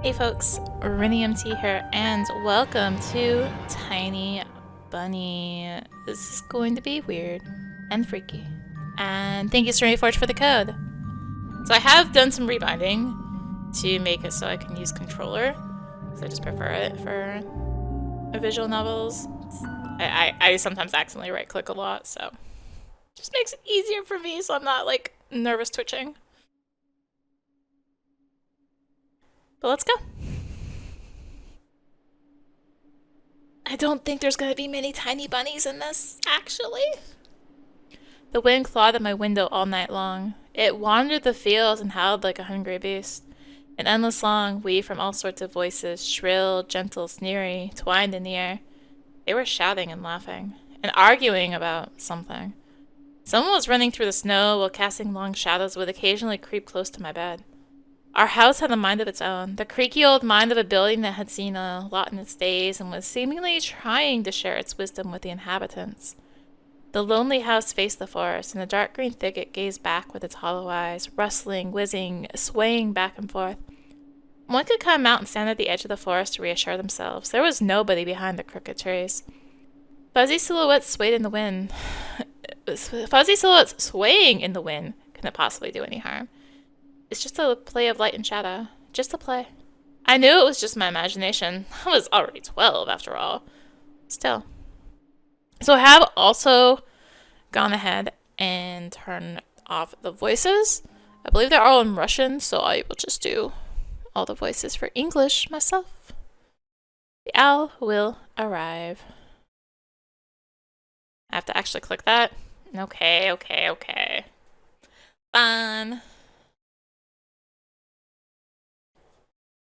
Hey folks, rinimt here, and welcome to Tiny Bunny. This is going to be weird and freaky. And thank you, Storyforge, for the code. So I have done some rebinding to make it so I can use controller, because I just prefer it for visual novels. I sometimes accidentally right-click a lot, so it just makes it easier for me so I'm not, like, nervous twitching. But let's go. I don't think there's gonna be many tiny bunnies in this, actually. The wind clawed at my window all night long. It wandered the fields and howled like a hungry beast. An endless long weave from all sorts of voices, shrill, gentle, sneery, twined in the air. They were shouting and laughing, and arguing about something. Someone was running through the snow while casting long shadows would occasionally creep close to my bed. Our house had a mind of its own, the creaky old mind of a building that had seen a lot in its days and was seemingly trying to share its wisdom with the inhabitants. The lonely house faced the forest, and the dark green thicket gazed back with its hollow eyes, rustling, whizzing, swaying back and forth. One could come out and stand at the edge of the forest to reassure themselves. There was nobody behind the crooked trees. Fuzzy silhouettes swayed in the wind. Fuzzy silhouettes swaying in the wind couldn't possibly do any harm. It's just a play of light and shadow. Just a play. I knew it was just my imagination. I was already 12, after all. Still. So I have also gone ahead and turned off the voices. I believe they're all in Russian, so I will just do all the voices for English myself. The owl will arrive. I have to actually click that? Okay. Fun.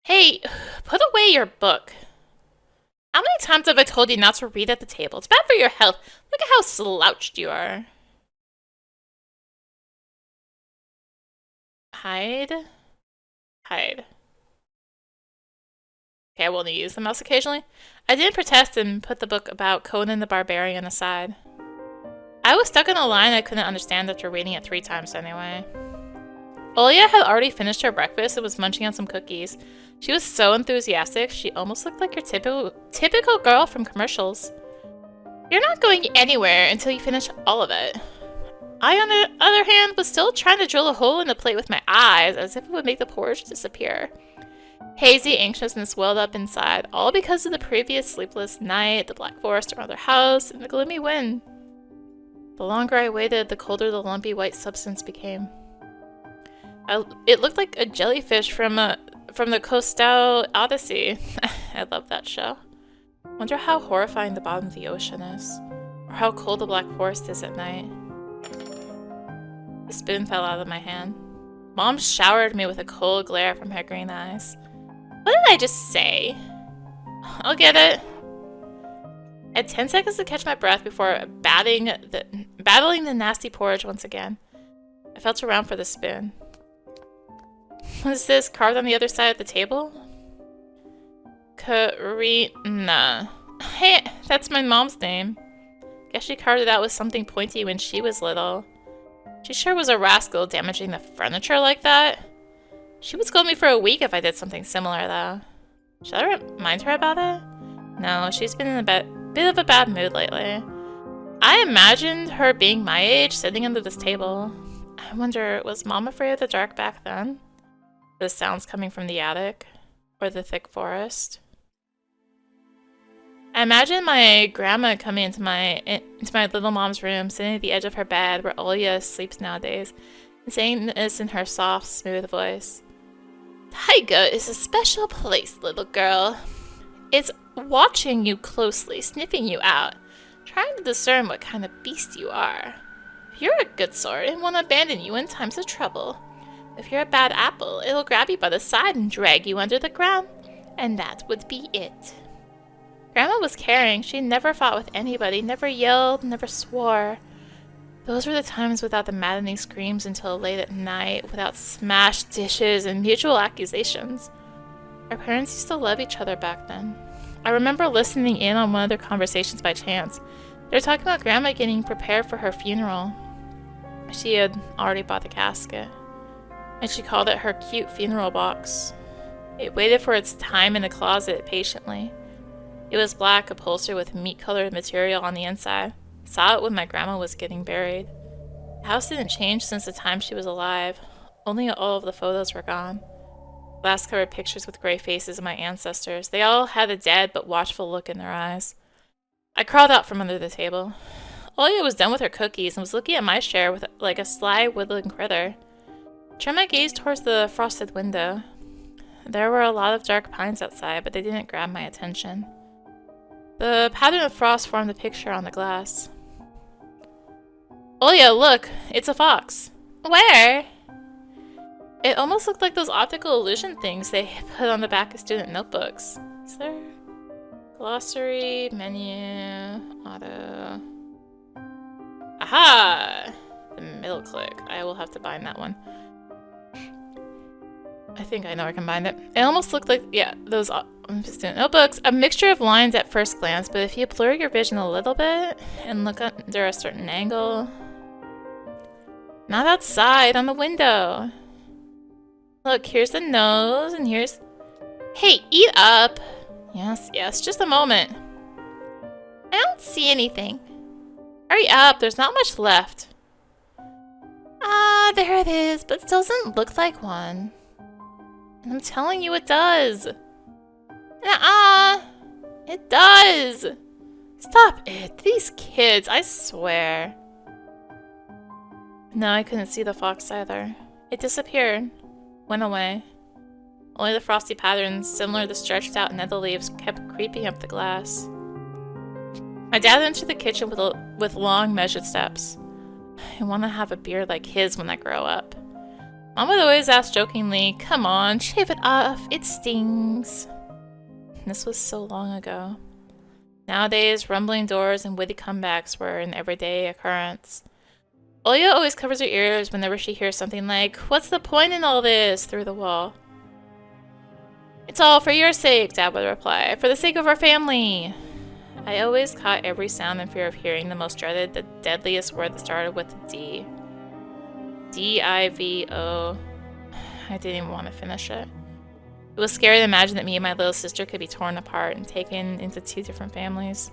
Hey, put away your book. How many times have I told you not to read at the table? It's bad for your health. Look at how slouched you are. Hide. Okay, I will only use the mouse occasionally. I didn't protest and put the book about Conan the Barbarian aside. I was stuck in a line I couldn't understand after reading it 3 times anyway. Olya had already finished her breakfast and was munching on some cookies. She was so enthusiastic, she almost looked like your typical girl from commercials. You're not going anywhere until you finish all of it. I, on the other hand, was still trying to drill a hole in the plate with my eyes, as if it would make the porridge disappear. Hazy anxiousness welled up inside, all because of the previous sleepless night, the black forest around their house, and the gloomy wind. The longer I waited, the colder the lumpy white substance became. It looked like a jellyfish from the Coastal Odyssey. I love that show. Wonder how horrifying the bottom of the ocean is, or how cold the black forest is at night. The spoon fell out of my hand. Mom showered me with a cold glare from her green eyes. What did I just say? I'll get it. I had 10 seconds to catch my breath before battling the nasty porridge once again. I felt around for the spoon. What is this, carved on the other side of the table? Karina. Hey, that's my mom's name. Guess she carved it out with something pointy when she was little. She sure was a rascal damaging the furniture like that. She would scold me for a week if I did something similar, though. Should I remind her about it? No, she's been in a bit of a bad mood lately. I imagined her being my age, sitting under this table. I wonder, was Mom afraid of the dark back then? The sounds coming from the attic? Or the thick forest? I imagine my grandma coming into my little mom's room, sitting at the edge of her bed where Olya sleeps nowadays, and saying this in her soft, smooth voice. Taiga is a special place, little girl. It's watching you closely, sniffing you out, trying to discern what kind of beast you are. If you're a good sort, it won't abandon you in times of trouble. If you're a bad apple, it'll grab you by the side and drag you under the ground, and that would be it. Grandma was caring. She never fought with anybody, never yelled, never swore. Those were the times without the maddening screams until late at night, without smashed dishes and mutual accusations. Our parents used to love each other back then. I remember listening in on one of their conversations by chance. They were talking about Grandma getting prepared for her funeral. She had already bought the casket, and she called it her cute funeral box. It waited for its time in the closet patiently. It was black, upholstered with meat-colored material on the inside. Saw it when my grandma was getting buried. The house didn't change since the time she was alive. Only all of the photos were gone. Glass covered pictures with gray faces of my ancestors. They all had a dead but watchful look in their eyes. I crawled out from under the table. Olya was done with her cookies and was looking at my chair with like a sly woodland critter. I turned my gaze towards the frosted window. There were a lot of dark pines outside, but they didn't grab my attention. The pattern of frost formed a picture on the glass. Olya, look! It's a fox. Where? It almost looked like those optical illusion things they put on the back of student notebooks. Is there? Glossary, menu, auto. Aha! The middle click. I will have to bind that one. I think I know I can bind it. It almost looked like, yeah, those student notebooks. A mixture of lines at first glance, but if you blur your vision a little bit and look under a certain angle. Not outside, on the window. Look, here's the nose, and here's... Hey, eat up! Yes, yes, just a moment. I don't see anything. Hurry up, there's not much left. Ah, there it is, but it doesn't look like one. And I'm telling you it does. Nuh-uh! It does! Stop it, these kids, I swear. No, I couldn't see the fox either. It disappeared. Went away. Only the frosty patterns, similar to stretched out nether leaves, kept creeping up the glass. My dad entered the kitchen with long, measured steps. I want to have a beard like his when I grow up. Mom would always ask jokingly, "Come on, shave it off, it stings." This was so long ago. Nowadays, rumbling doors and witty comebacks were an everyday occurrence. Olya always covers her ears whenever she hears something like, "What's the point in all this?" through the wall. "It's all for your sake," Dad would reply. "For the sake of our family." I always caught every sound in fear of hearing the most dreaded, the deadliest word that started with a D. D-I-V-O. I didn't even want to finish it. It was scary to imagine that me and my little sister could be torn apart and taken into two different families.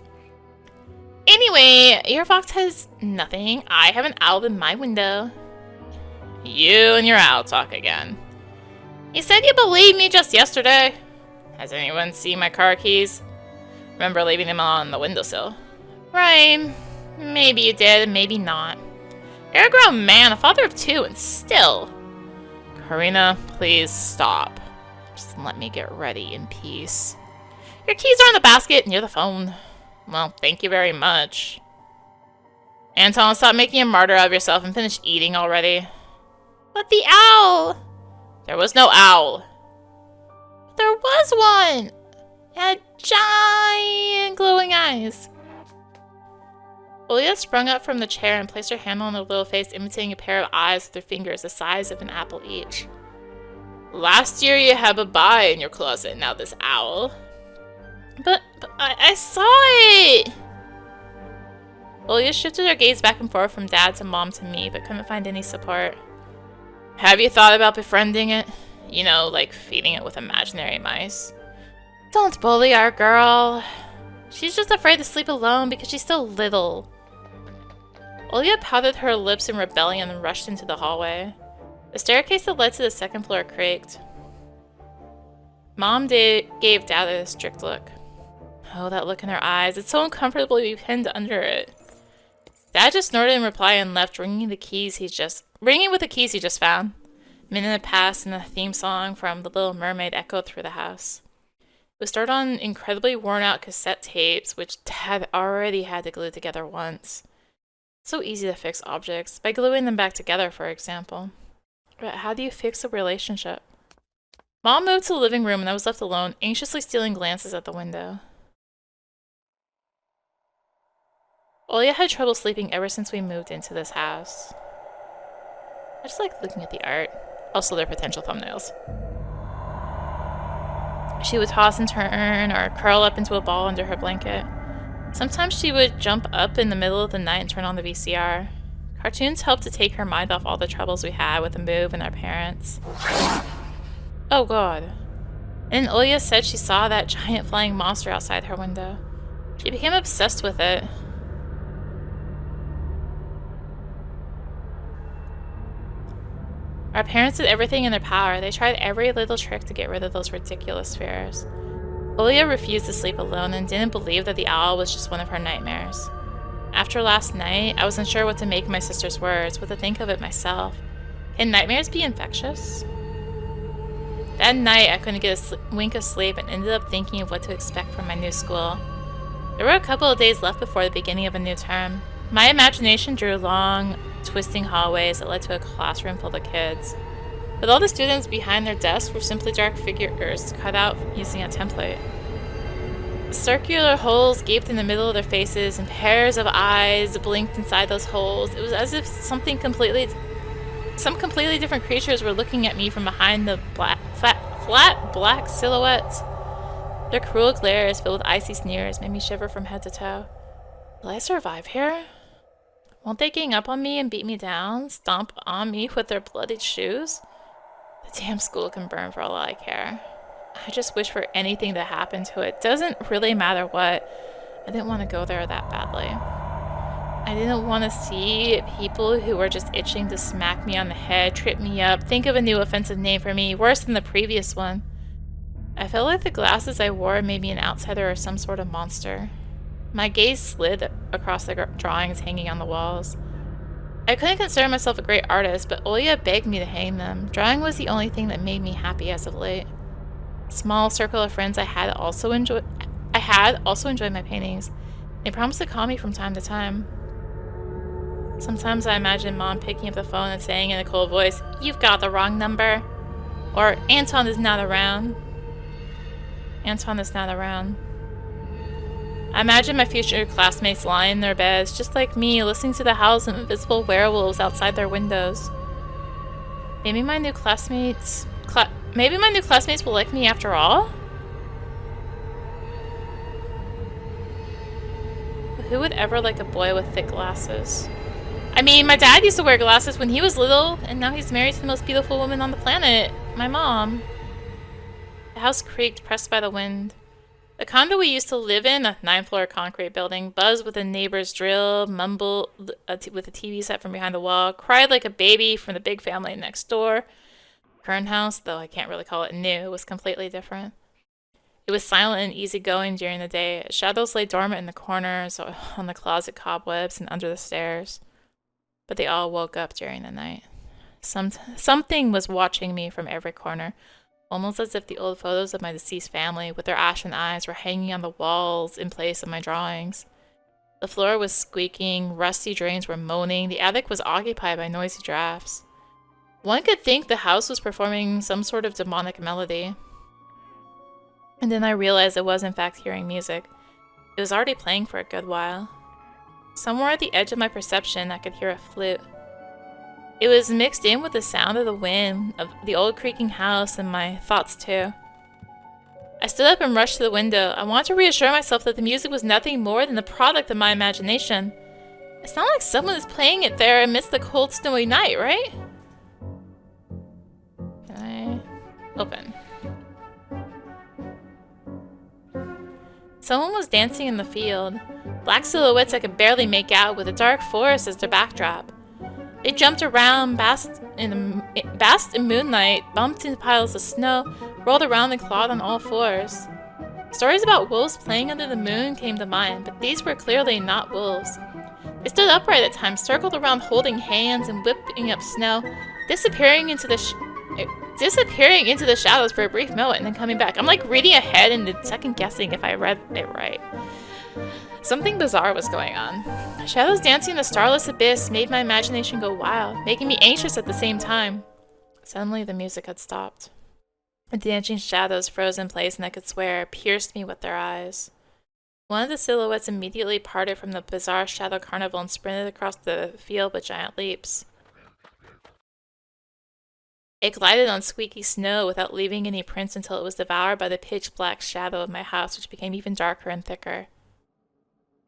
Anyway, your fox has nothing. I have an owl in my window. You and your owl talk again. You said you believed me just yesterday. Has anyone seen my car keys? Remember leaving them on the windowsill? Right. Maybe you did, and maybe not. You're a grown man, a father of two, and still. Karina, please stop. Just let me get ready in peace. Your keys are in the basket near the phone. Well, thank you very much. Anton, stop making a martyr out of yourself and finish eating already. But the owl! There was no owl. There was one! It had giant glowing eyes. Olya sprung up from the chair and placed her hand on her little face, imitating a pair of eyes with her fingers the size of an apple each. Last year you had a bye in your closet, now this owl. But I saw it! Olya shifted her gaze back and forth from Dad to Mom to me, but couldn't find any support. Have you thought about befriending it? You know, like feeding it with imaginary mice? Don't bully our girl. She's just afraid to sleep alone because she's still little. Olya pouted her lips in rebellion and rushed into the hallway. The staircase that led to the second floor creaked. Mom gave Dad a strict look. Oh, that look in her eyes. It's so uncomfortable to be pinned under it. Dad just snorted in reply and left, ringing with the keys he just found. A minute had passed and the theme song from The Little Mermaid echoed through the house. It was started on incredibly worn-out cassette tapes, which Dad already had to glue together once. So easy to fix objects, by gluing them back together, for example. But how do you fix a relationship? Mom moved to the living room and I was left alone, anxiously stealing glances at the window. Olya had trouble sleeping ever since we moved into this house. I just like looking at the art. Also their potential thumbnails. She would toss and turn or curl up into a ball under her blanket. Sometimes she would jump up in the middle of the night and turn on the VCR. Cartoons helped to take her mind off all the troubles we had with the move and our parents. Oh god. And Oya said she saw that giant flying monster outside her window. She became obsessed with it. Our parents did everything in their power. They tried every little trick to get rid of those ridiculous fears. Oya refused to sleep alone and didn't believe that the owl was just one of her nightmares. After last night, I was unsure what to make of my sister's words, what to think of it myself. Can nightmares be infectious? That night, I couldn't get a wink of sleep and ended up thinking of what to expect from my new school. There were a couple of days left before the beginning of a new term. My imagination drew long, twisting hallways that led to a classroom full of kids. But all the students behind their desks were simply dark figures cut out using a template. Circular holes gaped in the middle of their faces, and pairs of eyes blinked inside those holes. It was as if some completely different creatures were looking at me from behind the flat black silhouettes. Their cruel glares, filled with icy sneers, made me shiver from head to toe. Will I survive here? Won't they gang up on me and beat me down, stomp on me with their bloodied shoes? The damn school can burn for all I care. I just wish for anything to happen to it. Doesn't really matter what. I didn't want to go there that badly. I didn't want to see people who were just itching to smack me on the head, trip me up, think of a new offensive name for me, worse than the previous one. I felt like the glasses I wore made me an outsider or some sort of monster. My gaze slid across the drawings hanging on the walls. I couldn't consider myself a great artist, but Oya begged me to hang them. Drawing was the only thing that made me happy as of late. A small circle of friends I had also enjoyed my paintings. They promised to call me from time to time. Sometimes I imagine Mom picking up the phone and saying in a cold voice, "You've got the wrong number." Or, "Anton is not around." Anton is not around. I imagine my future classmates lying in their beds, just like me, listening to the howls of invisible werewolves outside their windows. Maybe my new classmates will like me after all? But who would ever like a boy with thick glasses? I mean, my dad used to wear glasses when he was little, and now he's married to the most beautiful woman on the planet, my mom. The house creaked, pressed by the wind. The condo we used to live in, a 9-floor concrete building, buzzed with a neighbor's drill, mumbled with a TV set from behind the wall, cried like a baby from the big family next door. Current house, though I can't really call it new, was completely different. It was silent and easygoing during the day. Shadows lay dormant in the corners, on the closet cobwebs, and under the stairs. But they all woke up during the night. Something was watching me from every corner, almost as if the old photos of my deceased family with their ashen eyes were hanging on the walls in place of my drawings. The floor was squeaking, rusty drains were moaning, the attic was occupied by noisy drafts. One could think the house was performing some sort of demonic melody. And then I realized I was in fact hearing music. It was already playing for a good while. Somewhere at the edge of my perception, I could hear a flute. It was mixed in with the sound of the wind, of the old creaking house, and my thoughts too. I stood up and rushed to the window. I wanted to reassure myself that the music was nothing more than the product of my imagination. It's not like someone is playing it there amidst the cold, snowy night, right? Can I open? Someone was dancing in the field. Black silhouettes I could barely make out with a dark forest as their backdrop. They jumped around, basked in moonlight, bumped into piles of snow, rolled around and clawed on all fours. Stories about wolves playing under the moon came to mind, but these were clearly not wolves. They stood upright at times, circled around holding hands and whipping up snow, disappearing into the shadows for a brief moment and then coming back. I'm like reading ahead and second guessing if I read it right. Something bizarre was going on. Shadows dancing in the starless abyss made my imagination go wild, making me anxious at the same time. Suddenly, the music had stopped. The dancing shadows froze in place, and I could swear pierced me with their eyes. One of the silhouettes immediately parted from the bizarre shadow carnival and sprinted across the field with giant leaps. It glided on squeaky snow without leaving any prints until it was devoured by the pitch-black shadow of my house, which became even darker and thicker.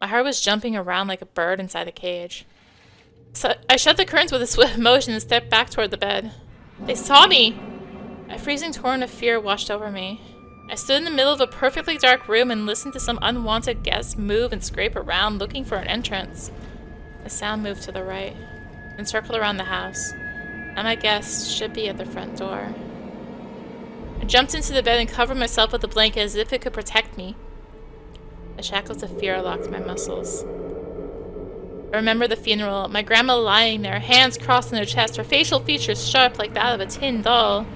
My heart was jumping around like a bird inside a cage. So I shut the curtains with a swift motion and stepped back toward the bed. They saw me! A freezing torrent of fear washed over me. I stood in the middle of a perfectly dark room and listened to some unwanted guests move and scrape around looking for an entrance. The sound moved to the right and circled around the house. Now my guests should be at the front door. I jumped into the bed and covered myself with a blanket as if it could protect me. The shackles of fear locked my muscles. I remember the funeral, my grandma lying there, hands crossed on her chest, her facial features sharp like that of a tin doll.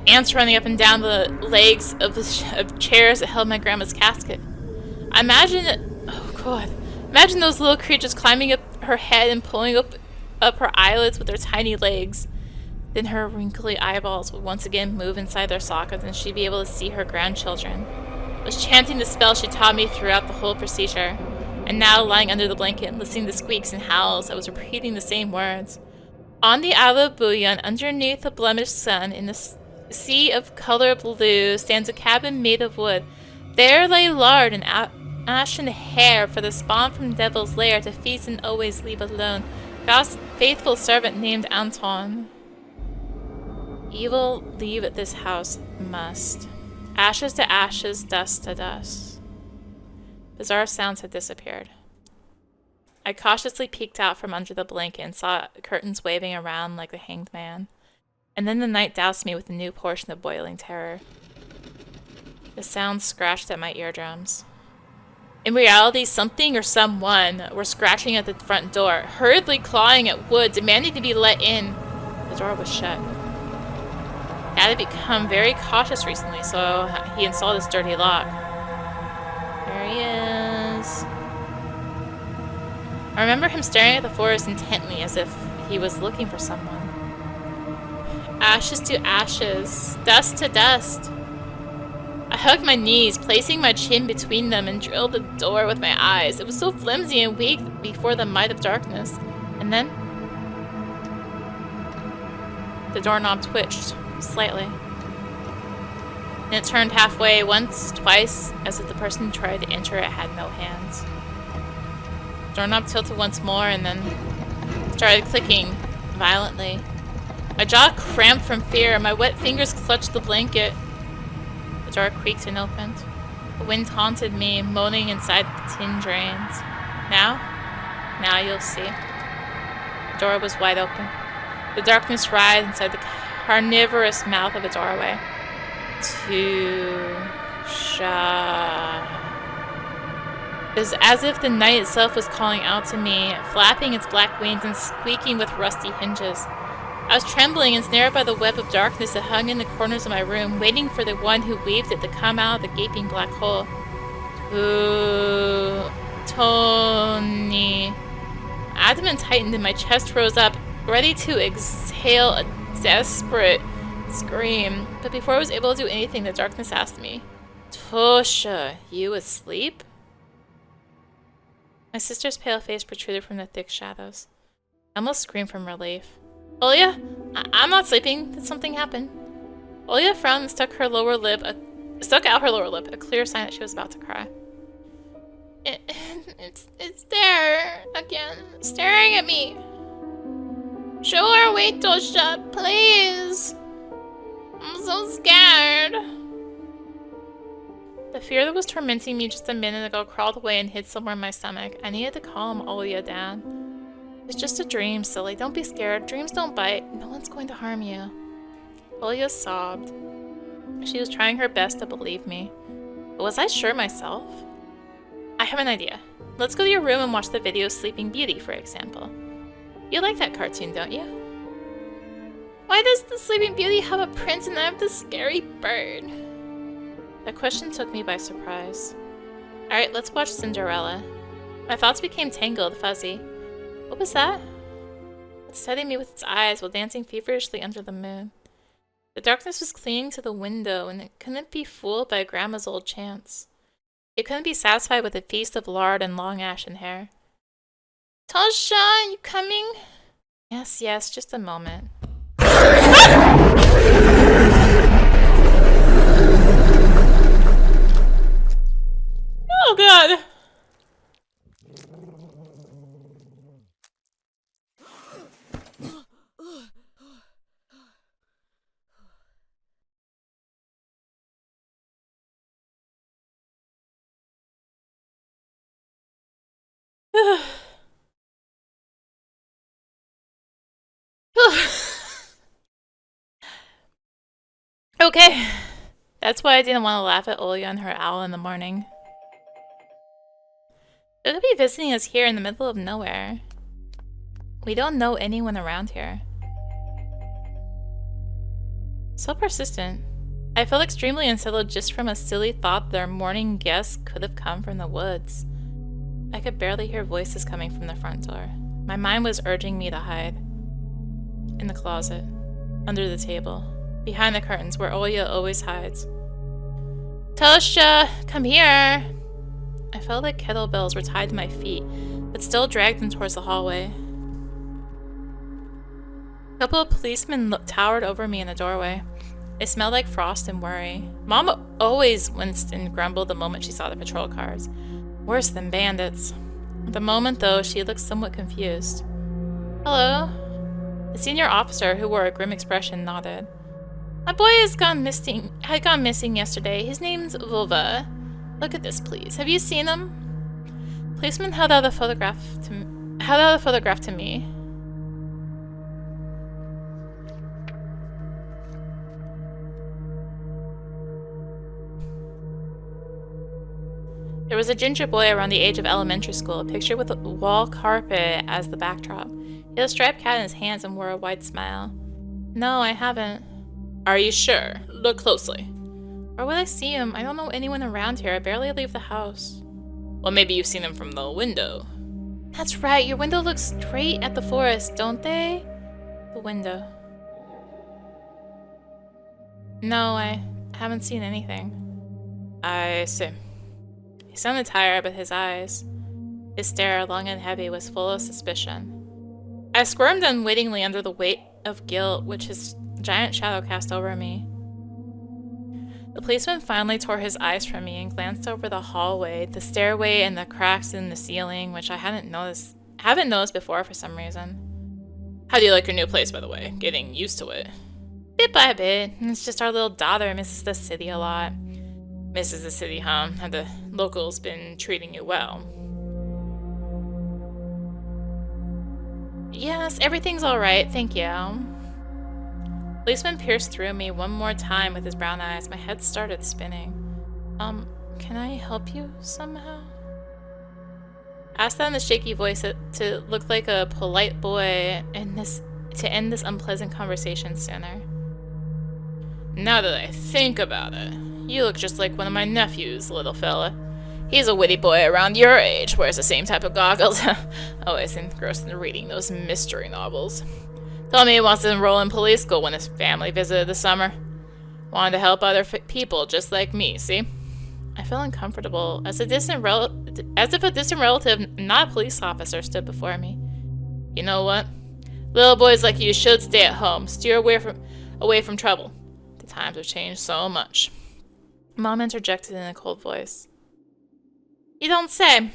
Ants running up and down the legs of chairs that held my grandma's casket. I imagine, oh god, imagine those little creatures climbing up her head and pulling up her eyelids with their tiny legs. Then her wrinkly eyeballs would once again move inside their sockets and she'd be able to see her grandchildren. I was chanting the spell she taught me throughout the whole procedure, and now lying under the blanket, listening to squeaks and howls, I was repeating the same words. On the aloe bouillon, underneath the blemished sun, in the sea of color blue, stands a cabin made of wood. There lay lard and ashen hair for the spawn from devil's lair to feast and always leave alone. God's faithful servant named Anton. Evil leave this house must. Ashes to ashes, dust to dust. Bizarre sounds had disappeared. I cautiously peeked out from under the blanket and saw curtains waving around like the hanged man. And then the night doused me with a new portion of boiling terror. The sound scratched at my eardrums. In reality, something or someone were scratching at the front door, hurriedly clawing at wood, demanding to be let in. The door was shut. Dad had become very cautious recently, so he installed this dirty lock. There he is. I remember him staring at the forest intently as if he was looking for someone. Ashes to ashes, dust to dust. I hugged my knees, placing my chin between them, and drilled the door with my eyes. It was so flimsy and weak before the might of darkness. And then the doorknob twitched slightly. And it turned halfway, once, twice, as if the person who tried to enter it had no hands. The doorknob tilted once more and then started clicking violently. My jaw cramped from fear, my wet fingers clutched the blanket. The door creaked and opened. The wind haunted me, moaning inside the tin drains. Now you'll see. The door was wide open. The darkness writhed inside the carnivorous mouth of a doorway. Tusha. It was as if the night itself was calling out to me, flapping its black wings and squeaking with rusty hinges. I was trembling and snared by the web of darkness that hung in the corners of my room, waiting for the one who weaved it to come out of the gaping black hole. Ooh, Tony. Abdomen tightened and my chest rose up, ready to exhale a desperate scream. But before I was able to do anything, the darkness asked me, Tosha, you asleep? My sister's pale face protruded from the thick shadows. I almost screamed from relief. Olya, I'm not sleeping. Did something happen? Olya frowned and stuck out her lower lip, a clear sign that she was about to cry. It's there again, staring at me. Show her away, Tosha, please. I'm so scared. The fear that was tormenting me just a minute ago crawled away and hid somewhere in my stomach. I needed to calm Olya down. It's just a dream, silly. Don't be scared. Dreams don't bite. No one's going to harm you. Olya sobbed. She was trying her best to believe me. But was I sure myself? I have an idea. Let's go to your room and watch the video Sleeping Beauty, for example. You like that cartoon, don't you? Why does the Sleeping Beauty have a prince and I have this scary bird? That question took me by surprise. Alright, let's watch Cinderella. My thoughts became tangled, fuzzy. What was that? It studied me with its eyes while dancing feverishly under the moon. The darkness was clinging to the window, and it couldn't be fooled by Grandma's old chants. It couldn't be satisfied with a feast of lard and long ashen hair. Tasha, are you coming? Yes, just a moment. Oh god! Okay. That's why I didn't want to laugh at Olya and her owl in the morning. Who could be visiting us here in the middle of nowhere? We don't know anyone around here. So persistent. I felt extremely unsettled just from a silly thought that our morning guest could have come from the woods. I could barely hear voices coming from the front door. My mind was urging me to hide. In the closet. Under the table. Behind the curtains, where Olya always hides. Tosha! Come here! I felt like kettlebells were tied to my feet, but still dragged them towards the hallway. A couple of policemen towered over me in the doorway. They smelled like frost and worry. Mom always winced and grumbled the moment she saw the patrol cars. Worse than bandits. At the moment, though, she looked somewhat confused. Hello? The senior officer, who wore a grim expression, nodded. My boy had gone missing yesterday. His name's Vova. Look at this, please. Have you seen him? Policeman held out a photograph to me. There was a ginger boy around the age of elementary school, pictured with a wall carpet as the backdrop. He had a striped cat in his hands and wore a wide smile. No, I haven't. Are you sure? Look closely. Where would I see him? I don't know anyone around here. I barely leave the house. Well, maybe you've seen him from the window. That's right. Your window looks straight at the forest, don't they? The window. No, I haven't seen anything. I see. He sounded tired, but his stare, long and heavy, was full of suspicion. I squirmed unwittingly under the weight of guilt which his giant shadow cast over me. The policeman finally tore his eyes from me and glanced over the hallway, the stairway, and the cracks in the ceiling, which I haven't noticed before for some reason. How do you like your new place, by the way? Getting used to it? Bit by bit. It's just our little daughter misses the city a lot. Misses the city, huh? Have the locals been treating you well? Yes, everything's alright, thank you. Policeman pierced through me one more time with his brown eyes. My head started spinning. Can I help you somehow? Asked that in a shaky voice to look like a polite boy and to end this unpleasant conversation sooner. Now that I think about it, you look just like one of my nephews, little fella. He's a witty boy around your age, wears the same type of goggles. Always engrossed in reading those mystery novels. Told me he wants to enroll in police school when his family visited this summer. Wanted to help other people just like me, see? I felt uncomfortable, as if a distant relative, not a police officer, stood before me. You know what? Little boys like you should stay at home, steer away from trouble. The times have changed so much. Mom interjected in a cold voice. You don't say.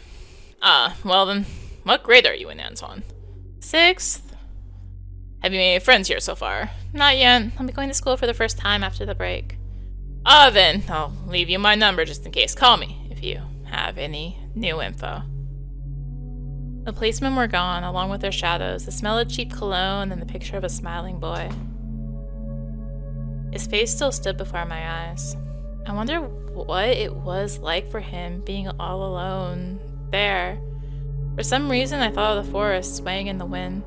Well then, what grade are you in, Anton? 6th. Have you made any friends here so far? Not yet. I'll be going to school for the first time after the break. Then, I'll leave you my number just in case. Call me if you have any new info. The policemen were gone, along with their shadows, the smell of cheap cologne, and the picture of a smiling boy. His face still stood before my eyes. I wonder what it was like for him being all alone there. For some reason, I thought of the forest swaying in the wind.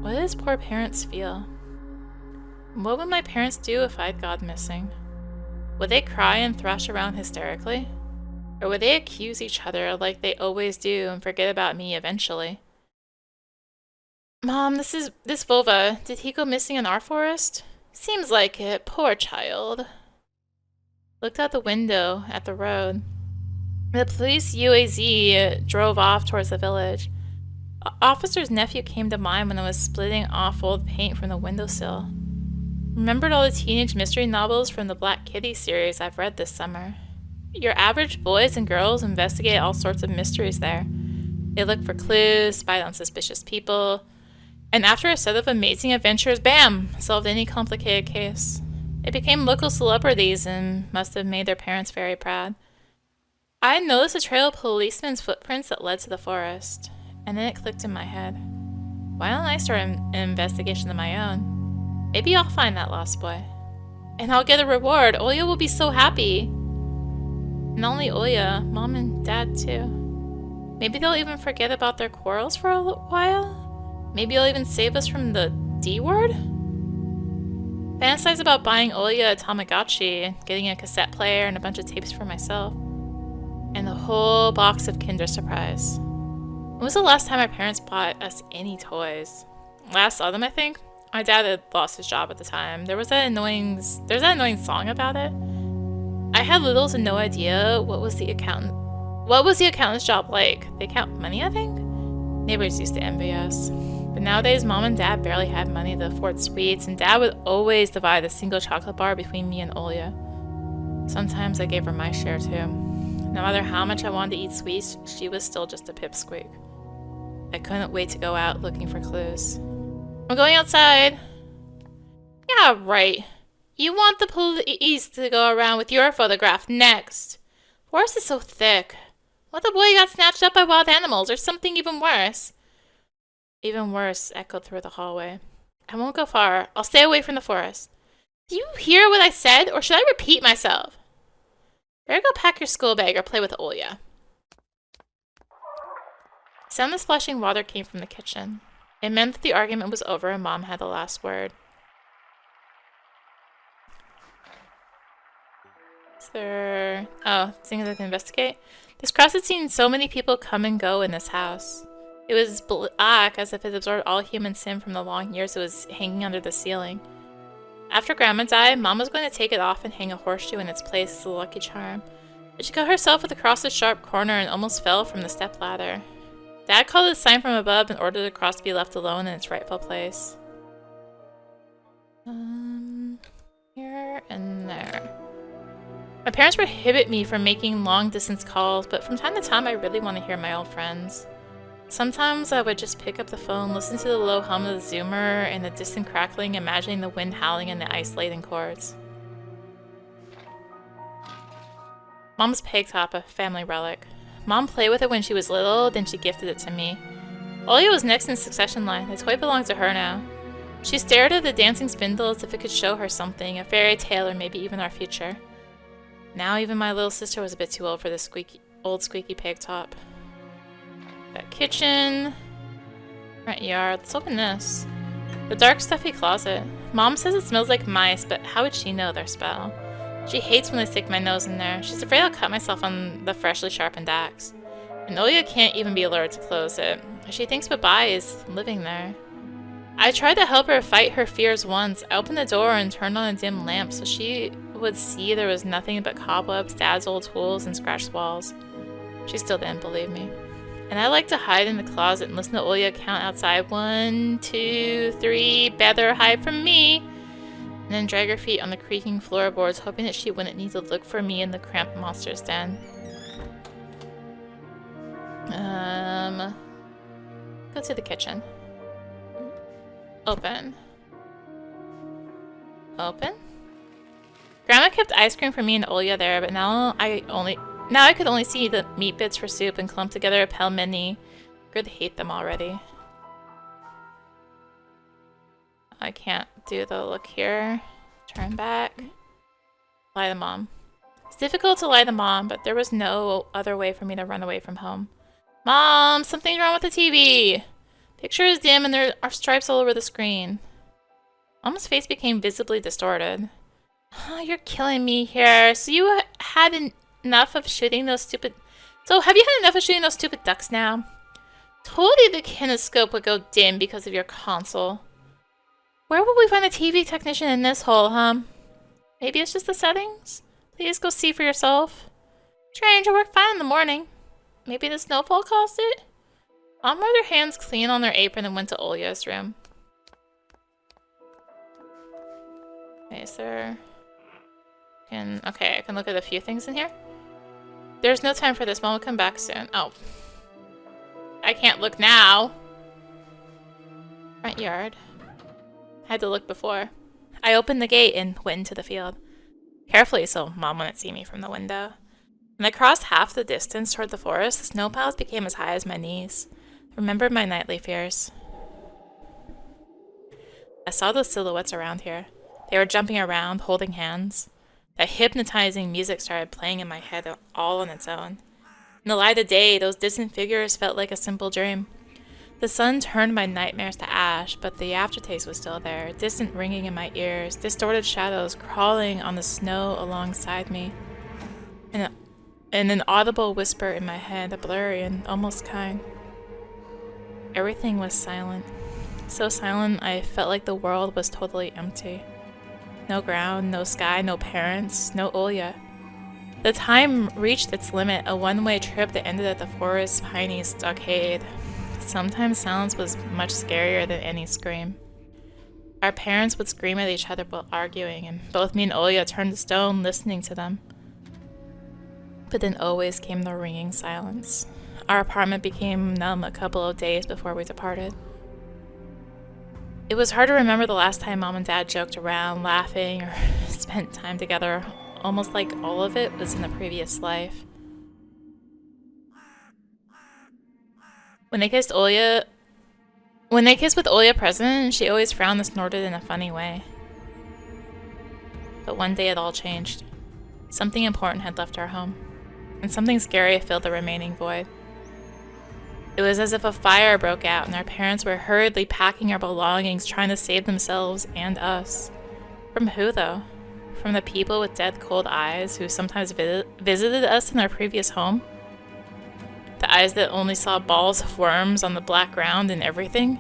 What did his poor parents feel? What would my parents do if I'd gone missing? Would they cry and thrash around hysterically? Or would they accuse each other like they always do and forget about me eventually? Mom, this Vova. Did he go missing in our forest? Seems like it. Poor child. Looked out the window at the road. The police UAZ drove off towards the village. Officer's nephew came to mind when I was splitting off old paint from the windowsill. Remembered all the teenage mystery novels from the Black Kitty series I've read this summer. Your average boys and girls investigate all sorts of mysteries there. They look for clues, spy on suspicious people, and after a set of amazing adventures, bam! Solved any complicated case. They became local celebrities and must have made their parents very proud. I noticed a trail of policemen's footprints that led to the forest, and then it clicked in my head. Why don't I start an investigation of my own? Maybe I'll find that lost boy. And I'll get a reward. Oya will be so happy. Not only Oya, Mom and Dad too. Maybe they'll even forget about their quarrels for a while? Maybe they'll even save us from the D word? Fantasize about buying Oya a Tamagotchi, getting a cassette player and a bunch of tapes for myself. And the whole box of Kinder Surprise. When was the last time our parents bought us any toys? Last saw them, I think. My dad had lost his job at the time. There's that annoying song about it. I had little to no idea what was the accountant's job like. They count money, I think? Neighbors used to envy us. But nowadays, Mom and Dad barely had money to afford sweets, and Dad would always divide a single chocolate bar between me and Oya. Sometimes I gave her my share too. No matter how much I wanted to eat sweets, she was still just a pipsqueak. I couldn't wait to go out looking for clues. I'm going outside. Yeah, right. You want the police to go around with your photograph next. Forest is so thick. What the boy got snatched up by wild animals or something even worse? Even worse echoed through the hallway. I won't go far. I'll stay away from the forest. Do you hear what I said, or should I repeat myself? Better go pack your school bag or play with Oya. The sound of splashing water came from the kitchen. It meant that the argument was over and Mom had the last word. Is there... Oh, things I can investigate? This cross had seen so many people come and go in this house. It was black, as if it absorbed all human sin from the long years it was hanging under the ceiling. After Grandma died, Mom was going to take it off and hang a horseshoe in its place as a lucky charm. But she cut herself with the cross's sharp corner and almost fell from the stepladder. Dad called a sign from above and ordered the cross to be left alone in its rightful place. Here and there. My parents prohibit me from making long-distance calls, but from time to time I really want to hear my old friends. Sometimes I would just pick up the phone, listen to the low hum of the zoomer and the distant crackling, imagining the wind howling in the isolating chords. Mom's peg top, a family relic. Mom played with it when she was little, then she gifted it to me. Olia was next in the succession line. The toy belongs to her now. She stared at the dancing spindle as if it could show her something, a fairy tale or maybe even our future. Now even my little sister was a bit too old for this old squeaky peg top. Got kitchen, front yard. Let's open this. The dark, stuffy closet. Mom says it smells like mice, but how would she know their spell? She hates when I stick my nose in there. She's afraid I'll cut myself on the freshly sharpened axe. And Olia can't even be lured to close it. She thinks Bye-Bye is living there. I tried to help her fight her fears once. I opened the door and turned on a dim lamp so she would see there was nothing but cobwebs, Dad's old tools, and scratched walls. She still didn't believe me. And I like to hide in the closet and listen to Olia count outside. 1, 2, 3, better hide from me. And then drag her feet on the creaking floorboards, hoping that she wouldn't need to look for me in the cramped monster's den. Go to the kitchen. Open. Open? Grandma kept ice cream for me and Olia there, but now I could only see the meat bits for soup and clumped together a pelmeni. Good to hate them already. I can't do the look here. Turn back. Lie to Mom. It's difficult to lie to Mom, but there was no other way for me to run away from home. Mom, something's wrong with the TV. Picture is dim and there are stripes all over the screen. Mom's face became visibly distorted. Oh, you're killing me here. So you had enough of shooting those stupid... So have you had enough of shooting those stupid ducks now? Told you the kinescope would go dim because of your console. Where will we find a TV technician in this hole, huh? Maybe it's just the settings? Please go see for yourself. Strange, it worked fine in the morning. Maybe the snowfall caused it? Mom rubbed her hands clean on their apron and went to Olia's room. Okay, is there... Okay, I can look at a few things in here. There's no time for this. Mom will come back soon. Oh. I can't look now. Front yard. Had to look before. I opened the gate and went into the field. Carefully so Mom wouldn't see me from the window. When I crossed half the distance toward the forest, the snow piles became as high as my knees. I remembered my nightly fears. I saw those silhouettes around here. They were jumping around, holding hands. That hypnotizing music started playing in my head all on its own. In the light of day, those distant figures felt like a simple dream. The sun turned my nightmares to ash, but the aftertaste was still there, distant ringing in my ears, distorted shadows crawling on the snow alongside me, and an audible whisper in my head, blurry and almost kind. Everything was silent. So silent, I felt like the world was totally empty. No ground, no sky, no parents, no Olya. The time reached its limit, a one-way trip that ended at the forest's piney stockade. Sometimes silence was much scarier than any scream. Our parents would scream at each other while arguing, and both me and Olya turned to stone listening to them. But then always came the ringing silence. Our apartment became numb a couple of days before we departed. It was hard to remember the last time Mom and Dad joked around, laughing, or spent time together, almost like all of it was in a previous life. When they kissed with Olya present, she always frowned and snorted in a funny way. But one day it all changed. Something important had left our home, and something scary filled the remaining void. It was as if a fire broke out, and our parents were hurriedly packing our belongings, trying to save themselves and us. From who, though? From the people with dead cold eyes who sometimes visited us in our previous home? The eyes that only saw balls of worms on the black ground and everything?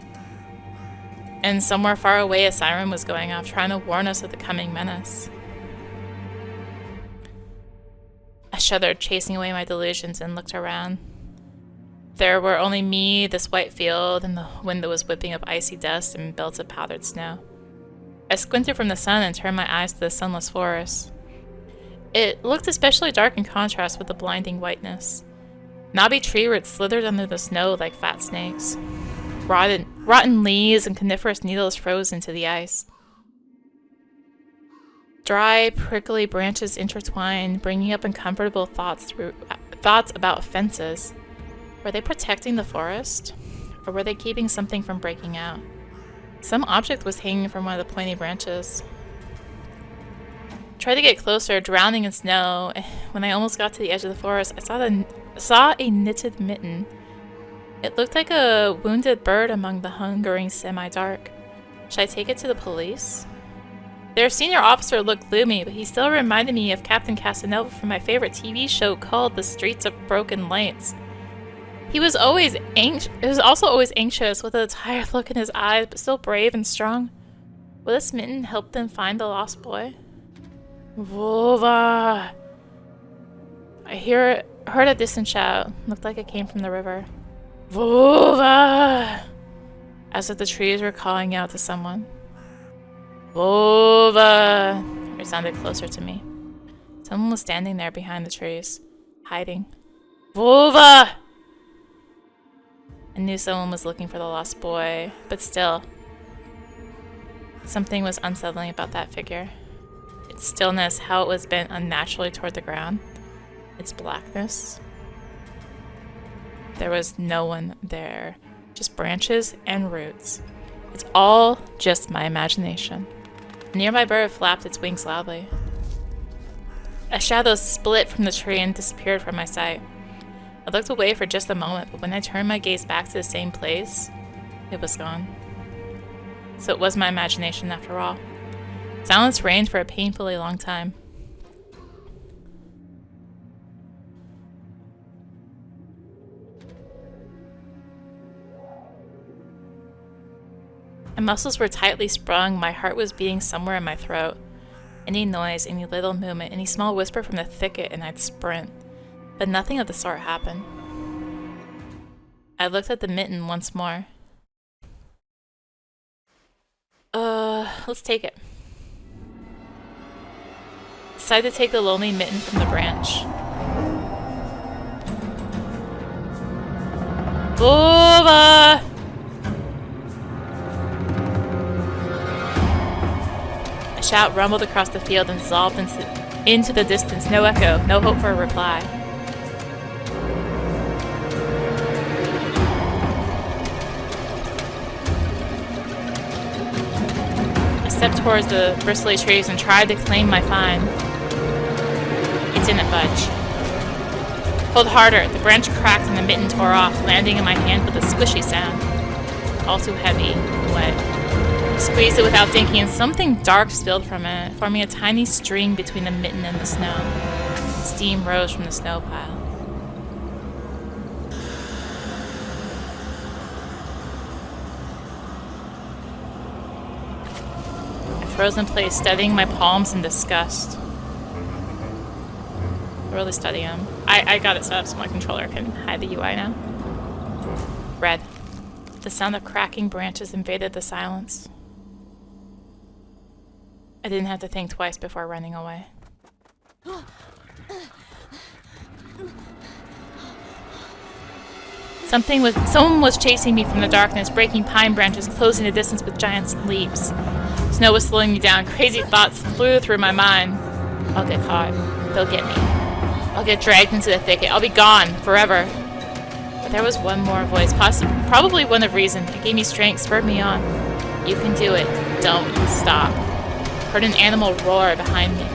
And somewhere far away a siren was going off, trying to warn us of the coming menace. I shuddered, chasing away my delusions, and looked around. There were only me, this white field, and the wind that was whipping up icy dust and belts of powdered snow. I squinted from the sun and turned my eyes to the sunless forest. It looked especially dark in contrast with the blinding whiteness. Knobby tree roots slithered under the snow like fat snakes. Rotten leaves and coniferous needles froze into the ice. Dry, prickly branches intertwined, bringing up uncomfortable thoughts about fences. Were they protecting the forest? Or were they keeping something from breaking out? Some object was hanging from one of the pointy branches. I tried to get closer, drowning in snow. When I almost got to the edge of the forest, I saw a knitted mitten. It looked like a wounded bird among the hungering semi-dark. Should I take it to the police? Their senior officer looked gloomy, but he still reminded me of Captain Casanova from my favorite TV show called The Streets of Broken Lights. He was also always anxious, with a tired look in his eyes, but still brave and strong. Will this mitten help them find the lost boy? Vova! I heard a distant shout. Looked like it came from the river. Vova! As if the trees were calling out to someone. Vova! It sounded closer to me. Someone was standing there behind the trees, hiding. Vova! I knew someone was looking for the lost boy, but still, something was unsettling about that figure. Its stillness, how it was bent unnaturally toward the ground. Its blackness. There was no one there, just branches and roots. It's all just my imagination. A nearby bird flapped its wings loudly. A shadow split from the tree and disappeared from my sight. I looked away for just a moment, but when I turned my gaze back to the same place, it was gone. So it was my imagination after all. Silence reigned for a painfully long time. My muscles were tightly sprung, my heart was beating somewhere in my throat. Any noise, any little movement, any small whisper from the thicket, and I'd sprint. But nothing of the sort happened. I looked at the mitten once more. Let's take it. Decided to take the lonely mitten from the branch. Vova! A shout rumbled across the field and dissolved into the distance. No echo, no hope for a reply. stepped towards the bristly trees and tried to claim my find. It didn't budge. Pulled harder, the branch cracked and the mitten tore off, landing in my hand with a squishy sound. All too heavy and wet. I squeezed it without thinking, and something dark spilled from it, forming a tiny string between the mitten and the snow. Steam rose from the snow pile. I froze in place, studying my palms in disgust. Really study them. I got it set up so my controller can hide the UI now. Red. The sound of cracking branches invaded the silence. I didn't have to think twice before running away. Someone was chasing me from the darkness, breaking pine branches, closing the distance with giant leaps. Snow was slowing me down. Crazy thoughts flew through my mind. I'll get caught. They'll get me. I'll get dragged into the thicket. I'll be gone forever. But there was one more voice, probably one of reason. It gave me strength, spurred me on. You can do it. Don't stop. Heard an animal roar behind me.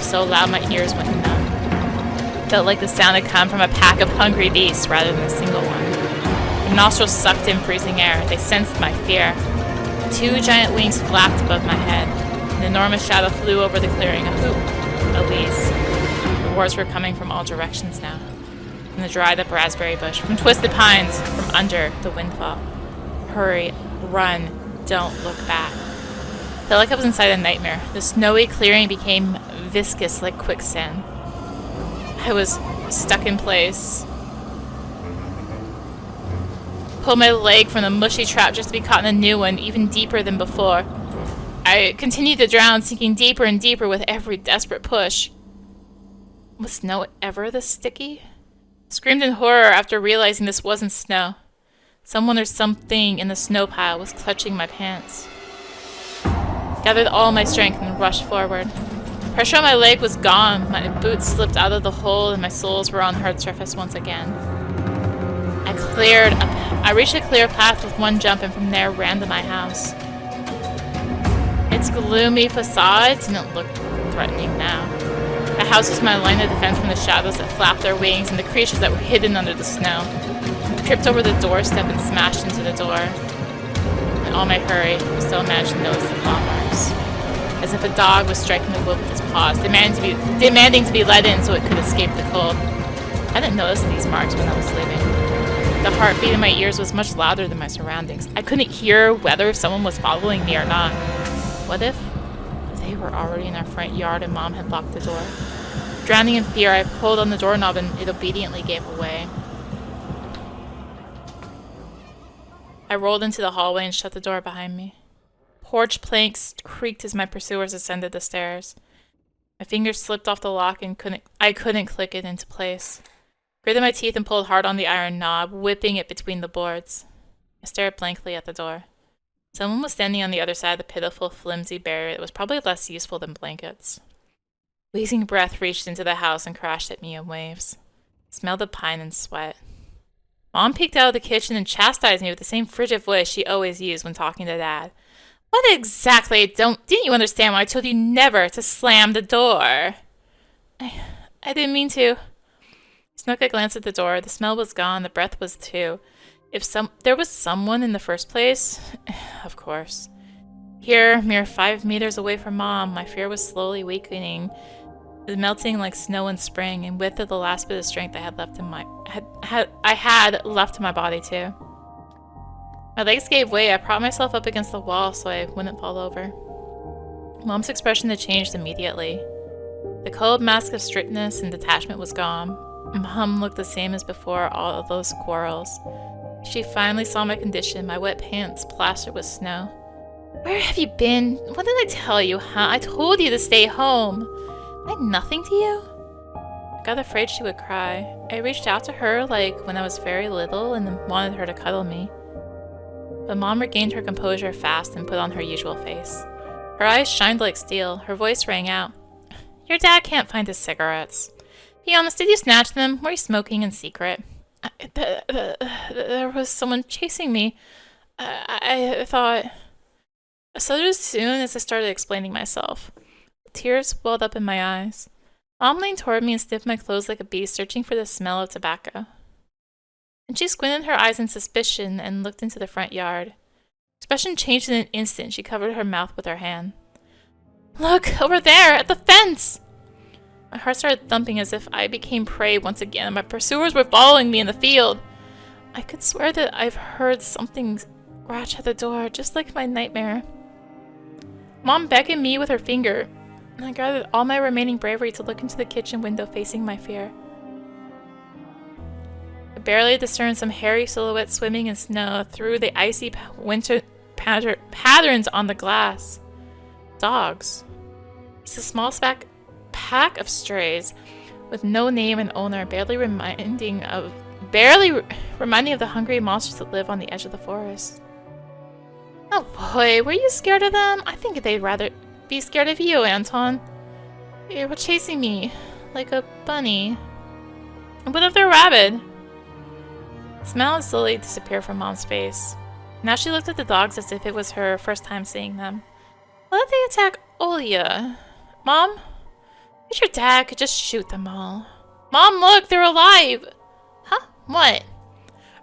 So loud my ears went numb. Felt like the sound had come from a pack of hungry beasts rather than a single one. My nostrils sucked in freezing air. They sensed my fear. 2 giant wings flapped above my head. An enormous shadow flew over the clearing. A hoop. Elise. The roars were coming from all directions now. From the dried up raspberry bush, from twisted pines, from under the windfall. Hurry. Run. Don't look back. Felt like I was inside a nightmare. The snowy clearing became viscous like quicksand. I was stuck in place. Pulled my leg from the mushy trap just to be caught in a new one, even deeper than before. I continued to drown, sinking deeper and deeper with every desperate push. Was snow ever this sticky? Screamed in horror after realizing this wasn't snow. Someone or something in the snow pile was clutching my pants. Gathered all my strength and rushed forward. Pressure on my leg was gone. My boots slipped out of the hole and my soles were on hard surface once again. I reached a clear path with one jump and from there ran to my house. Its gloomy facade didn't look threatening now. The house was my line of defense from the shadows that flapped their wings and the creatures that were hidden under the snow. I tripped over the doorstep and smashed into the door. In all my hurry, I still managed to notice the claw marks. As if a dog was striking the wood with his paws, demanding to be let in so it could escape the cold. I didn't notice these marks when I was leaving. The heartbeat in my ears was much louder than my surroundings. I couldn't hear whether someone was following me or not. What if they were already in our front yard and Mom had locked the door? Drowning in fear, I pulled on the doorknob and it obediently gave away. I rolled into the hallway and shut the door behind me. Porch planks creaked as my pursuers ascended the stairs. My fingers slipped off the lock and I couldn't click it into place. Gritted my teeth and pulled hard on the iron knob, whipping it between the boards. I stared blankly at the door. Someone was standing on the other side of the pitiful, flimsy barrier that was probably less useful than blankets. Wheezing breath reached into the house and crashed at me in waves. I smelled of pine and sweat. Mom peeked out of the kitchen and chastised me with the same frigid voice she always used when talking to Dad. What exactly? Didn't you understand when I told you never to slam the door? I didn't mean to. I snuck a glance at the door. The smell was gone. The breath was too. If there was someone in the first place, of course. Here, mere 5 meters away from Mom, my fear was slowly weakening. It was melting like snow in spring, and with it the last bit of strength I had left in my left in my body too. My legs gave way. I propped myself up against the wall so I wouldn't fall over. Mom's expression had changed immediately. The cold mask of strictness and detachment was gone. Mom looked the same as before all of those quarrels. She finally saw my condition, my wet pants plastered with snow. Where have you been? What did I tell you, huh? I told you to stay home. Am I nothing to you? I got afraid she would cry. I reached out to her like when I was very little and wanted her to cuddle me. But Mom regained her composure fast and put on her usual face. Her eyes shined like steel. Her voice rang out. Your dad can't find his cigarettes. Be honest, did you snatch them? Were you smoking in secret? There was someone chasing me. I thought... I stuttered as soon as I started explaining myself. Tears welled up in my eyes. Mom leaned toward me and sniffed my clothes like a bee, searching for the smell of tobacco. And she squinted her eyes in suspicion and looked into the front yard. Expression changed in an instant. She covered her mouth with her hand. Look, over there, at the fence! My heart started thumping as if I became prey once again, and my pursuers were following me in the field. I could swear that I've heard something scratch at the door, just like my nightmare. Mom beckoned me with her finger, and I gathered all my remaining bravery to look into the kitchen window facing my fear. I barely discerned some hairy silhouettes swimming in snow through the icy winter patterns on the glass. Dogs. It's a small pack of strays with no name and owner, barely reminding of the hungry monsters that live on the edge of the forest. Oh boy, were you scared of them? I think they'd rather be scared of you, Anton. You were chasing me like a bunny. What if they're rabid? The smile slowly disappeared from Mom's face. Now she looked at the dogs as if it was her first time seeing them. What if they attack Olya? Mom? I wish your dad could just shoot them all. Mom, look, they're alive! Huh? What?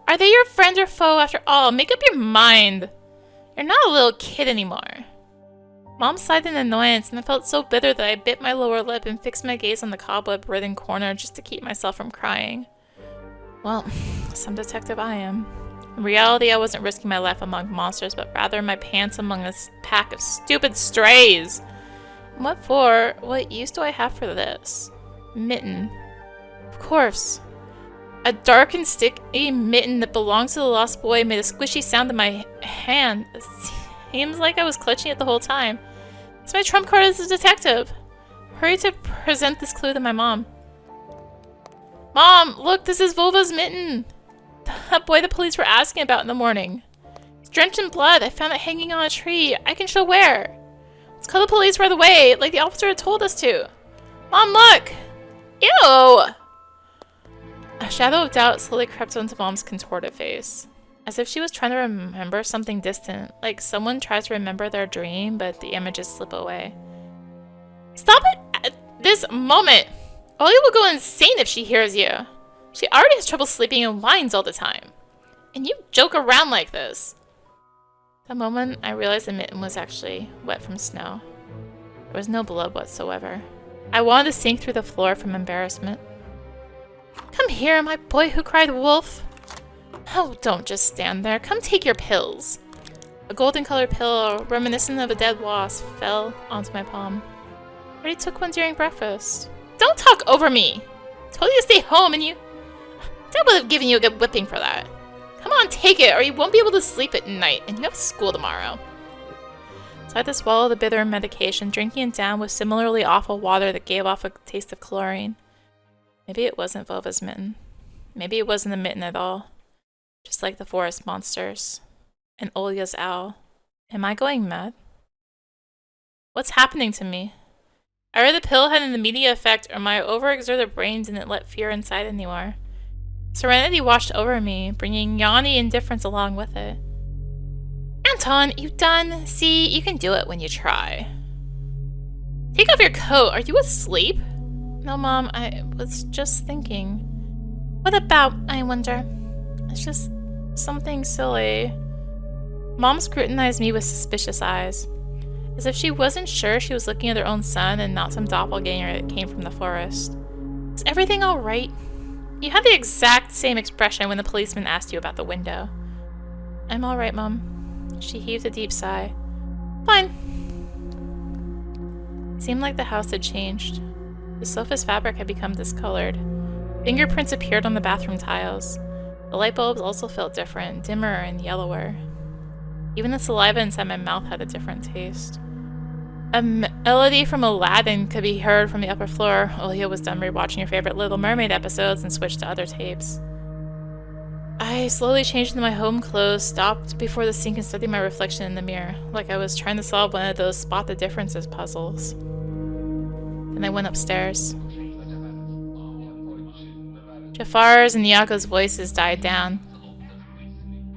Are they your friend or foe after all? Make up your mind. You're not a little kid anymore. Mom sighed in annoyance, and I felt so bitter that I bit my lower lip and fixed my gaze on the cobweb-ridden corner just to keep myself from crying. Well, some detective I am. In reality, I wasn't risking my life among monsters, but rather my pants among this pack of stupid strays. And what for? What use do I have for this? Mitten. Of course. A dark and sticky mitten that belongs to the lost boy made a squishy sound in my hand. It seems like I was clutching it the whole time. It's my trump card as a detective. Hurry to present this clue to my mom. Mom, look, this is Volva's mitten. That boy the police were asking about in the morning. It's drenched in blood. I found it hanging on a tree. I can show where. Let's call the police right away, like the officer had told us to. Mom, look! Ew! A shadow of doubt slowly crept onto Mom's contorted face, as if she was trying to remember something distant, like someone tries to remember their dream, but the images slip away. Stop it at this moment! Olya will go insane if she hears you. She already has trouble sleeping in lines all the time. And you joke around like this. The moment I realized the mitten was actually wet from snow. There was no blood whatsoever. I wanted to sink through the floor from embarrassment. Come here, my boy who cried wolf. Oh, don't just stand there. Come take your pills. A golden-colored pill, reminiscent of a dead wasp, fell onto my palm. I already took one during breakfast. Don't talk over me! I told you to stay home and you... Dad would have given you a good whipping for that. Come on, take it, or you won't be able to sleep at night, and you have school tomorrow. So I had to swallow the bitter medication, drinking it down with similarly awful water that gave off a taste of chlorine. Maybe it wasn't Volva's mitten. Maybe it wasn't a mitten at all. Just like the forest monsters. And Olya's owl. Am I going mad? What's happening to me? I read the pill had an immediate effect, or my overexerted brain didn't let fear inside anymore. Serenity washed over me, bringing yawny indifference along with it. Anton, you done? See, you can do it when you try. Take off your coat. Are you asleep? No, Mom, I was just thinking. What about, I wonder? It's just something silly. Mom scrutinized me with suspicious eyes, as if she wasn't sure she was looking at her own son and not some doppelganger that came from the forest. Is everything all right? You had the exact same expression when the policeman asked you about the window. I'm all right, Mom. She heaved a deep sigh. Fine. It seemed like the house had changed. The sofa's fabric had become discolored. Fingerprints appeared on the bathroom tiles. The light bulbs also felt different, dimmer and yellower. Even the saliva inside my mouth had a different taste. A melody from Aladdin could be heard from the upper floor. Olya was done rewatching her favorite Little Mermaid episodes and switched to other tapes. I slowly changed into my home clothes, stopped before the sink and studied my reflection in the mirror, like I was trying to solve one of those spot the differences puzzles. Then I went upstairs. Jafar's and Yako's voices died down.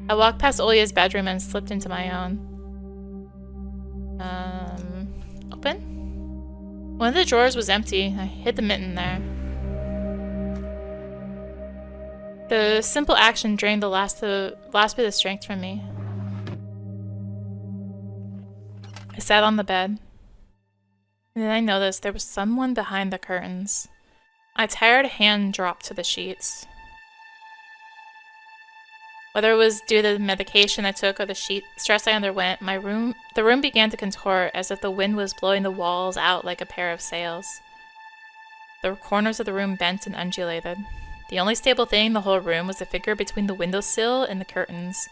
I walked past Olya's bedroom and slipped into my own. open? One of the drawers was empty. I hid the mitten there. The simple action drained the last bit of strength from me. I sat on the bed. And then I noticed there was someone behind the curtains. My tired hand dropped to the sheets. Whether it was due to the medication I took or the stress I underwent, the room began to contort as if the wind was blowing the walls out like a pair of sails. The corners of the room bent and undulated. The only stable thing in the whole room was the figure between the windowsill and the curtains.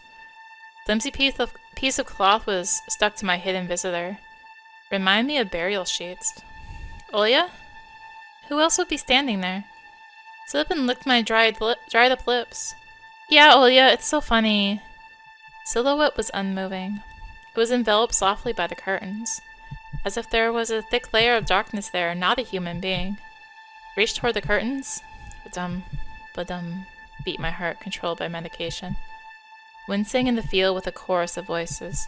A flimsy piece of cloth was stuck to my hidden visitor. Remind me of burial sheets. Olya? Who else would be standing there? Slip and licked my dried up lips. Yeah, Olya, it's so funny. Silhouette was unmoving. It was enveloped softly by the curtains, as if there was a thick layer of darkness there, not a human being. Reached toward the curtains. Ba-dum, beat my heart, controlled by medication. Wincing in the field with a chorus of voices.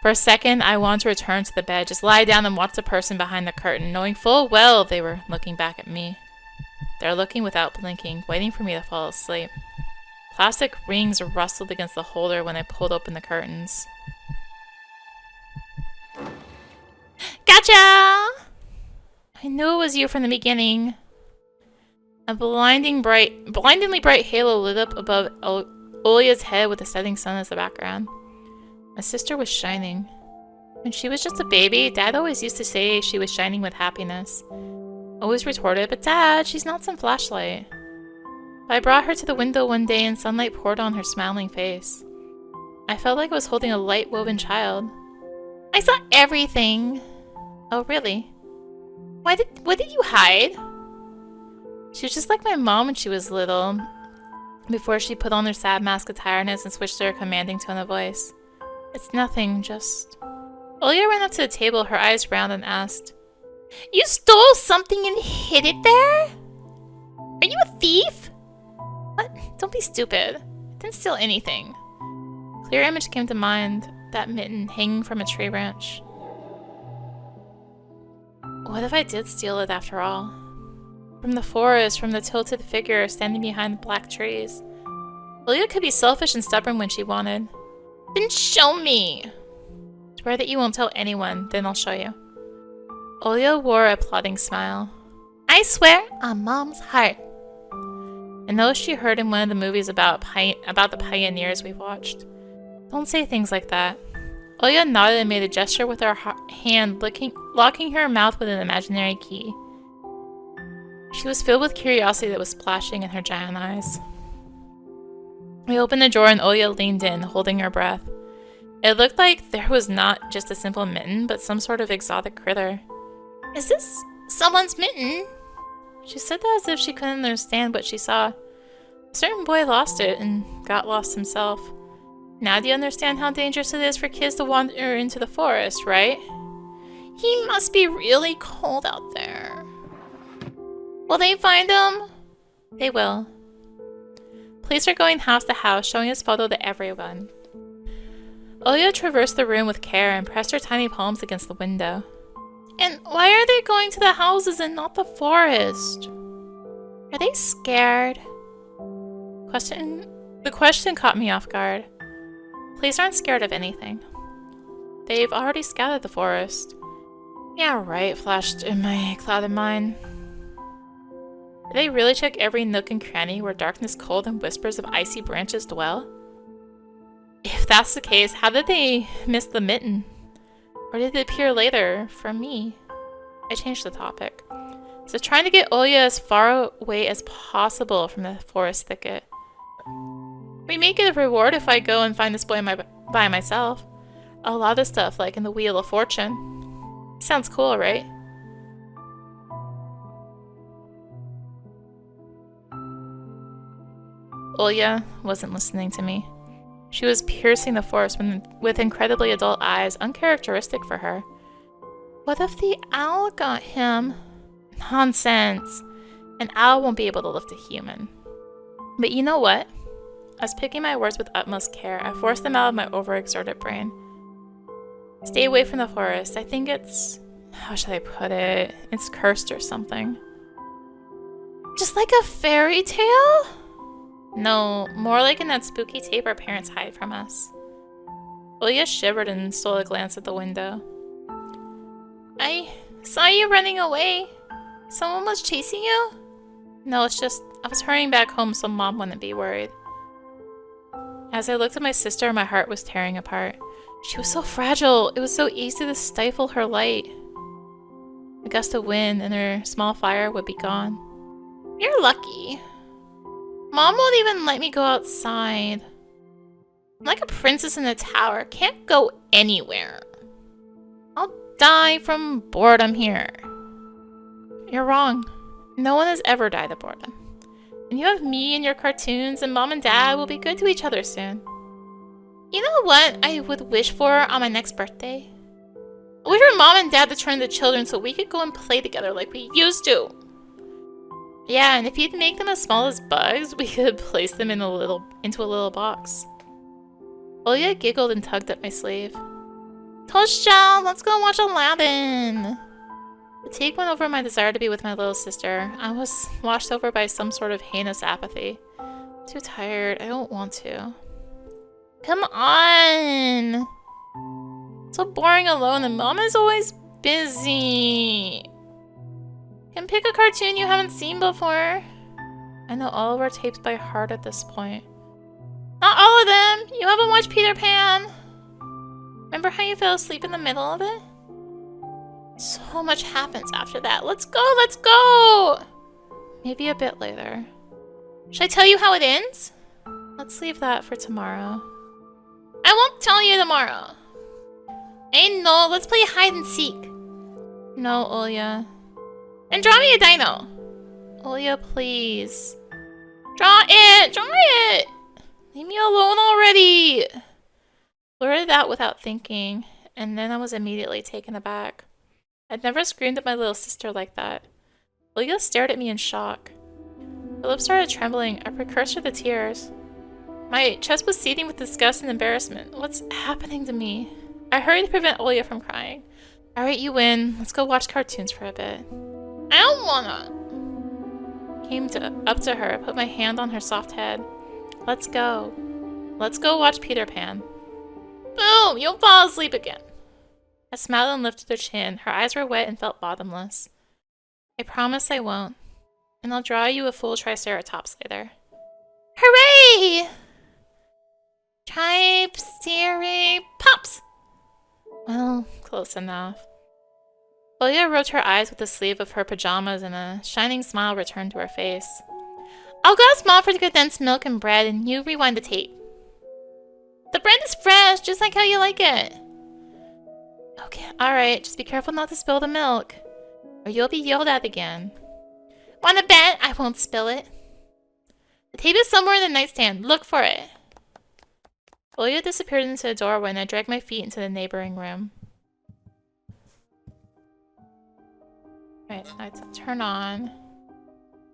For a second, I wanted to return to the bed, just lie down and watch the person behind the curtain, knowing full well they were looking back at me. They were looking without blinking, waiting for me to fall asleep. Plastic rings rustled against the holder when I pulled open the curtains. Gotcha! I knew it was you from the beginning. A blindingly bright halo lit up above Olya's head with the setting sun as the background. My sister was shining. When she was just a baby, Dad always used to say she was shining with happiness. Always retorted, but Dad, she's not some flashlight. I brought her to the window one day and sunlight poured on her smiling face. I felt like I was holding a light-woven child. I saw everything! Oh, really? What did you hide? She was just like my mom when she was little, before she put on her sad mask of tiredness and switched to her commanding tone of voice. It's nothing, just... Olya ran up to the table, her eyes round, and asked, You stole something and hid it there? Are you a thief? What? Don't be stupid. I didn't steal anything. Clear image came to mind, that mitten hanging from a tree branch. What if I did steal it after all? From the forest, from the tilted figure standing behind the black trees. Olya could be selfish and stubborn when she wanted. Then show me! Swear that you won't tell anyone, then I'll show you. Olya wore a plotting smile. I swear on Mom's heart. And those she heard in one of the movies about the pioneers we've watched. Don't say things like that. Olya nodded and made a gesture with her hand, locking her mouth with an imaginary key. She was filled with curiosity that was splashing in her giant eyes. We opened the drawer and Olya leaned in, holding her breath. It looked like there was not just a simple mitten, but some sort of exotic critter. Is this someone's mitten? She said that as if she couldn't understand what she saw. A certain boy lost it and got lost himself. Now do you understand how dangerous it is for kids to wander into the forest, right? He must be really cold out there. Will they find him? They will. Police are going house to house, showing his photo to everyone. Olya traversed the room with care and pressed her tiny palms against the window. And why are they going to the houses and not the forest? Are they scared? The question caught me off guard. Police aren't scared of anything. They've already scouted the forest. Yeah, right, flashed in my clouded mind. Did they really check every nook and cranny where darkness cold and whispers of icy branches dwell? If that's the case, how did they miss the mitten? Or did it appear later, from me? I changed the topic. So trying to get Olya as far away as possible from the forest thicket. We may get a reward if I go and find this boy by myself. A lot of stuff, like in the Wheel of Fortune. Sounds cool, right? Olya wasn't listening to me. She was piercing the forest with incredibly adult eyes, uncharacteristic for her. What if the owl got him? Nonsense! An owl won't be able to lift a human. But you know what? I was picking my words with utmost care. I forced them out of my overexerted brain. Stay away from the forest. I think it's How should I put it? It's cursed or something. Just like a fairy tale? No, more like in that spooky tape our parents hide from us. Ilya shivered and stole a glance at the window. I saw you running away. Someone was chasing you? No, it's just I was hurrying back home so Mom wouldn't be worried. As I looked at my sister, my heart was tearing apart. She was so fragile. It was so easy to stifle her light. A gust of wind and her small fire would be gone. You're lucky. Mom won't even let me go outside. I'm like a princess in a tower. Can't go anywhere. I'll die from boredom here. You're wrong. No one has ever died of boredom. And you have me and your cartoons, and Mom and Dad will be good to each other soon. You know what I would wish for on my next birthday? I wish for Mom and Dad to turn into children so we could go and play together like we used to. Yeah, and if you'd make them as small as bugs, we could place them into a little box. Olya giggled and tugged at my sleeve. Tosha, let's go watch Aladdin! The take went over my desire to be with my little sister. I was washed over by some sort of heinous apathy. Too tired. I don't want to. Come on! So boring alone and Mom is always busy. Can pick a cartoon you haven't seen before. I know all of our tapes by heart at this point. Not all of them! You haven't watched Peter Pan! Remember how you fell asleep in the middle of it? So much happens after that. Let's go! Let's go! Maybe a bit later. Should I tell you how it ends? Let's leave that for tomorrow. I won't tell you tomorrow. Hey, no, let's play hide and seek. No, Olya. And draw me a dino. Olya, please. Draw it! Draw it! Leave me alone already! Blurted out without thinking, and then I was immediately taken aback. I'd never screamed at my little sister like that. Olya stared at me in shock. Her lips started trembling, a precursor to tears. My chest was seething with disgust and embarrassment. What's happening to me? I hurried to prevent Olya from crying. Alright, you win. Let's go watch cartoons for a bit. I don't wanna. Came up to her, put my hand on her soft head. Let's go. Let's go watch Peter Pan. Boom! You'll fall asleep again. I smiled and lifted her chin. Her eyes were wet and felt bottomless. I promise I won't. And I'll draw you a full triceratops later. Hooray! Triceratops! Well, close enough. Olya rubbed her eyes with the sleeve of her pajamas and a shining smile returned to her face. I'll go ask Mom for the condensed milk and bread and you rewind the tape. The bread is fresh, just like how you like it. Okay, alright, just be careful not to spill the milk. Or you'll be yelled at again. Wanna bet I won't spill it? The tape is somewhere in the nightstand. Look for it. Olya disappeared into the doorway and I dragged my feet into the neighboring room. Right, let's turn on.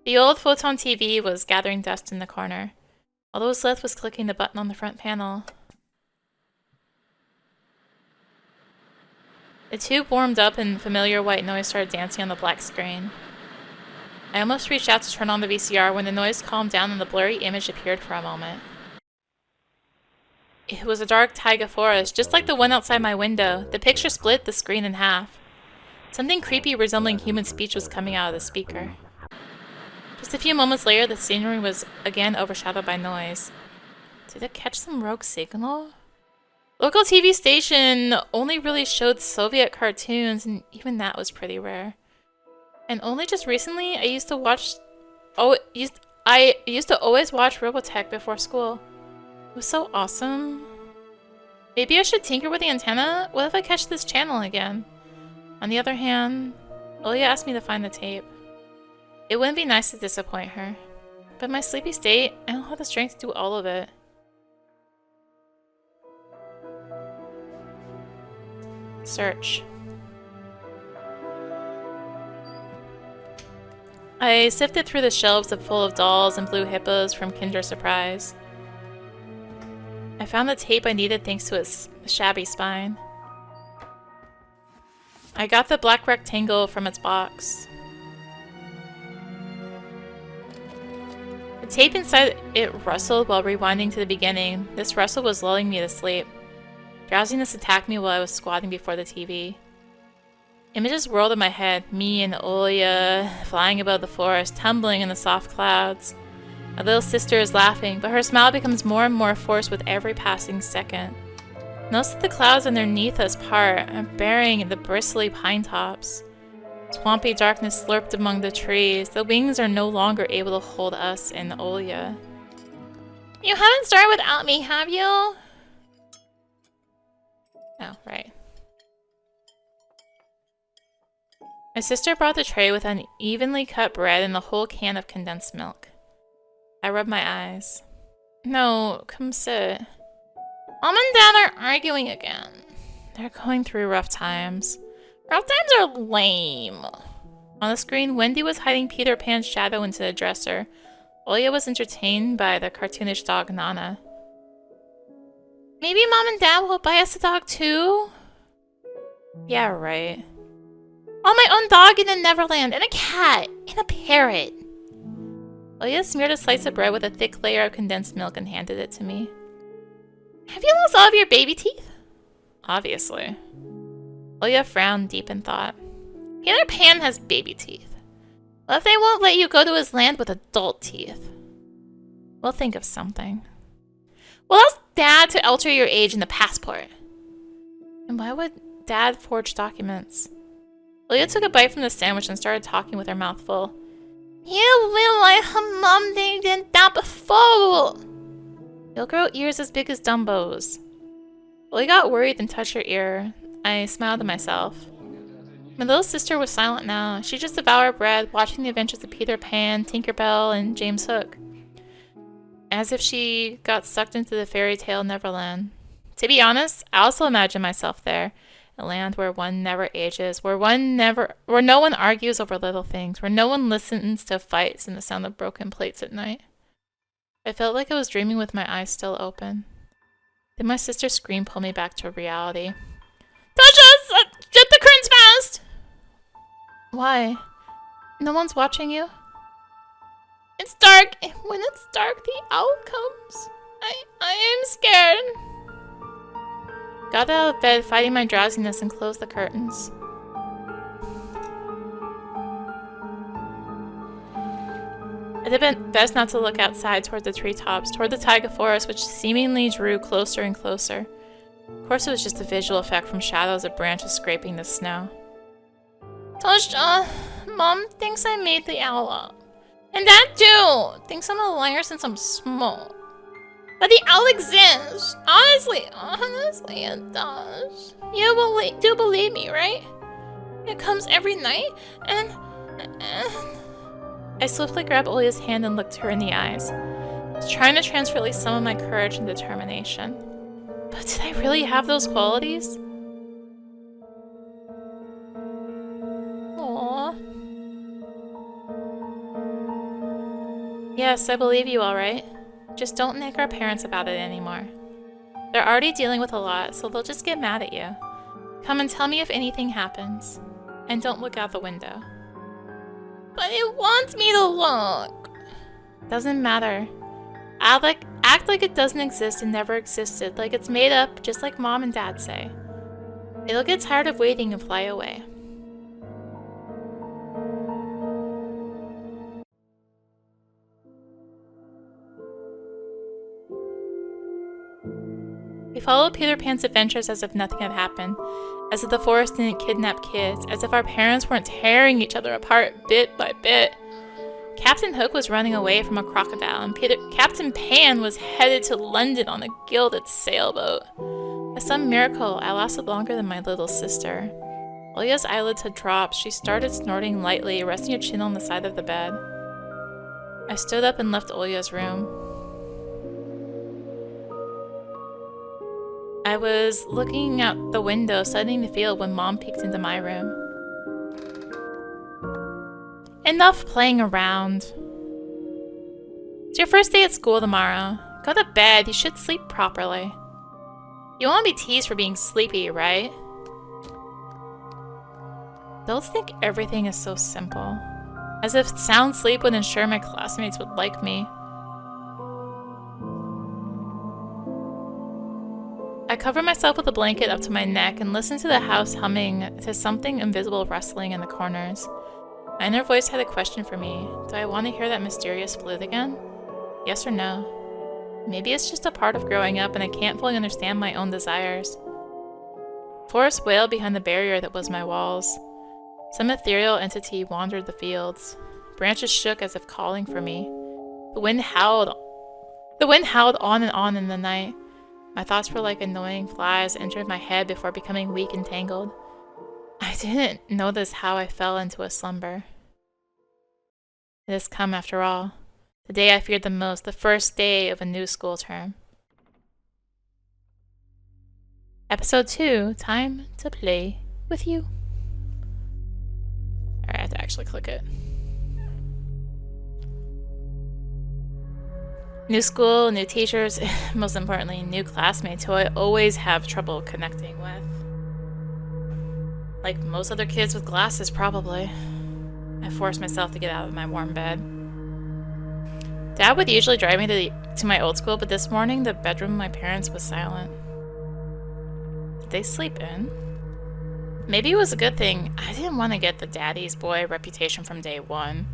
The old photon TV was gathering dust in the corner. All that was left was clicking the button on the front panel. The tube warmed up and familiar white noise started dancing on the black screen. I almost reached out to turn on the VCR when the noise calmed down and the blurry image appeared for a moment. It was a dark taiga forest, just like the one outside my window. The picture split the screen in half. Something creepy resembling human speech was coming out of the speaker. Just a few moments later, the scenery was again overshadowed by noise. Did it catch some rogue signal? Local TV station only really showed Soviet cartoons, and even that was pretty rare. And only just recently, I used to always watch Robotech before school. It was so awesome. Maybe I should tinker with the antenna? What if I catch this channel again? On the other hand, Olya asked me to find the tape. It wouldn't be nice to disappoint her. But in my sleepy state, I don't have the strength to do all of it. Search. I sifted through the shelves full of dolls and blue hippos from Kinder Surprise. I found the tape I needed thanks to its shabby spine. I got the black rectangle from its box. The tape inside it rustled while rewinding to the beginning. This rustle was lulling me to sleep. Drowsiness attacked me while I was squatting before the TV. Images whirled in my head, me and Olya flying above the forest, tumbling in the soft clouds. My little sister is laughing, but her smile becomes more and more forced with every passing second. Most of the clouds underneath us part, burying the bristly pine tops. Swampy darkness slurped among the trees. The wings are no longer able to hold us and Olya. You haven't started without me, have you? Oh, right. My sister brought the tray with unevenly cut bread and a whole can of condensed milk. I rubbed my eyes. No, come sit. Mom and Dad are arguing again. They're going through rough times. Rough times are lame. On the screen, Wendy was hiding Peter Pan's shadow into the dresser. Olya was entertained by the cartoonish dog Nana. Maybe Mom and Dad will buy us a dog too? Yeah, right. Oh, my own dog in the Neverland, and a cat, and a parrot. Olya smeared a slice of bread with a thick layer of condensed milk and handed it to me. Have you lost all of your baby teeth? Obviously. Olya frowned deep in thought. Peter Pan has baby teeth. What if they won't let you go to his land with adult teeth? We'll think of something. We'll ask Dad to alter your age in the passport. And why would Dad forge documents? Olya took a bite from the sandwich and started talking with her mouth full. You will like her mom did that before. You'll grow ears as big as Dumbo's. Olya got worried and touched her ear. I smiled to myself. My little sister was silent now. She just devoured bread, watching the adventures of Peter Pan, Tinkerbell, and James Hook. As if she got sucked into the fairy tale Neverland. To be honest, I also imagined myself there. A land where one never ages, where no one argues over little things, where no one listens to fights and the sound of broken plates at night. I felt like I was dreaming with my eyes still open. Then my sister's scream pulled me back to reality. Touch us! Get the curtains fast! Why? No one's watching you? It's dark, and when it's dark, the owl comes. I am scared. Got out of bed, fighting my drowsiness, and closed the curtains. It had been best not to look outside toward the treetops, toward the taiga forest, which seemingly drew closer and closer. Of course, it was just a visual effect from shadows of branches scraping the snow. Tosha, Mom thinks I made the owl up. And Dad too! Thinks I'm a liar since I'm small. But the owl exists! Honestly it does. You do believe me, right? It comes every night, and... I swiftly grabbed Olya's hand and looked her in the eyes, trying to transfer at least some of my courage and determination. But did I really have those qualities? Aww. Yes, I believe you, alright. Just don't nag our parents about it anymore. They're already dealing with a lot, so they'll just get mad at you. Come and tell me if anything happens. And don't look out the window. But it wants me to look. Doesn't matter. Act like it doesn't exist and never existed, like it's made up, just like Mom and Dad say. It'll get tired of waiting and fly away. We followed Peter Pan's adventures as if nothing had happened, as if the forest didn't kidnap kids, as if our parents weren't tearing each other apart bit by bit. Captain Hook was running away from a crocodile, and Captain Pan was headed to London on a gilded sailboat. By some miracle, I lasted longer than my little sister. Olya's eyelids had dropped. She started snorting lightly, resting her chin on the side of the bed. I stood up and left Olya's room. I was looking out the window, studying the field, when Mom peeked into my room. Enough playing around. It's your first day at school tomorrow. Go to bed. You should sleep properly. You won't be teased for being sleepy, right? Adults think everything is so simple. As if sound sleep would ensure my classmates would like me. I cover myself with a blanket up to my neck and listen to the house humming to something invisible rustling in the corners. My inner voice had a question for me. Do I want to hear that mysterious flute again? Yes or no? Maybe it's just a part of growing up and I can't fully understand my own desires. Forest wailed behind the barrier that was my walls. Some ethereal entity wandered the fields. Branches shook as if calling for me. The wind howled on and on in the night. My thoughts were like annoying flies that entered my head before becoming weak and tangled. I didn't notice how I fell into a slumber. It has come after all. The day I feared the most, the first day of a new school term. Episode 2, Time to Play with You. Alright, I have to actually click it. New school, new teachers, most importantly, new classmates who I always have trouble connecting with. Like most other kids with glasses, probably. I forced myself to get out of my warm bed. Dad would usually drive me to my old school, but this morning the bedroom of my parents was silent. Did they sleep in? Maybe it was a good thing. I didn't want to get the daddy's boy reputation from day one.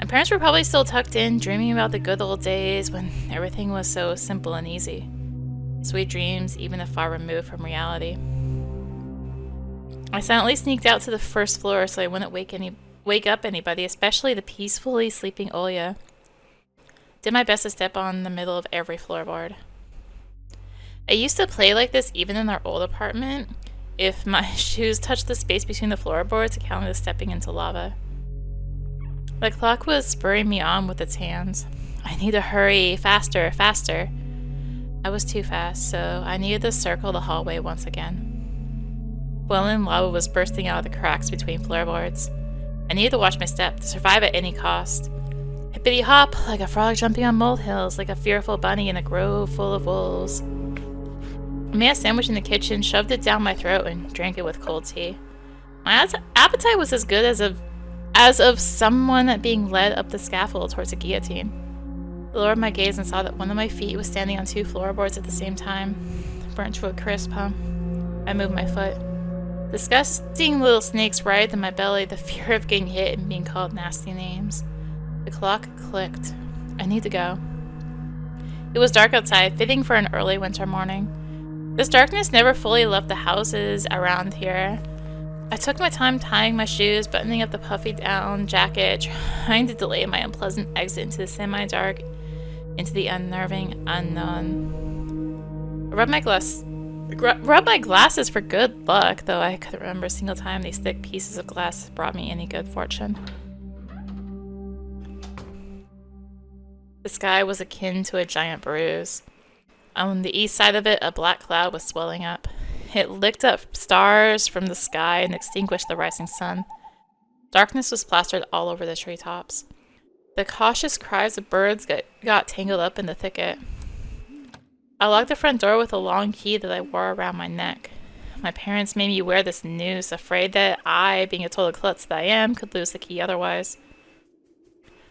My parents were probably still tucked in, dreaming about the good old days when everything was so simple and easy. Sweet dreams, even if far removed from reality. I silently sneaked out to the first floor so I wouldn't wake up anybody, especially the peacefully sleeping Olya. Did my best to step on the middle of every floorboard. I used to play like this even in our old apartment. If my shoes touched the space between the floorboards, it counted as stepping into lava. The clock was spurring me on with its hands. I need to hurry, faster, faster. I was too fast, so I needed to circle the hallway once again. Boiling lava was bursting out of the cracks between floorboards. I needed to watch my step, to survive at any cost. Hippity hop, like a frog jumping on molehills, like a fearful bunny in a grove full of wolves. I made a sandwich in the kitchen, shoved it down my throat, and drank it with cold tea. My appetite was as good as of someone being led up the scaffold towards a guillotine. I lowered my gaze and saw that one of my feet was standing on 2 floorboards at the same time. Burnt to a crisp, huh? I moved my foot. Disgusting little snakes writhed in my belly, the fear of getting hit and being called nasty names. The clock clicked. I need to go. It was dark outside, fitting for an early winter morning. This darkness never fully left the houses around here. I took my time tying my shoes, buttoning up the puffy down jacket, trying to delay my unpleasant exit into the semi-dark, into the unnerving unknown. I rubbed my glasses for good luck, though I couldn't remember a single time these thick pieces of glass brought me any good fortune. The sky was akin to a giant bruise. On the east side of it, a black cloud was swelling up. It licked up stars from the sky and extinguished the rising sun. Darkness was plastered all over the treetops. The cautious cries of birds got tangled up in the thicket. I locked the front door with a long key that I wore around my neck. My parents made me wear this noose, afraid that I, being a total klutz that I am, could lose the key otherwise.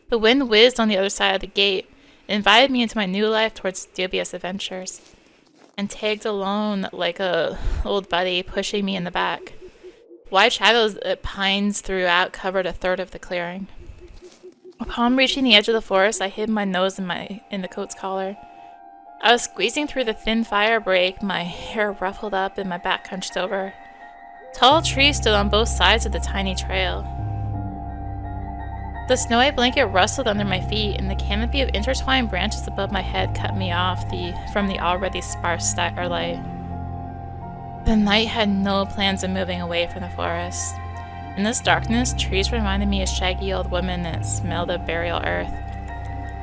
The wind whizzed on the other side of the gate and invited me into my new life towards dubious adventures, and tagged alone like a old buddy, pushing me in the back. Wide shadows that pines throughout covered 1/3 of the clearing. Upon reaching the edge of the forest, I hid my nose in the coat's collar. I was squeezing through the thin fire break, my hair ruffled up and my back hunched over. Tall trees stood on both sides of the tiny trail. The snowy blanket rustled under my feet, and the canopy of intertwined branches above my head cut me off from the already sparse starlight. The night had no plans of moving away from the forest. In this darkness, trees reminded me of shaggy old women that smelled of burial earth.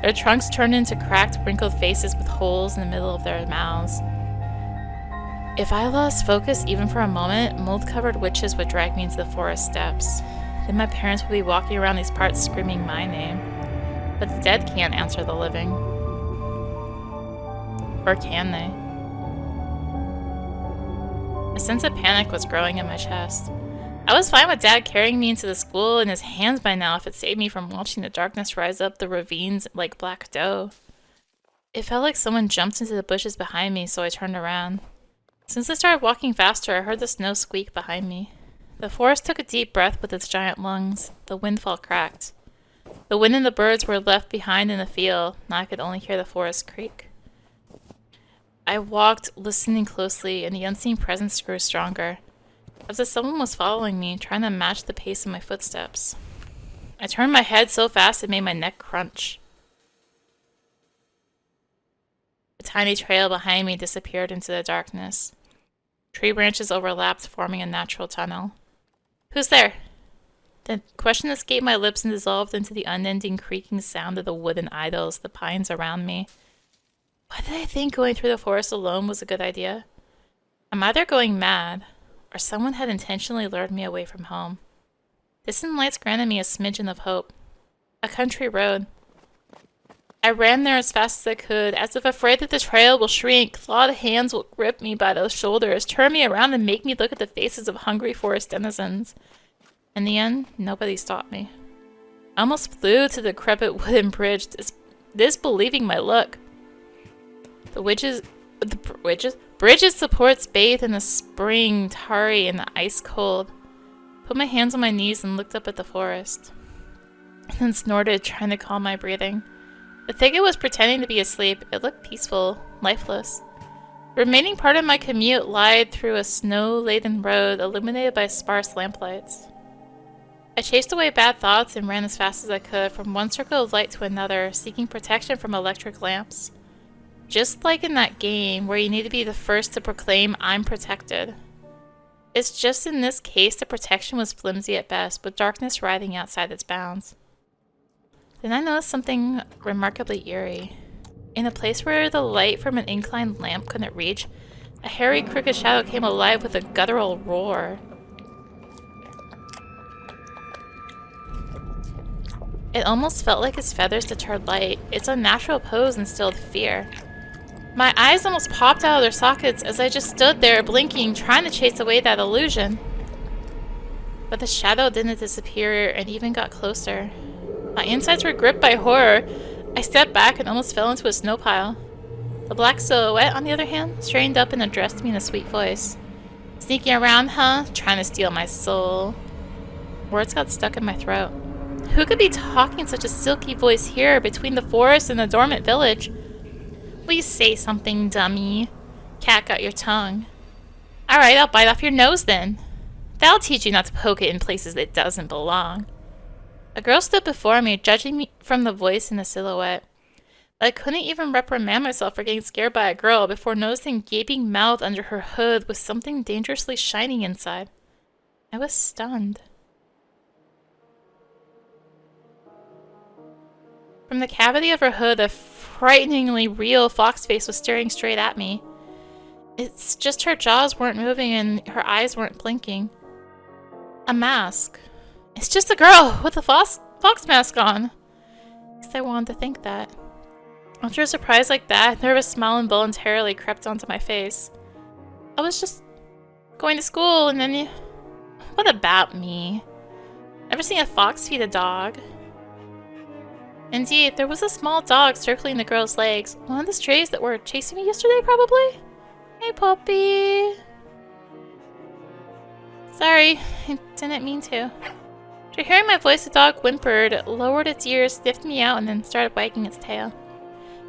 Their trunks turned into cracked, wrinkled faces with holes in the middle of their mouths. If I lost focus even for a moment, mold-covered witches would drag me into the forest steps. Then my parents would be walking around these parts screaming my name. But the dead can't answer the living. Or can they? A sense of panic was growing in my chest. I was fine with Dad carrying me into the school in his hands by now if it saved me from watching the darkness rise up the ravines like black dough. It felt like someone jumped into the bushes behind me, so I turned around. Since I started walking faster, I heard the snow squeak behind me. The forest took a deep breath with its giant lungs. The windfall cracked. The wind and the birds were left behind in the field. Now I could only hear the forest creak. I walked, listening closely, and the unseen presence grew stronger. As if someone was following me, trying to match the pace of my footsteps. I turned my head so fast it made my neck crunch. The tiny trail behind me disappeared into the darkness. Tree branches overlapped, forming a natural tunnel. Who's there? The question escaped my lips and dissolved into the unending creaking sound of the wooden idols, the pines around me. Why did I think going through the forest alone was a good idea? I'm either going mad, or someone had intentionally lured me away from home. Distant lights granted me a smidgen of hope. A country road. I ran there as fast as I could, as if afraid that the trail will shrink. Clawed hands will grip me by the shoulders, turn me around and make me look at the faces of hungry forest denizens. In the end, nobody stopped me. I almost flew to the decrepit wooden bridge, disbelieving my luck. Bridges supports bathed in the spring, tarry and the ice cold. Put my hands on my knees and looked up at the forest. And then snorted, trying to calm my breathing. The thicket was pretending to be asleep. It looked peaceful, lifeless. The remaining part of my commute lied through a snow-laden road illuminated by sparse lamplights. I chased away bad thoughts and ran as fast as I could from one circle of light to another, seeking protection from electric lamps. Just like in that game where you need to be the first to proclaim, "I'm protected." It's just in this case the protection was flimsy at best, with darkness writhing outside its bounds. Then I noticed something remarkably eerie. In a place where the light from an inclined lamp couldn't reach, a hairy, crooked shadow came alive with a guttural roar. It almost felt like its feathers deterred light. Its unnatural pose instilled fear. My eyes almost popped out of their sockets as I just stood there blinking, trying to chase away that illusion. But the shadow didn't disappear and even got closer. My insides were gripped by horror. I stepped back and almost fell into a snow pile. The black silhouette, on the other hand, straightened up and addressed me in a sweet voice. "Sneaking around, huh? Trying to steal my soul." Words got stuck in my throat. Who could be talking such a silky voice here between the forest and the dormant village? "Will you say something, dummy? Cat got your tongue." "Alright, I'll bite off your nose then. That'll teach you not to poke it in places it doesn't belong." A girl stood before me, judging me from the voice and the silhouette. But I couldn't even reprimand myself for getting scared by a girl before noticing gaping mouth under her hood with something dangerously shining inside. I was stunned. From the cavity of her hood, a frighteningly real fox face was staring straight at me. It's just her jaws weren't moving and her eyes weren't blinking. A mask. It's just a girl with a fox mask on. At least I wanted to think that. After a surprise like that, a nervous smile involuntarily crept onto my face. I was just going to school and then What about me? Ever seen a fox feed a dog? Indeed, there was a small dog circling the girl's legs. One of the strays that were chasing me yesterday, probably? Hey, puppy. Sorry, I didn't mean to. After hearing my voice, the dog whimpered, lowered its ears, sniffed me out, and then started wagging its tail.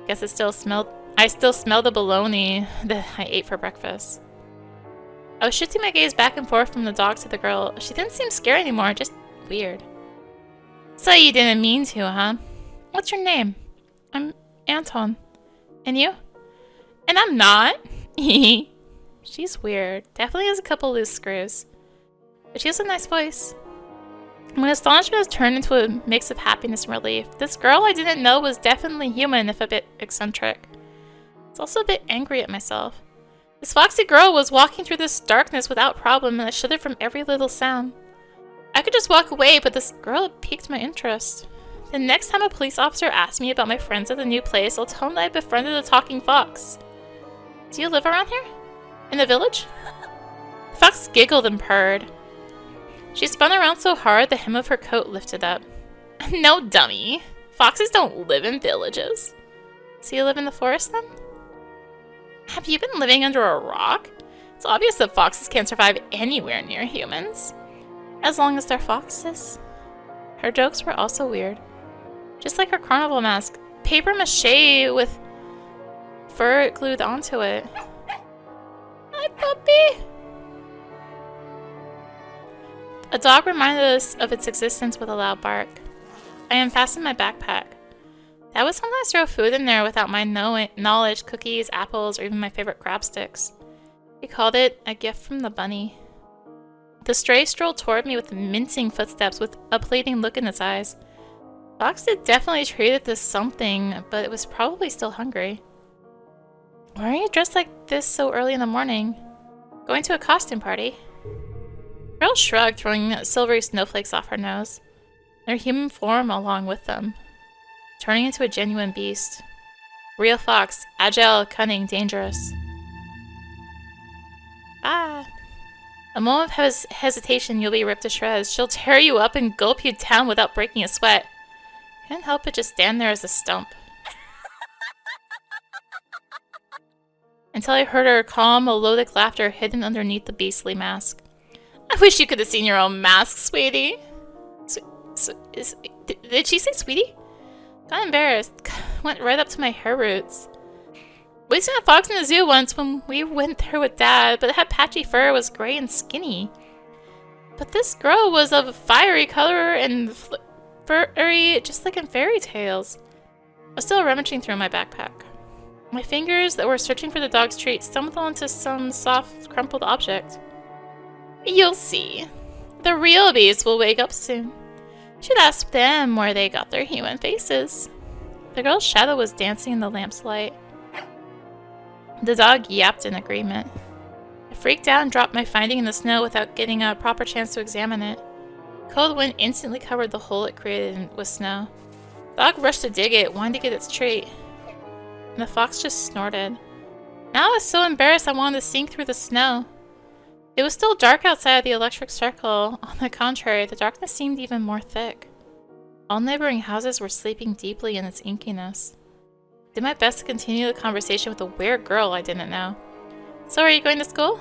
I still smelled the bologna that I ate for breakfast. I was shifting my gaze back and forth from the dog to the girl. She didn't seem scared anymore, just weird. So you didn't mean to, huh? What's your name? I'm Anton. And you? And I'm not. She's weird. Definitely has a couple loose screws. But she has a nice voice. My astonishment has turned into a mix of happiness and relief. This girl I didn't know was definitely human, if a bit eccentric. I was also a bit angry at myself. This foxy girl was walking through this darkness without problem, and I shuddered from every little sound. I could just walk away, but this girl had piqued my interest. The next time a police officer asks me about my friends at the new place, I'll tell him that I befriended a talking fox. Do you live around here? In the village? The fox giggled and purred. She spun around so hard the hem of her coat lifted up. No, dummy. Foxes don't live in villages. So you live in the forest then? Have you been living under a rock? It's obvious that foxes can't survive anywhere near humans. As long as they're foxes. Her jokes were also weird. Just like her carnival mask. Paper mache with fur glued onto it. Hi, puppy! A dog reminded us of its existence with a loud bark. I unfastened my backpack. I would sometimes throw food in there without my knowledge, cookies, apples, or even my favorite crab sticks. He called it a gift from the bunny. The stray strolled toward me with mincing footsteps with a pleading look in its eyes. Fox had definitely treated this something, but it was probably still hungry. Why are you dressed like this so early in the morning? Going to a costume party? The girl shrugged, throwing silvery snowflakes off her nose. Her human form along with them. Turning into a genuine beast. Real fox, agile, cunning, dangerous. Ah. A moment of hesitation, you'll be ripped to shreds. She'll tear you up and gulp you down without breaking a sweat. Can't help but just stand there as a stump. Until I heard her calm, melodic laughter hidden underneath the beastly mask. I wish you could have seen your own mask, sweetie. Did she say sweetie? Got embarrassed. Went right up to my hair roots. We seen a fox in the zoo once when we went there with Dad, but it had patchy fur, was gray and skinny. But this girl was of a fiery color and furry, just like in fairy tales. I was still rummaging through my backpack. My fingers that were searching for the dog's treat stumbled onto some soft, crumpled object. You'll see. The real beast will wake up soon. Should ask them where they got their human faces. The girl's shadow was dancing in the lamp's light. The dog yapped in agreement. I freaked out and dropped my finding in the snow without getting a proper chance to examine it. Cold wind instantly covered the hole it created with snow. The dog rushed to dig it, wanting to get its treat. And the fox just snorted. Now I was so embarrassed I wanted to sink through the snow. It was still dark outside the electric circle. On the contrary, the darkness seemed even more thick. All neighboring houses were sleeping deeply in its inkiness. I did my best to continue the conversation with a weird girl I didn't know. So are you going to school?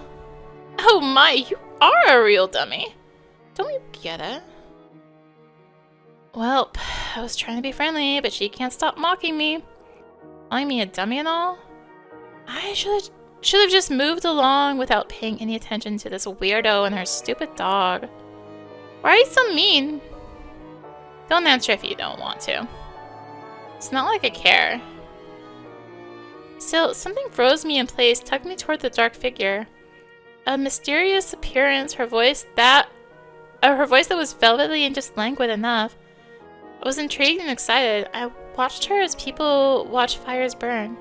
Oh my, you are a real dummy. Don't you get it? Well, I was trying to be friendly, but she can't stop mocking me. Calling me a dummy and all? I should have just moved along without paying any attention to this weirdo and her stupid dog. Why are you so mean? Don't answer if you don't want to. It's not like I care. Still, something froze me in place, tugged me toward the dark figure. A mysterious appearance, her voice that was velvety and just languid enough. I was intrigued and excited. I watched her as people watch fires burn.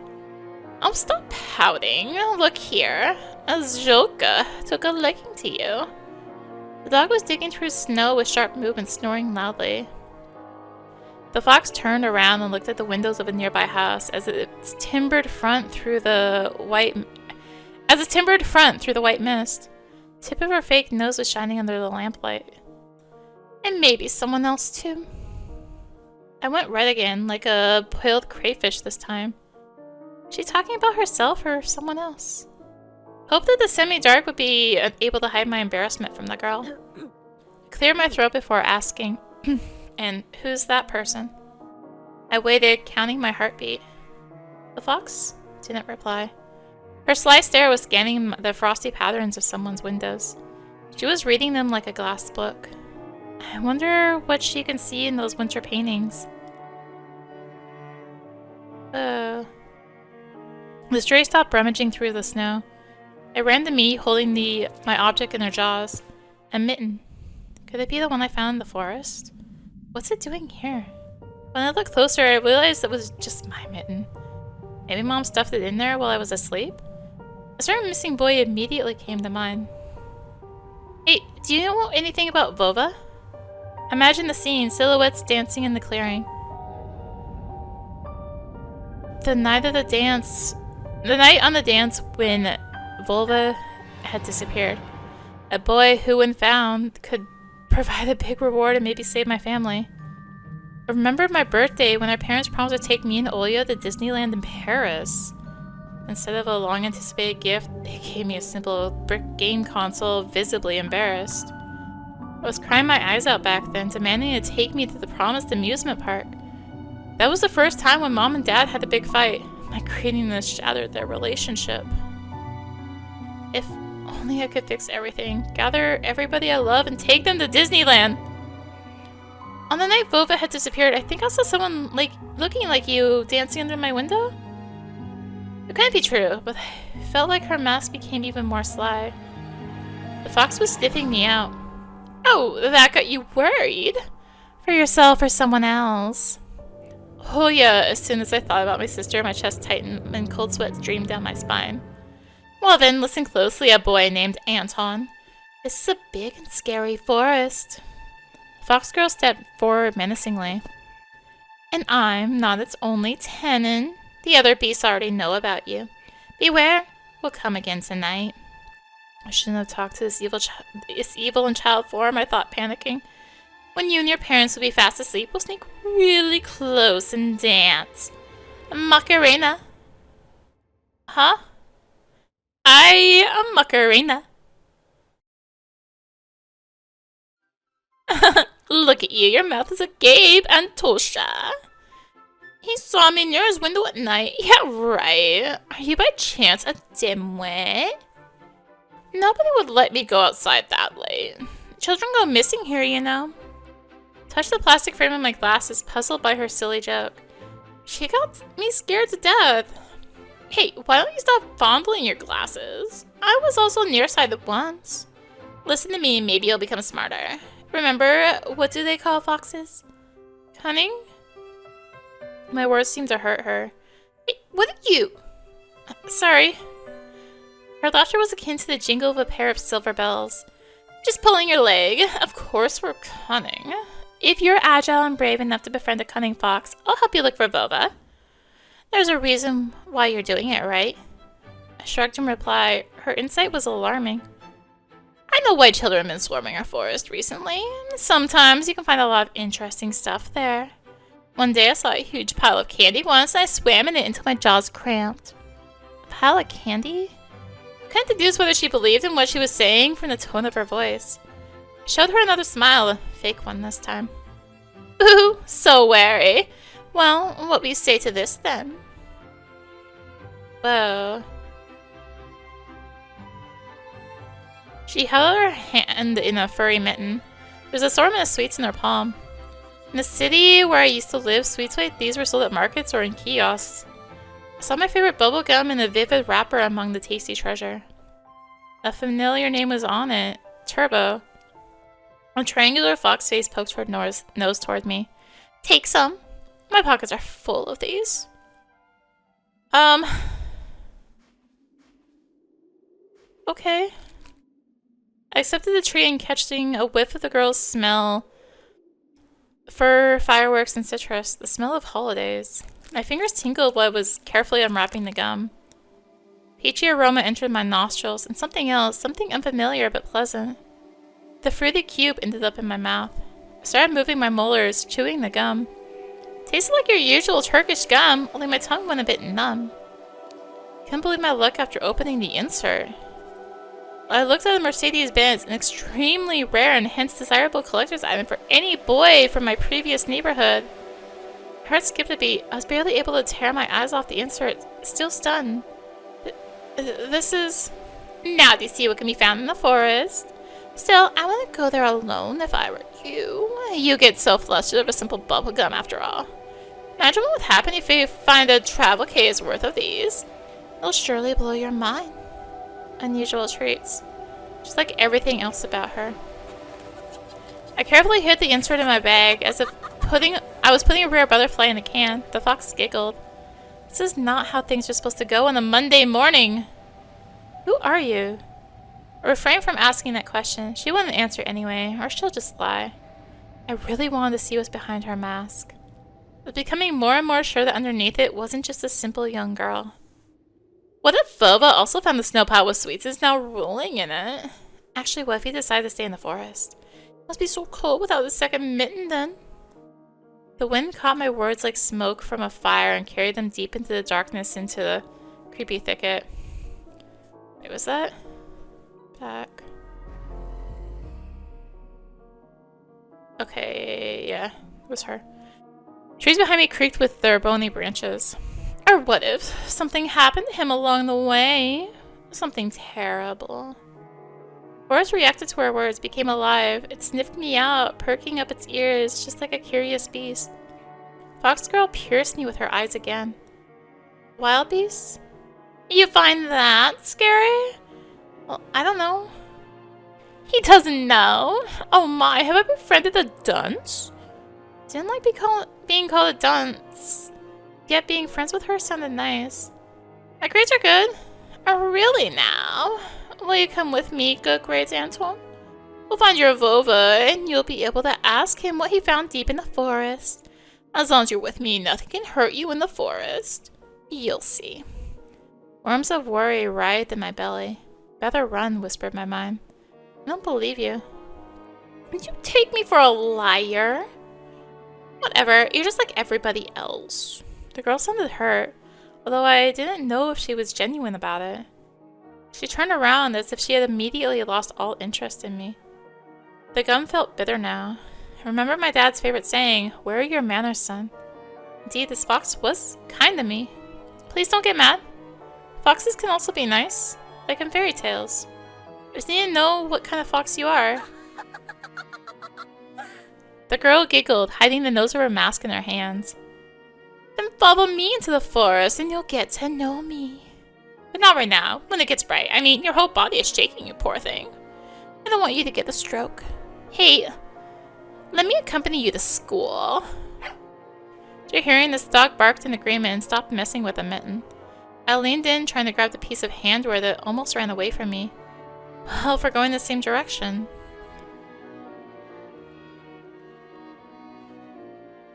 Oh, stop pouting. Look here. Azjoka took a liking to you. The dog was digging through snow with sharp movements, snoring loudly. The fox turned around and looked at the windows of a nearby house as its timbered front through the white mist. The tip of her fake nose was shining under the lamplight. And maybe someone else too. I went red again, like a boiled crayfish this time. Is she talking about herself or someone else? Hoped that the semi-dark would be able to hide my embarrassment from the girl. Cleared my throat before asking, and who's that person? I waited, counting my heartbeat. The fox didn't reply. Her sly stare was scanning the frosty patterns of someone's windows. She was reading them like a glass book. I wonder what she can see in those winter paintings. The stray stopped rummaging through the snow. It ran to me, holding my object in her jaws. A mitten. Could it be the one I found in the forest? What's it doing here? When I looked closer, I realized it was just my mitten. Maybe Mom stuffed it in there while I was asleep? A certain missing boy immediately came to mind. Hey, do you know anything about Vova? Imagine the scene, silhouettes dancing in the clearing. The night on the dance when Volva had disappeared. A boy who, when found, could provide a big reward and maybe save my family. I remembered my birthday when our parents promised to take me and Olya to Disneyland in Paris. Instead of a long-anticipated gift, they gave me a simple brick game console, visibly embarrassed. I was crying my eyes out back then, demanding to take me to the promised amusement park. That was the first time when Mom and Dad had a big fight. My greediness shattered their relationship. If only I could fix everything, gather everybody I love, and take them to Disneyland! On the night Vova had disappeared, I think I saw someone looking like you dancing under my window? It couldn't be true, but I felt like her mask became even more sly. The fox was sniffing me out. Oh, that got you worried? For yourself or someone else? Oh yeah, as soon as I thought about my sister, my chest tightened and cold sweat streamed down my spine. Well then, listen closely, a boy named Anton. This is a big and scary forest. The fox girl stepped forward menacingly. And I'm not its only tenant. The other beasts already know about you. Beware, we'll come again tonight. I shouldn't have talked to this evil in child form, I thought, panicking. When you and your parents will be fast asleep, we'll sneak really close and dance. Macarena. Huh? A Macarena. Look at you, your mouth is agape, Antosha. He saw me near his window at night. Yeah, right. Are you by chance a dimwit? Nobody would let me go outside that late. Children go missing here, you know. Touched the plastic frame of my glasses, puzzled by her silly joke. She got me scared to death. Hey, why don't you stop fondling your glasses? I was also nearsighted once. Listen to me, maybe you'll become smarter. Remember, what do they call foxes? Cunning? My words seemed to hurt her. Hey, what are you? Sorry. Her laughter was akin to the jingle of a pair of silver bells. Just pulling your leg. Of course we're cunning. If you're agile and brave enough to befriend a cunning fox, I'll help you look for Vova. There's a reason why you're doing it, right? I shrugged in reply. Her insight was alarming. I know why children have been swarming our forest recently. Sometimes you can find a lot of interesting stuff there. One day I saw a huge pile of candy once and I swam in it until my jaws cramped. A pile of candy? I couldn't deduce whether she believed in what she was saying from the tone of her voice. I showed her another smile, a fake one this time. Ooh, so wary. Well, what will you say to this then? Whoa. She held her hand in a furry mitten. There's an assortment of sweets in her palm. In the city where I used to live, sweets like these were sold at markets or in kiosks. I saw my favorite bubble gum in a vivid wrapper among the tasty treasure. A familiar name was on it. Turbo. A triangular fox face poked her nose toward me. Take some. My pockets are full of these. Okay. I accepted the tree and catching a whiff of the girl's smell. Fur, fireworks, and citrus. The smell of holidays. My fingers tingled while I was carefully unwrapping the gum. Peachy aroma entered my nostrils, and something else, something unfamiliar but pleasant. The fruity cube ended up in my mouth. I started moving my molars, chewing the gum. Tasted like your usual Turkish gum, only my tongue went a bit numb. I couldn't believe my luck after opening the insert. I looked at a Mercedes-Benz, an extremely rare and hence desirable collector's item for any boy from my previous neighborhood. My heart skipped a beat. I was barely able to tear my eyes off the insert, still stunned. This is... Now do you see what can be found in the forest? Still, I wouldn't go there alone if I were you. You get so flustered over simple bubblegum after all. Imagine what would happen if you find a travel case worth of these. It'll surely blow your mind. Unusual treats. Just like everything else about her. I carefully hid the insert in my bag as if I was putting a rare butterfly in a can. The fox giggled. This is not how things are supposed to go on a Monday morning. Who are you? I refrained from asking that question. She wouldn't answer anyway, or she'll just lie. I really wanted to see what's behind her mask. I was becoming more and more sure that underneath it wasn't just a simple young girl. What if Vova also found the snow pile with sweets and is now rolling in it? Actually, what if he decided to stay in the forest? Must be so cold without the second mitten then. The wind caught my words like smoke from a fire and carried them deep into the darkness into the creepy thicket. Wait, was that? Back. Okay, yeah, it was her. Trees behind me creaked with their bony branches. Or what if something happened to him along the way? Something terrible. Forrest reacted to our words, became alive. It sniffed me out, perking up its ears, just like a curious beast. Fox Girl pierced me with her eyes again. Wild beast? You find that scary? Well, I don't know. He doesn't know. Oh my, have I befriended a dunce? Didn't like being called a dunce. Yet being friends with her sounded nice. My grades are good. Oh, really now? Will you come with me, good grades, Antoine? We'll find your Vova, and you'll be able to ask him what he found deep in the forest. As long as you're with me, nothing can hurt you in the forest. You'll see. Worms of worry writhed in my belly. Better run, whispered my mind. I don't believe you. Did you take me for a liar? Whatever, you're just like everybody else. The girl sounded hurt, although I didn't know if she was genuine about it. She turned around as if she had immediately lost all interest in me. The gum felt bitter now. I remembered my dad's favorite saying, "Where are your manners, son?" Indeed, this fox was kind to me. Please don't get mad. Foxes can also be nice, like in fairy tales. I just need to know what kind of fox you are. The girl giggled, hiding the nose of her mask in her hands. Then follow me into the forest and you'll get to know me. But not right now, when it gets bright. I mean, your whole body is shaking, you poor thing. I don't want you to get the stroke. Hey, let me accompany you to school. After hearing this, dog barked in agreement and stopped messing with a mitten. I leaned in, trying to grab the piece of handwear that almost ran away from me. Well, if we're going the same direction.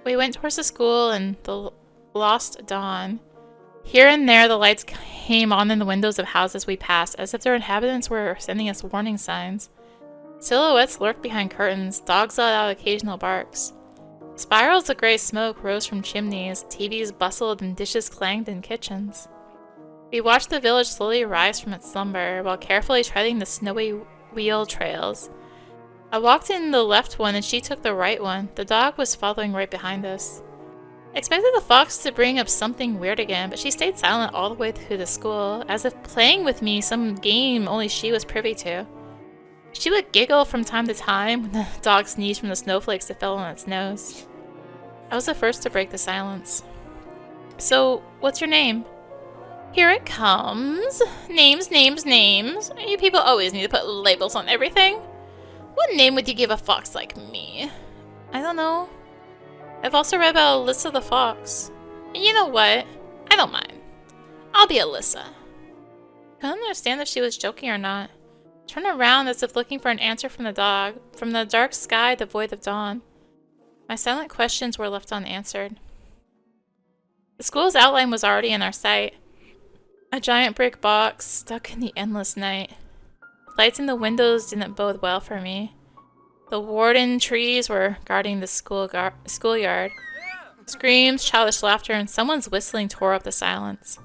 We went towards the school and the lost dawn. Here and there, the lights came on in the windows of houses we passed, as if their inhabitants were sending us warning signs. Silhouettes lurked behind curtains, dogs let out occasional barks. Spirals of gray smoke rose from chimneys, TVs bustled, and dishes clanged in kitchens. We watched the village slowly rise from its slumber, while carefully treading the snowy wheel trails. I walked in the left one, and she took the right one. The dog was following right behind us. I expected the fox to bring up something weird again, but she stayed silent all the way through the school, as if playing with me some game only she was privy to. She would giggle from time to time when the dog sneezed from the snowflakes that fell on its nose. I was the first to break the silence. So, what's your name? Here it comes. Names, names, names. You people always need to put labels on everything. What name would you give a fox like me? I don't know. I've also read about Alisa the fox. And you know what? I don't mind. I'll be Alisa. I couldn't understand if she was joking or not. Turned around as if looking for an answer from the dog, from the dark sky devoid of dawn. My silent questions were left unanswered. The school's outline was already in our sight. A giant brick box stuck in the endless night. Lights in the windows didn't bode well for me. The warden trees were guarding the schoolyard. Screams, childish laughter, and someone's whistling tore up the silence.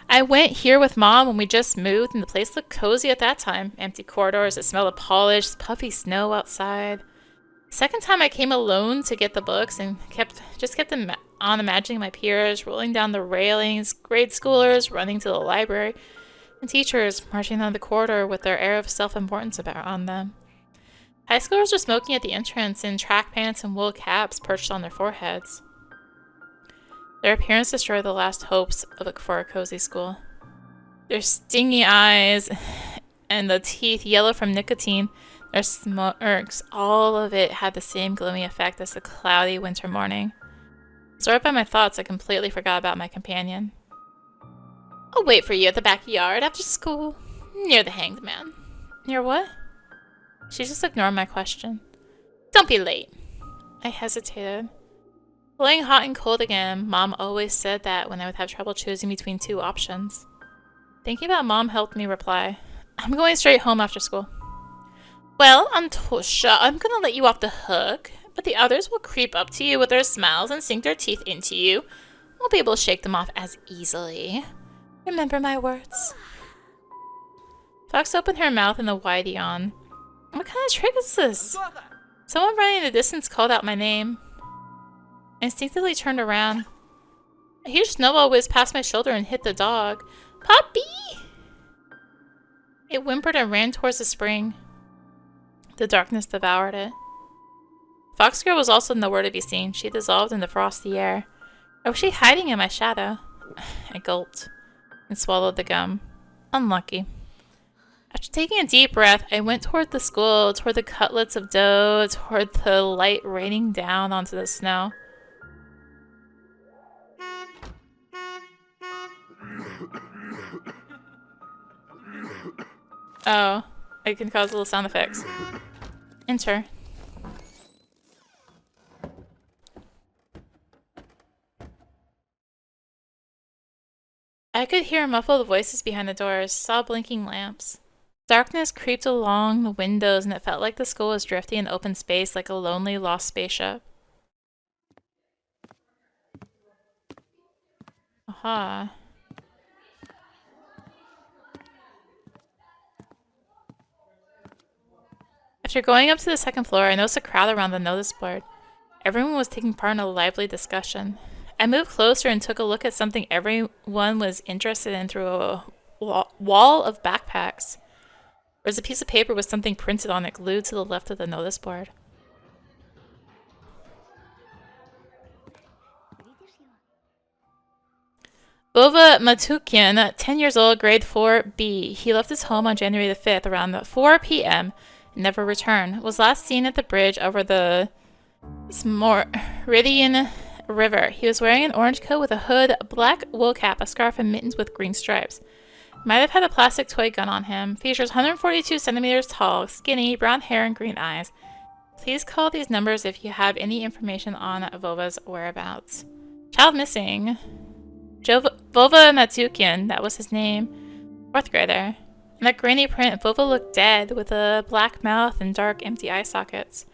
I went here with Mom when we just moved, and the place looked cozy at that time. Empty corridors that smelled of polished, puffy snow outside. The second time I came alone to get the books and kept on imagining my peers rolling down the railings, grade schoolers running to the library, and teachers marching down the corridor with their air of self-importance on them. High schoolers were smoking at the entrance in track pants and wool caps perched on their foreheads. Their appearance destroyed the last hopes for a cozy school. Their stingy eyes and the teeth yellow from nicotine, their smirks, all of it had the same gloomy effect as the cloudy winter morning. Absorbed by my thoughts, I completely forgot about my companion. I'll wait for you at the backyard after school, near the hanged man. Near what? She just ignored my question. Don't be late. I hesitated. Feeling hot and cold again, Mom always said that when I would have trouble choosing between two options. Thinking about Mom helped me reply, I'm going straight home after school. Well, Antosha, I'm gonna let you off the hook, but the others will creep up to you with their smiles and sink their teeth into you. Won't be able to shake them off as easily. Remember my words. Fox opened her mouth in a wide yawn. What kind of trick is this? Someone running in the distance called out my name. I instinctively turned around. A huge snowball whizzed past my shoulder and hit the dog. Puppy! It whimpered and ran towards the spring. The darkness devoured it. Foxgirl was also nowhere to be seen. She dissolved in the frosty air. Or was she hiding in my shadow? I gulped and swallowed the gum. Unlucky. After taking a deep breath, I went toward the school, toward the cutlets of dough, toward the light raining down onto the snow. Oh, I can cause little sound effects. Enter. I could hear muffled voices behind the doors, saw blinking lamps. Darkness creeped along the windows, and it felt like the school was drifting in open space like a lonely, lost spaceship. Aha. After going up to the second floor, I noticed a crowd around the notice board. Everyone was taking part in a lively discussion. I moved closer and took a look at something everyone was interested in through a wall of backpacks. There was a piece of paper with something printed on it glued to the left of the notice board. Vova Matukian, 10 years old, grade 4B. He left his home on January the 5th around 4 p.m. and never returned. Was last seen at the bridge over the Smoridian River. He was wearing an orange coat with a hood, a black wool cap, a scarf, and mittens with green stripes. Might have had a plastic toy gun on him. Features 142 centimeters tall, skinny, brown hair, and green eyes. Please call these numbers if you have any information on Vova's whereabouts. Child missing. Vova Matukian, that was his name. 4th grader. In that grainy print, Vova looked dead, with a black mouth and dark, empty eye sockets.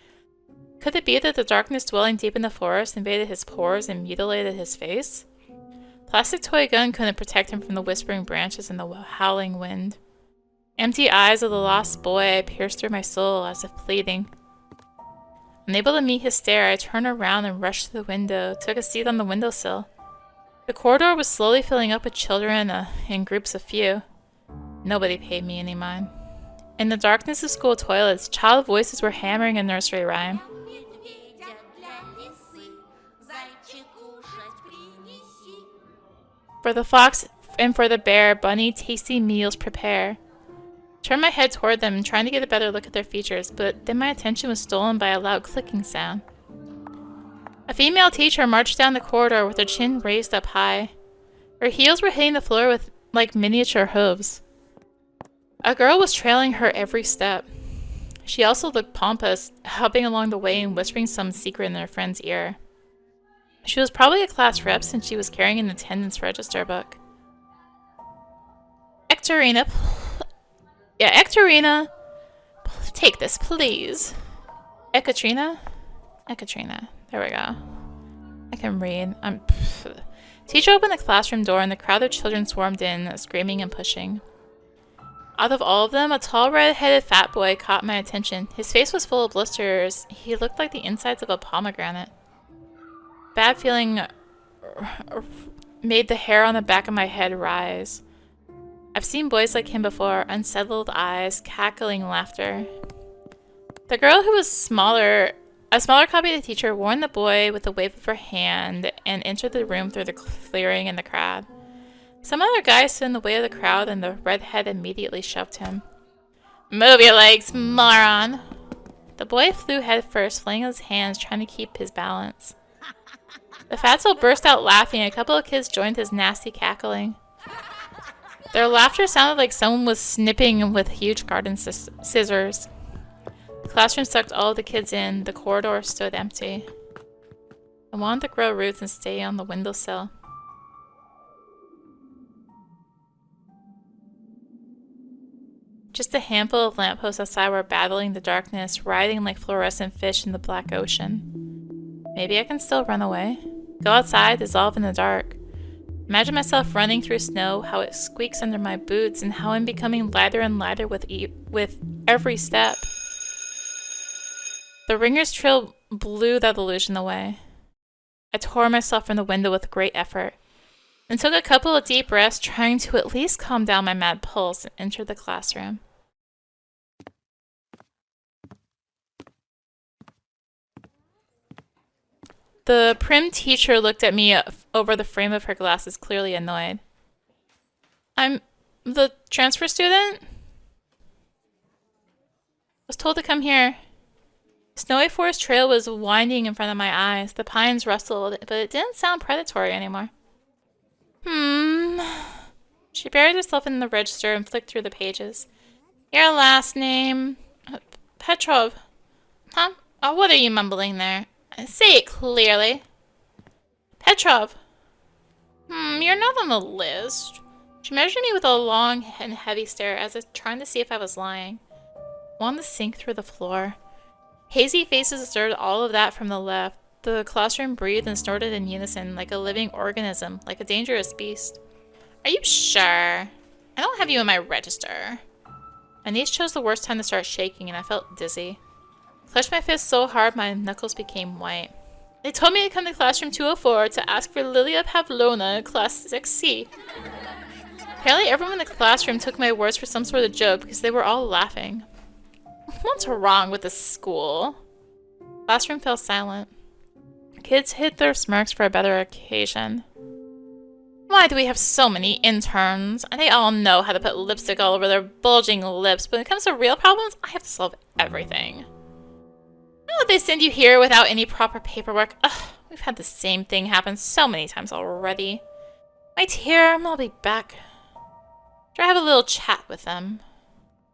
Could it be that the darkness dwelling deep in the forest invaded his pores and mutilated his face? Plastic toy gun couldn't protect him from the whispering branches and the howling wind. Empty eyes of the lost boy pierced through my soul as if pleading. Unable to meet his stare, I turned around and rushed to the window, took a seat on the windowsill. The corridor was slowly filling up with children in groups of few. Nobody paid me any mind. In the darkness of school toilets, child voices were hammering a nursery rhyme. For the fox and for the bear, bunny, tasty meals prepare. Turned my head toward them, trying to get a better look at their features, but then my attention was stolen by a loud clicking sound. A female teacher marched down the corridor with her chin raised up high. Her heels were hitting the floor with like miniature hooves. A girl was trailing her every step. She also looked pompous, hopping along the way and whispering some secret in her friend's ear. She was probably a class rep since she was carrying an attendance register book. Ectorina, Ectorina, take this, please. Ekaterina? Ekaterina. There we go. I can read. Teacher opened the classroom door and the crowd of children swarmed in, screaming and pushing. Out of all of them, a tall, red-headed fat boy caught my attention. His face was full of blisters. He looked like the insides of a pomegranate. Bad feeling made the hair on the back of my head rise. I've seen boys like him before, unsettled eyes, cackling laughter. The girl who was a smaller copy of the teacher, warned the boy with a wave of her hand and entered the room through the clearing in the crowd. Some other guy stood in the way of the crowd and the redhead immediately shoved him. Move your legs, moron! The boy flew headfirst, flinging his hands, trying to keep his balance. The fatso burst out laughing, and a couple of kids joined his nasty cackling. Their laughter sounded like someone was snipping with huge garden scissors. The classroom sucked all of the kids in. The corridor stood empty. I wanted to grow roots and stay on the windowsill. Just Just a handful of lampposts outside were battling the darkness, writhing like fluorescent fish in the black ocean. Maybe I can still run away. Go outside, dissolve in the dark. Imagine myself running through snow, how it squeaks under my boots, and how I'm becoming lighter and lighter with every step. The ringer's trill blew that illusion away. I tore myself from the window with great effort, and took a couple of deep breaths, trying to at least calm down my mad pulse, and entered the classroom. The prim teacher looked at me over the frame of her glasses, clearly annoyed. I'm the transfer student? Was told to come here. Snowy Forest Trail was winding in front of my eyes. The pines rustled, but it didn't sound predatory anymore. She buried herself in the register and flicked through the pages. Your last name? Petrov. Huh? Oh, what are you mumbling there? Say it clearly. Petrov. You're not on the list. She measured me with a long and heavy stare as if trying to see if I was lying. I wanted to sink through the floor. Hazy faces observed all of that from the left. The classroom breathed and snorted in unison, like a living organism, like a dangerous beast. Are you sure? I don't have you in my register. My knees chose the worst time to start shaking, and I felt dizzy. I clutched my fist so hard my knuckles became white. They told me to come to classroom 204 to ask for Lilia Pavlovna, class 6C. Apparently everyone in the classroom took my words for some sort of joke because they were all laughing. What's wrong with this school? Classroom fell silent. Kids hid their smirks for a better occasion. Why do we have so many interns? They all know how to put lipstick all over their bulging lips, but when it comes to real problems, I have to solve everything. Why would they send you here without any proper paperwork? Ugh, we've had the same thing happen so many times already. Wait here, I'll be back. Try to have a little chat with them.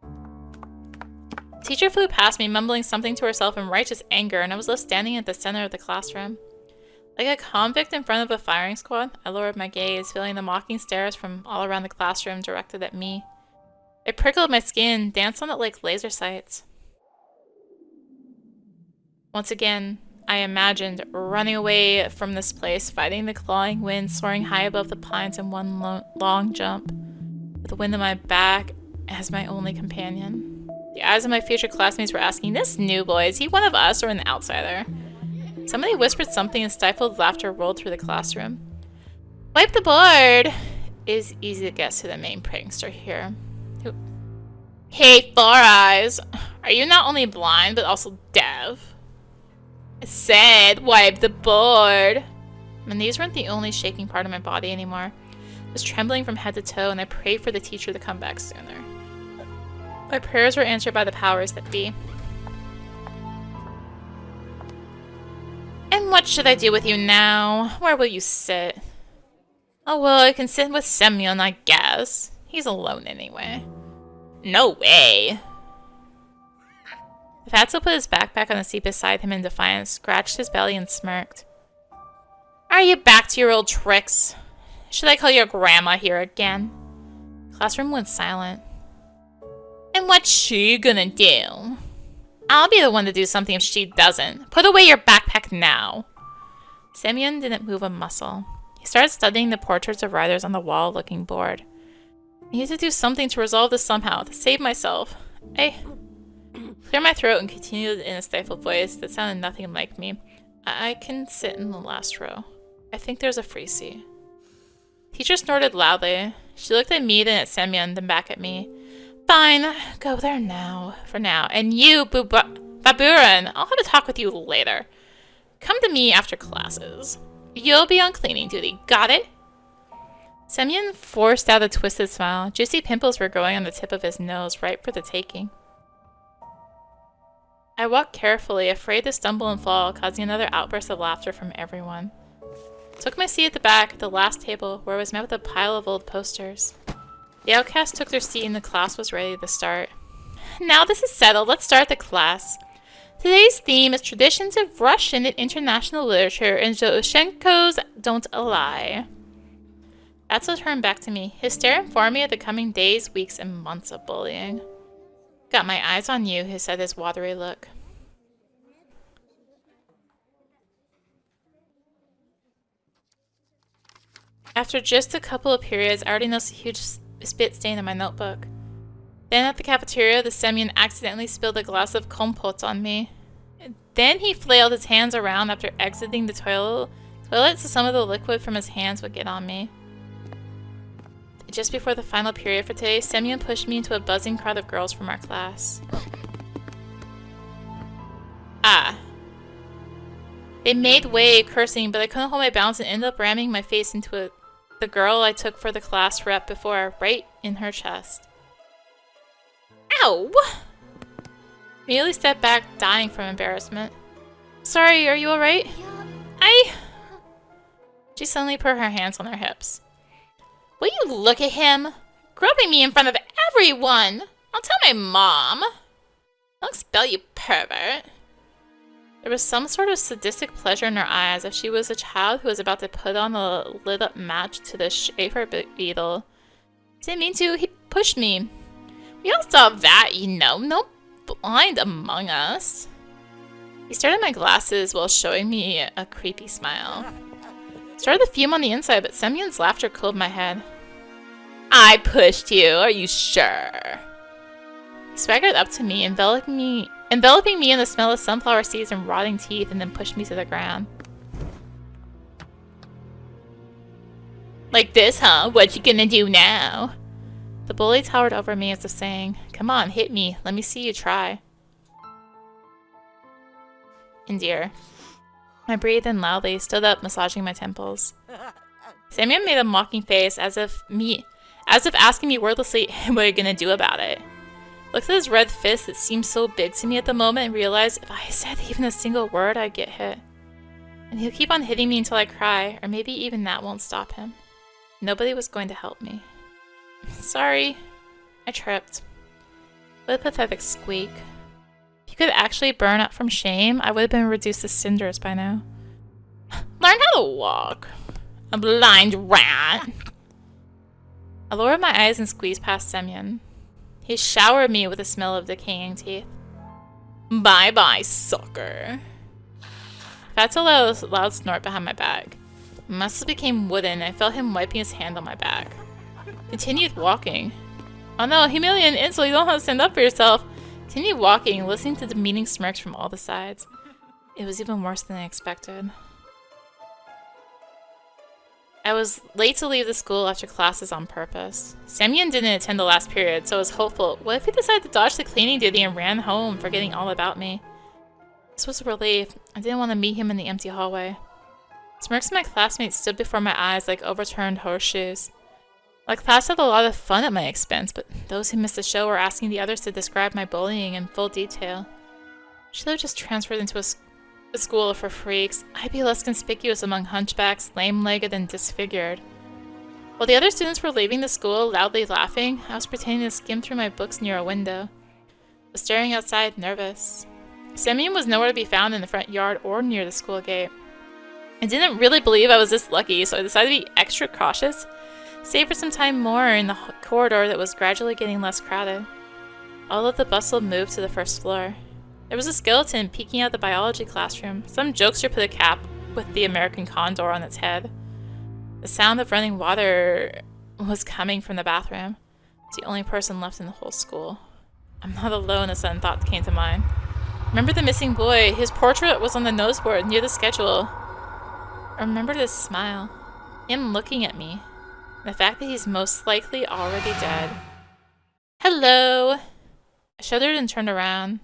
The teacher flew past me, mumbling something to herself in righteous anger, and I was left standing at the center of the classroom. Like a convict in front of a firing squad, I lowered my gaze, feeling the mocking stares from all around the classroom directed at me. It prickled my skin, danced on it like laser sights. Once again, I imagined running away from this place, fighting the clawing wind, soaring high above the pines in one long jump, with the wind in my back as my only companion. The eyes of my future classmates were asking, this new boy, is he one of us or an outsider? Somebody whispered something and stifled laughter rolled through the classroom. Wipe the board! It is easy to guess who the main prankster here. Who? Hey, Four Eyes! Are you not only blind, but also deaf? I said, wipe the board! My knees weren't the only shaking part of my body anymore. I was trembling from head to toe, and I prayed for the teacher to come back sooner. My prayers were answered by the powers that be. And what should I do with you now? Where will you sit? Oh, well, I can sit with Semyon, I guess. He's alone anyway. No way. The Fatso put his backpack on the seat beside him in defiance, scratched his belly, and smirked. Are you back to your old tricks? Should I call your grandma here again? The classroom went silent. And what's she gonna do? I'll be the one to do something if she doesn't. Put away your backpack now. Semyon didn't move a muscle. He started studying the portraits of riders on the wall, looking bored. I need to do something to resolve this somehow, to save myself. I cleared my throat and continued in a stifled voice that sounded nothing like me. I can sit in the last row. I think there's a free seat. Teacher snorted loudly. She looked at me, then at Semyon, then back at me. Fine, go there now, for now. And you, Baburin, I'll have a talk with you later. Come to me after classes. You'll be on cleaning duty, got it? Semyon forced out a twisted smile. Juicy pimples were growing on the tip of his nose, ripe for the taking. I walked carefully, afraid to stumble and fall, causing another outburst of laughter from everyone. Took my seat at the back, at the last table, where I was met with a pile of old posters. The outcasts took their seat and the class was ready to start. Now this is settled, let's start the class. Today's theme is traditions of Russian and international literature and Zhoshenko's Don't Lie. Fatso turned back to me. His stare informed me of the coming days, weeks, and months of bullying. Got my eyes on you, he said, his watery look. After just a couple of periods, I already noticed a huge spit stain in my notebook. Then at the cafeteria, the Semyon accidentally spilled a glass of compote on me. Then he flailed his hands around after exiting the toilet so some of the liquid from his hands would get on me. Just before the final period for today, Semyon pushed me into a buzzing crowd of girls from our class. They made way, cursing, but I couldn't hold my balance and ended up ramming my face into the girl I took for the class rep before, right in her chest. Ow! Immediately stepped back, dying from embarrassment. Sorry, are you alright? She suddenly put her hands on her hips. Will you look at him? Groping me in front of everyone! I'll tell my mom! I'll expel you, pervert. There was some sort of sadistic pleasure in her eyes, as if she was a child who was about to put on a lit-up match to the Schaefer beetle. Didn't mean to, he pushed me. We all saw that, you know. No blind among us. He stared at my glasses while showing me a creepy smile. Started to fume on the inside, but Semyon's laughter cooled my head. I pushed you, are you sure? He swaggered up to me, enveloping me in the smell of sunflower seeds and rotting teeth, and then pushed me to the ground. Like this, huh? What you gonna do now? The bully towered over me as if saying, come on, hit me. Let me see you try. Indeer. I breathed in loudly, stood up, massaging my temples. Semyon made a mocking face, as if asking me wordlessly, what are you gonna do about it? Looked at his red fist that seemed so big to me at the moment and realized if I said even a single word, I'd get hit. And he'll keep on hitting me until I cry, or maybe even that won't stop him. Nobody was going to help me. Sorry. I tripped. What a pathetic squeak. If you could actually burn up from shame, I would have been reduced to cinders by now. Learn how to walk. A blind rat. I lowered my eyes and squeezed past Semyon. He showered me with the smell of decaying teeth. Bye-bye, sucker. I felt a loud snort behind my back. My muscles became wooden, and I felt him wiping his hand on my back. Continued walking. Oh no, humiliating insult, you don't have to stand up for yourself. Continued walking, listening to demeaning smirks from all the sides. It was even worse than I expected. I was late to leave the school after classes on purpose. Semyon didn't attend the last period, so I was hopeful. What if he decided to dodge the cleaning duty and ran home, forgetting all about me? This was a relief. I didn't want to meet him in the empty hallway. Smirks of my classmates stood before my eyes like overturned horseshoes. My class had a lot of fun at my expense, but those who missed the show were asking the others to describe my bullying in full detail. Should I have just transferred into a school for freaks? I'd be less conspicuous among hunchbacks, lame-legged, and disfigured. While the other students were leaving the school, loudly laughing, I was pretending to skim through my books near a window. I was staring outside, nervous. Semyon was nowhere to be found in the front yard or near the school gate. I didn't really believe I was this lucky, so I decided to be extra cautious, stay for some time more in the corridor that was gradually getting less crowded. All of the bustle moved to the first floor. There was a skeleton peeking out the biology classroom. Some jokester put a cap with the American condor on its head. The sound of running water was coming from the bathroom. It's the only person left in the whole school. I'm not alone, a sudden thought came to mind. Remember the missing boy? His portrait was on the noseboard near the schedule. I remembered his smile. Him looking at me. And the fact that he's most likely already dead. Hello! I shuddered and turned around.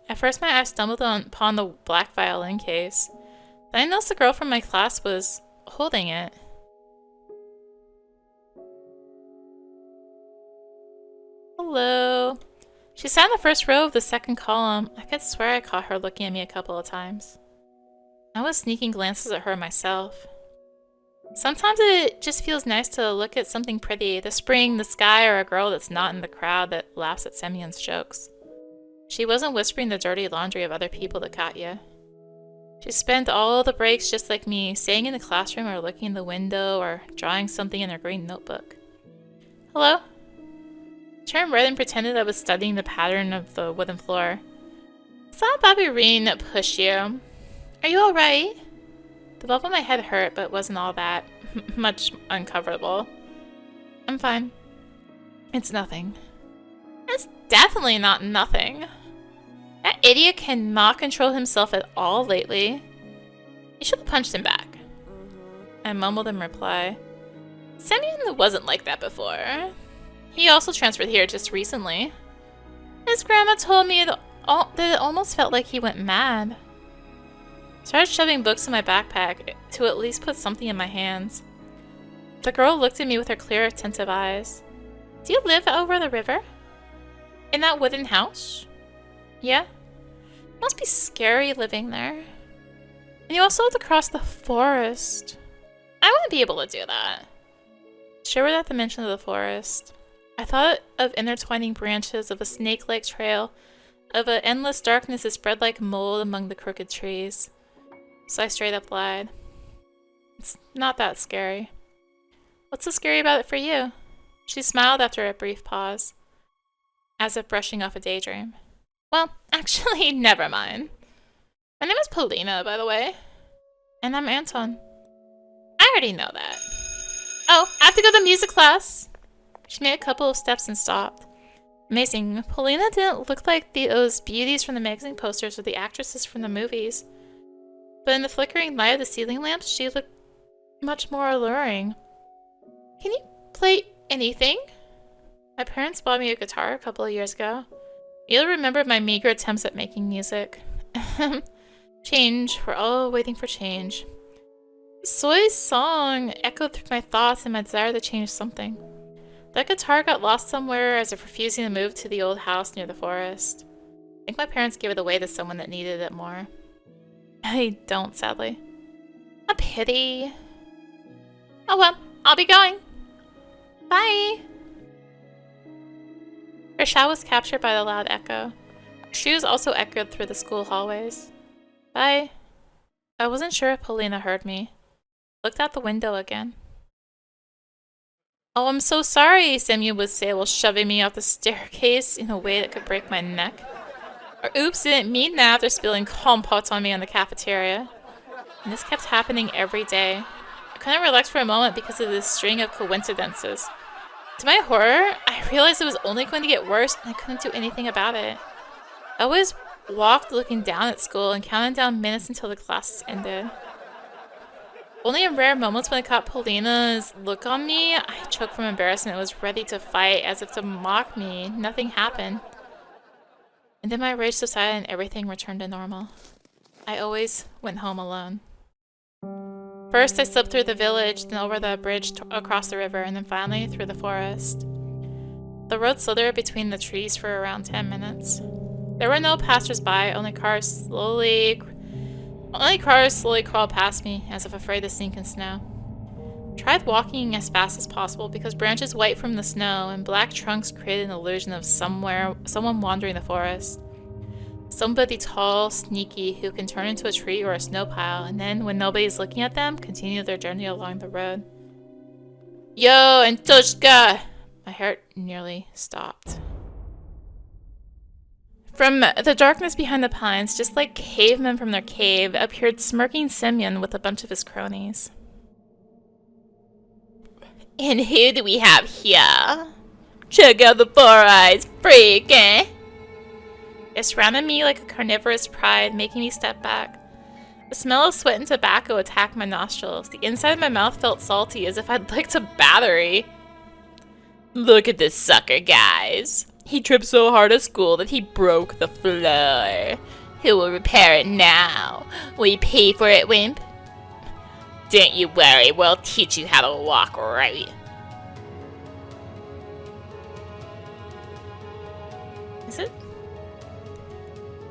At first my eyes stumbled upon the black violin case. Then I noticed the girl from my class was holding it. Hello. She sat in the first row of the second column. I could swear I caught her looking at me a couple of times. I was sneaking glances at her myself. Sometimes it just feels nice to look at something pretty, the spring, the sky, or a girl that's not in the crowd that laughs at Semyon's jokes. She wasn't whispering the dirty laundry of other people that got you. She spent all the breaks just like me, staying in the classroom or looking in the window or drawing something in her green notebook. Hello? I turned red and pretended I was studying the pattern of the wooden floor. I saw Bobby Reen push you. Are you alright? The bulb on my head hurt, but wasn't all that much uncomfortable. I'm fine. It's nothing. It's definitely not nothing. That idiot cannot control himself at all lately. You should have punched him back. I mumbled in reply. Semyon wasn't like that before. He also transferred here just recently. His grandma told me that it almost felt like he went mad. I started shoving books in my backpack to at least put something in my hands. The girl looked at me with her clear, attentive eyes. Do you live over the river? In that wooden house? Yeah? It must be scary living there. And you also have to cross the forest. I wouldn't be able to do that. Shivered at the mention of the forest. I thought of intertwining branches of a snake-like trail, of an endless darkness that spread like mold among the crooked trees. So I straight up lied. It's not that scary. What's so scary about it for you? She smiled after a brief pause, as if brushing off a daydream. Well, actually, never mind. My name is Polina, by the way. And I'm Anton. I already know that. Oh, I have to go to music class. She made a couple of steps and stopped. Amazing. Polina didn't look like those beauties from the magazine posters or the actresses from the movies. But in the flickering light of the ceiling lamps, she looked much more alluring. Can you play anything? My parents bought me a guitar a couple of years ago. You'll remember my meager attempts at making music. Change. We're all waiting for change. Soy's song echoed through my thoughts and my desire to change something. That guitar got lost somewhere as if refusing to move to the old house near the forest. I think my parents gave it away to someone that needed it more. I don't, sadly. A pity. Oh well, I'll be going. Bye! Her shout was captured by the loud echo. Her shoes also echoed through the school hallways. Bye. I wasn't sure if Polina heard me. Looked out the window again. Oh, I'm so sorry, Semyon would say while shoving me off the staircase in a way that could break my neck. Or oops, didn't mean that after spilling compote on me in the cafeteria. And this kept happening every day. I couldn't relax for a moment because of this string of coincidences. To my horror, I realized it was only going to get worse and I couldn't do anything about it. I always walked looking down at school and counted down minutes until the classes ended. Only in rare moments when I caught Polina's look on me, I choked from embarrassment and was ready to fight as if to mock me. Nothing happened. And then my rage subsided and everything returned to normal. I always went home alone. First, I slipped through the village, then over the bridge across the river, and then finally through the forest. The road slithered between the trees for around 10 minutes. There were no passers-by, only cars slowly crawled past me, as if afraid to sink in snow. Tried walking as fast as possible because branches white from the snow and black trunks created an illusion of someone wandering the forest. Somebody tall, sneaky, who can turn into a tree or a snow pile, and then, when nobody's looking at them, continue their journey along the road. Yo, Antoshka! My heart nearly stopped. From the darkness behind the pines, just like cavemen from their cave, appeared smirking Semyon with a bunch of his cronies. And who do we have here? Check out the four-eyes freak, eh? It surrounded me like a carnivorous pride, making me step back. The smell of sweat and tobacco attacked my nostrils. The inside of my mouth felt salty, as if I'd licked a battery. Look at this sucker, guys. He tripped so hard at school that he broke the floor. Who will repair it now? Will you pay for it, wimp? Don't you worry, we'll teach you how to walk right. Is it?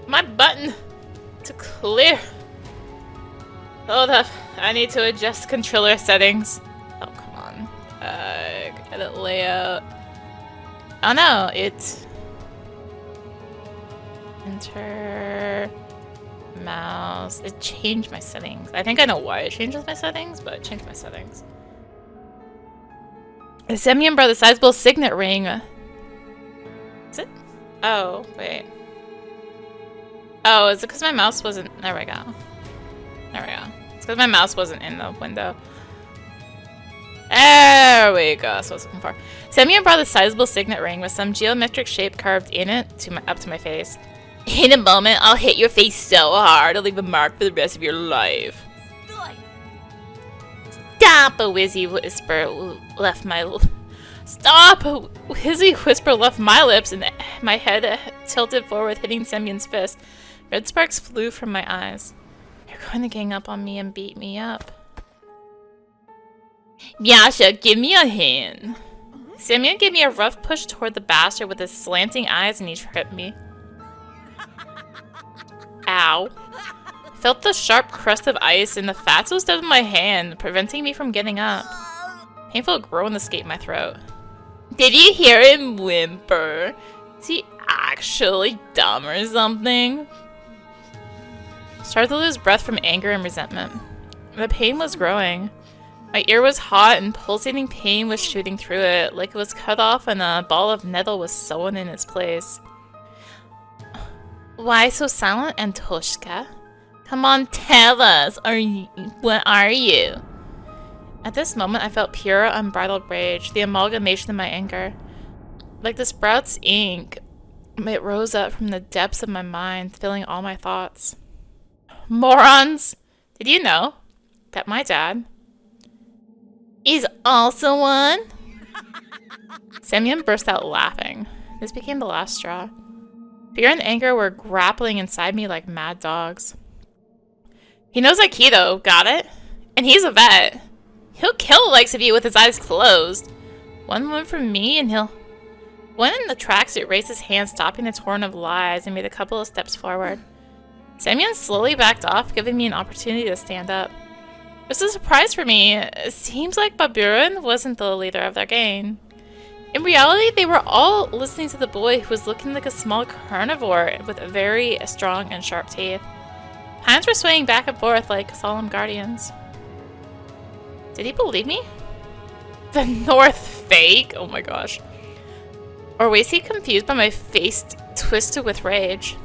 My button to clear. Hold up, I need to adjust controller settings. Oh, come on. Edit layout. Oh no, it's enter. Mouse. It changed my settings. I think I know why it changes my settings, but it changed my settings. The Siberian brought a sizable signet ring. Is it? Oh, wait. Oh, is it because my mouse wasn't... There we go. There we go. It's because my mouse wasn't in the window. There we go. That's what I was looking for. Siberian brought a sizable signet ring with some geometric shape carved in it up to my face. In a moment, I'll hit your face so hard, I'll leave a mark for the rest of your life. Stop! A wheezy whisper left my lips, and my head tilted forward, hitting Semyon's fist. Red sparks flew from my eyes. You're going to gang up on me and beat me up. Yasha, give me a hand. Semyon gave me a rough push toward the bastard with his slanting eyes, and he tripped me. Ow. I felt the sharp crust of ice in the fatso stub of my hand, preventing me from getting up. Painful groan escaped my throat. Did you hear him whimper? Is he actually dumb or something? Started to lose breath from anger and resentment. The pain was growing. My ear was hot and pulsating pain was shooting through it, like it was cut off and a ball of nettle was sewn in its place. Why so silent, Antoshka? Come on, tell us. What are you? At this moment, I felt pure, unbridled rage, the amalgamation of my anger. Like the sprout's ink, it rose up from the depths of my mind, filling all my thoughts. Morons! Did you know that my dad is also one? Semyon burst out laughing. This became the last straw. Fear and anger were grappling inside me like mad dogs. He knows Aikido, got it? And he's a vet. He'll kill the likes of you with his eyes closed. One move from me and he'll... One in the tracksuit raised his hand, stopping the torrent of lies, and made a couple of steps forward. Semyon slowly backed off, giving me an opportunity to stand up. It was a surprise for me. It seems like Baburin wasn't the leader of their gang. In reality, they were all listening to the boy who was looking like a small carnivore with very strong and sharp teeth. Hands were swaying back and forth like solemn guardians. Did he believe me? The North fake? Oh my gosh. Or was he confused by my face twisted with rage?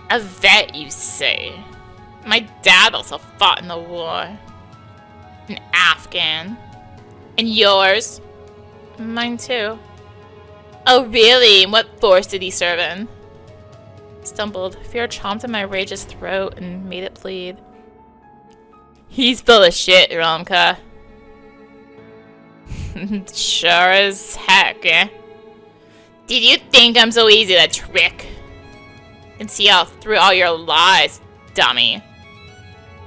A vet, you say? My dad also fought in the war. An Afghan. And yours? Mine too. Oh really? What force did he serve in? Stumbled. Fear chomped at my rage's throat and made it bleed. He's full of shit, Romka. Sure as heck, eh? Did you think I'm so easy to trick? I can see all through all your lies, dummy.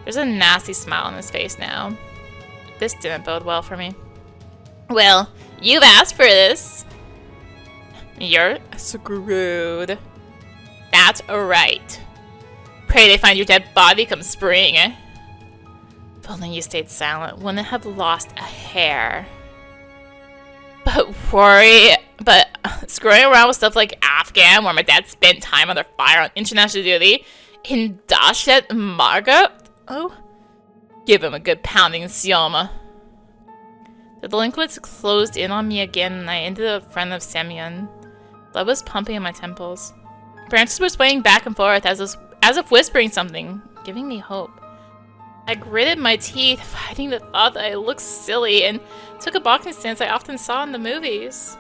There's a nasty smile on his face now. This didn't bode well for me. Well, you've asked for this. You're screwed. That's right. Pray they find your dead body come spring. If only you stayed silent, wouldn't have lost a hair. But screwing around with stuff like Afghan, where my dad spent time under fire on international duty, in Dashet Marga? Oh, give him a good pounding, Sioma. The delinquents closed in on me again, and I ended up a friend of Semyon. Blood was pumping in my temples. Branches were swaying back and forth as if whispering something, giving me hope. I gritted my teeth, fighting the thought that I looked silly, and took a boxing stance I often saw in the movies.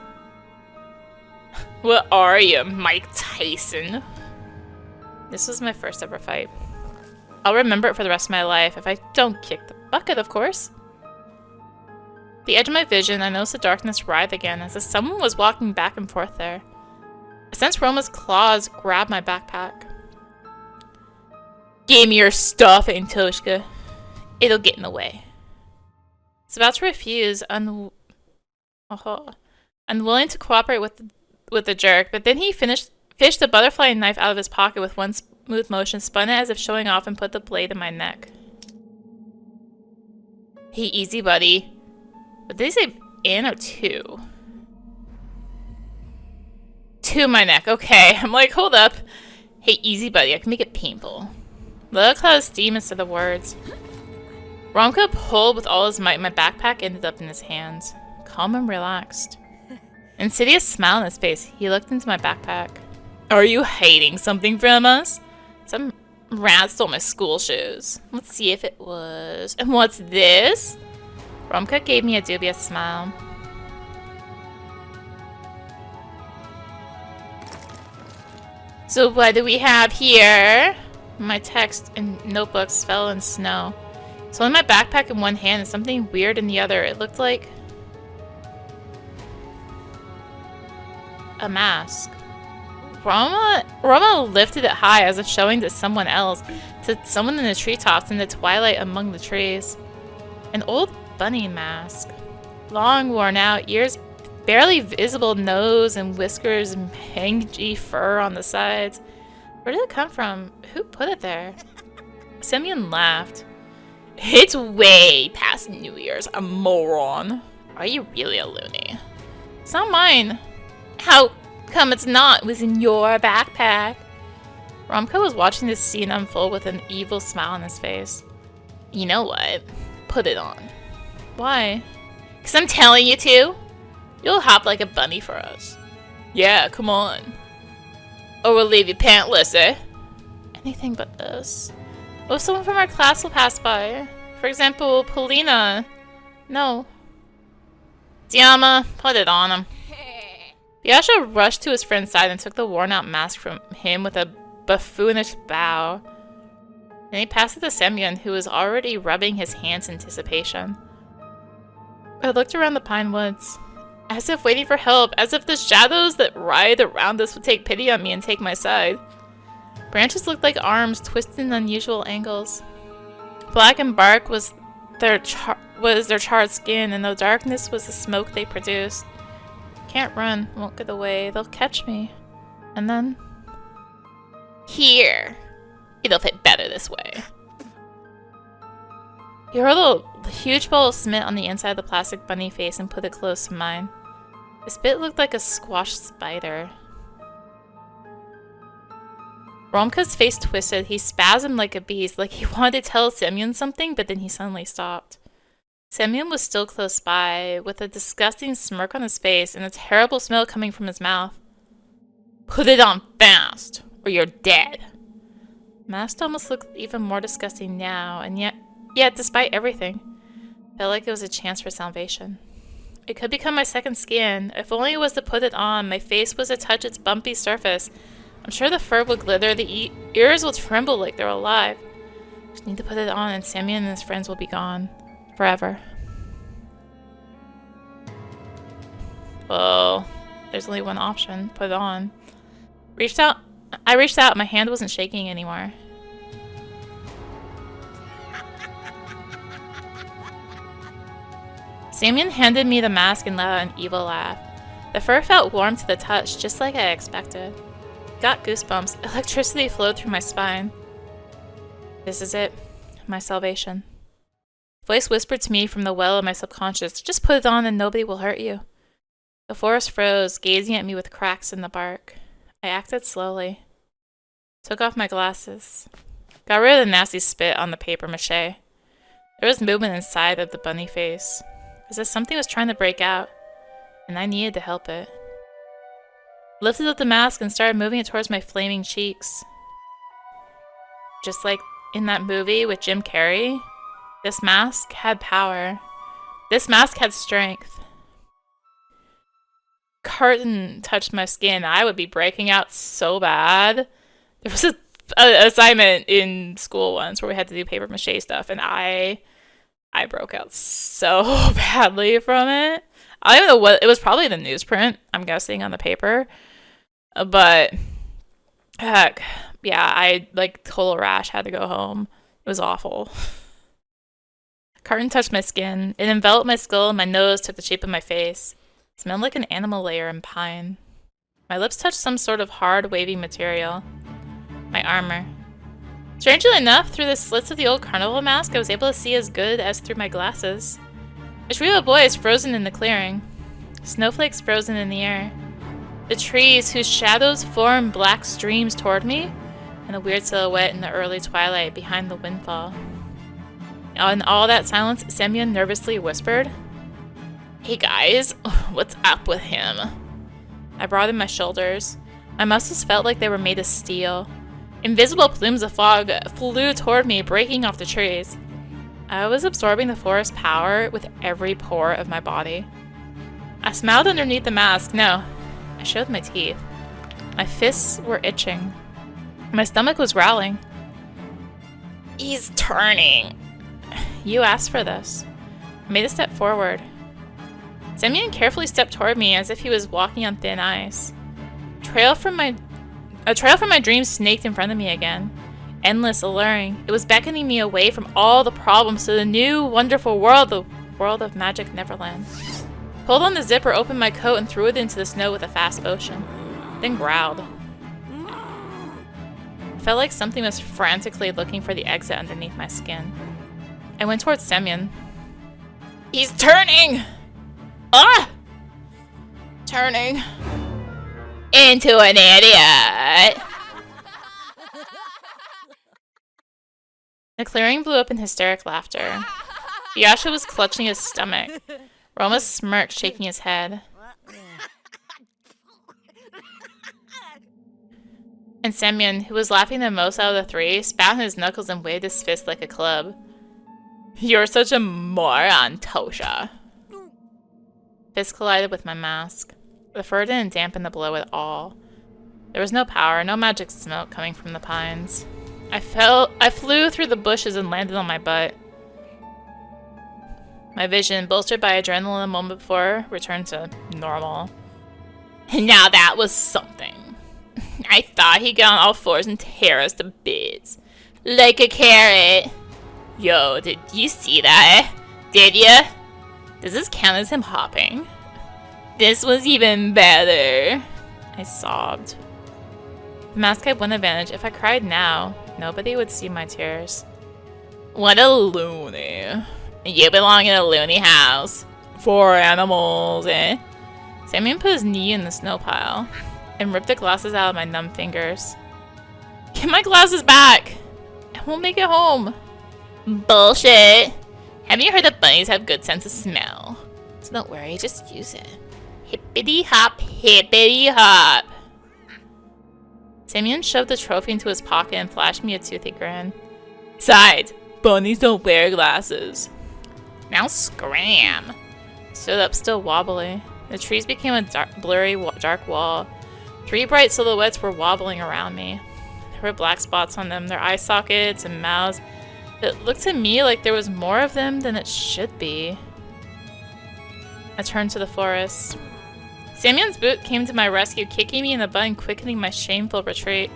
What are you, Mike Tyson? This was my first ever fight. I'll remember it for the rest of my life, if I don't kick the bucket, of course. At the edge of my vision, I noticed the darkness writhe again, as if someone was walking back and forth there. I sensed Roma's claws grab my backpack. Give me your stuff, Antoshka. It'll get in the way. I was about to refuse, unwilling to cooperate with the jerk, but then he fished a butterfly knife out of his pocket with one smooth motion, spun it as if showing off, and put the blade in my neck. Hey, easy, buddy. But did he say in or to? To my neck. Okay, I'm like, hold up. Hey, easy buddy, I can make it painful. Look how the steam instead of words. Romka pulled with all his might. My backpack ended up in his hands. Calm and relaxed. Insidious smile on his face. He looked into my backpack. Are you hiding something from us? Some rat stole my school shoes. Let's see if it was. And what's this? Romka gave me a dubious smile. So what do we have here? My text and notebooks fell in snow. So in my backpack in one hand and something weird in the other. It looked like a mask. Roma lifted it high as if showing to someone else, to someone in the treetops in the twilight among the trees. An old bunny mask. Long worn out, ears barely visible, nose and whiskers and mangy fur on the sides. Where did it come from? Who put it there? Simeon laughed. It's way past New Year's, a moron. Are you really a loony? It's not mine. How come it's not? It was in your backpack. Romka was watching this scene unfold with an evil smile on his face. You know what? Put it on. Why? 'Cause I'm telling you to. You'll hop like a bunny for us. Yeah, come on. Or we'll leave you pantless, eh? Anything but this. What if someone from our class will pass by? For example, Polina. No. Diama, put it on him. Yasha rushed to his friend's side and took the worn-out mask from him with a buffoonish bow. Then he passed it to Semyon, who was already rubbing his hands in anticipation. I looked around the pine woods, as if waiting for help, as if the shadows that writhed around us would take pity on me and take my side. Branches looked like arms twisted in unusual angles. Black and bark was their charred skin, and the darkness was the smoke they produced. Can't run, won't get away, they'll catch me. And then... Here! It'll fit better this way. He hurled a huge bowl of cement on the inside of the plastic bunny face and put it close to mine. The spit looked like a squashed spider. Romka's face twisted. He spasmed like a beast, like he wanted to tell Semyon something, but then he suddenly stopped. Semyon was still close by, with a disgusting smirk on his face and a terrible smell coming from his mouth. Put it on fast, or you're dead. Mask almost looked even more disgusting now, and yet despite everything, felt like it was a chance for salvation. It could become my second skin. If only it was to put it on, my face was to touch its bumpy surface. I'm sure the fur will glitter, the ears will tremble like they're alive. Just need to put it on and Semyon and his friends will be gone. Forever. Well, there's only one option. Put it on. I reached out, my hand wasn't shaking anymore. Semyon handed me the mask and let out an evil laugh. The fur felt warm to the touch, just like I expected. Got goosebumps. Electricity flowed through my spine. This is it. My salvation. Voice whispered to me from the well of my subconscious, just put it on and nobody will hurt you. The forest froze, gazing at me with cracks in the bark. I acted slowly. Took off my glasses. Got rid of the nasty spit on the paper mache. There was movement inside of the bunny face, as if something was trying to break out, and I needed to help it. Lifted up the mask and started moving it towards my flaming cheeks. Just like in that movie with Jim Carrey, this mask had power. This mask had strength. Carton touched my skin, I would be breaking out so bad. There was an assignment in school once where we had to do paper mache stuff, and I broke out so badly from it. I don't even know what, it was probably the newsprint, I'm guessing, on the paper. But, heck, yeah, I, like, total rash, had to go home. It was awful. Carton touched my skin. It enveloped my skull and my nose took the shape of my face. It smelled like an animal lair in pine. My lips touched some sort of hard, wavy material. My armor. Strangely enough, through the slits of the old carnival mask, I was able to see as good as through my glasses. A trio of boys frozen in the clearing. Snowflakes frozen in the air. The trees, whose shadows formed black streams toward me, and a weird silhouette in the early twilight behind the windfall. In all that silence, Semyon nervously whispered, "Hey guys, what's up with him?" I broadened my shoulders. My muscles felt like they were made of steel. Invisible plumes of fog flew toward me, breaking off the trees. I was absorbing the forest power with every pore of my body. I smiled underneath the mask. No, I showed my teeth. My fists were itching. My stomach was growling. "He's turning." "You asked for this." I made a step forward. Semyon carefully stepped toward me as if he was walking on thin ice. A trail from my dreams snaked in front of me again. Endless, alluring. It was beckoning me away from all the problems to the new, wonderful world, the world of magic Neverland. Pulled on the zipper, opened my coat, and threw it into the snow with a fast motion. Then growled. I felt like something was frantically looking for the exit underneath my skin. I went towards Semyon. "He's turning!" "Ah!" "Turning into an idiot!" The clearing blew up in hysteric laughter. Yasha was clutching his stomach. Roma smirked, shaking his head. And Semyon, who was laughing the most out of the three, spat on his knuckles and waved his fist like a club. "You're such a moron, Tosha." Fist collided with my mask. The fur didn't dampen the blow at all. There was no power, no magic smoke coming from the pines. I flew through the bushes and landed on my butt. My vision, bolstered by adrenaline a moment before, returned to normal. Now that was something. I thought he'd get on all fours and tear us to bits. Like a carrot. Yo, did you see that? Did ya? Does this count as him hopping? This was even better. I sobbed. The mask had one advantage. If I cried now, nobody would see my tears. What a loony. You belong in a loony house. For animals, eh? Semyon put his knee in the snow pile and ripped the glasses out of my numb fingers. Get my glasses back! I won't make it home. Bullshit. Haven't you heard that bunnies have good sense of smell? So don't worry, just use it. Hippity hop, hippity hop. Semyon shoved the trophy into his pocket and flashed me a toothy grin. Besides, bunnies don't wear glasses. Now scram. I stood up, still wobbly. The trees became a blurry, dark wall. 3 bright silhouettes were wobbling around me. There were black spots on them, their eye sockets and mouths. It looked to me like there was more of them than it should be. I turned to the forest. Semyon's boot came to my rescue, kicking me in the butt and quickening my shameful retreat.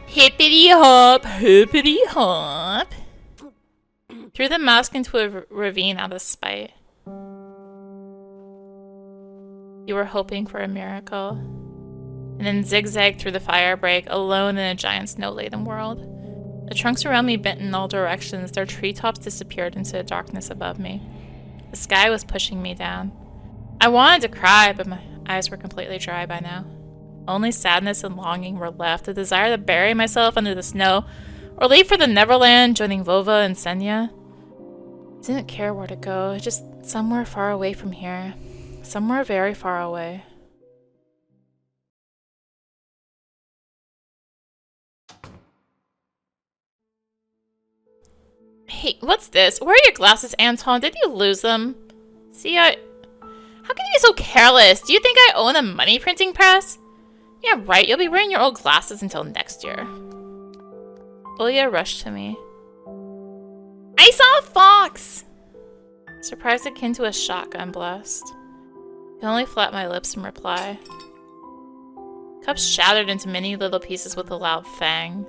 Hippity hop, hippity hop. Threw the mask into a ravine out of spite. You were hoping for a miracle. And then zigzagged through the fire break, alone in a giant snow-laden world. The trunks around me bent in all directions, their treetops disappeared into the darkness above me. The sky was pushing me down. I wanted to cry, but my eyes were completely dry by now. Only sadness and longing were left, a desire to bury myself under the snow, or leave for the Neverland, joining Vova and Senya. I didn't care where to go, just somewhere far away from here. Somewhere very far away. Hey, what's this? Where are your glasses, Anton? Did you lose them? See, how can you be so careless? Do you think I own a money printing press? Yeah, right. You'll be wearing your old glasses until next year. Ilya rushed to me. I saw a fox! Surprise akin to a shotgun blast. I only flapped my lips in reply. Cups shattered into many little pieces with a loud thang.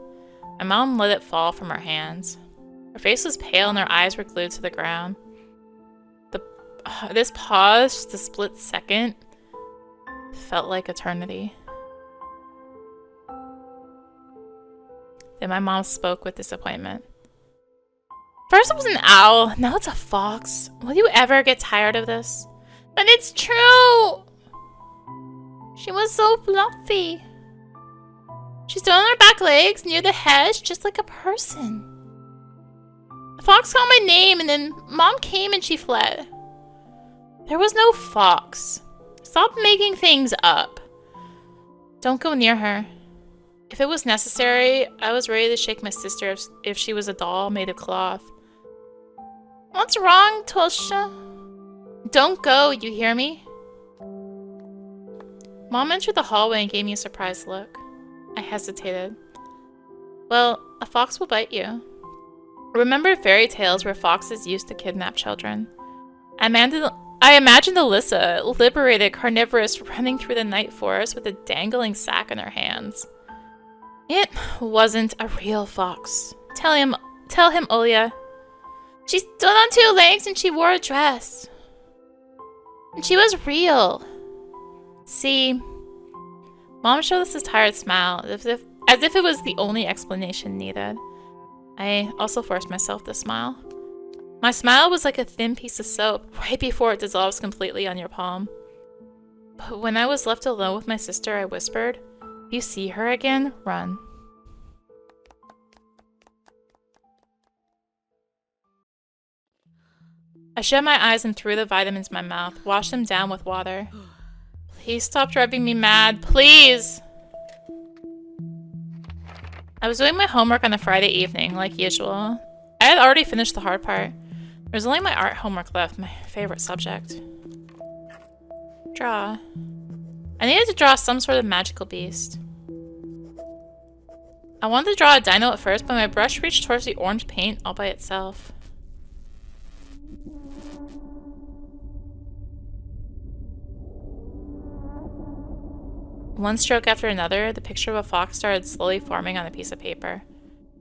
My mom let it fall from her hands. Her face was pale and her eyes were glued to the ground. This pause, just a split second, felt like eternity. Then my mom spoke with disappointment. First it was an owl, now it's a fox. Will you ever get tired of this? But it's true! She was so fluffy. She's still on her back legs, near the hedge, just like a person. The fox called my name, and then Mom came and she fled. There was no fox. Stop making things up. Don't go near her. If it was necessary, I was ready to shake my sister if she was a doll made of cloth. What's wrong, Tosha? Don't go, you hear me? Mom entered the hallway and gave me a surprised look. I hesitated. Well, a fox will bite you. I remembered fairy tales where foxes used to kidnap children. I imagined Alisa, liberated, carnivorous, running through the night forest with a dangling sack in her hands. It wasn't a real fox. Tell him, Olya. She stood on two legs and she wore a dress. And she was real. See, Mom showed us this tired smile, as if it was the only explanation needed. I also forced myself to smile. My smile was like a thin piece of soap right before it dissolves completely on your palm. But when I was left alone with my sister, I whispered, "If you see her again, run." I shut my eyes and threw the vitamins in my mouth, washed them down with water. Please stop driving me mad, please! I was doing my homework on a Friday evening, like usual. I had already finished the hard part. There was only my art homework left, my favorite subject. Draw. I needed to draw some sort of magical beast. I wanted to draw a dino at first, but my brush reached towards the orange paint all by itself. One stroke after another, the picture of a fox started slowly forming on a piece of paper.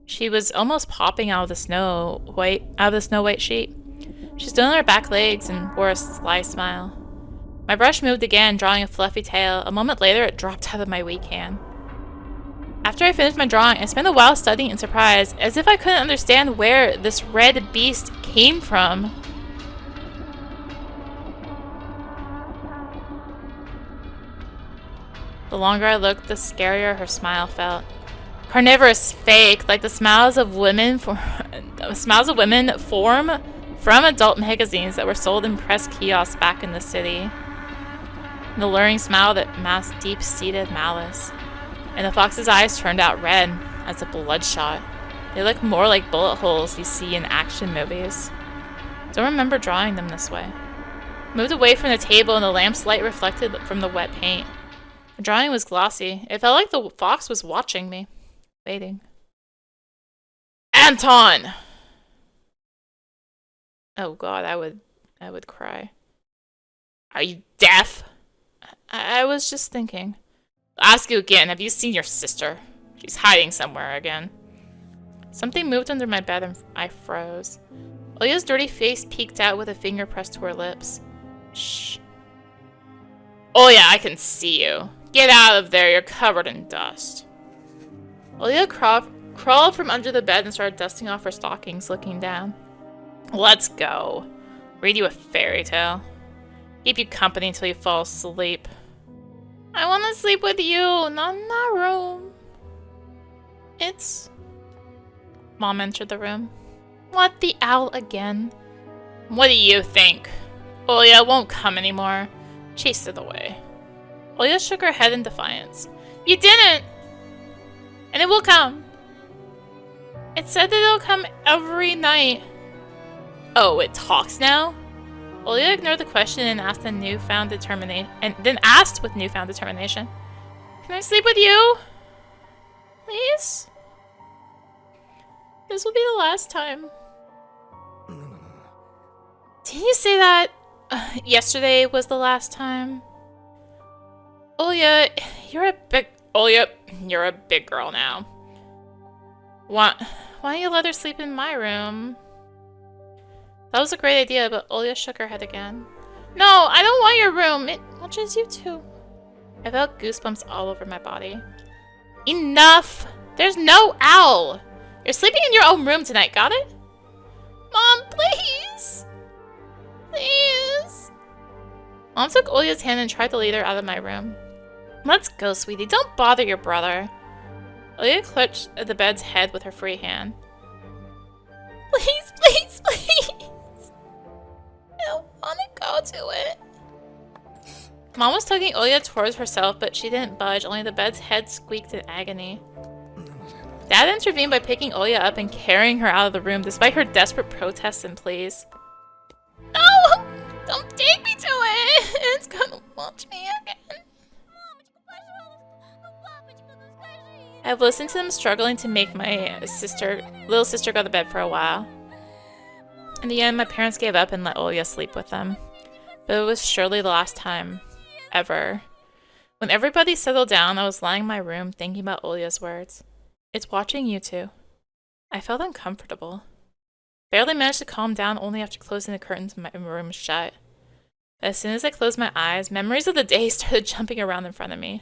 She was almost popping out of the snow white sheet. She stood on her back legs and wore a sly smile. My brush moved again, drawing a fluffy tail. A moment later, it dropped out of my weak hand. After I finished my drawing, I spent a while studying in surprise, as if I couldn't understand where this red beast came from. The longer I looked, the scarier her smile felt. Carnivorous, fake, like the smiles of women form from adult magazines that were sold in press kiosks back in the city. The luring smile that masked deep-seated malice. And the fox's eyes turned out red as a bloodshot. They look more like bullet holes you see in action movies. Don't remember drawing them this way. I moved away from the table and the lamp's light reflected from the wet paint. The drawing was glossy. It felt like the fox was watching me. Waiting. Anton! Oh god, I would cry. Are you deaf? I was just thinking. I'll ask you again, have you seen your sister? She's hiding somewhere again. Something moved under my bed and I froze. Olya's dirty face peeked out with a finger pressed to her lips. Shh. Olya, I can see you. Get out of there, you're covered in dust. Olya crawled from under the bed and started dusting off her stockings, looking down. Let's go. Read you a fairy tale. Keep you company until you fall asleep. I want to sleep with you, not in that room. It's... Mom entered the room. What, the owl again? What do you think? Olya won't come anymore. Chased it away. Olya shook her head in defiance. You didn't! And it will come. It said that it'll come every night. Oh, it talks now? Olya ignored the question and asked with newfound determination. Can I sleep with you? Please? This will be the last time. Didn't you say that yesterday was the last time? Olya, you're a big girl now. Why don't you let her sleep in my room? That was a great idea, but Olya shook her head again. No, I don't want your room. It watches you too. I felt goosebumps all over my body. Enough! There's no owl! You're sleeping in your own room tonight, got it? Mom, please! Please! Mom took Olya's hand and tried to lead her out of my room. Let's go, sweetie. Don't bother your brother. Olya clutched at the bed's head with her free hand. Please, please, please! I don't want to go to it. Mom was tugging Olya towards herself, but she didn't budge, only the bed's head squeaked in agony. Dad intervened by picking Olya up and carrying her out of the room, despite her desperate protests and pleas. No! Don't take me to it! It's gonna watch me again. I've listened to them struggling to make my little sister go to bed for a while. In the end, my parents gave up and let Olya sleep with them. But it was surely the last time. Ever. When everybody settled down, I was lying in my room thinking about Olya's words. It's watching you two. I felt uncomfortable. Barely managed to calm down only after closing the curtains of my room shut. But as soon as I closed my eyes, memories of the day started jumping around in front of me.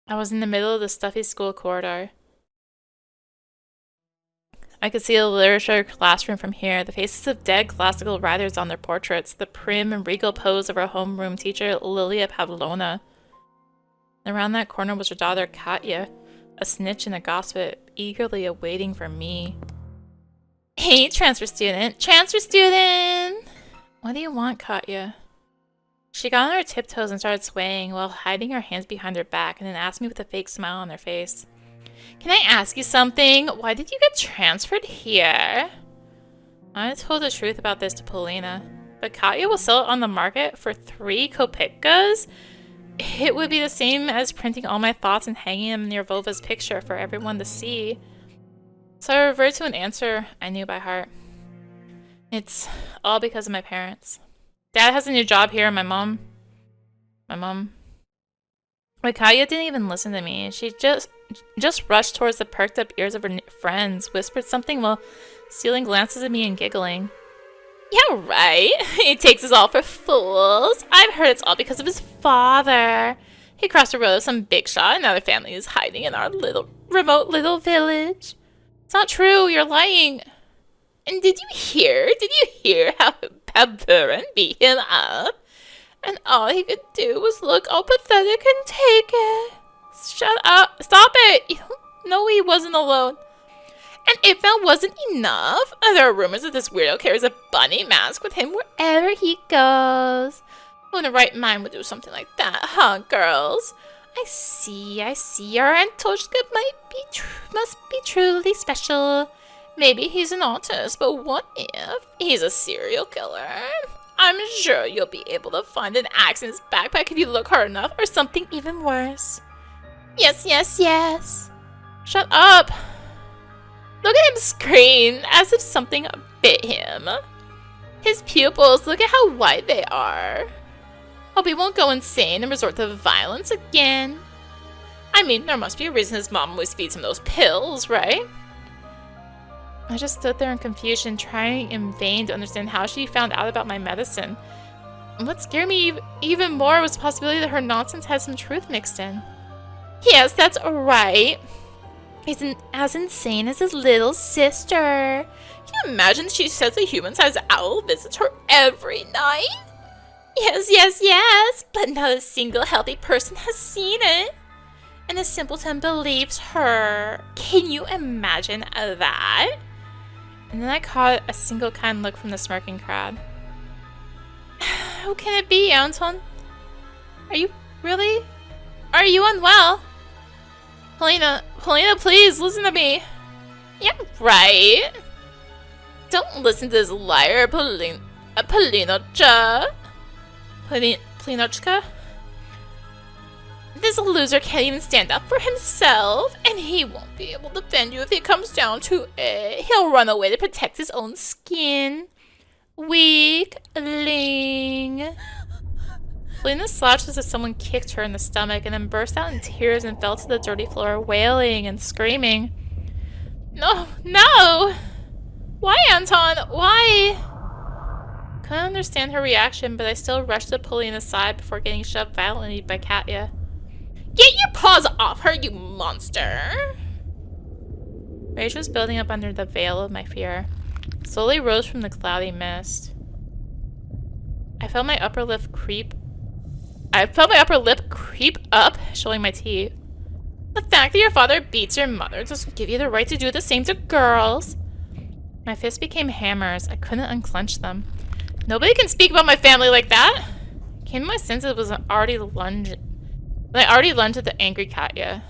I was in the middle of the stuffy school corridor. I could see the literature classroom from here, the faces of dead classical writers on their portraits, the prim and regal pose of our homeroom teacher, Lilia Pavlovna. And around that corner was her daughter, Katya, a snitch and a gossip, eagerly awaiting for me. Hey, transfer student! Transfer student! What do you want, Katya? She got on her tiptoes and started swaying while hiding her hands behind her back, and then asked me with a fake smile on her face. Can I ask you something? Why did you get transferred here? I told the truth about this to Polina, but Katya will sell it on the market for 3 kopeckas? It would be the same as printing all my thoughts and hanging them near Vova's picture for everyone to see. So I reverted to an answer I knew by heart. It's all because of my parents. Dad has a new job here, and my mom. But Katya didn't even listen to me. She just rushed towards the perked up ears of her friends, whispered something while stealing glances at me and giggling. Yeah, right. He takes us all for fools. I've heard it's all because of his father. He crossed the road with some big shot, and now their family is hiding in our remote little village. It's not true. You're lying. And did you hear how Baburin beat him up? And all he could do was look all pathetic and take it. Shut up. Stop it. You don't know he wasn't alone. And if that wasn't enough, there are rumors that this weirdo carries a bunny mask with him wherever he goes. Who in the right mind would do something like that, huh, girls? I see. Our Antoshka must be truly special. Maybe he's an autist, but what if he's a serial killer? I'm sure you'll be able to find an axe in his backpack if you look hard enough, or something even worse. Yes. Shut up. Look at him scream, as if something bit him. His pupils, look at how wide they are. Hope he won't go insane and resort to violence again. I mean, there must be a reason his mom always feeds him those pills, right? I just stood there in confusion, trying in vain to understand how she found out about my medicine. And what scared me even more was the possibility that her nonsense had some truth mixed in. Yes, that's right. He's as insane as his little sister. Can you imagine she says a human-sized owl visits her every night? Yes, but not a single healthy person has seen it. And the simpleton believes her. Can you imagine that? And then I caught a single kind look from the smirking crowd. Who can it be, Anton? Are you unwell? Polina, please listen to me. Yeah, right. Don't listen to this liar, Polinochka. This loser can't even stand up for himself, and he won't be able to defend you if it comes down to it. He'll run away to protect his own skin. Weakling. Lena slouched as if someone kicked her in the stomach and then burst out in tears and fell to the dirty floor, wailing and screaming. No! Why, Anton? Why? Couldn't understand her reaction, but I still rushed to Polina's side before getting shoved violently by Katya. Get your paws off her, you monster! Rage was building up under the veil of my fear. slowly rose from the cloudy mist. I felt my upper lip creep up, showing my teeth. The fact that your father beats your mother doesn't give you the right to do the same to girls. My fists became hammers. I couldn't unclench them. Nobody can speak about my family like that. Came to my senses was already lunged. I already lunged at the angry Katya.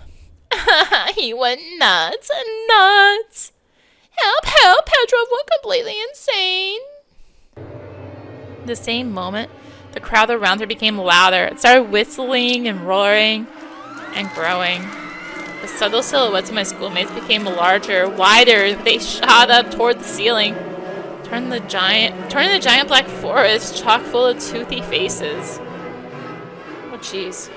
He went nuts. Help, help, Pedro went completely insane. The same moment, the crowd around her became louder. It started whistling and roaring and growing. The subtle silhouettes of my schoolmates became larger, wider. They shot up toward the ceiling, turning the giant black forest chock full of toothy faces. Oh, jeez.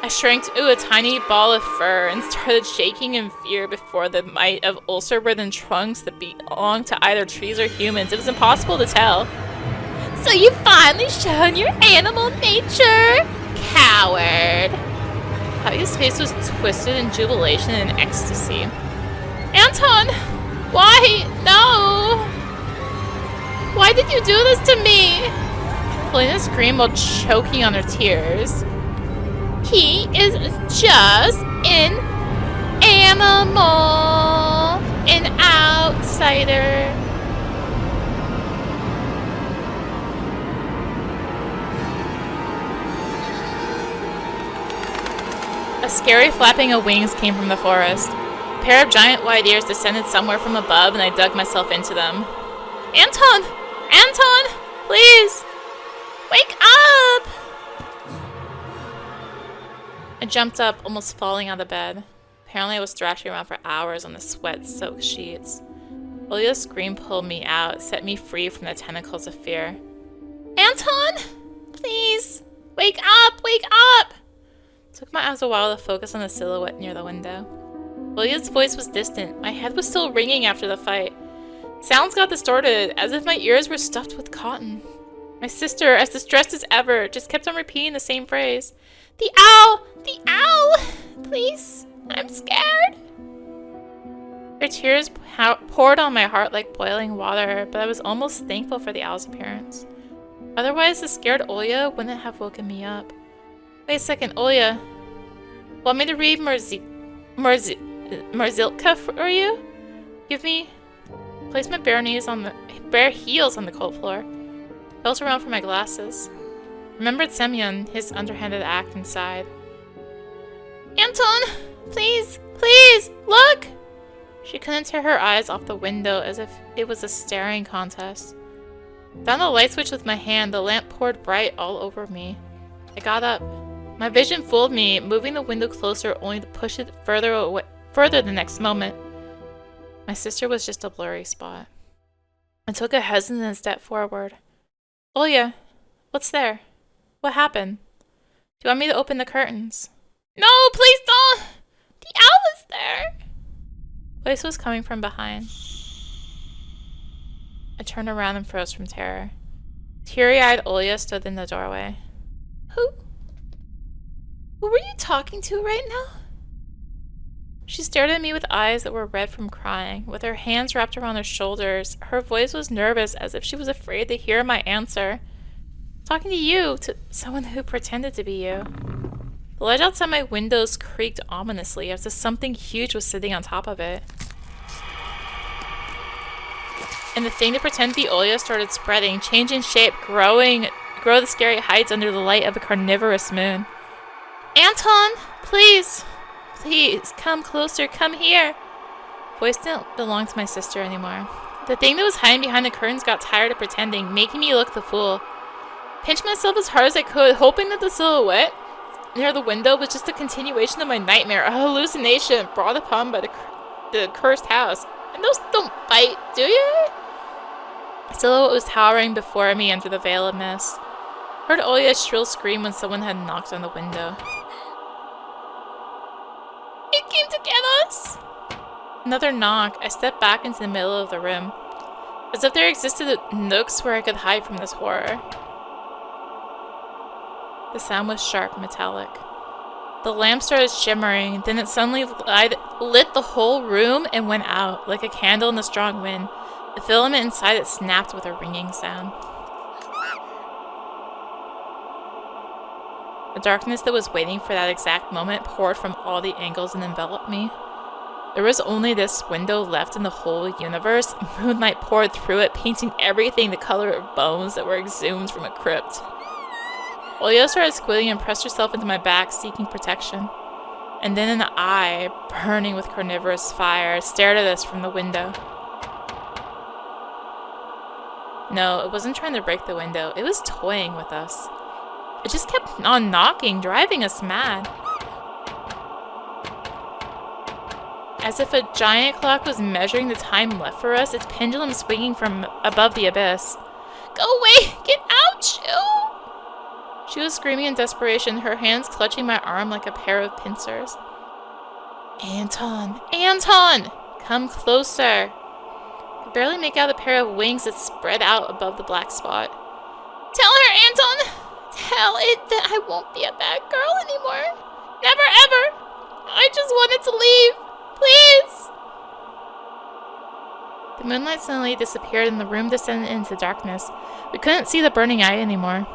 I shrank to a tiny ball of fur and started shaking in fear before the might of ulcer-ridden trunks that belonged to either trees or humans. It was impossible to tell. So you finally shown your animal nature? Coward. Katya's face was twisted in jubilation and ecstasy. Anton! Why? No! Why did you do this to me? Polina screamed while choking on her tears. He is just an animal. An outsider. A scary flapping of wings came from the forest. A pair of giant white ears descended somewhere from above, and I dug myself into them. Anton! Anton! Please! Wake up! I jumped up, almost falling out of bed. Apparently I was thrashing around for hours on the sweat-soaked sheets. Olia's scream pulled me out, set me free from the tentacles of fear. Anton! Please! Wake up! Wake up! It took my eyes a while to focus on the silhouette near the window. Olia's voice was distant. My head was still ringing after the fight. Sounds got distorted, as if my ears were stuffed with cotton. My sister, as distressed as ever, just kept on repeating the same phrase. The owl! The owl! Please, I'm scared. Her tears poured on my heart like boiling water, but I was almost thankful for the owl's appearance. Otherwise, the scared Olia wouldn't have woken me up. Wait a second, Olia. Want me to read Marzilka for you? Place my bare heels on the cold floor. Felt around for my glasses. Remembered Semyon, his underhanded act inside. Anton! Please! Please! Look! She couldn't tear her eyes off the window as if it was a staring contest. Found the light switch with my hand, the lamp poured bright all over me. I got up. My vision fooled me, moving the window closer only to push it further the next moment. My sister was just a blurry spot. I took a hesitant step forward. Olia, what's there? What happened? Do you want me to open the curtains? No, please don't! The owl is there! Voice was coming from behind. I turned around and froze from terror. Teary-eyed Olia stood in the doorway. Who were you talking to right now? She stared at me with eyes that were red from crying. With her hands wrapped around her shoulders, her voice was nervous as if she was afraid to hear my answer. Talking to you, to someone who pretended to be you. The ledge outside my windows creaked ominously as if something huge was sitting on top of it. And the thing to pretend to be Olia started spreading, changing shape, grow the scary heights under the light of a carnivorous moon. Anton, please! Please, come closer, come here! Voice didn't belong to my sister anymore. The thing that was hiding behind the curtains got tired of pretending, making me look the fool. Pinched myself as hard as I could, hoping that the silhouette near the window was just a continuation of my nightmare, a hallucination brought upon by the cursed house. And those don't bite, do you? The silhouette was towering before me under the veil of mist. Heard Olia's shrill scream when someone had knocked on the window. It came to get us! Another knock. I stepped back into the middle of the room, as if there existed nooks where I could hide from this horror. The sound was sharp, metallic. The lamp started shimmering, then it suddenly lit the whole room and went out, like a candle in the strong wind. The filament inside it snapped with a ringing sound. The darkness that was waiting for that exact moment poured from all the angles and enveloped me. There was only this window left in the whole universe. Moonlight poured through it, painting everything the color of bones that were exhumed from a crypt. Olya started squealing and pressed herself into my back, seeking protection. And then an eye, burning with carnivorous fire, stared at us from the window. No, it wasn't trying to break the window. It was toying with us. It just kept on knocking, driving us mad. As if a giant clock was measuring the time left for us, its pendulum swinging from above the abyss. Go away! Get out, Jill! She was screaming in desperation, her hands clutching my arm like a pair of pincers. Anton! Anton! Come closer! I could barely make out a pair of wings that spread out above the black spot. Tell her, Anton! Tell it that I won't be a bad girl anymore. Never ever! I just wanted to leave. Please! The moonlight suddenly disappeared and the room descended into darkness. We couldn't see the burning eye anymore.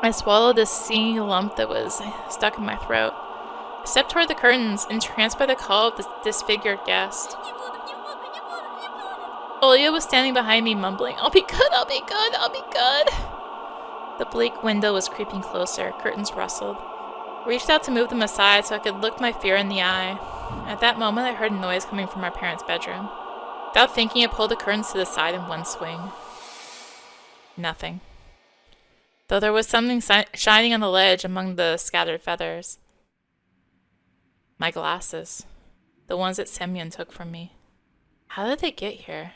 I swallowed this stinging lump that was stuck in my throat. I stepped toward the curtains, entranced by the call of the disfigured guest. Olya was standing behind me, mumbling, I'll be good, I'll be good, I'll be good. The bleak window was creeping closer. Curtains rustled. I reached out to move them aside so I could look my fear in the eye. At that moment, I heard a noise coming from our parents' bedroom. Without thinking, I pulled the curtains to the side in one swing. Nothing. Though there was something shining on the ledge among the scattered feathers. My glasses. The ones that Semyon took from me. How did they get here?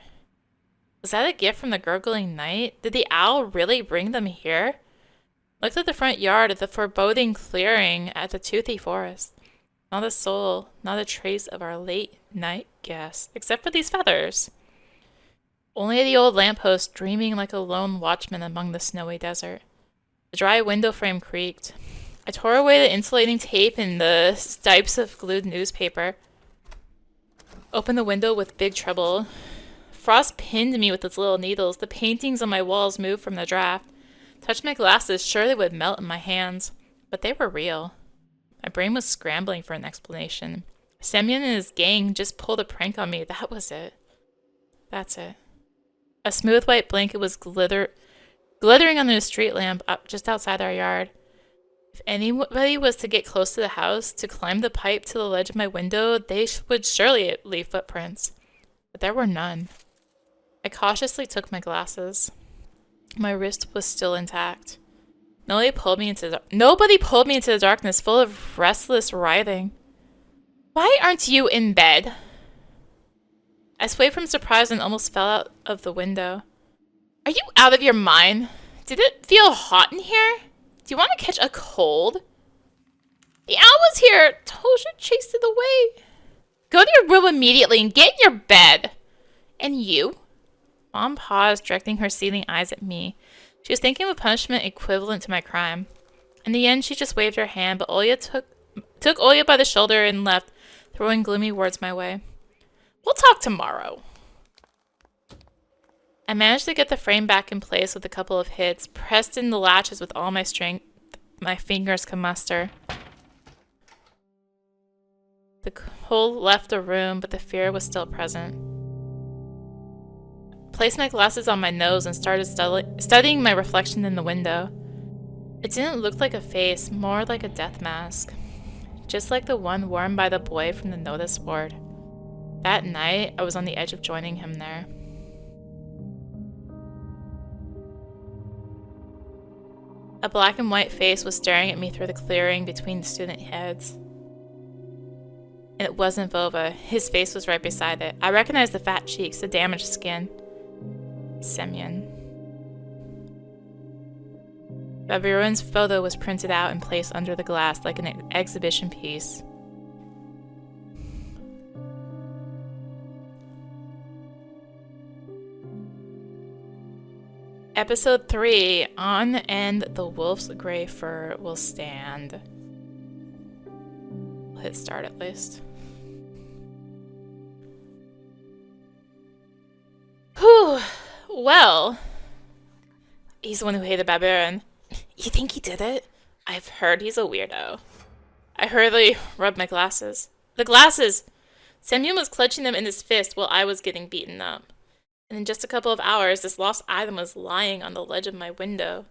Was that a gift from the gurgling night? Did the owl really bring them here? Looked at the front yard of the foreboding clearing at the toothy forest. Not a soul, not a trace of our late night guest, except for these feathers. Only the old lamppost dreaming like a lone watchman among the snowy desert. The dry window frame creaked. I tore away the insulating tape and the stipes of glued newspaper. Opened the window with big trouble. Frost pinned me with its little needles. The paintings on my walls moved from the draft. Touched my glasses, sure they would melt in my hands. But they were real. My brain was scrambling for an explanation. Semyon and his gang just pulled a prank on me. That was it. That's it. A smooth white blanket was glittering under a street lamp up just outside our yard. If anybody was to get close to the house, to climb the pipe to the ledge of my window, they would surely leave footprints. But there were none. I cautiously took my glasses. My wrist was still intact. Nobody pulled me into the darkness, full of restless writhing. Why aren't you in bed? I swayed from surprise and almost fell out of the window. Are you out of your mind? Did it feel hot in here? Do you want to catch a cold? The owl was here. Tosha chased it away. Go to your room immediately and get in your bed. And you? Mom paused, directing her seething eyes at me. She was thinking of a punishment equivalent to my crime. In the end, she just waved her hand, but Olya took Olya by the shoulder and left, throwing gloomy words my way. We'll talk tomorrow. I managed to get the frame back in place with a couple of hits, pressed in the latches with all my strength my fingers could muster. The cold left the room, but the fear was still present. Placed my glasses on my nose and started studying my reflection in the window. It didn't look like a face, more like a death mask. Just like the one worn by the boy from the notice board. That night, I was on the edge of joining him there. A black and white face was staring at me through the clearing between the student heads. And it wasn't Vova. His face was right beside it. I recognized the fat cheeks, the damaged skin. Semyon. Baburin's photo was printed out and placed under the glass like an exhibition piece. Episode 3, On and the Wolf's Grey Fur Will Stand. We'll hit start at least. Whew! Well, he's the one who hated Barbarian. You think he did it? I've heard he's a weirdo. I hurriedly rubbed my glasses. The glasses! Semyon was clutching them in his fist while I was getting beaten up. And in just a couple of hours, this lost item was lying on the ledge of my window.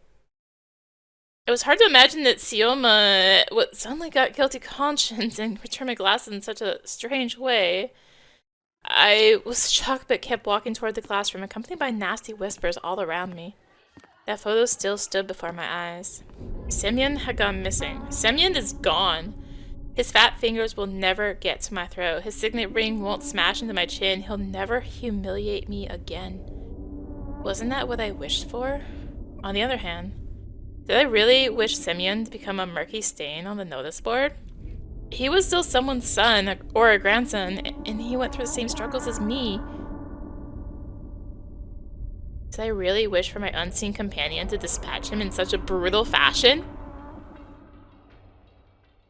It was hard to imagine that Sioma would suddenly got guilty conscience and returned my glasses in such a strange way. I was shocked but kept walking toward the classroom, accompanied by nasty whispers all around me. That photo still stood before my eyes. Semyon had gone missing. Semyon is gone. His fat fingers will never get to my throat. His signet ring won't smash into my chin. He'll never humiliate me again. Wasn't that what I wished for? On the other hand, did I really wish Semyon to become a murky stain on the notice board? He was still someone's son or a grandson, and he went through the same struggles as me. Did I really wish for my unseen companion to dispatch him in such a brutal fashion?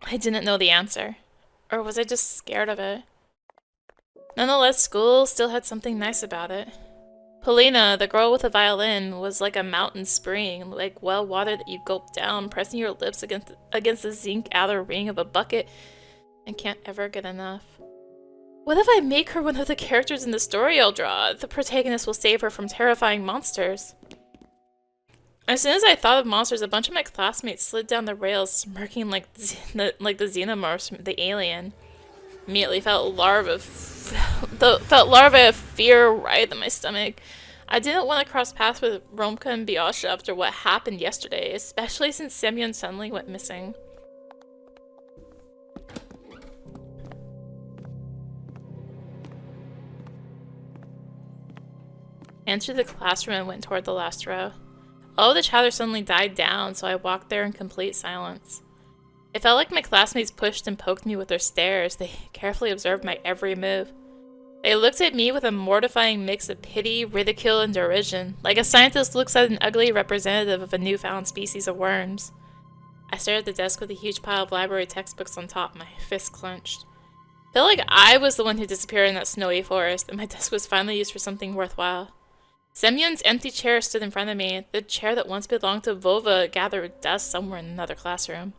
I didn't know the answer. Or was I just scared of it? Nonetheless, school still had something nice about it. Polina, the girl with the violin, was like a mountain spring, like well water that you gulp down, pressing your lips against the zinc outer ring of a bucket, and can't ever get enough. What if I make her one of the characters in the story I'll draw? The protagonist will save her from terrifying monsters. As soon as I thought of monsters, a bunch of my classmates slid down the rails, smirking like the xenomorphs from the Alien. Immediately felt larvae of fear right in my stomach. I didn't want to cross paths with Romka and Biasha after what happened yesterday, especially since Semyon suddenly went missing. I entered the classroom and went toward the last row. All of the chatter suddenly died down, so I walked there in complete silence. It felt like my classmates pushed and poked me with their stares. They carefully observed my every move. They looked at me with a mortifying mix of pity, ridicule, and derision, like a scientist looks at an ugly representative of a newfound species of worms. I stared at the desk with a huge pile of library textbooks on top, my fists clenched. I felt like I was the one who disappeared in that snowy forest, and my desk was finally used for something worthwhile. Semyon's empty chair stood in front of me, the chair that once belonged to Vova gathered dust somewhere in another classroom.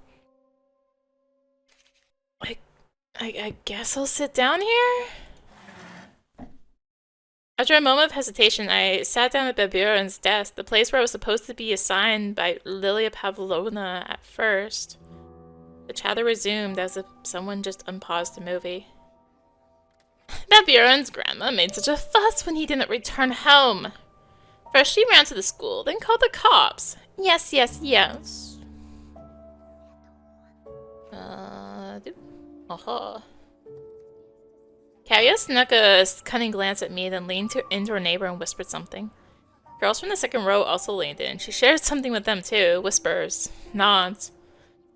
I guess I'll sit down here? After a moment of hesitation, I sat down at Baburin's desk, the place where I was supposed to be assigned by Lilia Pavlovna at first. The chatter resumed as if someone just unpaused the movie. Baburin's grandma made such a fuss when he didn't return home. First she ran to the school, then called the cops. Yes. Kaya snuck a cunning glance at me, then leaned into her neighbor and whispered something. Girls from the second row also leaned in. She shared something with them too. Whispers. Nods.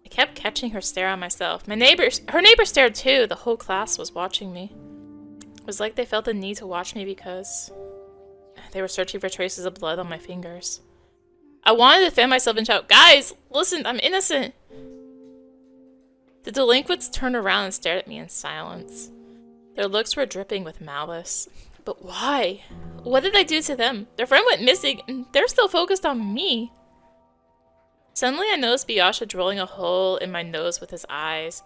I kept catching her stare on myself. Her neighbor stared too. The whole class was watching me. It was like they felt the need to watch me because they were searching for traces of blood on my fingers. I wanted to defend myself and shout, "Guys, listen, I'm innocent!" The delinquents turned around and stared at me in silence. Their looks were dripping with malice. But why? What did I do to them? Their friend went missing, and they're still focused on me. Suddenly I noticed Biasha drilling a hole in my nose with his eyes.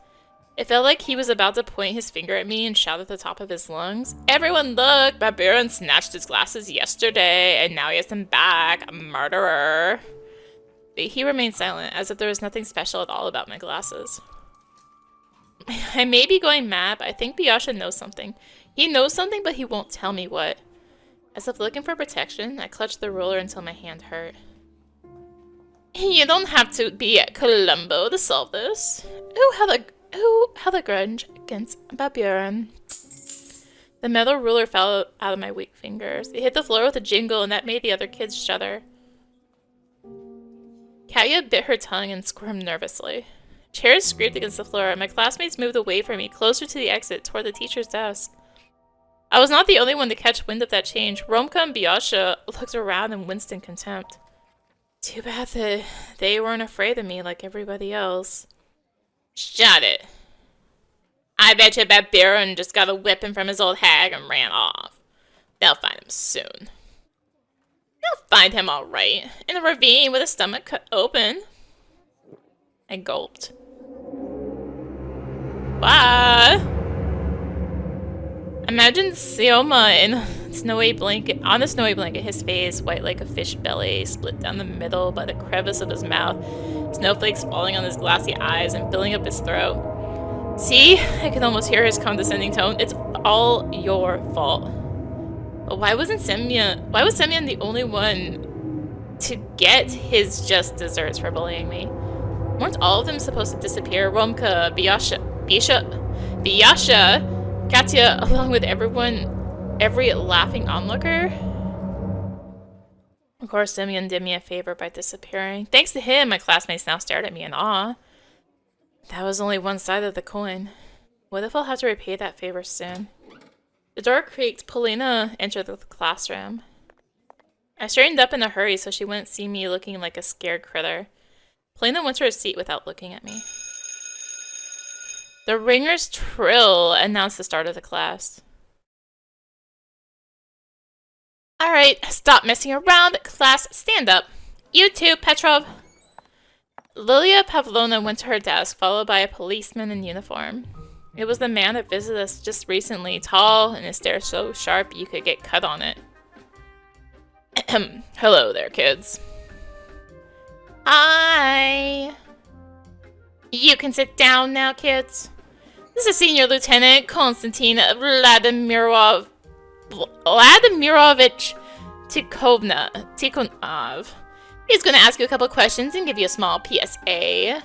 It felt like he was about to point his finger at me and shout at the top of his lungs, "Everyone look! Baburin snatched his glasses yesterday, and now he has them back! A murderer!" But he remained silent, as if there was nothing special at all about my glasses. I may be going mad, but I think Biasha knows something. He knows something, but he won't tell me what. As if looking for protection, I clutched the ruler until my hand hurt. You don't have to be at Colombo to solve this. Who held a grudge against Baburin? The metal ruler fell out of my weak fingers. It hit the floor with a jingle, and that made the other kids shudder. Katya bit her tongue and squirmed nervously. Chairs scraped against the floor, and my classmates moved away from me, closer to the exit, toward the teacher's desk. I was not the only one to catch wind of that change. Romka and Biasha looked around and winced in contempt. Too bad that they weren't afraid of me like everybody else. Shut it. I bet you Baburin just got a whipping from his old hag and ran off. They'll find him soon. I'll find him all right. In a ravine with his stomach cut open. I gulped. Why? Imagine Sioma in a snowy blanket, on a snowy blanket, his face white like a fish belly, split down the middle by the crevice of his mouth, snowflakes falling on his glassy eyes and filling up his throat. See? I could almost hear his condescending tone. It's all your fault. But why was Semyon the only one to get his just desserts for bullying me? Weren't all of them supposed to disappear? Romka, Biasha, Katya, along with every laughing onlooker? Of course, Semyon did me a favor by disappearing. Thanks to him, my classmates now stared at me in awe. That was only one side of the coin. What if I'll have to repay that favor soon? The door creaked. Polina entered the classroom. I straightened up in a hurry so she wouldn't see me looking like a scared critter. Polina went to her seat without looking at me. The ringer's trill announced the start of the class. Alright, stop messing around. Class, stand up. You too, Petrov. Lilia Pavlovna went to her desk, followed by a policeman in uniform. It was the man that visited us just recently, tall and his stare so sharp you could get cut on it. Hello there, kids. Hi. You can sit down now, kids. This is Senior Lieutenant Konstantin Vladimirovich Tikhonov. He's going to ask you a couple questions and give you a small PSA.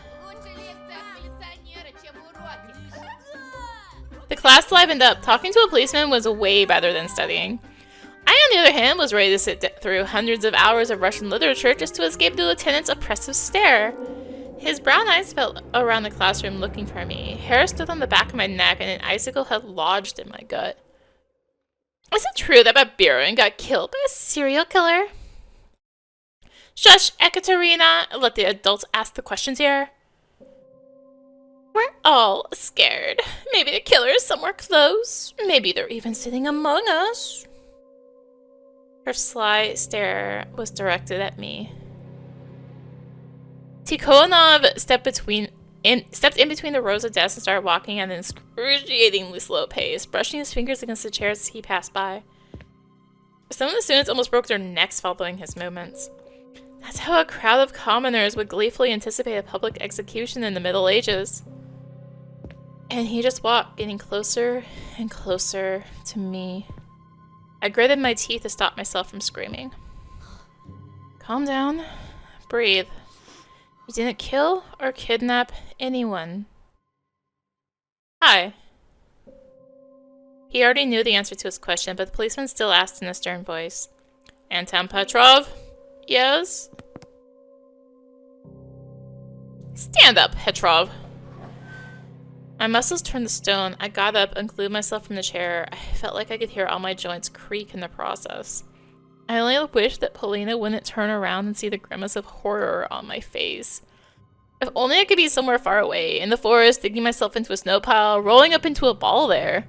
The class livened up. Talking to a policeman was way better than studying. I, on the other hand, was ready to sit through hundreds of hours of Russian literature just to escape the lieutenant's oppressive stare. His brown eyes felt around the classroom looking for me. Hair stood on the back of my neck and an icicle had lodged in my gut. Is it true that Babirin got killed by a serial killer? Shush, Ekaterina! Let the adults ask the questions here. We're all scared. Maybe the killer is somewhere close. Maybe they're even sitting among us. Her sly stare was directed at me. Tikhonov stepped in between the rows of desks and started walking at an excruciatingly slow pace, brushing his fingers against the chairs as he passed by. Some of the students almost broke their necks following his movements. That's how a crowd of commoners would gleefully anticipate a public execution in the Middle Ages. And he just walked, getting closer and closer to me. I gritted my teeth to stop myself from screaming. Calm down. Breathe. You didn't kill or kidnap anyone. Hi. He already knew the answer to his question, but the policeman still asked in a stern voice. Anton Petrov? Yes? Stand up, Petrov. My muscles turned to stone. I got up and glued myself from the chair. I felt like I could hear all my joints creak in the process. I only wished that Polina wouldn't turn around and see the grimace of horror on my face. If only I could be somewhere far away, in the forest, digging myself into a snow pile, rolling up into a ball there.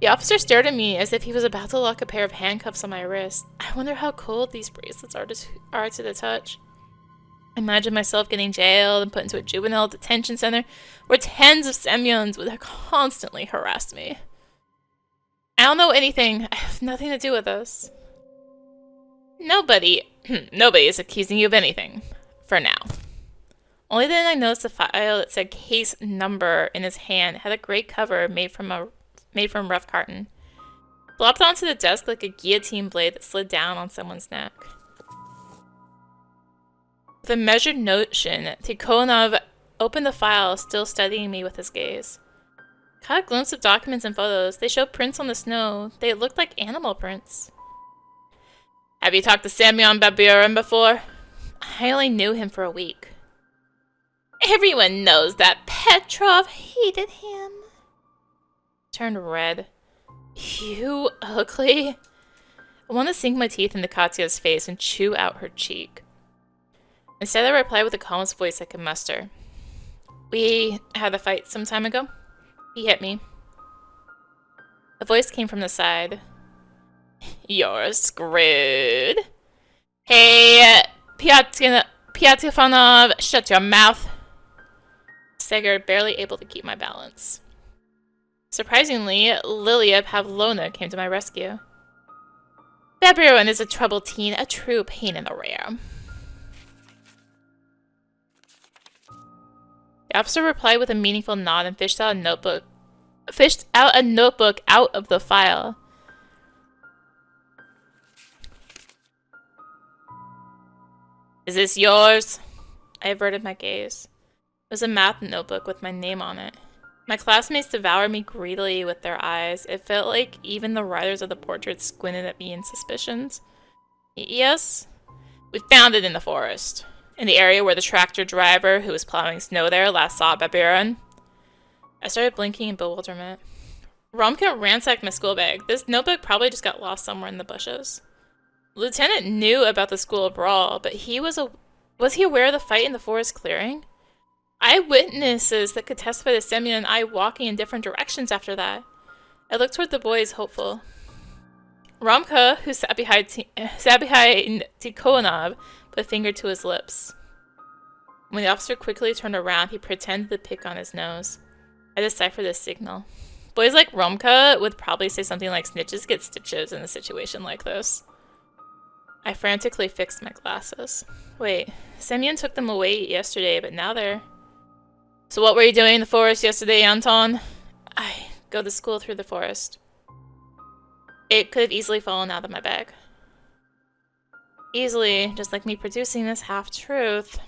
The officer stared at me as if he was about to lock a pair of handcuffs on my wrist. I wonder how cold these bracelets are to the touch. I imagined myself getting jailed and put into a juvenile detention center where tens of Semyons would constantly harass me. I don't know anything. I have nothing to do with this. Nobody is accusing you of anything. For now. Only then I noticed the file that said case number in his hand had a gray cover made from rough carton. Flopped onto the desk like a guillotine blade that slid down on someone's neck. With a measured notion, Tikhonov opened the file, still studying me with his gaze. Caught a glimpse of documents and photos. They showed prints on the snow. They looked like animal prints. Have you talked to Semyon Babirin before? I only knew him for a week. Everyone knows that Petrov hated him. Turned red. You ugly. I want to sink my teeth into Katya's face and chew out her cheek. Instead, I replied with the calmest voice I could muster. We had a fight some time ago. He hit me. The voice came from the side. You're screwed. Hey, Piatifanov, shut your mouth. Staggered, barely able to keep my balance. Surprisingly, Lilia Pavlovna came to my rescue. Siberian is a troubled teen, a true pain in the rear. The officer replied with a meaningful nod and fished out a notebook out of the file. Is this yours? I averted my gaze. It was a math notebook with my name on it. My classmates devoured me greedily with their eyes. It felt like even the writers of the portraits squinted at me in suspicions. Yes? We found it in the forest. In the area where the tractor driver who was plowing snow there last saw Babiran. I started blinking in bewilderment. Romka ransacked my school bag. This notebook probably just got lost somewhere in the bushes. Lieutenant knew about the school brawl, but was he aware of the fight in the forest clearing? Eyewitnesses that could testify to Semyon and I walking in different directions after that. I looked toward the boys, hopeful. Romka, who sat behind Tikhonov, put a finger to his lips. When the officer quickly turned around, he pretended to pick on his nose. I deciphered this signal. Boys like Romka would probably say something like snitches get stitches in a situation like this. I frantically fixed my glasses. Wait, Semyon took them away yesterday, but now they're... So what were you doing in the forest yesterday, Anton? I go to school through the forest. It could have easily fallen out of my bag. Easily, just like me producing this half-truth.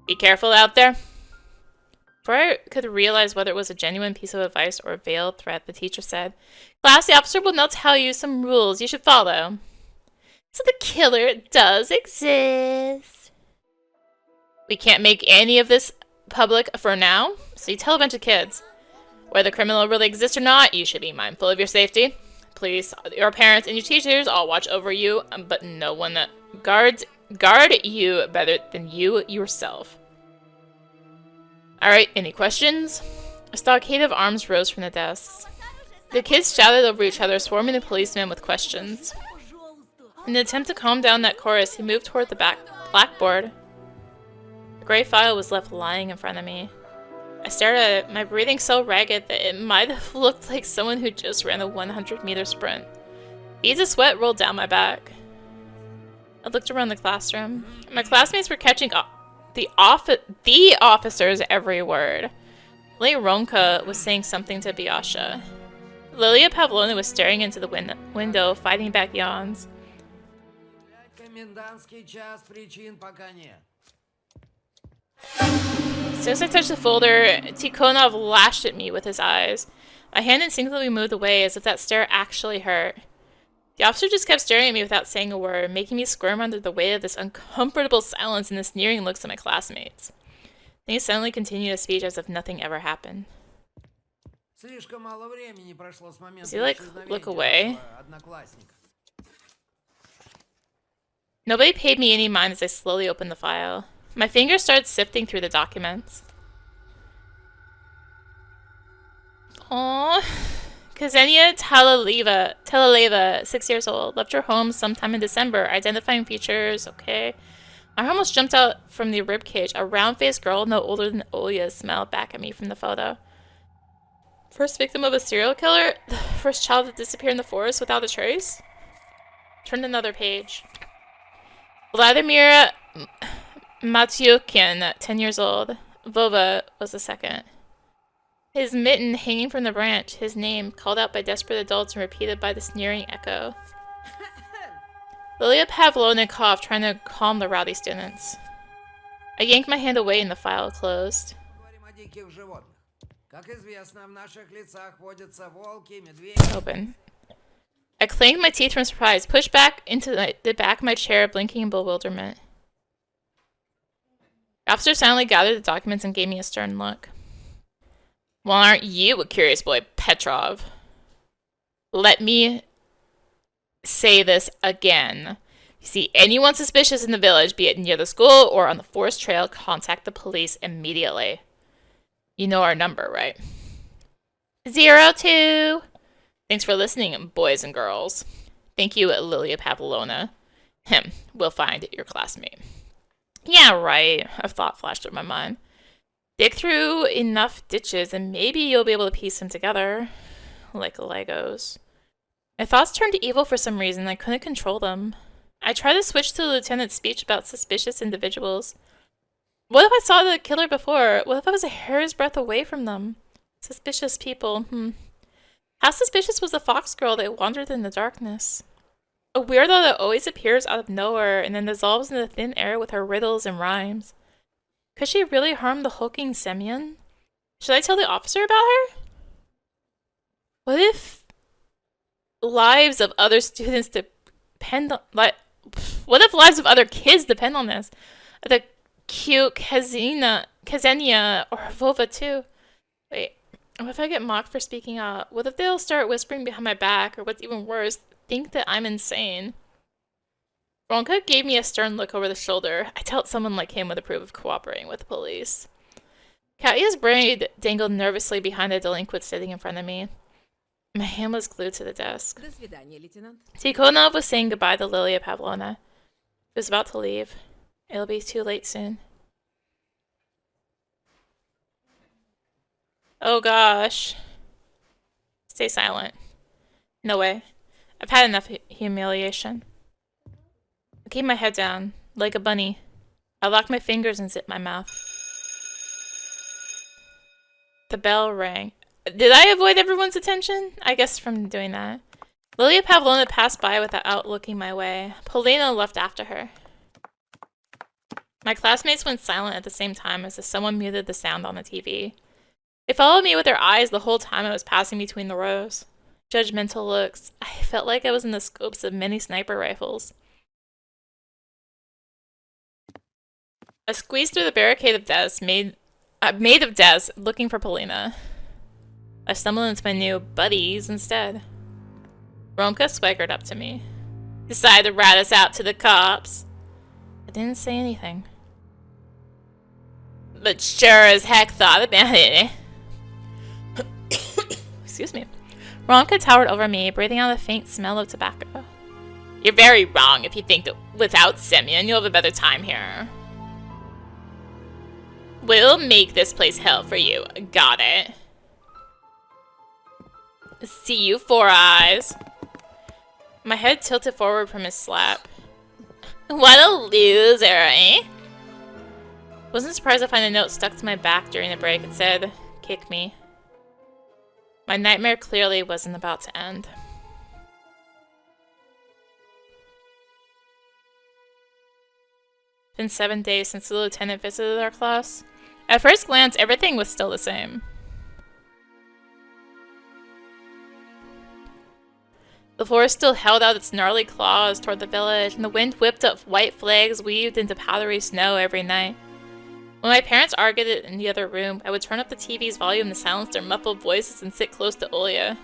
Be careful out there. Before I could realize whether it was a genuine piece of advice or a veiled threat, the teacher said, Class, the officer will now tell you some rules you should follow. So the killer does exist. We can't make any of this public for now, so you tell a bunch of kids. Whether the criminal really exists or not, you should be mindful of your safety. Please, your parents and your teachers all watch over you, but no one guard you better than you yourself. Alright, any questions? A stockade of arms rose from the desks. The kids shouted over each other, swarming the policeman with questions. In an attempt to calm down that chorus, he moved toward the blackboard. The gray file was left lying in front of me. I stared at it, my breathing so ragged that it might have looked like someone who just ran a 100-meter sprint. Beads of sweat rolled down my back. I looked around the classroom. My classmates were catching the officer's every word. Lady Romka was saying something to Biasha. Lilia Pavlovna was staring into the window, fighting back yawns. As soon as I touched the folder, Tikhonov lashed at me with his eyes. My hand instinctively moved away as if that stare actually hurt. The officer just kept staring at me without saying a word, making me squirm under the weight of this uncomfortable silence and the sneering looks of my classmates. Then he suddenly continued his speech as if nothing ever happened. Does he, look away? Nobody paid me any mind as I slowly opened the file. My fingers started sifting through the documents. Aww. Ksenia Talaleva, 6 years old, left her home sometime in December. Identifying features, okay. I almost jumped out from the ribcage. A round-faced girl no older than Olya smiled back at me from the photo. First victim of a serial killer? The first child to disappear in the forest without a trace? Turned another page. Vladimir Matyukin, 10 years old. Vova was the second. His mitten hanging from the branch, his name, called out by desperate adults and repeated by the sneering echo. Lilia Pavlovna coughed, trying to calm the rowdy students. I yanked my hand away and the file closed. Open. I clanged my teeth from surprise, pushed back into the back of my chair, blinking in bewilderment. The officer silently gathered the documents and gave me a stern look. Well, aren't you a curious boy, Petrov? Let me say this again. If you see anyone suspicious in the village, be it near the school or on the forest trail, contact the police immediately. You know our number, right? 02. Thanks for listening, boys and girls. Thank you, Lilia Papillona. We'll find your classmate. Yeah, right, a thought flashed through my mind. Dig through enough ditches and maybe you'll be able to piece them together. Like Legos. My thoughts turned evil for some reason. I couldn't control them. I tried to switch to the lieutenant's speech about suspicious individuals. What if I saw the killer before? What if I was a hair's breadth away from them? Suspicious people, How suspicious was the fox girl that wandered in the darkness? A weirdo that always appears out of nowhere and then dissolves into thin air with her riddles and rhymes. Could she really harm the hulking Semyon? Should I tell the officer about her? What if lives of other students depend on... what if lives of other kids depend on this? The cute Ksenia or Vova too? Wait, what if I get mocked for speaking out? What if they'll start whispering behind my back, or what's even worse, think that I'm insane? Ronka gave me a stern look over the shoulder. I doubt someone like him would approve of cooperating with the police. Katya's braid dangled nervously behind the delinquent sitting in front of me. My hand was glued to the desk. Tikhonov was saying goodbye to Lilia Pavlovna. He was about to leave. It'll be too late soon. Oh gosh. Stay silent. No way. I've had enough humiliation. I keep my head down, like a bunny. I lock my fingers and zip my mouth. The bell rang. Did I avoid everyone's attention? I guess from doing that. Lilia Pavlovna passed by without looking my way. Polina left after her. My classmates went silent at the same time as if someone muted the sound on the TV. They followed me with their eyes the whole time I was passing between the rows. Judgmental looks. I felt like I was in the scopes of many sniper rifles. I squeezed through the barricade of desks made of desks looking for Polina. I stumbled into my new buddies instead. Romka swaggered up to me. Decided to rat us out to the cops. I didn't say anything. But sure as heck thought about it. Excuse me. Ronka towered over me, breathing out a faint smell of tobacco. You're very wrong if you think that without Semyon you'll have a better time here. We'll make this place hell for you. Got it. See you, Four Eyes. My head tilted forward from his slap. What a loser, eh? Wasn't surprised to find a note stuck to my back during the break. It said, kick me. My nightmare clearly wasn't about to end. It's been 7 days since the lieutenant visited our class. At first glance, everything was still the same. The forest still held out its gnarly claws toward the village, and the wind whipped up white flags weaved into powdery snow every night. When my parents argued in the other room, I would turn up the TV's volume to silence their muffled voices and sit close to Olya.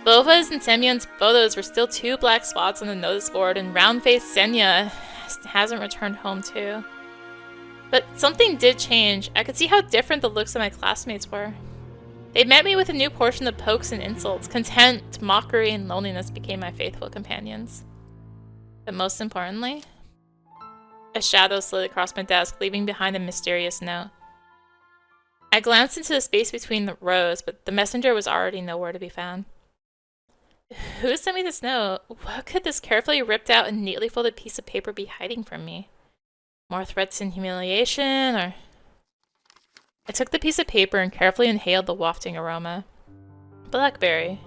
Bova's and Semyon's photos were still 2 black spots on the notice board, and round-faced Senya hasn't returned home too. But something did change. I could see how different the looks of my classmates were. They met me with a new portion of pokes and insults. Contempt, mockery, and loneliness became my faithful companions. But most importantly, a shadow slid across my desk, leaving behind a mysterious note. I glanced into the space between the rows, but the messenger was already nowhere to be found. Who sent me this note? What could this carefully ripped out and neatly folded piece of paper be hiding from me? More threats and humiliation, or... I took the piece of paper and carefully inhaled the wafting aroma. Blackberry.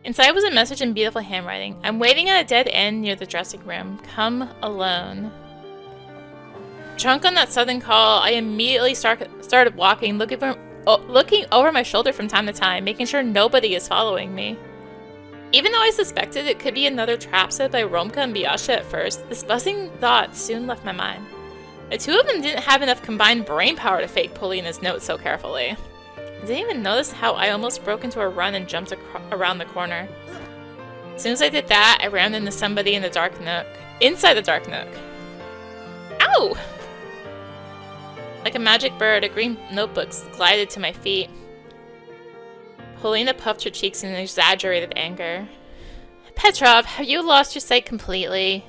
Inside was a message in beautiful handwriting. I'm waiting at a dead end near the dressing room. Come alone. Drunk on that sudden call, I immediately started walking, looking over my shoulder from time to time, making sure nobody is following me. Even though I suspected it could be another trap set by Romka and Biasha at first, this buzzing thought soon left my mind. The two of them didn't have enough combined brain power to fake Polina's note so carefully. I didn't even notice how I almost broke into a run and jumped around the corner. As soon as I did that, I ran into somebody in the dark nook. Inside the dark nook. Ow! Like a magic bird, a green notebook glided to my feet. Helena puffed her cheeks in exaggerated anger. Petrov, have you lost your sight completely?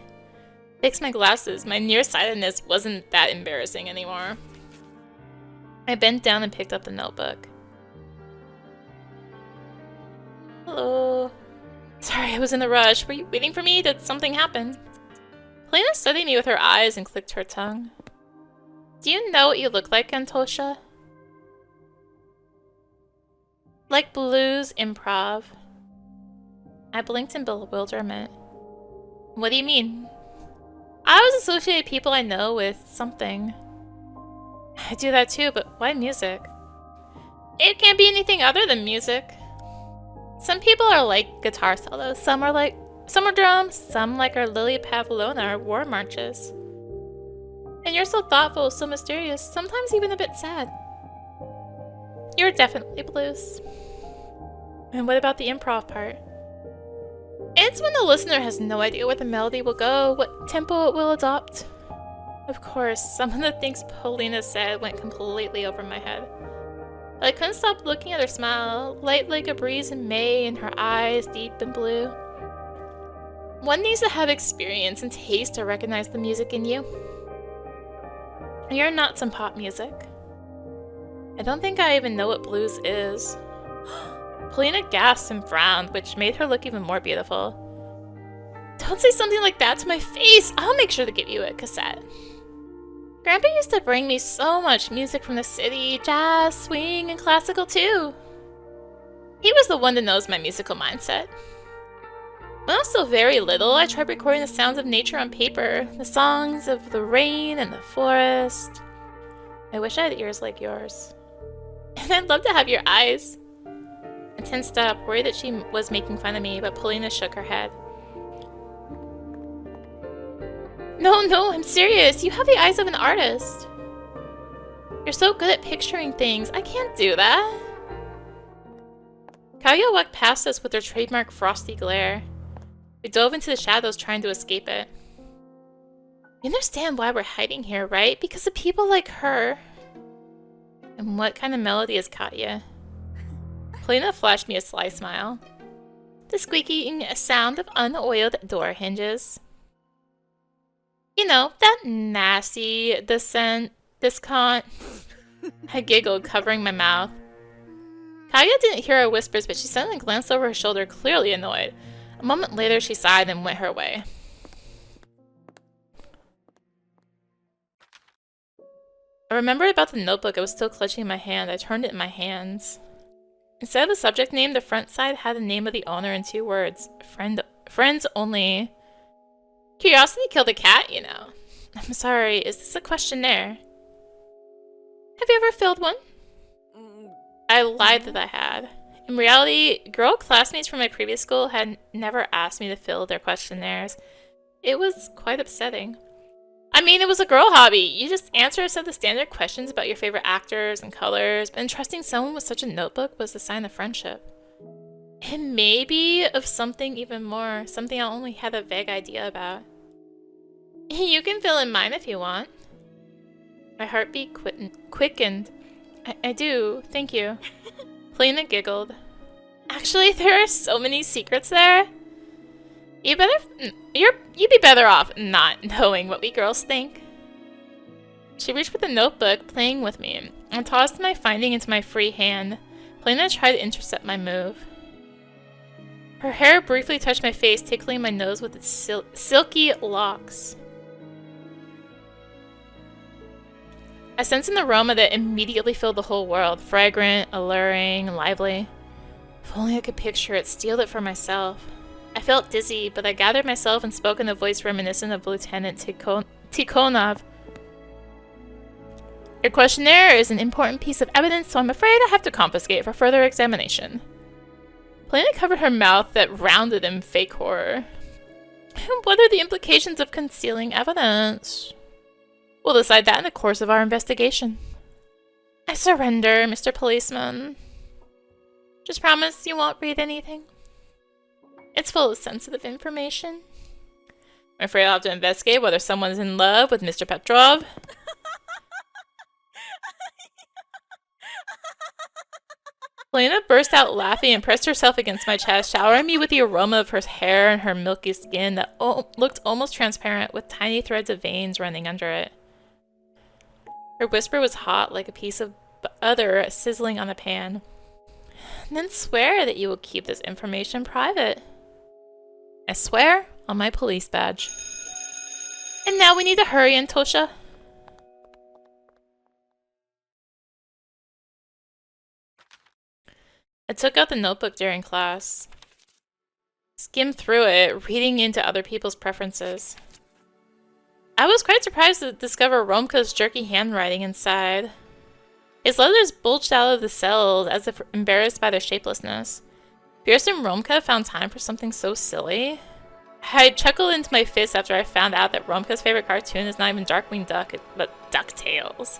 Fix my glasses. My nearsightedness wasn't that embarrassing anymore. I bent down and picked up the notebook. Hello. Sorry, I was in a rush. Were you waiting for me? Did something happen? Helena studied me with her eyes and clicked her tongue. Do you know what you look like, Antosha? Like blues improv. I blinked in bewilderment. What do you mean? I always associate people I know with something. I do that too, but why music? It can't be anything other than music. Some people are like guitar solos, some are drums, some like our Lily Pavlona or war marches. And you're so thoughtful, so mysterious, sometimes even a bit sad. You're definitely blues. And what about the improv part? It's when the listener has no idea where the melody will go, what tempo it will adopt. Of course, some of the things Polina said went completely over my head. But I couldn't stop looking at her smile, light like a breeze in May, and her eyes deep and blue. One needs to have experience and taste to recognize the music in you. You're not some pop music. I don't think I even know what blues is. Polina gasped and frowned, which made her look even more beautiful. Don't say something like that to my face! I'll make sure to give you a cassette. Grandpa used to bring me so much music from the city, jazz, swing, and classical too. He was the one that knows my musical mindset. When I was still very little, I tried recording the sounds of nature on paper, the songs of the rain and the forest. I wish I had ears like yours. And I'd love to have your eyes. I tensed up, worried that she was making fun of me, but Polina shook her head. No, I'm serious. You have the eyes of an artist. You're so good at picturing things. I can't do that. Kaya walked past us with her trademark frosty glare. We dove into the shadows trying to escape it. You understand why we're hiding here, right? Because of people like her. And what kind of melody is Katya? Polina flashed me a sly smile. The squeaking sound of unoiled door hinges. You know, that nasty discount. I giggled, covering my mouth. Kaya didn't hear our whispers, but she suddenly glanced over her shoulder, clearly annoyed. A moment later, she sighed and went her way. I remembered about the notebook I was still clutching in my hand. I turned it in my hands. Instead of a subject name, the front side had the name of the owner in 2 words. Friends only. Curiosity killed a cat, you know. I'm sorry, is this a questionnaire? Have you ever filled one? I lied that I had. In reality, girl classmates from my previous school had never asked me to fill their questionnaires. It was quite upsetting. I mean, it was a girl hobby. You just answer some of the standard questions about your favorite actors and colors, but entrusting someone with such a notebook was a sign of friendship. And maybe of something even more, something I only had a vague idea about. You can fill in mine if you want. My heartbeat quickened. I do, thank you. Polina giggled. Actually, there are so many secrets there. You'd be better off not knowing what we girls think. She reached for the notebook, playing with me, and tossed my finding into my free hand. Polina tried to intercept my move. Her hair briefly touched my face, tickling my nose with its silky locks. I sensed an aroma that immediately filled the whole world, fragrant, alluring, lively. If only I could picture it, steal it for myself. I felt dizzy, but I gathered myself and spoke in a voice reminiscent of Lieutenant Tikhonov. Your questionnaire is an important piece of evidence, so I'm afraid I have to confiscate it for further examination. Polina covered her mouth that rounded in fake horror. What are the implications of concealing evidence? We'll decide that in the course of our investigation. I surrender, Mr. Policeman. Just promise you won't read anything. It's full of sensitive information. I'm afraid I'll have to investigate whether someone's in love with Mr. Petrov. Helena burst out laughing and pressed herself against my chest, showering me with the aroma of her hair and her milky skin that looked almost transparent, with tiny threads of veins running under it. Her whisper was hot, like a piece of butter sizzling on a pan. And then swear that you will keep this information private. I swear on my police badge. And now we need to hurry, Antosha. I took out the notebook during class. Skimmed through it, reading into other people's preferences. I was quite surprised to discover Romka's jerky handwriting inside. His letters bulged out of the cells as if embarrassed by their shapelessness. Fierce and Romka found time for something so silly. I chuckled into my fist after I found out that Romka's favorite cartoon is not even Darkwing Duck, but DuckTales.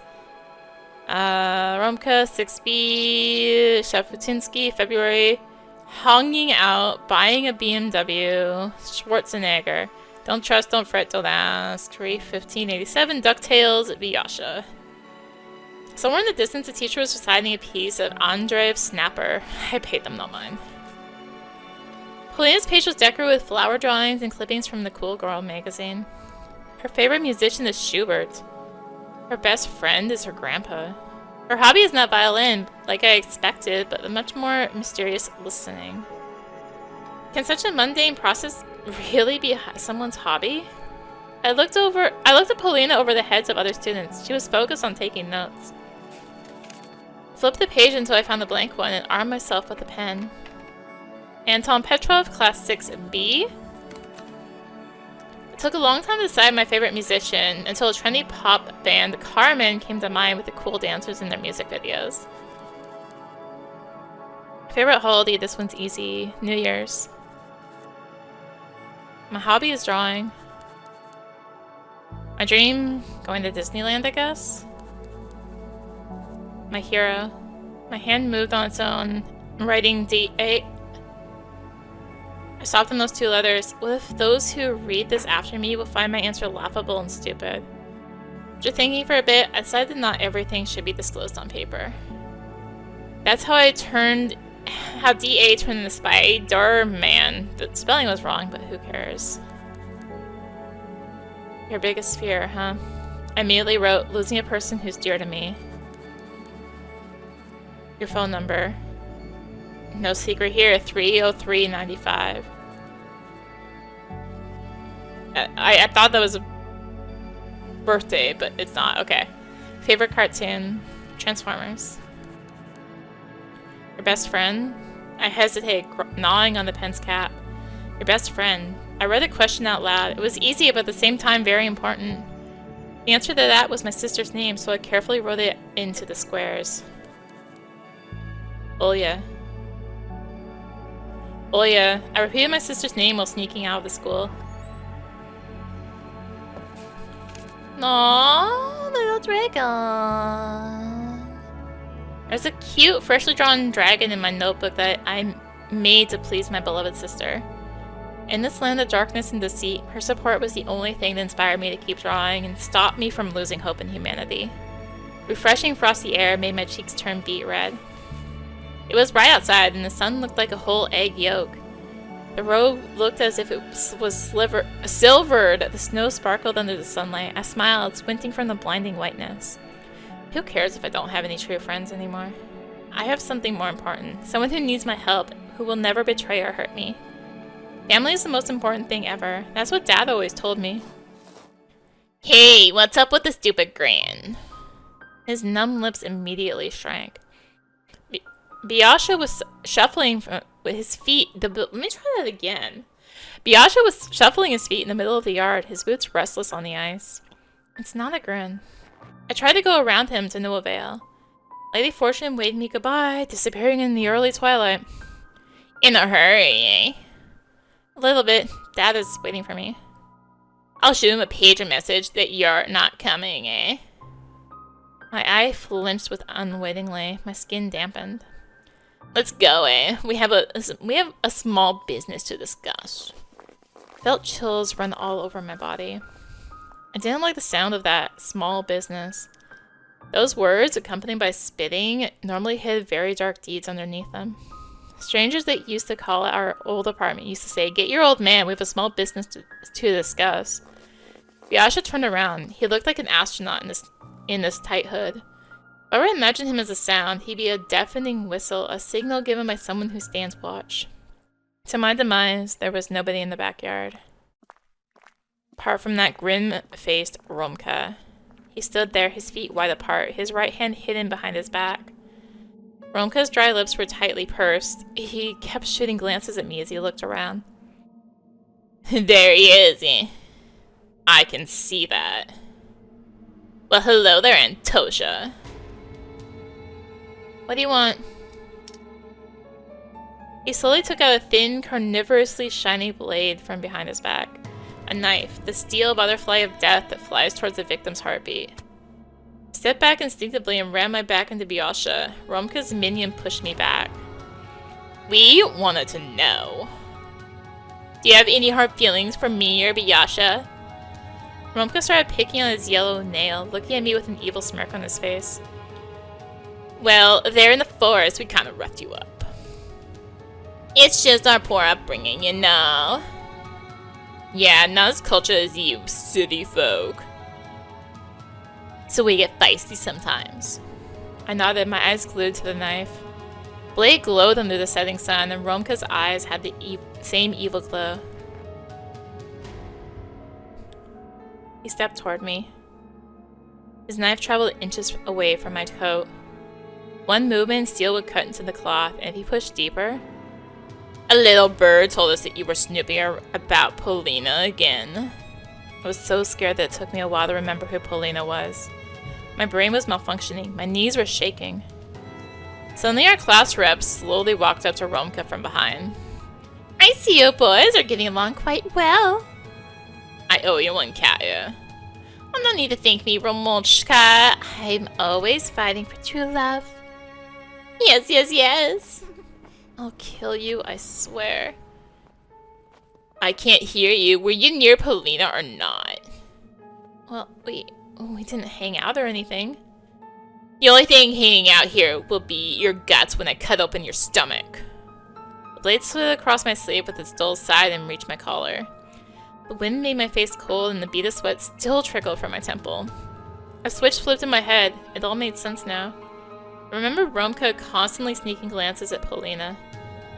Romka, 6B, Shafutinsky, February. Hanging out, buying a BMW, Schwarzenegger. Don't trust, don't fret, don't ask. 3/15/87, DuckTales, Vyasha. Somewhere in the distance, a teacher was reciting a piece of Andreev Snapper. I paid them no mind. Polina's page was decorated with flower drawings and clippings from the Cool Girl magazine. Her favorite musician is Schubert. Her best friend is her grandpa. Her hobby is not violin, like I expected, but much more mysterious listening. Can such a mundane process really be someone's hobby? I looked at Polina over the heads of other students. She was focused on taking notes. Flipped the page until I found the blank one and armed myself with a pen. Anton Petrov, Class 6B. It took a long time to decide my favorite musician until a trendy pop band, Carmen, came to mind with the cool dancers in their music videos. Favorite holiday, this one's easy. New Year's. My hobby is drawing. My dream, going to Disneyland, I guess. My hero. My hand moved on its own, writing D8. I stopped on those two letters. What if those who read this after me will find my answer laughable and stupid? After thinking for a bit, I decided that not everything should be disclosed on paper. That's how DA turned into Spider-Man. The spelling was wrong, but who cares? Your biggest fear, huh? I immediately wrote, losing a person who's dear to me. Your phone number. No secret here, 30395. I thought that was a birthday, but it's not. Okay. Favorite cartoon? Transformers. Your best friend? I hesitated, gnawing on the pen's cap. Your best friend. I read the question out loud. It was easy, but at the same time very important. The answer to that was my sister's name, so I carefully wrote it into the squares. Olya. Olya. I repeated my sister's name while sneaking out of the school. Aww, little dragon. There's a cute, freshly drawn dragon in my notebook that I made to please my beloved sister. In this land of darkness and deceit, her support was the only thing that inspired me to keep drawing and stopped me from losing hope in humanity. Refreshing frosty air made my cheeks turn beet red. It was bright outside, and the sun looked like a whole egg yolk. The road looked as if it was silvered. The snow sparkled under the sunlight. I smiled, squinting from the blinding whiteness. Who cares if I don't have any true friends anymore? I have something more important. Someone who needs my help, who will never betray or hurt me. Family is the most important thing ever. That's what Dad always told me. Hey, what's up with the stupid grin? His numb lips immediately shrank. Vyasha was shuffling with his feet. Let me try that again. Vyasha was shuffling his feet in the middle of the yard, his boots restless on the ice. It's not a grin. I tried to go around him to no avail. Lady Fortune waved me goodbye, disappearing in the early twilight. In a hurry, eh? A little bit. Dad is waiting for me. I'll shoot him a pager message that you're not coming, eh? My eye flinched with unwittingly. My skin dampened. Let's go, eh? We have a small business to discuss. Felt chills run all over my body. I didn't like the sound of that small business. Those words, accompanied by spitting, normally hid very dark deeds underneath them. Strangers that used to call at our old apartment used to say, "Get your old man, we have a small business to discuss." Yasha turned around. He looked like an astronaut in this tight hood. If I were to imagine him as a sound, he'd be a deafening whistle, a signal given by someone who stands watch. To my demise, there was nobody in the backyard. Apart from that grim-faced Romka. He stood there, his feet wide apart, his right hand hidden behind his back. Romka's dry lips were tightly pursed. He kept shooting glances at me as he looked around. There he is. I can see that. Well, hello there, Antosha. What do you want? He slowly took out a thin, carnivorously shiny blade from behind his back. A knife, the steel butterfly of death that flies towards the victim's heartbeat. I stepped back instinctively and ran my back into Biasha. Romka's minion pushed me back. We wanted to know. Do you have any hard feelings for me or Biasha? Romka started picking on his yellow nail, looking at me with an evil smirk on his face. Well, there in the forest, we kind of roughed you up. It's just our poor upbringing, you know. Yeah, not as cultured as you city folk. So we get feisty sometimes. I nodded, my eyes glued to the knife. Blade glowed under the setting sun, and Romka's eyes had the same evil glow. He stepped toward me. His knife traveled inches away from my coat. One movement, steel would cut into the cloth, and if he pushed deeper... A little bird told us that you were snooping about Polina again. I was so scared that it took me a while to remember who Polina was. My brain was malfunctioning. My knees were shaking. Suddenly our class rep slowly walked up to Romka from behind. I see you boys are getting along quite well. I owe you one, Katya. Oh, no need to thank me, Romochka. I'm always fighting for true love. Yes, yes, yes. I'll kill you, I swear. I can't hear you. Were you near Polina or not? Well, we didn't hang out or anything. The only thing hanging out here will be your guts when I cut open your stomach. The blade slid across my sleeve with its dull side and reached my collar. The wind made my face cold and the bead of sweat still trickled from my temple. A switch flipped in my head. It all made sense now. I remembered Romka constantly sneaking glances at Polina.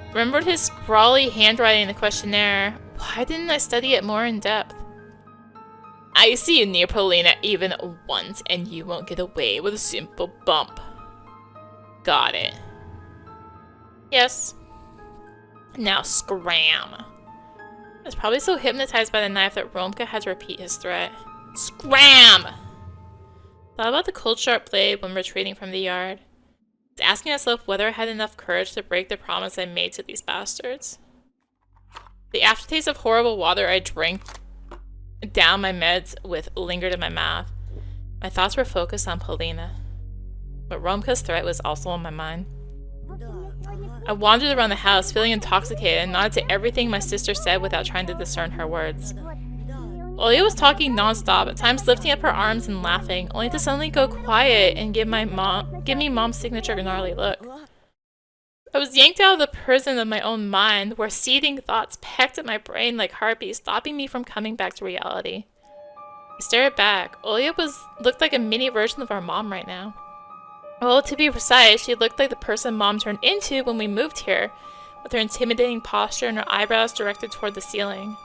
Remembered his scrawly handwriting in the questionnaire. Why didn't I study it more in depth? I see you near Polina even once, and you won't get away with a simple bump. Got it. Yes. Now scram. I was probably so hypnotized by the knife that Romka had to repeat his threat. Scram! Thought about the cold sharp blade when retreating from the yard. I was asking myself whether I had enough courage to break the promise I made to these bastards. The aftertaste of horrible water I drank down my meds with lingered in my mouth. My thoughts were focused on Polina. But Romka's threat was also on my mind. I wandered around the house, feeling intoxicated, and nodded to everything my sister said without trying to discern her words. Olia was talking nonstop, at times lifting up her arms and laughing, only to suddenly go quiet and give me mom's signature gnarly look. I was yanked out of the prison of my own mind, where seething thoughts pecked at my brain like heartbeats, stopping me from coming back to reality. I stared back. Olia looked like a mini version of our mom right now. Well, to be precise, she looked like the person Mom turned into when we moved here, with her intimidating posture and her eyebrows directed toward the ceiling.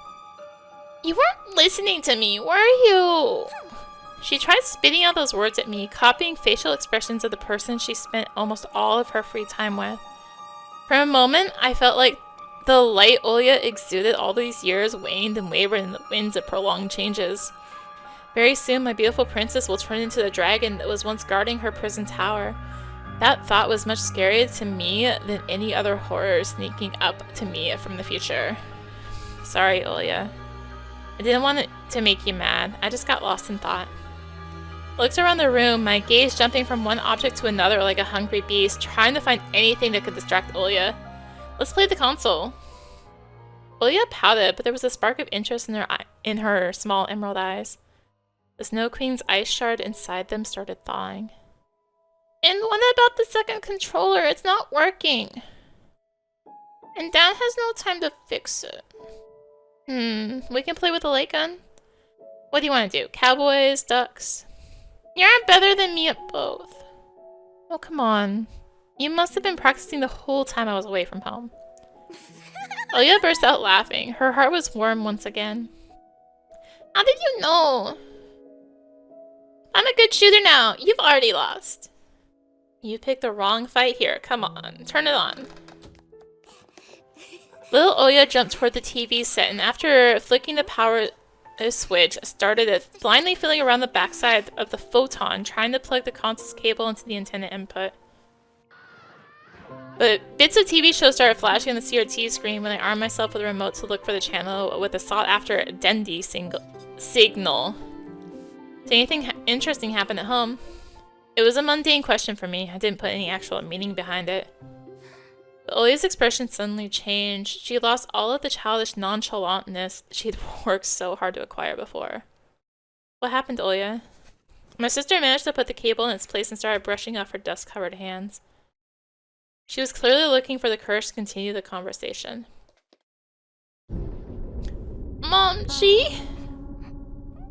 You weren't listening to me, were you? She tried spitting out those words at me, copying facial expressions of the person she spent almost all of her free time with. For a moment, I felt like the light Olia exuded all these years waned and wavered in the winds of prolonged changes. Very soon, my beautiful princess will turn into the dragon that was once guarding her prison tower. That thought was much scarier to me than any other horror sneaking up to me from the future. Sorry, Olia. I didn't want it to make you mad. I just got lost in thought. I looked around the room, my gaze jumping from one object to another like a hungry beast, trying to find anything that could distract Olia. Let's play the console. Olia pouted, but there was a spark of interest in her small emerald eyes. The Snow Queen's ice shard inside them started thawing. And what about the second controller? It's not working. And Dad has no time to fix it. We can play with the light gun? What do you want to do? Cowboys? Ducks? You're better than me at both. Oh, come on. You must have been practicing the whole time I was away from home. Aliyah burst out laughing. Her heart was warm once again. How did you know? I'm a good shooter now. You've already lost. You picked the wrong fight here. Come on. Turn it on. Little Oya jumped toward the TV set and after flicking the power switch, started it, blindly feeling around the backside of the photon, trying to plug the console's cable into the antenna input. But bits of TV shows started flashing on the CRT screen when I armed myself with a remote to look for the channel with a sought-after Dendi signal. Did anything interesting happen at home? It was a mundane question for me. I didn't put any actual meaning behind it. But Olia's expression suddenly changed. She lost all of the childish nonchalantness she'd worked so hard to acquire before. What happened, Olia? My sister managed to put the cable in its place and started brushing off her dust-covered hands. She was clearly looking for the courage to continue the conversation. Mom, she...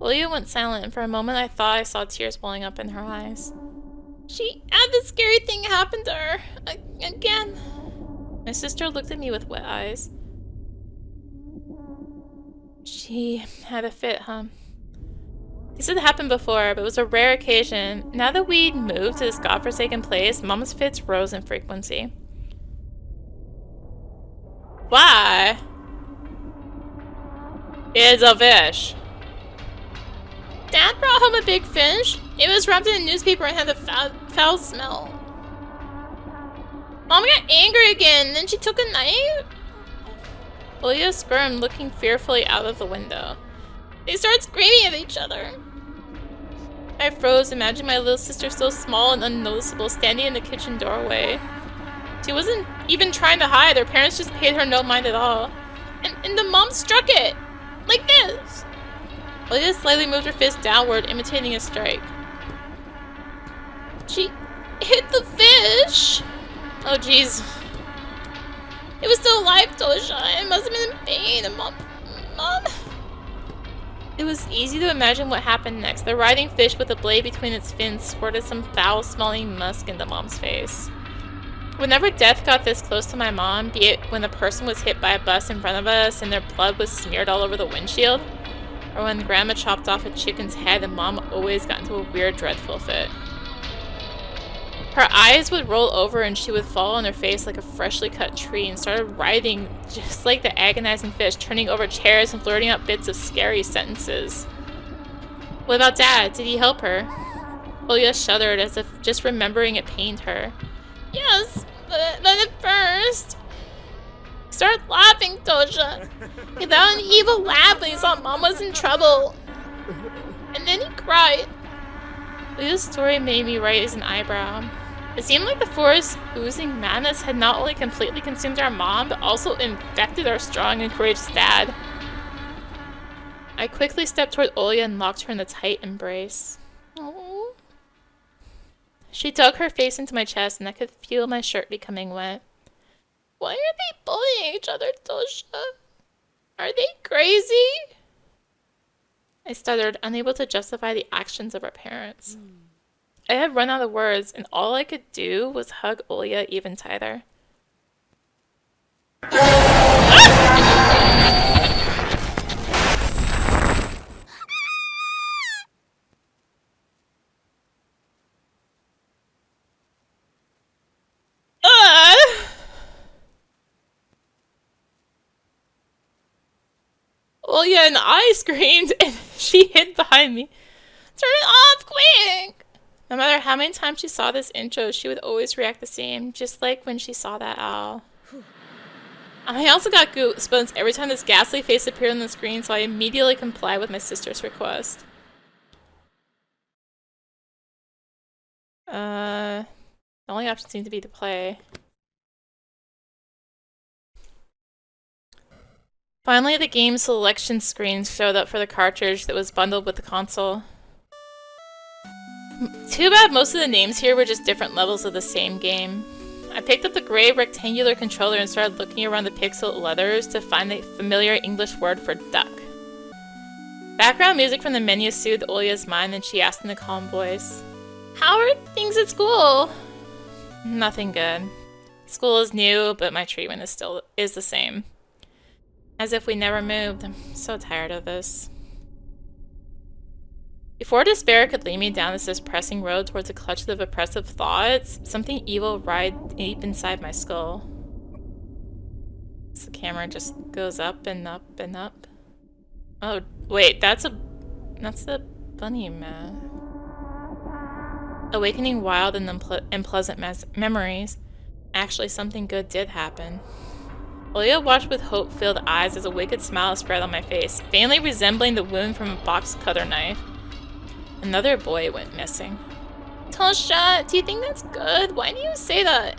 Olia went silent, and for a moment I thought I saw tears welling up in her eyes. She had this scary thing happen to her. Again. My sister looked at me with wet eyes. She had a fit, huh? This had happened before, but it was a rare occasion. Now that we'd moved to this godforsaken place, Mama's fits rose in frequency. Why? It's a fish. Dad brought home a big fish. It was wrapped in a newspaper and had a foul smell. Mom got angry again, then she took a knife. Olia squirmed, looking fearfully out of the window. They started screaming at each other. I froze, imagining my little sister so small and unnoticeable, standing in the kitchen doorway. She wasn't even trying to hide. Her parents just paid her no mind at all. And the mom struck it! Like this! Olia slightly moved her fist downward, imitating a strike. She hit the fish! Oh jeez. It was still alive, Tosha. It must have been in pain. And Mom... It was easy to imagine what happened next. The writhing fish with a blade between its fins squirted some foul-smelling musk into Mom's face. Whenever death got this close to my mom, be it when the person was hit by a bus in front of us and their blood was smeared all over the windshield, or when Grandma chopped off a chicken's head and Mom always got into a weird, dreadful fit. Her eyes would roll over and she would fall on her face like a freshly cut tree and started writhing just like the agonizing fish, turning over chairs and blurting out bits of scary sentences. What about Dad? Did he help her? Olia shuddered as if just remembering it pained her. Yes, but at first... He started laughing, Tosha. He let out an evil laugh when he saw Mom was in trouble. And then he cried. Olia's story made me raise an eyebrow. It seemed like the forest oozing madness had not only completely consumed our mom, but also infected our strong and courageous dad. I quickly stepped toward Olia and locked her in a tight embrace. Aww. She dug her face into my chest and I could feel my shirt becoming wet. Why are they bullying each other, Tosha? Are they crazy? I stuttered, unable to justify the actions of our parents. I had run out of words, and all I could do was hug Olia even tighter. Olia and I screamed, and she hid behind me. Turn it off, quick! No matter how many times she saw this intro, she would always react the same, just like when she saw that owl. I also got goosebumps every time this ghastly face appeared on the screen, so I immediately complied with my sister's request. The only option seemed to be to play. Finally, the game selection screen showed up for the cartridge that was bundled with the console. Too bad most of the names here were just different levels of the same game. I picked up the gray rectangular controller and started looking around the pixel letters to find the familiar English word for duck. Background music from the menu soothed Olya's mind, and she asked in a calm voice, "How are things at school?" "Nothing good. School is new, but my treatment is the same. As if we never moved. I'm so tired of this." Before despair could lead me down this depressing road towards a clutch of oppressive thoughts, something evil writhed deep inside my skull. So the camera just goes up and up and up. Oh, wait, that's the bunny man. Awakening wild and unpleasant memories. Actually, something good did happen. Olya watched with hope-filled eyes as a wicked smile spread on my face, faintly resembling the wound from a box cutter knife. Another boy went missing. "Tosha, do you think that's good? Why do you say that?"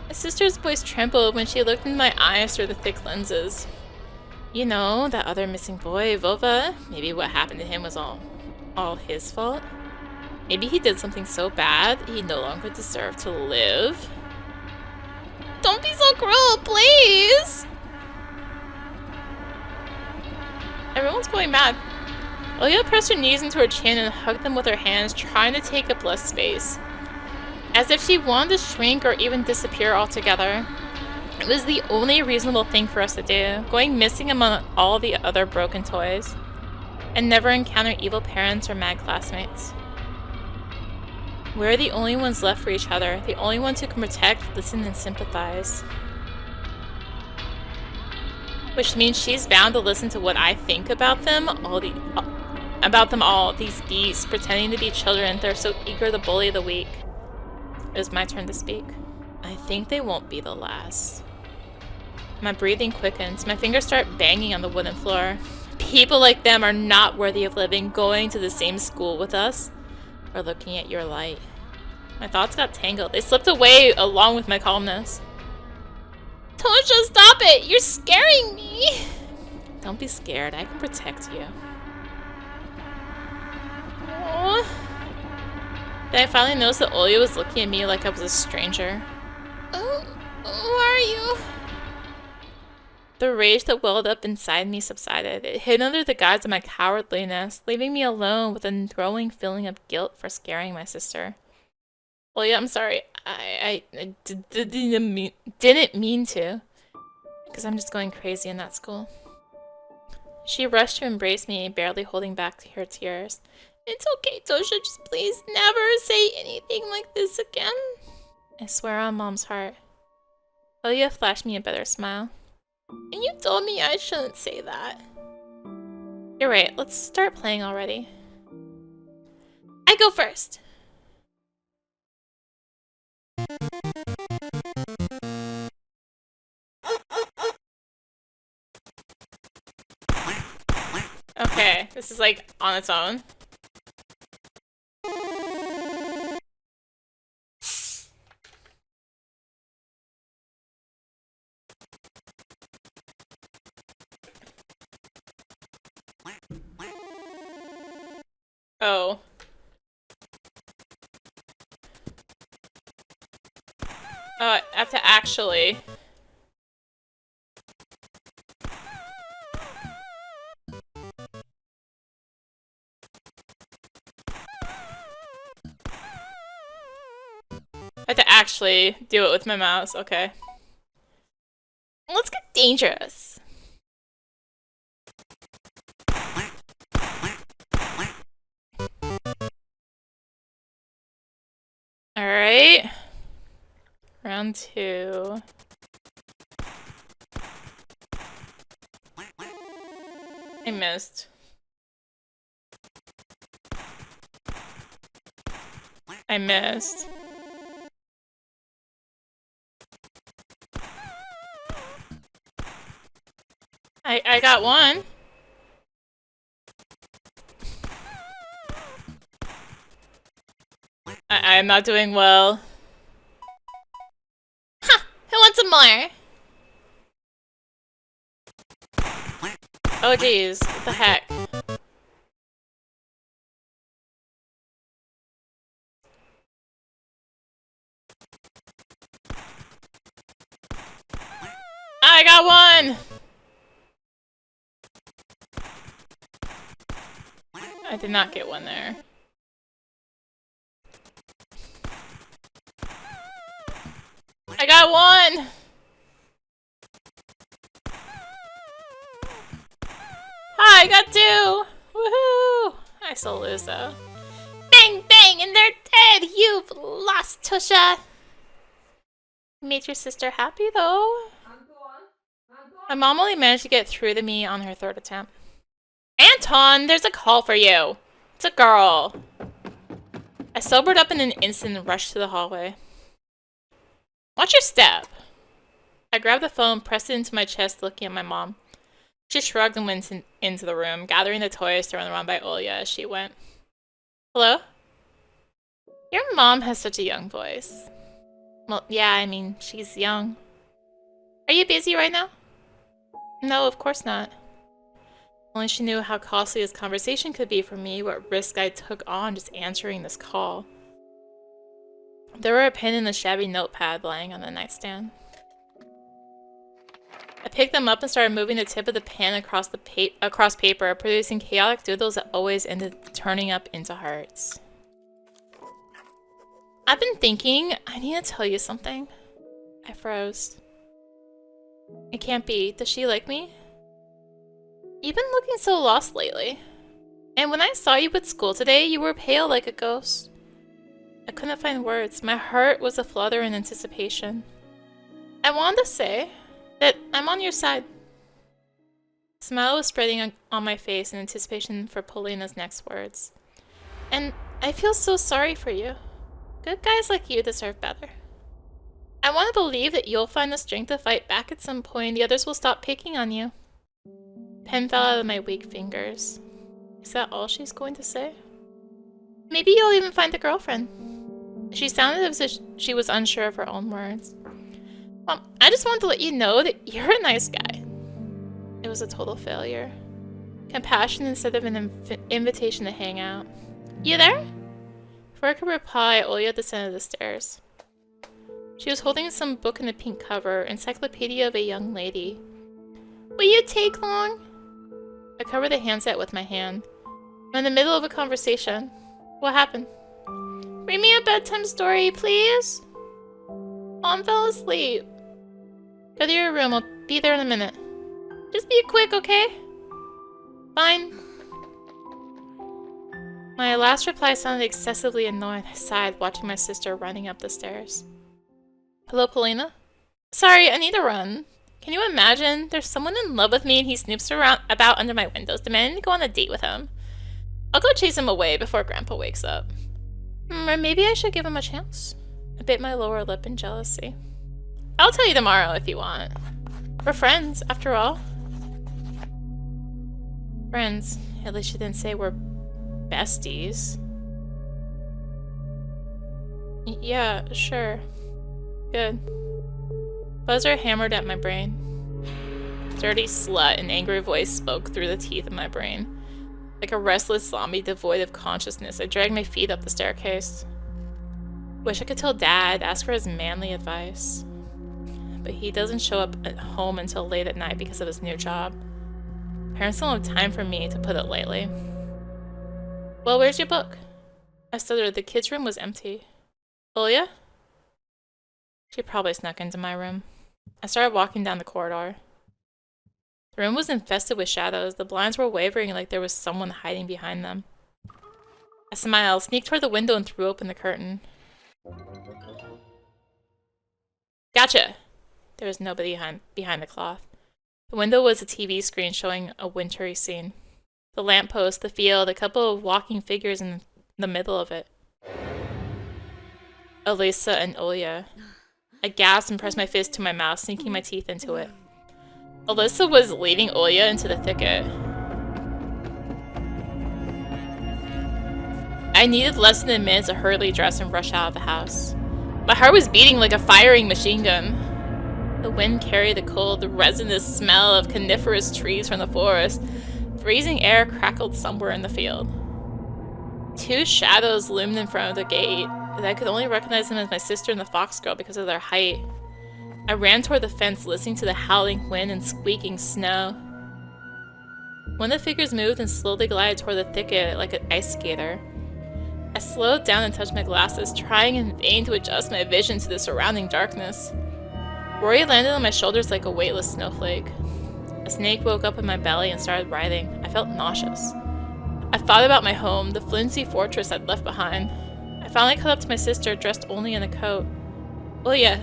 My sister's voice trembled when she looked into my eyes through the thick lenses. "You know, that other missing boy, Vova, maybe what happened to him was all his fault? Maybe he did something so bad he no longer deserved to live." "Don't be so cruel, please!" Everyone's going mad. Olya pressed her knees into her chin and hugged them with her hands, trying to take up less space. As if she wanted to shrink or even disappear altogether. It was the only reasonable thing for us to do, going missing among all the other broken toys, and never encounter evil parents or mad classmates. We're the only ones left for each other, the only ones who can protect, listen, and sympathize. Which means she's bound to listen to what I think about them all, these beasts, pretending to be children. They're so eager to bully the weak. It was my turn to speak. I think they won't be the last. My breathing quickens. My fingers start banging on the wooden floor. People like them are not worthy of living, going to the same school with us, or looking at your light. My thoughts got tangled. They slipped away along with my calmness. "Tosha, stop it! You're scaring me!" "Don't be scared. I can protect you." Aww. Then I finally noticed that Olya was looking at me like I was a stranger. "Oh, who are you?" The rage that welled up inside me subsided. It hid under the guise of my cowardliness, leaving me alone with a growing feeling of guilt for scaring my sister. "Olya, I'm sorry. I didn't mean to. Because I'm just going crazy in that school." She rushed to embrace me, barely holding back her tears. "It's okay, Tosha. Just please never say anything like this again." I swear on Mom's heart. Olya flashed me a better smile. "And you told me I shouldn't say that." "You're right. Let's start playing already." "I go first." Okay, this is like on its own. Oh. I have to actually... I have to actually do it with my mouse. Okay. Let's get dangerous. Alright. Round 2. I missed. I missed. I got one. I'm not doing well. Ha! Who wants some more? Oh geez, what the heck? got one! I did not get one there. I got one! Hi, I got two! Woohoo! I still lose though. Bang bang and they're dead! You've lost, Tusha! Made your sister happy though. My mom only managed to get through to me on her third attempt. Anton, there's a call for you. It's a girl. I sobered up in an instant and rushed to the hallway. Watch your step. I grabbed the phone, pressed it into my chest, looking at my mom. She shrugged and went into the room, gathering the toys thrown around by Olya as she went. Hello? Your mom has such a young voice. Well, yeah, I mean, she's young. Are you busy right now? No, of course not. Only she knew how costly this conversation could be for me, what risk I took on just answering this call. There were a pen and a shabby notepad lying on the nightstand. I picked them up and started moving the tip of the pen across paper, producing chaotic doodles that always ended turning up into hearts. I've been thinking, I need to tell you something. I froze. It can't be. Does she like me? You've been looking so lost lately. And when I saw you at school today, you were pale like a ghost. I couldn't find words. My heart was aflutter in anticipation. I wanted to say that I'm on your side. A smile was spreading on my face in anticipation for Polina's next words. And I feel so sorry for you. Good guys like you deserve better. I want to believe that you'll find the strength to fight back at some point and the others will stop picking on you. Pen fell out of my weak fingers. Is that all she's going to say? Maybe you'll even find a girlfriend. She sounded as if she was unsure of her own words. Well, I just wanted to let you know that you're a nice guy. It was a total failure. Compassion instead of an invitation to hang out. You there? Before I could reply, Olya descended the stairs. She was holding some book in a pink cover, Encyclopedia of a Young Lady. Will you take long? I covered the handset with my hand. I'm in the middle of a conversation. What happened? Read me a bedtime story, please. Mom fell asleep. Go to your room. I'll be there in a minute. Just be quick, okay? Fine. My last reply sounded excessively annoyed. I sighed, watching my sister running up the stairs. Hello, Polina? Sorry, I need to run. Can you imagine? There's someone in love with me and he snoops about under my windows, demanding to go on a date with him. I'll go chase him away before Grandpa wakes up. Or maybe I should give him a chance. I bit my lower lip in jealousy. I'll tell you tomorrow if you want. We're friends, after all. Friends. At least she didn't say we're besties. Yeah, sure. Good. Buzzer hammered at my brain. Dirty slut, an angry voice spoke through the teeth of my brain. Like a restless zombie devoid of consciousness, I dragged my feet up the staircase. Wish I could tell Dad, ask for his manly advice. But he doesn't show up at home until late at night because of his new job. Parents don't have time for me, to put it lightly. Well, where's your book? I stuttered. The kids' room was empty. Olya? She probably snuck into my room. I started walking down the corridor. The room was infested with shadows. The blinds were wavering like there was someone hiding behind them. I smiled, sneaked toward the window, and threw open the curtain. Gotcha! There was nobody behind the cloth. The window was a TV screen showing a wintry scene. The lamppost, the field, a couple of walking figures in the middle of it. Alisa and Olya. I gasped and pressed my fist to my mouth, sinking my teeth into it. Alisa was leading Olya into the thicket. I needed less than a minute to hurriedly dress and rush out of the house. My heart was beating like a firing machine gun. The wind carried the cold, resinous smell of coniferous trees from the forest. Freezing air crackled somewhere in the field. Two shadows loomed in front of the gate, and I could only recognize them as my sister and the fox girl because of their height. I ran toward the fence, listening to the howling wind and squeaking snow. One of the figures moved and slowly glided toward the thicket like an ice skater. I slowed down and touched my glasses, trying in vain to adjust my vision to the surrounding darkness. Rory landed on my shoulders like a weightless snowflake. A snake woke up in my belly and started writhing. I felt nauseous. I thought about my home, the flimsy fortress I'd left behind. I finally caught up to my sister, dressed only in a coat. Ilya,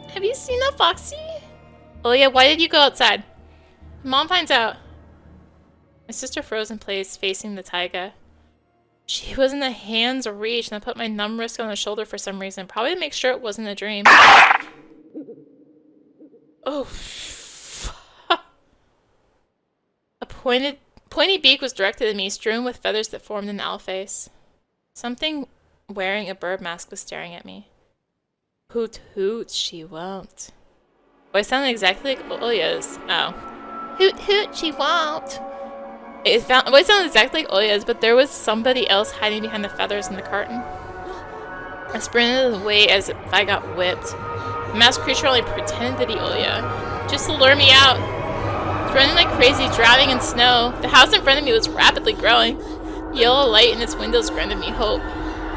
have you seen that foxy? Ilya, why did you go outside? Mom finds out. My sister froze in place, facing the taiga. She was in a hand's reach, and I put my numb wrist on her shoulder for some reason, probably to make sure it wasn't a dream. Oh, a pointy beak was directed at me, strewn with feathers that formed an owl face. Something wearing a bird mask was staring at me. Hoot hoot, she won't. Voice sounded exactly like Ilya's. Oh. Hoot hoot, she won't. Voice sounded exactly like Ilya's, but there was somebody else hiding behind the feathers in the carton. I sprinted away as if I got whipped. The masked creature only pretended to be Ilya, just to lure me out. I was running like crazy, drowning in snow. The house in front of me was rapidly growing. The yellow light in its windows granted me hope.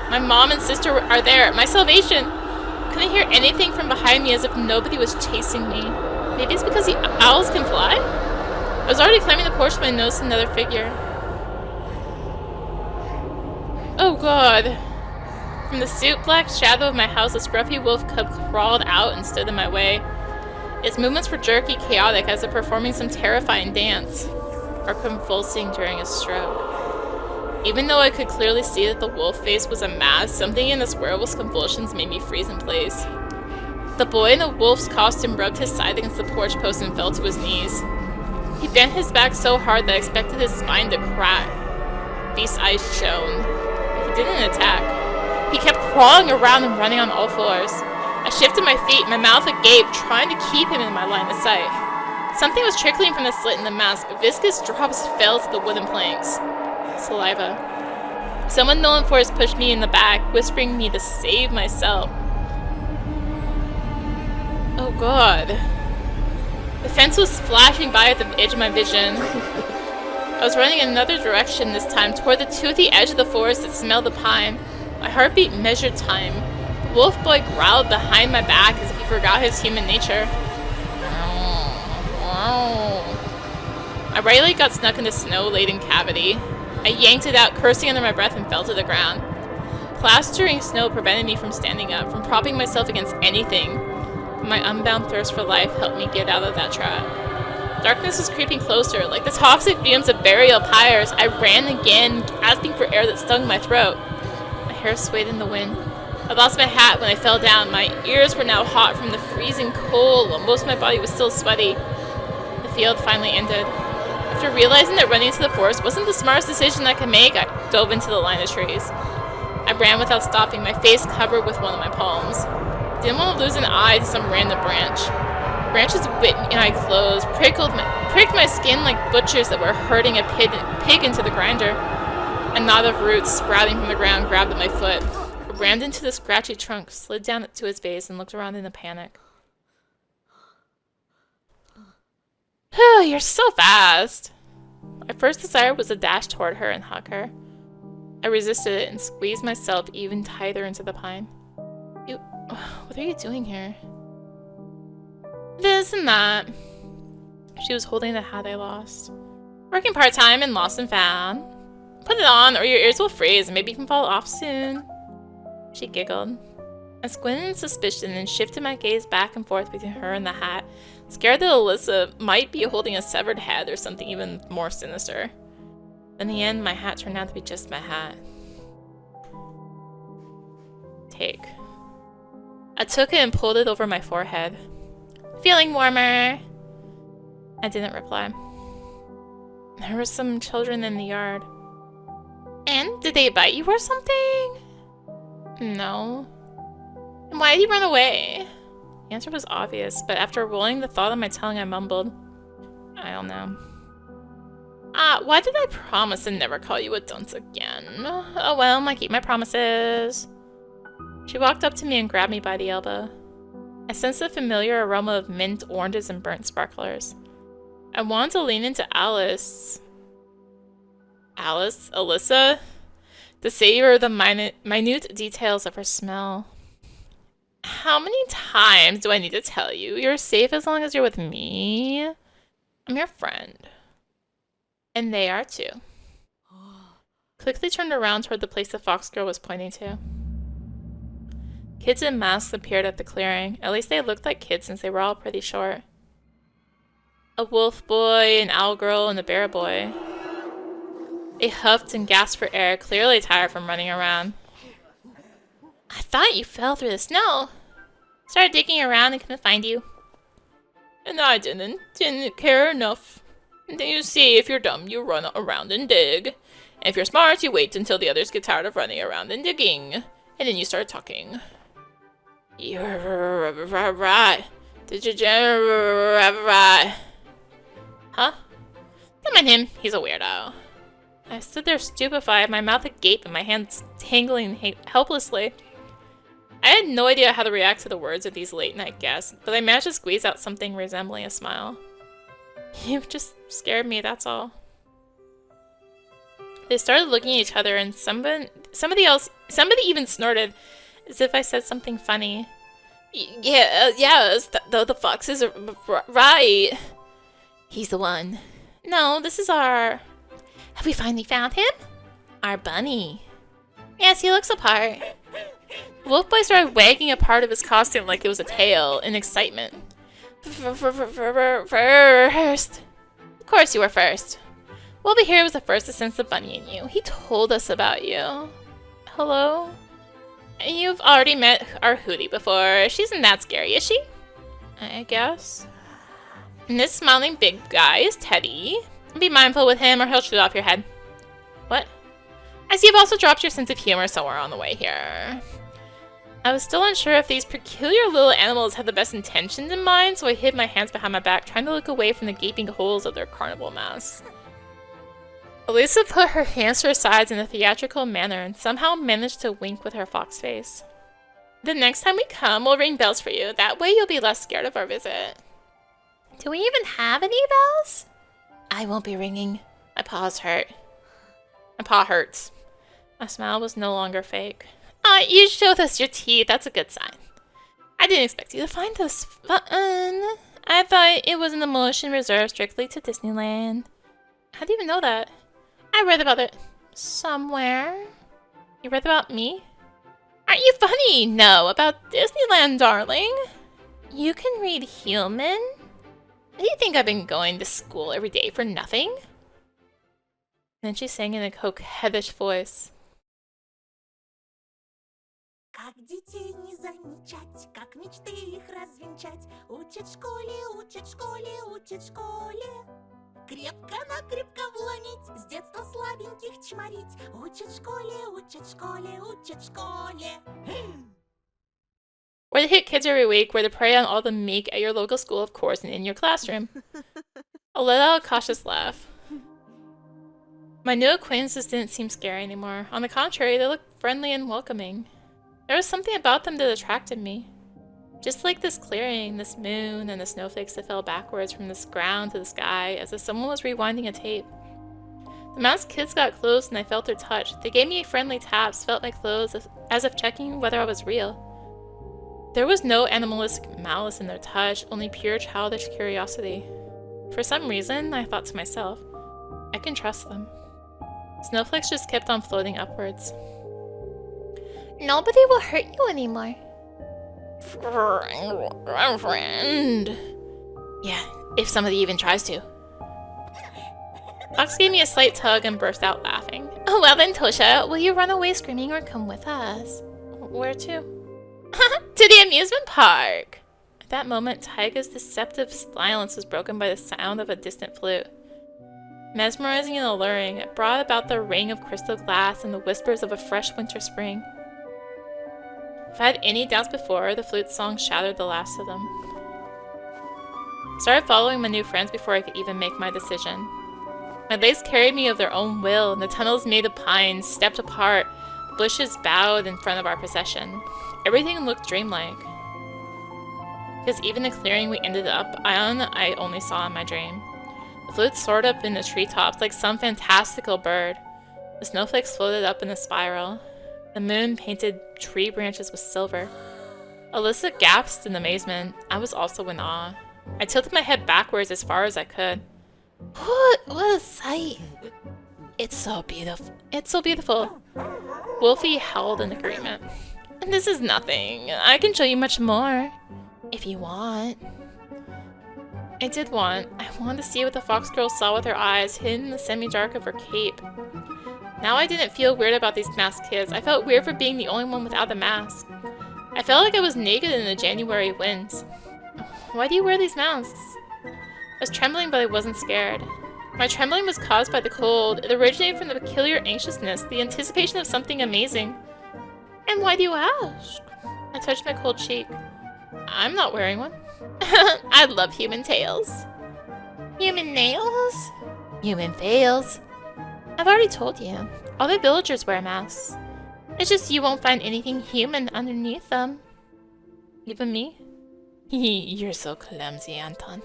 My mom and sister are there, my salvation. I couldn't hear anything from behind me, as if nobody was chasing me. Maybe it's because the owls can fly? I was already climbing the porch when I noticed another figure. Oh god. From the soot-black shadow of my house, a scruffy wolf cub crawled out and stood in my way. Its movements were jerky, chaotic, as if performing some terrifying dance, or convulsing during a stroke. Even though I could clearly see that the wolf face was a mask, something in its werewolf's convulsions made me freeze in place. The boy in the wolf's costume rubbed his side against the porch post and fell to his knees. He bent his back so hard that I expected his spine to crack. Beast's eyes shone, but he didn't attack. He kept crawling around and running on all fours. I shifted my feet, my mouth agape, trying to keep him in my line of sight. Something was trickling from the slit in the mask. Viscous drops fell to the wooden planks. Saliva. Someone known for his pushed me in the back, whispering me to save myself. Oh god. The fence was flashing by at the edge of my vision. I was running in another direction this time, toward the toothy edge of the forest that smelled of pine. My heartbeat measured time. The wolf boy growled behind my back as if he forgot his human nature. My right leg got stuck in the snow-laden cavity. I yanked it out, cursing under my breath, and fell to the ground. Plastering snow prevented me from standing up, from propping myself against anything. My unbound thirst for life helped me get out of that trap. Darkness was creeping closer. Like the toxic fumes of burial pyres, I ran again, gasping for air that stung my throat. My hair swayed in the wind. I lost my hat when I fell down. My ears were now hot from the freezing cold, while most of my body was still sweaty. The field finally ended. After realizing that running into the forest wasn't the smartest decision I could make, I dove into the line of trees. I ran without stopping, my face covered with one of my palms. I didn't want to lose an eye to some random branch. Branches bit me in my clothes, pricked my skin like butchers that were herding a pig into the grinder. A knot of roots sprouting from the ground grabbed at my foot. I rammed into the scratchy trunk, slid down to its base, and looked around in a panic. Phew, you're so fast! My first desire was to dash toward her and hug her. I resisted it and squeezed myself even tighter into the pine. What are you doing here? This and that. She was holding the hat I lost. Working part-time and lost and found. Put it on or your ears will freeze and maybe you can fall off soon. She giggled. I squinted in suspicion and shifted my gaze back and forth between her and the hat, scared that Alisa might be holding a severed head or something even more sinister. In the end, my hat turned out to be just my hat. Take. I took it and pulled it over my forehead. Feeling warmer? I didn't reply. There were some children in the yard. And? Did they bite you or something? No. And why did you run away? The answer was obvious, but after rolling the thought on my tongue, I mumbled. I don't know. Why did I promise to never call you a dunce again? Oh well, I keep my promises. She walked up to me and grabbed me by the elbow. I sensed the familiar aroma of mint, oranges, and burnt sparklers. I wanted to lean into Alisa, to savor the minute details of her smell. How many times do I need to tell you? You're safe as long as you're with me. I'm your friend. And they are too. Quickly turned around toward the place the fox girl was pointing to. Kids in masks appeared at the clearing. At least they looked like kids since they were all pretty short. A wolf boy, an owl girl, and a bear boy. They huffed and gasped for air, clearly tired from running around. I thought you fell through the snow. Started digging around and couldn't find you. And I didn't care enough. And then you see, if you're dumb, you run around and dig. And if you're smart, you wait until the others get tired of running around and digging. And then you start talking. You're right. Did you right? Huh? Don't mind him. He's a weirdo. I stood there stupefied, my mouth agape and my hands tangling helplessly. I had no idea how to react to the words of these late-night guests, but I managed to squeeze out something resembling a smile. You just scared me, that's all. They started looking at each other, and somebody even snorted, as if I said something funny. Yes, the fox is right. He's the one. No, this is our... Have we finally found him? Our bunny. Yes, he looks the part. Wolfboy started wagging a part of his costume like it was a tail in excitement. First. Of course you were first. Wolfie here was the first to sense the bunny in you. He told us about you. Hello? You've already met our Hootie before. She isn't that scary, is she? I guess. And this smiling big guy is Teddy. Be mindful with him or he'll shoot off your head. What? I see you've also dropped your sense of humor somewhere on the way here. I was still unsure if these peculiar little animals had the best intentions in mind, so I hid my hands behind my back, trying to look away from the gaping holes of their carnival masks. Alisa put her hands to her sides in a theatrical manner and somehow managed to wink with her fox face. The next time we come, we'll ring bells for you. That way you'll be less scared of our visit. Do we even have any bells? I won't be ringing. My paws hurt. My paw hurts. My smile was no longer fake. You showed us your teeth. That's a good sign. I didn't expect you to find this fun. I thought it was an emotion reserved strictly to Disneyland. How do you even know that? I read about it somewhere. You read about me? Aren't you funny? No, about Disneyland, darling. You can read human? Do you think I've been going to school every day for nothing? And then she sang in a coquettish voice. Как детей не замечать, как мечты их развенчать. Учат в школе, учат в школе, учат в школе. Крепко-накрепко вломить, с детства слабеньких чморить. Учат в школе, учат в школе, учат в школе. Where the hit kids every week, where to prey on all the meek at your local school, of course, and in your classroom. I let out a cautious laugh. My new acquaintances didn't seem scary anymore. On the contrary, they looked friendly and welcoming. There was something about them that attracted me. Just like this clearing, this moon, and the snowflakes that fell backwards from this ground to the sky, as if someone was rewinding a tape. The masked kids got close and I felt their touch. They gave me friendly taps, felt my clothes, as if checking whether I was real. There was no animalistic malice in their touch, only pure childish curiosity. For some reason, I thought to myself, I can trust them. Snowflakes just kept on floating upwards. Nobody will hurt you anymore. Friend. Yeah, if somebody even tries to. Fox gave me a slight tug and burst out laughing. Oh, well then, Tosha, will you run away screaming or come with us? Where to? To the amusement park! At that moment, Taiga's deceptive silence was broken by the sound of a distant flute. Mesmerizing and alluring, it brought about the ring of crystal glass and the whispers of a fresh winter spring. If I had any doubts before, the flute song shattered the last of them. I started following my new friends before I could even make my decision. My legs carried me of their own will, and the tunnels made of pines stepped apart, bushes bowed in front of our procession. Everything looked dreamlike. Because even the clearing we ended up on, I only saw in my dream. The flute soared up in the treetops like some fantastical bird. The snowflakes floated up in a spiral. The moon painted tree branches with silver. Alisa gasped in amazement. I was also in awe. I tilted my head backwards as far as I could. What a sight! It's so beautiful. It's so beautiful. Wolfie howled in agreement. This is nothing. I can show you much more. If you want. I did want. I wanted to see what the fox girl saw with her eyes hidden in the semi-dark of her cape. Now I didn't feel weird about these masked kids. I felt weird for being the only one without a mask. I felt like I was naked in the January winds. Why do you wear these masks? I was trembling, but I wasn't scared. My trembling was caused by the cold. It originated from the peculiar anxiousness, the anticipation of something amazing. And why do you ask? I touched my cold cheek. I'm not wearing one. I love human tails. Human nails? Human fails. I've already told you. All the villagers wear masks. It's just you won't find anything human underneath them. Even me? You're so clumsy, Anton.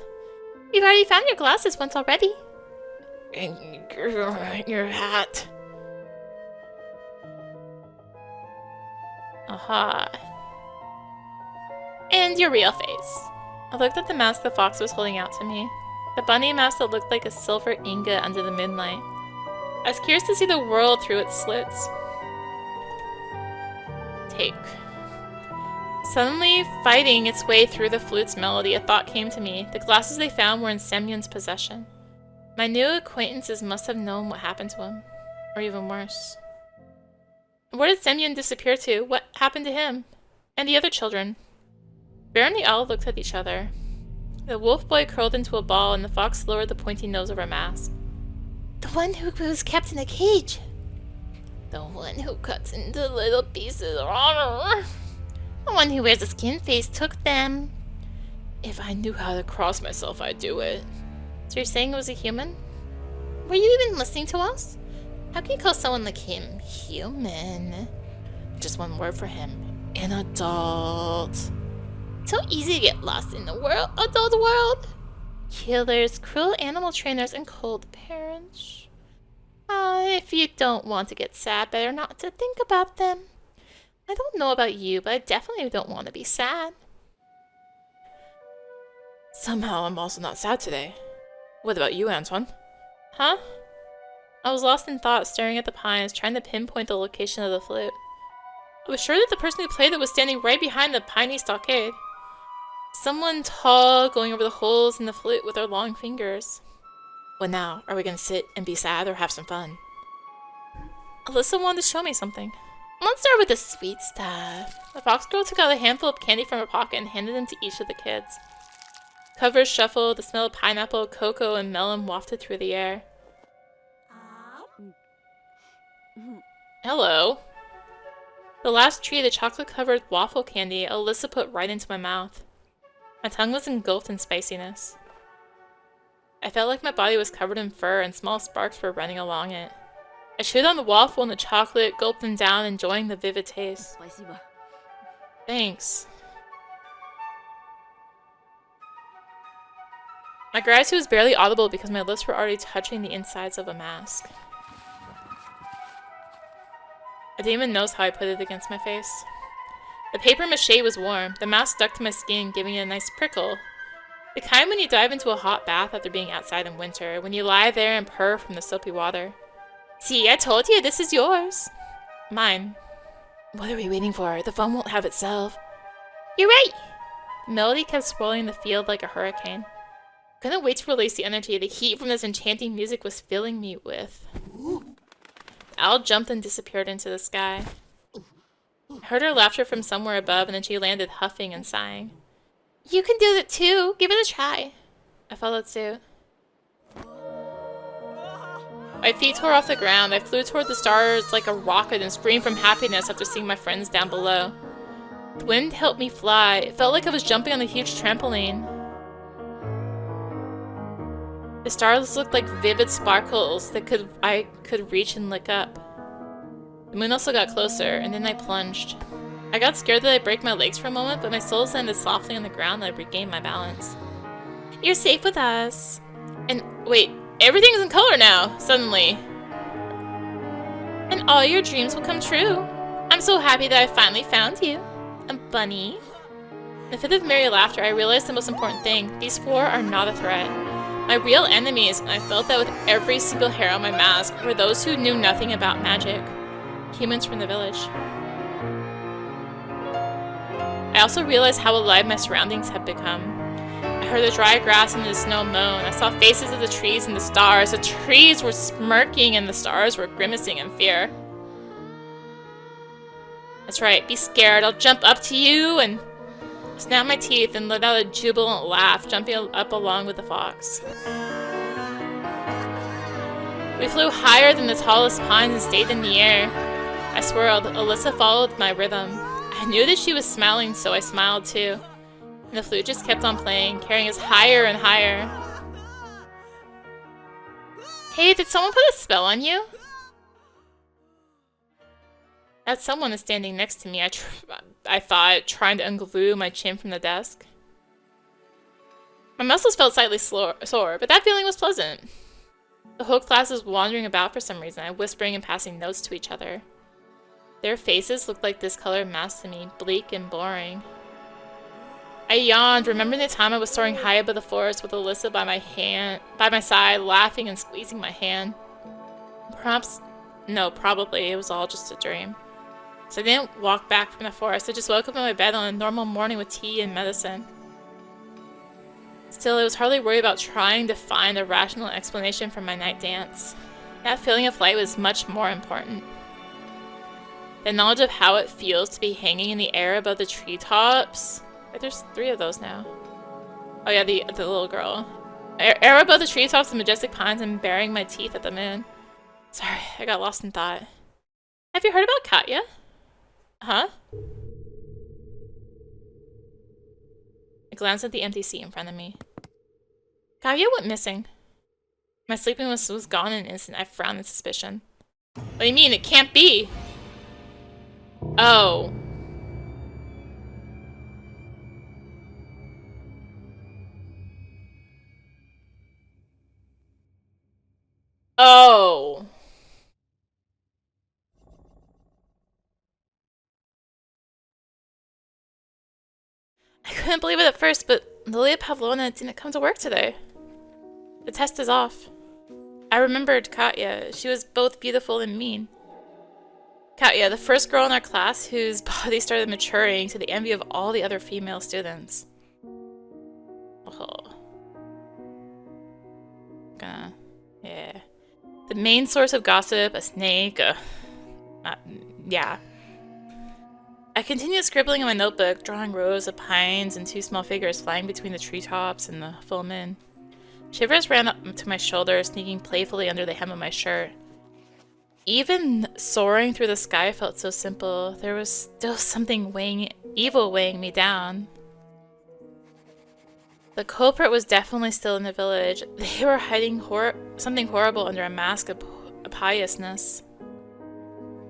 You've already found your glasses once already. And your hat. Aha. And your real face. I looked at the mask the fox was holding out to me. The bunny mask that looked like a silver ingot under the moonlight. I was curious to see the world through its slits. Take. Suddenly, fighting its way through the flute's melody, a thought came to me. The glasses they found were in Semyon's possession. My new acquaintances must have known what happened to him. Or even worse. Where did Semyon disappear to? What happened to him? And the other children? Bear and the owl looked at each other. The wolf boy curled into a ball, and the fox lowered the pointy nose of her mask. The one who was kept in a cage. The one who cuts into little pieces. The one who wears a skin face took them. If I knew how to cross myself, I'd do it. So you're saying it was a human? Were you even listening to us? How can you call someone like him human? Just one word for him. An adult. So easy to get lost in the adult world. Killers, cruel animal trainers, and cold parents. If you don't want to get sad, better not to think about them. I don't know about you, but I definitely don't want to be sad. Somehow I'm also not sad today. What about you, Anton? Huh? I was lost in thought, staring at the pines, trying to pinpoint the location of the flute. I was sure that the person who played it was standing right behind the piney stockade. Someone tall going over the holes in the flute with her long fingers. What now? Are we gonna sit and be sad or have some fun? Alisa wanted to show me something. Let's start with the sweet stuff. The fox girl took out a handful of candy from her pocket and handed them to each of the kids. Covers shuffled, the smell of pineapple, cocoa, and melon wafted through the air. Hello. The last tree, the chocolate-covered waffle candy, Alisa put right into my mouth. My tongue was engulfed in spiciness. I felt like my body was covered in fur and small sparks were running along it. I chewed on the waffle and the chocolate, gulped them down, enjoying the vivid taste. Thanks. My gratitude was barely audible because my lips were already touching the insides of a mask. A demon knows how I put it against my face. The paper mache was warm. The mask stuck to my skin, giving it a nice prickle. The kind when you dive into a hot bath after being outside in winter, when you lie there and purr from the soapy water. See, I told you, this is yours. Mine. What are we waiting for? The phone won't have itself. You're right! The melody kept swirling the field like a hurricane. Couldn't wait to release the energy the heat from this enchanting music was filling me with. The owl jumped and disappeared into the sky. I heard her laughter from somewhere above, and then she landed huffing and sighing. You can do it too! Give it a try! I followed suit. My feet tore off the ground. I flew toward the stars like a rocket and screamed from happiness after seeing my friends down below. The wind helped me fly. It felt like I was jumping on a huge trampoline. The stars looked like vivid sparkles that I could reach and lick up. The moon also got closer, and then I plunged. I got scared that I'd break my legs for a moment, but my soul landed softly on the ground and I regained my balance. You're safe with us. And wait, everything's in color now, suddenly. And all your dreams will come true. I'm so happy that I finally found you. A bunny. In a fit of merry laughter, I realized the most important thing. These four are not a threat. My real enemies, and I felt that with every single hair on my mask, were those who knew nothing about magic. Humans from the village. I also realized how alive my surroundings had become. I heard the dry grass and the snow moan. I saw faces of the trees and the stars. The trees were smirking and the stars were grimacing in fear. That's right, be scared. I'll jump up to you and snap my teeth and let out a jubilant laugh, jumping up along with the fox. We flew higher than the tallest pines and stayed in the air. I swirled. Alisa followed my rhythm. I knew that she was smiling, so I smiled too. And the flute just kept on playing, carrying us higher and higher. Hey, did someone put a spell on you? That someone is standing next to me, I thought, trying to unglue my chin from the desk. My muscles felt slightly sore, but that feeling was pleasant. The whole class was wandering about for some reason, whispering and passing notes to each other. Their faces looked like discolored masks to me, bleak and boring. I yawned, remembering the time I was soaring high above the forest with Alisa by my side, laughing and squeezing my hand. Probably it was all just a dream. So I didn't walk back from the forest. I just woke up in my bed on a normal morning with tea and medicine. Still, I was hardly worried about trying to find a rational explanation for my night dance. That feeling of flight was much more important. The knowledge of how it feels to be hanging in the air above the treetops. Wait, there's 3 of those now. Oh yeah, the little girl. Air above the treetops and majestic pines and baring my teeth at the moon. Sorry, I got lost in thought. Have you heard about Katya? Huh? I glanced at the empty seat in front of me. Katya went missing. My sleepiness was gone in an instant. I frowned in suspicion. What do you mean? It can't be! Oh. Oh. I couldn't believe it at first, but Lilia Pavlovna didn't come to work today. The test is off. I remembered Katya. She was both beautiful and mean. Katya, the first girl in our class whose body started maturing to the envy of all the other female students. Oh. Yeah. The main source of gossip, a snake, yeah. I continued scribbling in my notebook, drawing rows of pines and 2 small figures flying between the treetops and the full moon. Shivers ran up to my shoulders, sneaking playfully under the hem of my shirt. Even soaring through the sky felt so simple. There was still something evil weighing me down. The culprit was definitely still in the village. They were hiding something horrible under a mask of piousness.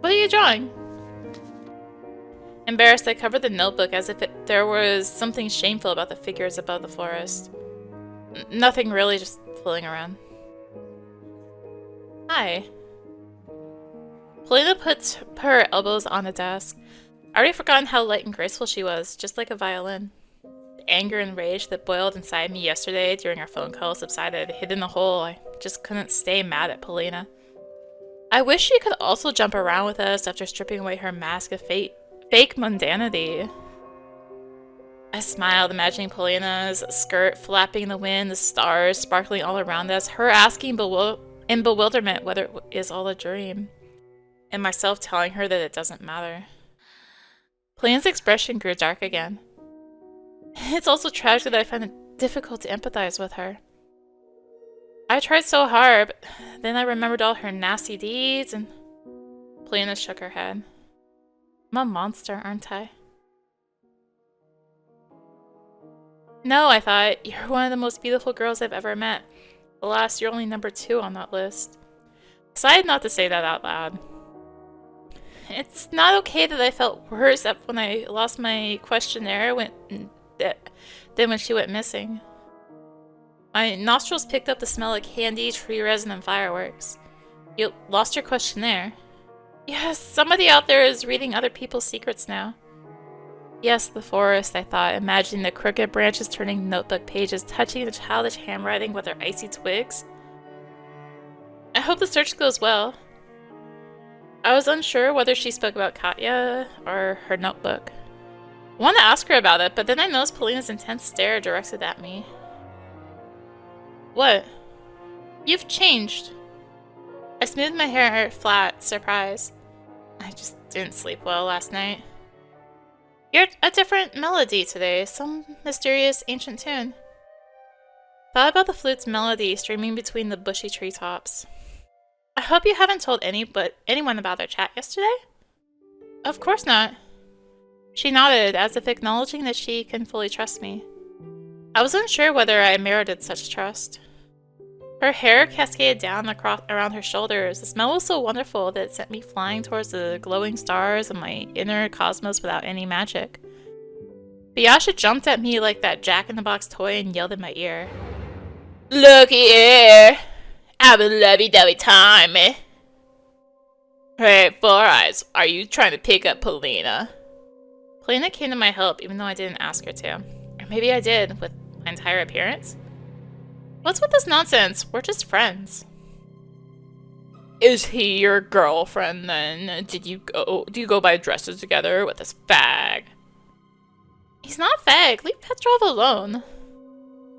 What are you drawing? Embarrassed, I covered the notebook as if there was something shameful about the figures above the forest. Nothing really, just fooling around. Hi. Polina put her elbows on the desk. I already forgotten how light and graceful she was, just like a violin. The anger and rage that boiled inside me yesterday during our phone call subsided, hid in a hole. I just couldn't stay mad at Polina. I wish she could also jump around with us after stripping away her mask of fake mundanity. I smiled, imagining Polina's skirt flapping in the wind, the stars sparkling all around us, her asking in bewilderment whether it is all a dream, and myself telling her that it doesn't matter. Polina's expression grew dark again. It's also tragic that I find it difficult to empathize with her. I tried so hard, but then I remembered all her nasty deeds, and Polina shook her head. I'm a monster, aren't I? No, I thought. You're one of the most beautiful girls I've ever met. Alas, you're only number 2 on that list. Decided not to say that out loud. It's not okay that I felt worse when I lost my questionnaire than when she went missing. My nostrils picked up the smell of candy, tree resin, and fireworks. You lost your questionnaire? Yes, somebody out there is reading other people's secrets now. Yes, the forest, I thought, imagining the crooked branches turning notebook pages, touching the childish handwriting with their icy twigs. I hope the search goes well. I was unsure whether she spoke about Katya or her notebook. I wanted to ask her about it, but then I noticed Polina's intense stare directed at me. What? You've changed. I smoothed my hair flat, surprised. I just didn't sleep well last night. You're a different melody today, some mysterious ancient tune. Thought about the flute's melody streaming between the bushy treetops. I hope you haven't told anyone about our chat yesterday? Of course not. She nodded, as if acknowledging that she can fully trust me. I was unsure whether I merited such trust. Her hair cascaded down around her shoulders. The smell was so wonderful that it sent me flying towards the glowing stars of my inner cosmos without any magic. Biyasha jumped at me like that Jack-in-the-Box toy and yelled in my ear. Looky here! Have a lovey-dovey time, eh? Hey, Four Eyes, are you trying to pick up Polina? Polina came to my help even though I didn't ask her to. Or maybe I did, with my entire appearance? What's with this nonsense? We're just friends. Is he your girlfriend then? Do you go by addresses together with this fag? He's not a fag. Leave Petrov alone.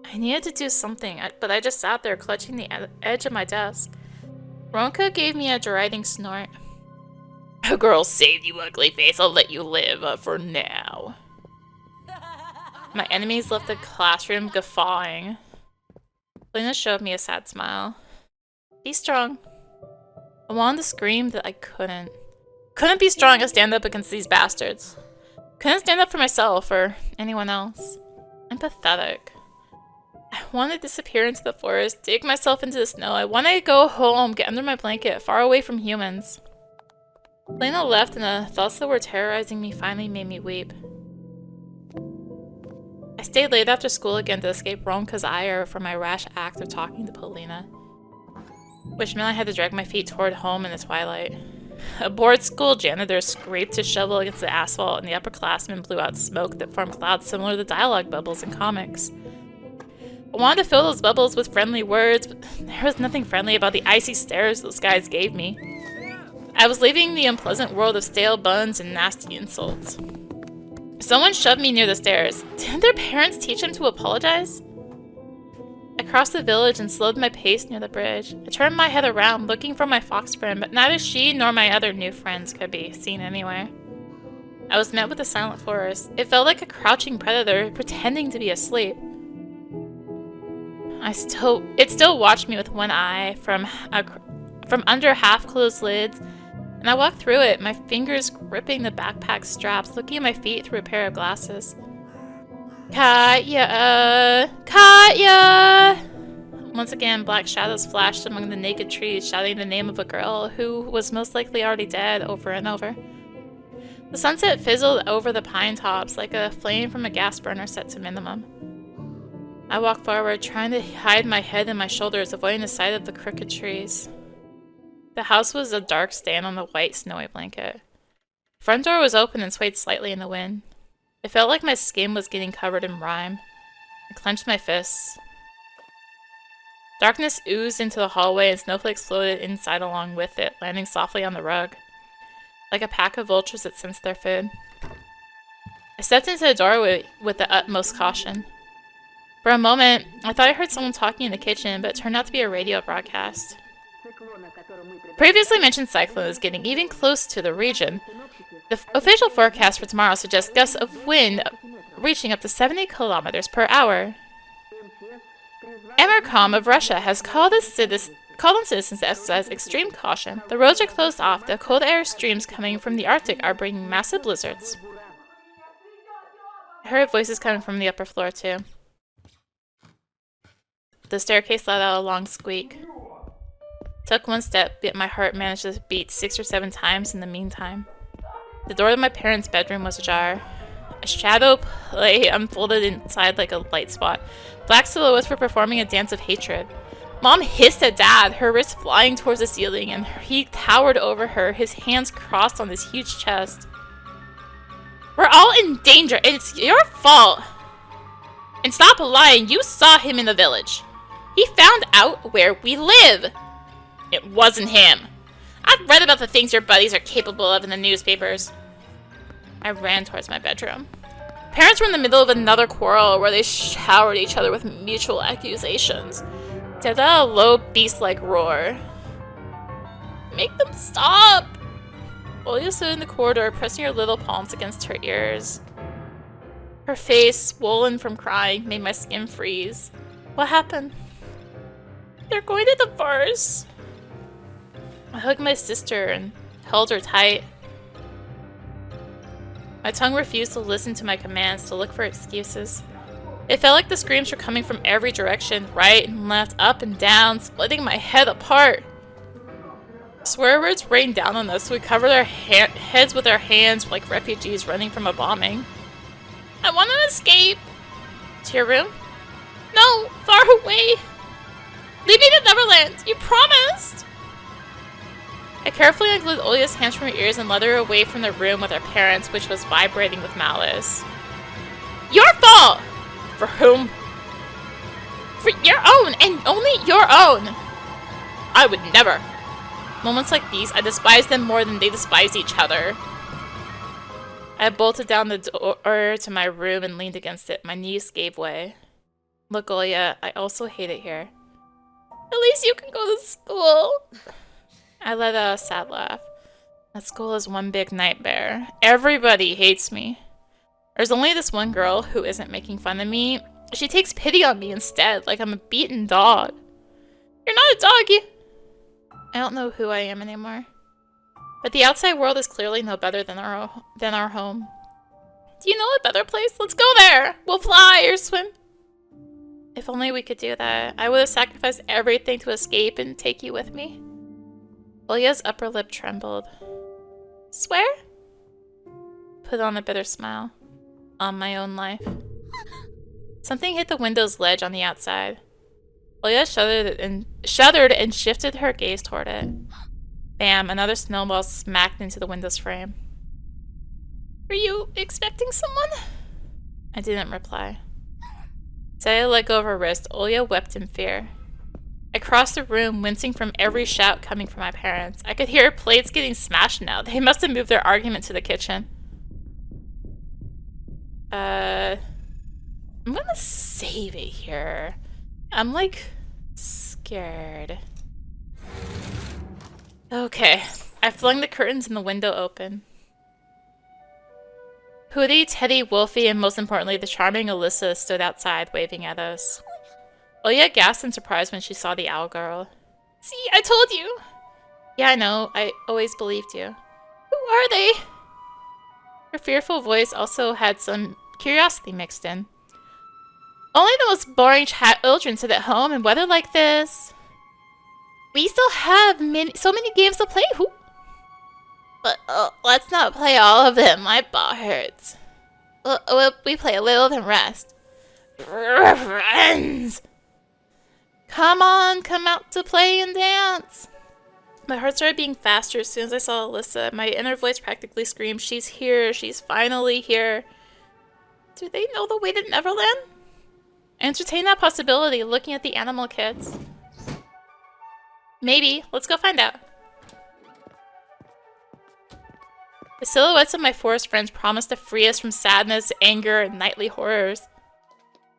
I needed to do something, but I just sat there clutching the edge of my desk. Ronka gave me a deriding snort. A girl saved you, ugly face. I'll let you live for now. My enemies left the classroom guffawing. Lena showed me a sad smile. Be strong. I wanted to scream that I couldn't. Couldn't be strong and stand up against these bastards. Couldn't stand up for myself or anyone else. I'm pathetic. I want to disappear into the forest, dig myself into the snow. I want to go home, get under my blanket, far away from humans. Lena left and the thoughts that were terrorizing me finally made me weep. I stayed late after school again to escape Ronka's ire for my rash act of talking to Polina, which meant I had to drag my feet toward home in the twilight. A bored school janitor scraped his shovel against the asphalt and the upperclassmen blew out smoke that formed clouds similar to dialogue bubbles in comics. I wanted to fill those bubbles with friendly words, but there was nothing friendly about the icy stares those guys gave me. I was leaving the unpleasant world of stale buns and nasty insults. Someone shoved me near the stairs. Didn't their parents teach them to apologize? I crossed the village and slowed my pace near the bridge. I turned my head around, looking for my fox friend, but neither she nor my other new friends could be seen anywhere. I was met with a silent forest. It felt like a crouching predator, pretending to be asleep. It still watched me with one eye from under half-closed lids, and I walked through it, my fingers gripping the backpack straps, looking at my feet through a pair of glasses. Katya! Katya! Once again, black shadows flashed among the naked trees, shouting the name of a girl who was most likely already dead over and over. The sunset fizzled over the pine tops like a flame from a gas burner set to minimum. I walked forward, trying to hide my head and my shoulders, avoiding the sight of the crooked trees. The house was a dark stain on the white, snowy blanket. The front door was open and swayed slightly in the wind. It felt like my skin was getting covered in rime. I clenched my fists. Darkness oozed into the hallway and snowflakes floated inside along with it, landing softly on the rug, like a pack of vultures that sensed their food. I stepped into the doorway with the utmost caution. For a moment, I thought I heard someone talking in the kitchen, but it turned out to be a radio broadcast. Previously mentioned cyclone is getting even close to the region. The official forecast for tomorrow suggests gusts of wind reaching up to 70 kilometers per hour. Emercom of Russia has called on citizens to exercise extreme caution. The roads are closed off. The cold air streams coming from the Arctic are bringing massive blizzards. I heard voices coming from the upper floor, too. The staircase let out a long squeak. Took one step, yet my heart managed to beat 6 or 7 times in the meantime. The door to my parents' bedroom was ajar. A shadow play unfolded inside like a light spot. Black silhouettes were performing a dance of hatred. Mom hissed at Dad, her wrists flying towards the ceiling, and he towered over her, his hands crossed on his huge chest. We're all in danger, and it's your fault. And stop lying, you saw him in the village. He found out where we live. It wasn't him. I've read about the things your buddies are capable of in the newspapers. I ran towards my bedroom. Parents were in the middle of another quarrel where they showered each other with mutual accusations. Dad let out a low, beast-like roar. Make them stop! Olya stood in the corridor, pressing her little palms against her ears. Her face, swollen from crying, made my skin freeze. What happened? They're going to divorce. I hugged my sister and held her tight. My tongue refused to listen to my commands, to look for excuses. It felt like the screams were coming from every direction, right and left, up and down, splitting my head apart. Swear words rained down on us, so we covered our heads with our hands like refugees running from a bombing. I want to escape. To your room? No, far away. Leave me to Neverland. You promised. I carefully unglued Olya's hands from her ears and led her away from the room with her parents, which was vibrating with malice. Your fault! For whom? For your own, and only your own! I would never. Moments like these, I despise them more than they despise each other. I bolted down the door to my room and leaned against it. My knees gave way. Look, Olya, I also hate it here. At least you can go to school. I let out a sad laugh. That school is one big nightmare. Everybody hates me. There's only this one girl who isn't making fun of me. She takes pity on me instead, like I'm a beaten dog. You're not a doggy. I don't know who I am anymore. But the outside world is clearly no better than our home. Do you know a better place? Let's go there! We'll fly or swim. If only we could do that. I would have sacrificed everything to escape and take you with me. Olya's upper lip trembled. Swear? Put on a bitter smile. On my own life. Something hit the window's ledge on the outside. Olya shuddered and shifted her gaze toward it. Bam, another snowball smacked into the window's frame. Were you expecting someone? I didn't reply. Saya let go of her wrist. Olya wept in fear. I crossed the room, wincing from every shout coming from my parents. I could hear plates getting smashed now. They must have moved their argument to the kitchen. I'm gonna save it here. I'm, like, scared. Okay. I flung the curtains and the window open. Hootie, Teddy, Wolfie, and most importantly, the charming Alisa stood outside, waving at us. Olya gasped in surprise when she saw the owl girl. See, I told you! Yeah, I know. I always believed you. Who are they? Her fearful voice also had some curiosity mixed in. Only the most boring children sit at home in weather like this. We still have so many games to play. Who? But let's not play all of them. My butt hurts. We play a little then rest. Friends! Come on, come out to play and dance. My heart started beating faster as soon as I saw Alisa. My inner voice practically screamed, she's here, she's finally here. Do they know the way to Neverland? I entertained that possibility, looking at the animal kids. Maybe. Let's go find out. The silhouettes of my forest friends promised to free us from sadness, anger, and nightly horrors.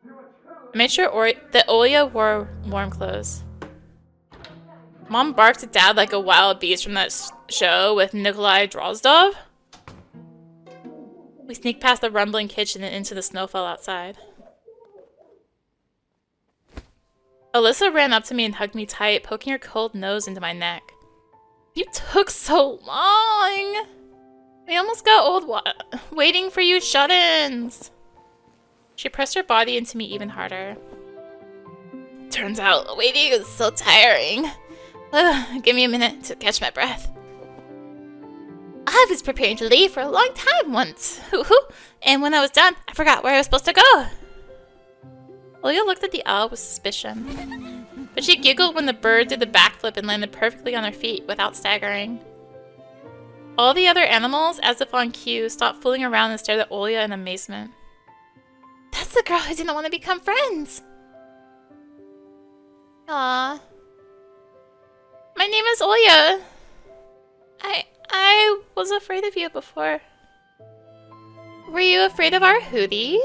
I made sure that Olya wore warm clothes. Mom barked at Dad like a wild beast from that show with Nikolai Drozdov. We sneaked past the rumbling kitchen and into the snowfall outside. Alisa ran up to me and hugged me tight, poking her cold nose into my neck. You took so long! We almost got old waiting for you shut-ins! She pressed her body into me even harder. Turns out, waiting is so tiring. Give me a minute to catch my breath. I was preparing to leave for a long time once. And when I was done, I forgot where I was supposed to go. Olya looked at the owl with suspicion. But she giggled when the bird did the backflip and landed perfectly on her feet without staggering. All the other animals, as if on cue, stopped fooling around and stared at Olya in amazement. That's the girl who didn't want to become friends! Aww. My name is Olya. I was afraid of you before. Were you afraid of our Hootie?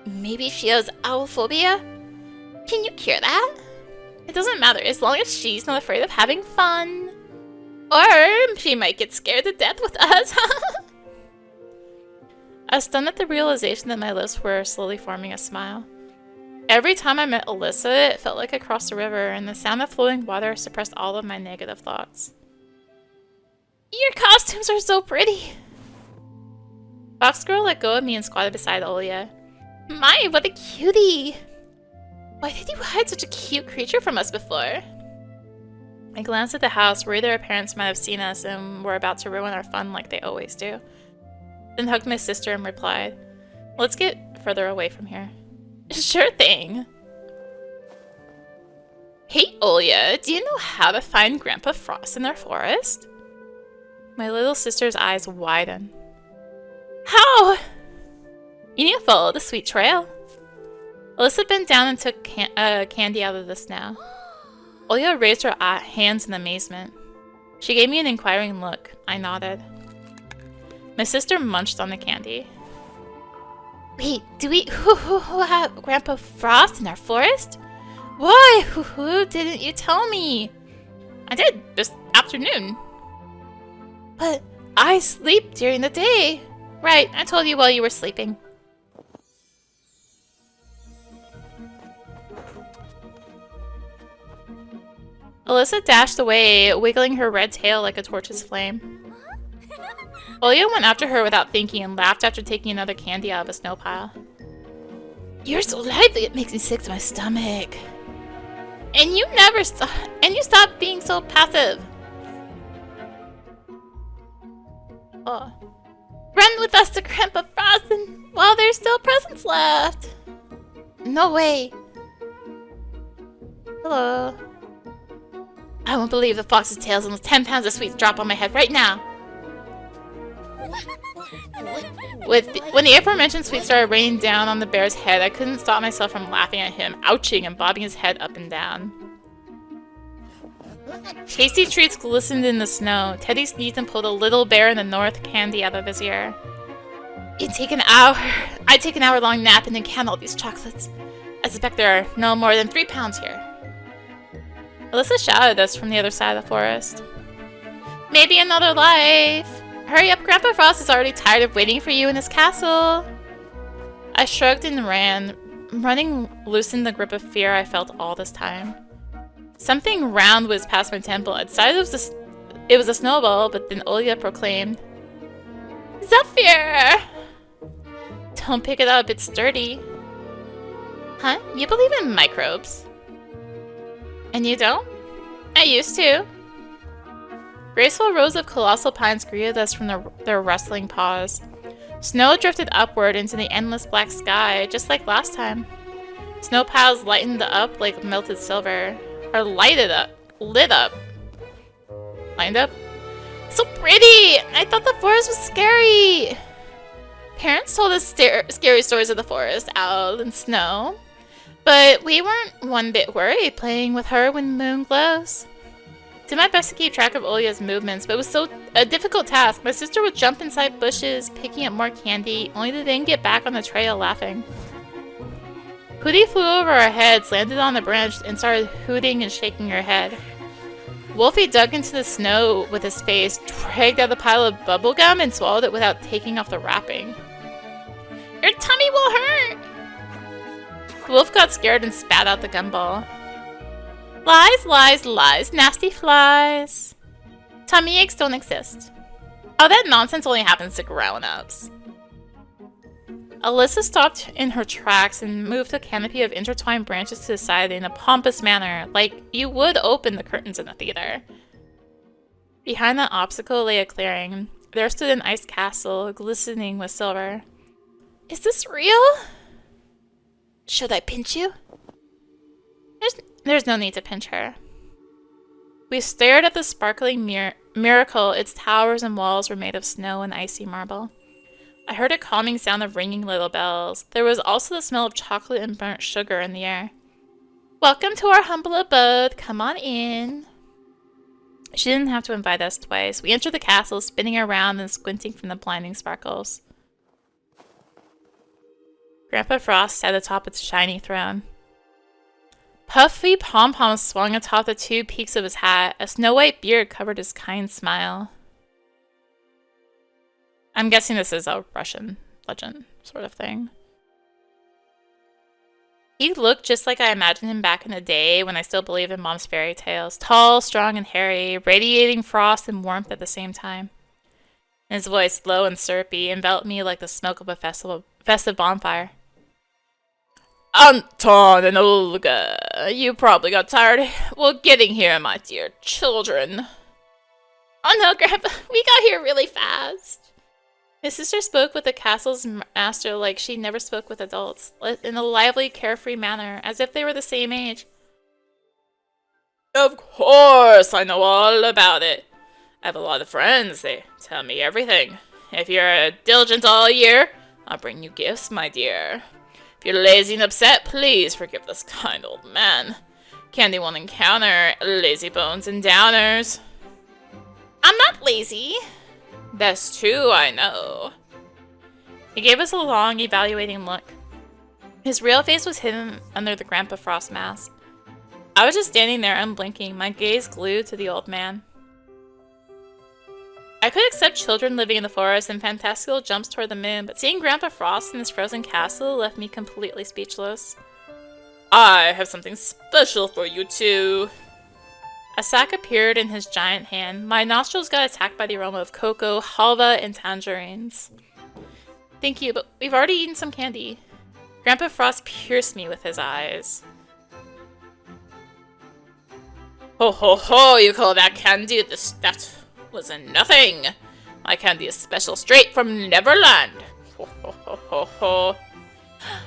Maybe she has owlphobia? Can you cure that? It doesn't matter as long as she's not afraid of having fun. Or she might get scared to death with us. I was stunned at the realization that my lips were slowly forming a smile. Every time I met Alisa, it felt like I crossed a river, and the sound of flowing water suppressed all of my negative thoughts. Your costumes are so pretty! Fox Girl let go of me and squatted beside Olya. My, what a cutie! Why did you hide such a cute creature from us before? I glanced at the house, worried that our parents might have seen us and were about to ruin our fun like they always do. Then hugged my sister and replied, let's get further away from here. Sure thing. Hey, Olya, do you know how to find Grandpa Frost in our forest? My little sister's eyes widened. How? You need to follow the sweet trail. Alisa bent down and took candy out of the snow. Olya raised her hands in amazement. She gave me an inquiring look. I nodded. My sister munched on the candy. Wait, do we have Grandpa Frost in our forest? Why? Didn't you tell me? I did, this afternoon. But I sleep during the day. Right, I told you while you were sleeping. Alisa dashed away, wiggling her red tail like a torch's flame. Olya went after her without thinking and laughed after taking another candy out of a snow pile. You're so lively, it makes me sick to my stomach. And you never stop, and you stop being so passive. Oh. Run with us to Grandpa Frost while there's still presents left. No way. Hello. I won't believe the fox's tail's almost 10 pounds of sweets drop on my head right now. When the aforementioned sweets started raining down on the bear's head, I couldn't stop myself from laughing at him, ouching and bobbing his head up and down. Tasty treats glistened in the snow. Teddy sneezed and pulled a little bear in the north candy out of his ear. I'd take an hour-long nap and then count all these chocolates. I suspect there are no more than 3 pounds here. Alisa shouted us from the other side of the forest. Maybe another life. Hurry up, Grandpa Frost is already tired of waiting for you in his castle. I shrugged and ran. Running loosened the grip of fear I felt all this time. Something round whizzed past my temple. I decided it was a snowball, but then Olya proclaimed, Zephyr! Don't pick it up, it's dirty. Huh? You believe in microbes? And you don't? I used to. Graceful rows of colossal pines greeted us from their rustling paws. Snow drifted upward into the endless black sky, just like last time. Snow piles lightened up like melted silver. Or lit up. Lined up? So pretty! I thought the forest was scary! Parents told us scary stories of the forest, owl, and snow. But we weren't one bit worried playing with her when the moon glows. Did my best to keep track of Olya's movements, but it was a difficult task. My sister would jump inside bushes, picking up more candy, only to then get back on the trail laughing. Hootie flew over our heads, landed on the branch, and started hooting and shaking her head. Wolfie dug into the snow with his face, dragged out a pile of bubble gum, and swallowed it without taking off the wrapping. Your tummy will hurt! The wolf got scared and spat out the gumball. Lies, lies, lies, nasty flies. Tummy aches don't exist. Oh, that nonsense only happens to grown-ups. Alisa stopped in her tracks and moved a canopy of intertwined branches to the side in a pompous manner, like you would open the curtains in a theater. Behind that obstacle lay a clearing. there stood an ice castle, glistening with silver. Is this real? Should I pinch you? There's no need to pinch her. We stared at the sparkling miracle. Its towers and walls were made of snow and icy marble. I heard a calming sound of ringing little bells. There was also the smell of chocolate and burnt sugar in the air. Welcome to our humble abode. Come on in. She didn't have to invite us twice. We entered the castle, spinning around and squinting from the blinding sparkles. Grandpa Frost sat atop its shiny throne. Puffy pom-poms swung atop the two peaks of his hat. A snow-white beard covered his kind smile. I'm guessing this is a Russian legend sort of thing. He looked just like I imagined him back in the day when I still believed in Mom's fairy tales. Tall, strong, and hairy, radiating frost and warmth at the same time. His voice, low and syrupy, enveloped me like the smoke of a festive bonfire. Anton and Olga, you probably got tired while getting here, my dear children. Oh no, Grandpa, we got here really fast. His sister spoke with the castle's master like she never spoke with adults, in a lively, carefree manner, as if they were the same age. Of course, I know all about it. I have a lot of friends. They tell me everything. If you're diligent all year, I'll bring you gifts, my dear. If you're lazy and upset, please forgive this kind old man. Candy won't encounter lazy bones and downers. I'm not lazy. That's true, I know. He gave us a long, evaluating look. His real face was hidden under the Grandpa Frost mask. I was just standing there unblinking, my gaze glued to the old man. I could accept children living in the forest and fantastical jumps toward the moon, but seeing Grandpa Frost in his frozen castle left me completely speechless. I have something special for you too. A sack appeared in his giant hand. My nostrils got attacked by the aroma of cocoa, halva, and tangerines. Thank you, but we've already eaten some candy. Grandpa Frost pierced me with his eyes. Ho ho ho, you call that candy? That was nothing. My candy is special, straight from Neverland. Ho ho ho ho ho.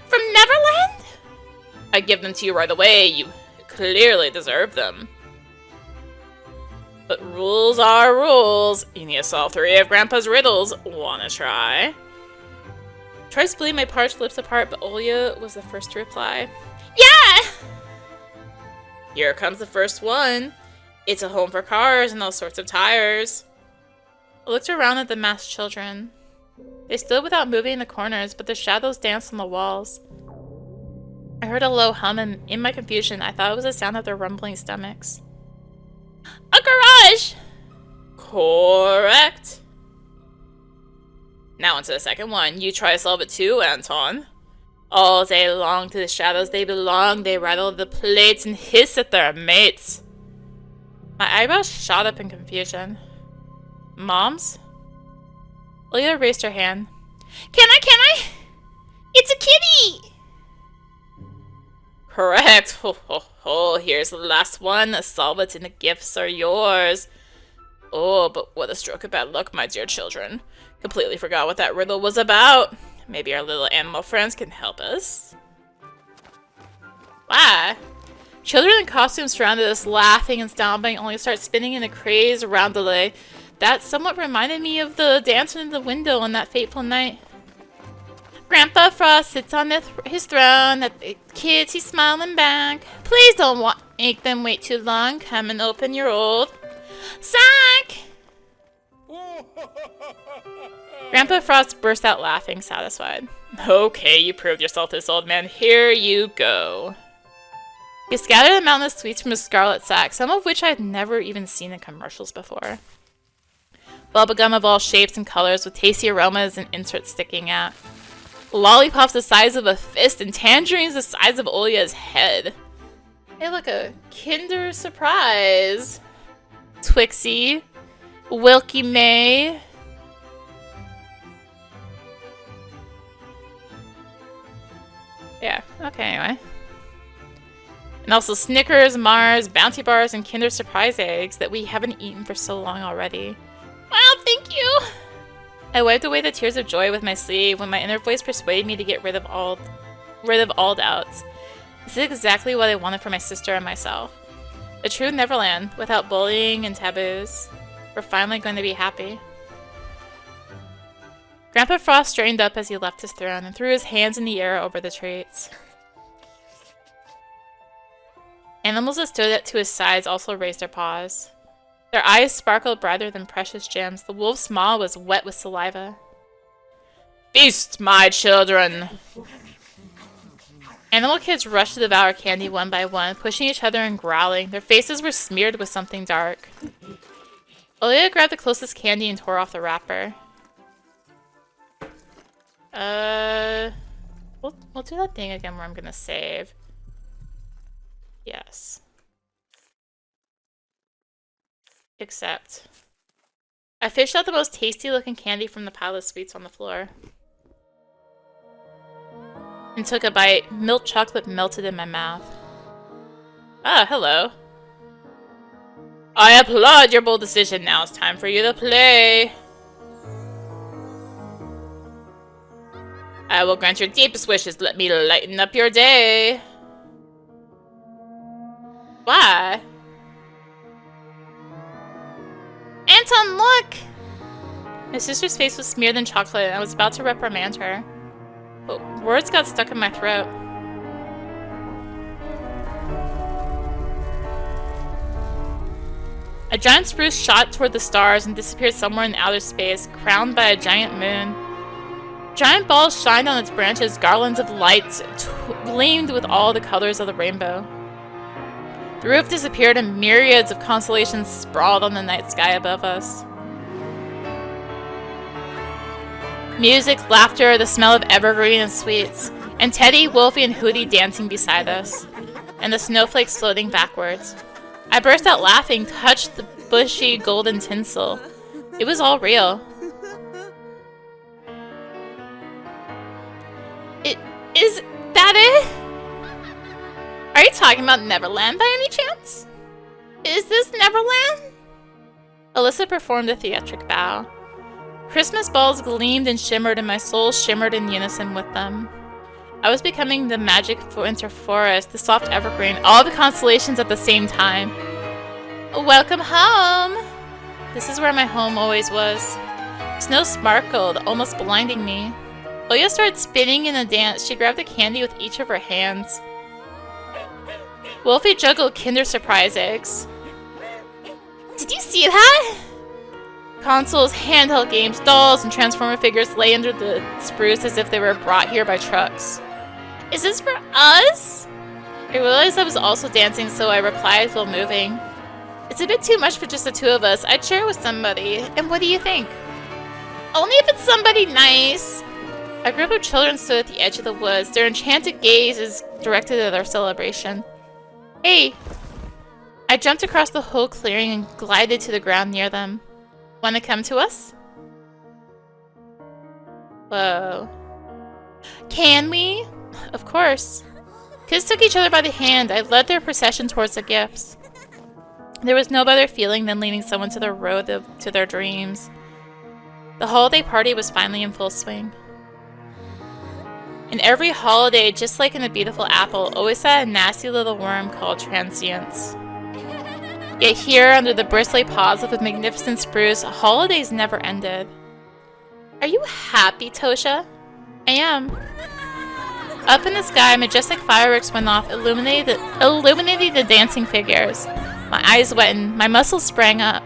From Neverland? I give them to you right away. You clearly deserve them. But rules are rules. You need to solve 3 of Grandpa's riddles. Wanna try? Tried splitting my parched lips apart, but Olya was the first to reply. Yeah! Here comes the first one. It's a home for cars and all sorts of tires. I looked around at the masked children. They stood without moving in the corners, but the shadows danced on the walls. I heard a low hum, and in my confusion, I thought it was the sound of their rumbling stomachs. A garage! Correct. Now onto the second one. You try to solve it too, Anton. All day long to the shadows they belong. They rattle the plates and hiss at their mates. My eyebrows shot up in confusion. Moms? Olya raised her hand. Can I? It's a kitty! Correct. Ho ho ho. Here's the last one. Solve it and the gifts are yours. Oh, but what a stroke of bad luck, my dear children. Completely forgot what that riddle was about. Maybe our little animal friends can help us. Why? Children in costumes surrounded us, laughing and stomping, only to start spinning in a crazed roundelay. That somewhat reminded me of the dancer in the window on that fateful night. Grandpa Frost sits on his throne. At the kids, he's smiling back. Please don't make them wait too long. Come and open your old sack. Grandpa Frost burst out laughing, satisfied. Okay, you proved yourself this old man. Here you go. He scattered a mountain of sweets from his scarlet sack, some of which I had never even seen in commercials before. Bubblegum of all shapes and colors with tasty aromas and inserts sticking out. Lollipops the size of a fist and tangerines the size of Olya's head. Hey, look, a Kinder Surprise. Twixie. Wilkie May. Yeah, okay, anyway. And also Snickers, Mars, Bounty Bars, and Kinder Surprise eggs that we haven't eaten for so long already. Wow, thank you! I wiped away the tears of joy with my sleeve when my inner voice persuaded me to get rid of all doubts. This is exactly what I wanted for my sister and myself. A true Neverland, without bullying and taboos. We're finally going to be happy. Grandpa Frost straightened up as he left his throne and threw his hands in the air over the treats. Animals that stood to his sides also raised their paws. Their eyes sparkled brighter than precious gems. The wolf's maw was wet with saliva. Feast, my children! Animal kids rushed to devour candy one by one, pushing each other and growling. Their faces were smeared with something dark. Olivia grabbed the closest candy and tore off the wrapper. We'll do that thing again where I'm gonna save. Yes. Except, I fished out the most tasty looking candy from the pile of sweets on the floor. And took a bite. Milk chocolate melted in my mouth. Ah, hello. I applaud your bold decision. Now it's time for you to play. I will grant your deepest wishes. Let me lighten up your day. Why? Anton, look! My sister's face was smeared in chocolate and I was about to reprimand her. But words got stuck in my throat. A giant spruce shot toward the stars and disappeared somewhere in outer space, crowned by a giant moon. Giant balls shined on its branches, garlands of lights gleamed with all the colors of the rainbow. The roof disappeared and myriads of constellations sprawled on the night sky above us. Music, laughter, the smell of evergreen and sweets, and Teddy, Wolfie, and Hootie dancing beside us, and the snowflakes floating backwards. I burst out laughing, touched the bushy golden tinsel. It was all real. Is that it? Are you talking about Neverland by any chance? Is this Neverland? Alyssa performed a theatric bow. Christmas balls gleamed and shimmered and my soul shimmered in unison with them. I was becoming the magic winter forest, the soft evergreen, all the constellations at the same time. Welcome home! This is where my home always was. Snow sparkled, almost blinding me. Oya started spinning in a dance. She grabbed the candy with each of her hands. Wolfie juggled Kinder Surprise eggs. Did you see that? Consoles, handheld games, dolls, and Transformer figures lay under the spruce as if they were brought here by trucks. Is this for us? I realized I was also dancing, so I replied while moving. It's a bit too much for just the two of us. I'd share it with somebody. And what do you think? Only if it's somebody nice. A group of children stood at the edge of the woods. Their enchanted gazes directed at our celebration. Hey! I jumped across the whole clearing and glided to the ground near them. Want to come to us? Whoa. Can we? Of course. Kids took each other by the hand. I led their procession towards the gifts. There was no better feeling than leading someone to the road to their dreams. The holiday party was finally in full swing. In every holiday, just like in a beautiful apple, always sat a nasty little worm called transience. Yet here, under the bristly paws of a magnificent spruce, holidays never ended. Are you happy, Tosha? I am. Up in the sky, majestic fireworks went off, illuminating the dancing figures. My eyes wetted, my muscles sprung up.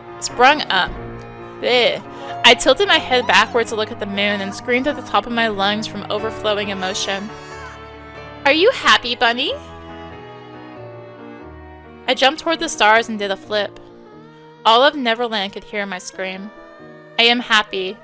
Blech. I tilted my head backwards to look at the moon and screamed at the top of my lungs from overflowing emotion. Are you happy, Bunny? I jumped toward the stars and did a flip. All of Neverland could hear my scream. I am happy.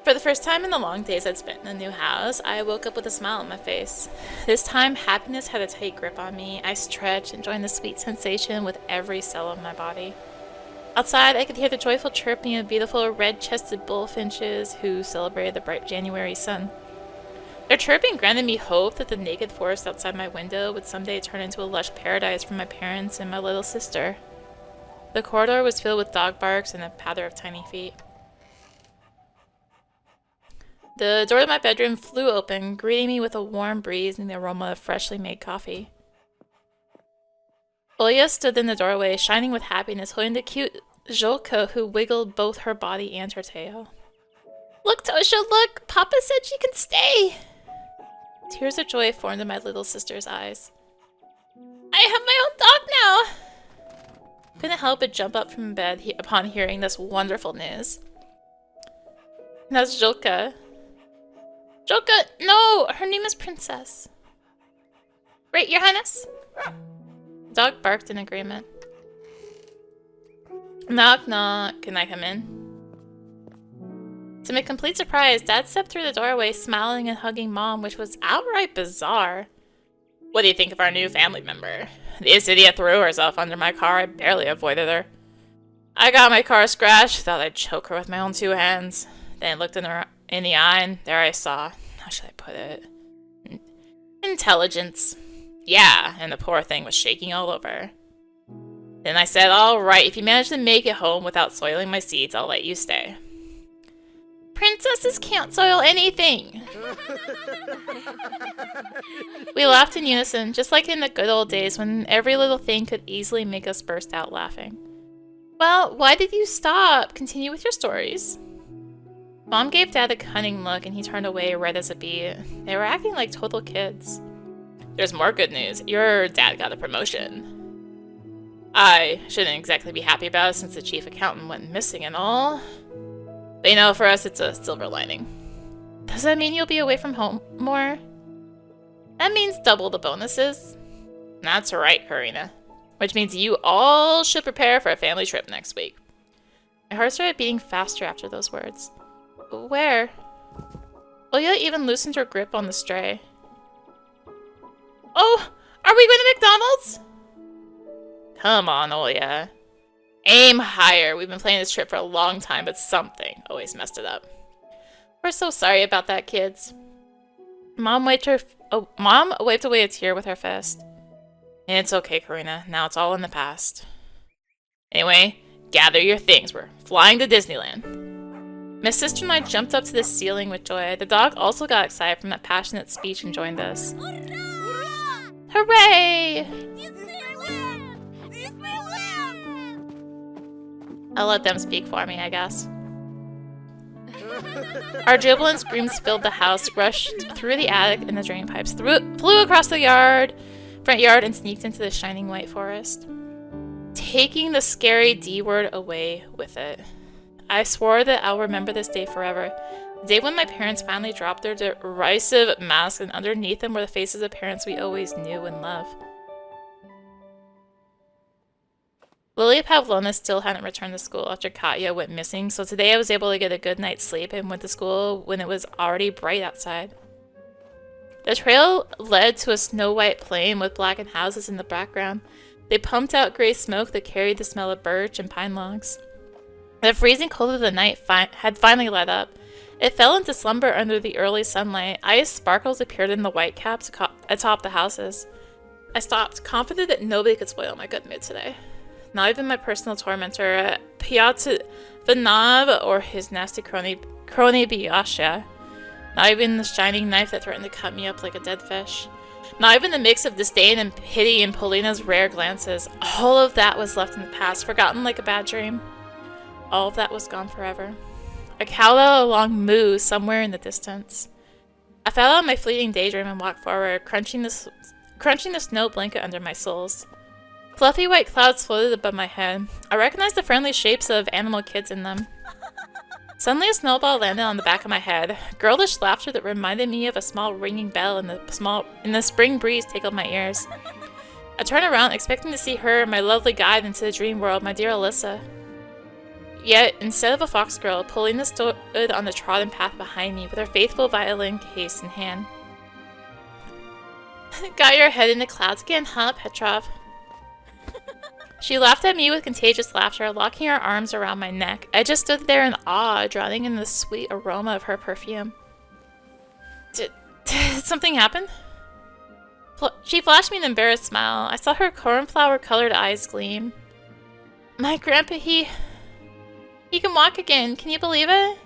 For the first time in the long days I'd spent in the new house, I woke up with a smile on my face. This time, happiness had a tight grip on me. I stretched, enjoying the sweet sensation with every cell of my body. Outside, I could hear the joyful chirping of beautiful red-chested bullfinches who celebrated the bright January sun. Their chirping granted me hope that the naked forest outside my window would someday turn into a lush paradise for my parents and my little sister. The corridor was filled with dog barks and a patter of tiny feet. The door to my bedroom flew open, greeting me with a warm breeze and the aroma of freshly made coffee. Olya stood in the doorway, shining with happiness, holding the cute Zholka who wiggled both her body and her tail. "Look, Tosha, look! Papa said she can stay!" Tears of joy formed in my little sister's eyes. "I have my own dog now!" Couldn't help but jump up from bed upon hearing this wonderful news. And that's Zholka. Zholka, no! Her name is Princess. Right, Your Highness? The dog barked in agreement. Knock, knock. Can I come in? To my complete surprise, Dad stepped through the doorway, smiling and hugging Mom, which was outright bizarre. "What do you think of our new family member? This idiot threw herself under my car. I barely avoided her. I got my car scratched, thought I'd choke her with my own 2 hands. Then looked in her in the eye, and there I saw, how should I put it? Intelligence. Yeah, and the poor thing was shaking all over. Then I said, all right, if you manage to make it home without soiling my seeds, I'll let you stay." "Princesses can't soil anything!" We laughed in unison, just like in the good old days when every little thing could easily make us burst out laughing. "Well, why did you stop? Continue with your stories." Mom gave Dad a cunning look and he turned away red as a beet. They were acting like total kids. "There's more good news. Your dad got a promotion. I shouldn't exactly be happy about it since the chief accountant went missing and all. But you know, for us it's a silver lining." "Does that mean you'll be away from home more?" "That means double the bonuses." "That's right, Karina. Which means you all should prepare for a family trip next week." My heart started beating faster after those words. "Where?" Olya even loosened her grip on the stray. "Oh, are we going to McDonald's?" "Come on, Olya. Aim higher. We've been planning this trip for a long time, but something always messed it up." "We're so sorry about that, kids." Mom wiped away a tear with her fist. "It's okay, Karina. Now it's all in the past. Anyway, gather your things. We're flying to Disneyland." My sister and I jumped up to the ceiling with joy. The dog also got excited from that passionate speech and joined us. Hooray! Disneyland! Disneyland! I'll let them speak for me, I guess. Our jubilant screams filled the house, rushed through the attic and the drain pipes, flew across the front yard, and sneaked into the shining white forest, taking the scary D word away with it. I swore that I'll remember this day forever. The day when my parents finally dropped their derisive masks and underneath them were the faces of parents we always knew and loved. Lilia Pavlovna still hadn't returned to school after Katya went missing, so today I was able to get a good night's sleep and went to school when it was already bright outside. The trail led to a snow-white plain with blackened houses in the background. They pumped out gray smoke that carried the smell of birch and pine logs. The freezing cold of the night had finally let up. It fell into slumber under the early sunlight. Ice sparkles appeared in the white caps atop the houses. I stopped, confident that nobody could spoil my good mood today. Not even my personal tormentor, Pyotr Vanov, or his nasty crony Biasha. Not even the shining knife that threatened to cut me up like a dead fish. Not even the mix of disdain and pity in Polina's rare glances. All of that was left in the past, forgotten like a bad dream. All of that was gone forever. A cow along moo somewhere in the distance. I fell out of my fleeting daydream and walked forward, crunching the snow blanket under my soles. Fluffy white clouds floated above my head. I recognized the friendly shapes of animal kids in them. Suddenly a snowball landed on the back of my head. Girlish laughter that reminded me of a small ringing bell in the spring breeze tickled my ears. I turned around, expecting to see her, my lovely guide into the dream world, my dear Alisa. Yet, instead of a fox girl, Polina stood on the trodden path behind me with her faithful violin case in hand. "Got your head in the clouds again, huh, Petrov?" She laughed at me with contagious laughter, locking her arms around my neck. I just stood there in awe, drowning in the sweet aroma of her perfume. Did something happen? She flashed me an embarrassed smile. I saw her cornflower-colored eyes gleam. My grandpa, he can walk again. Can you believe it?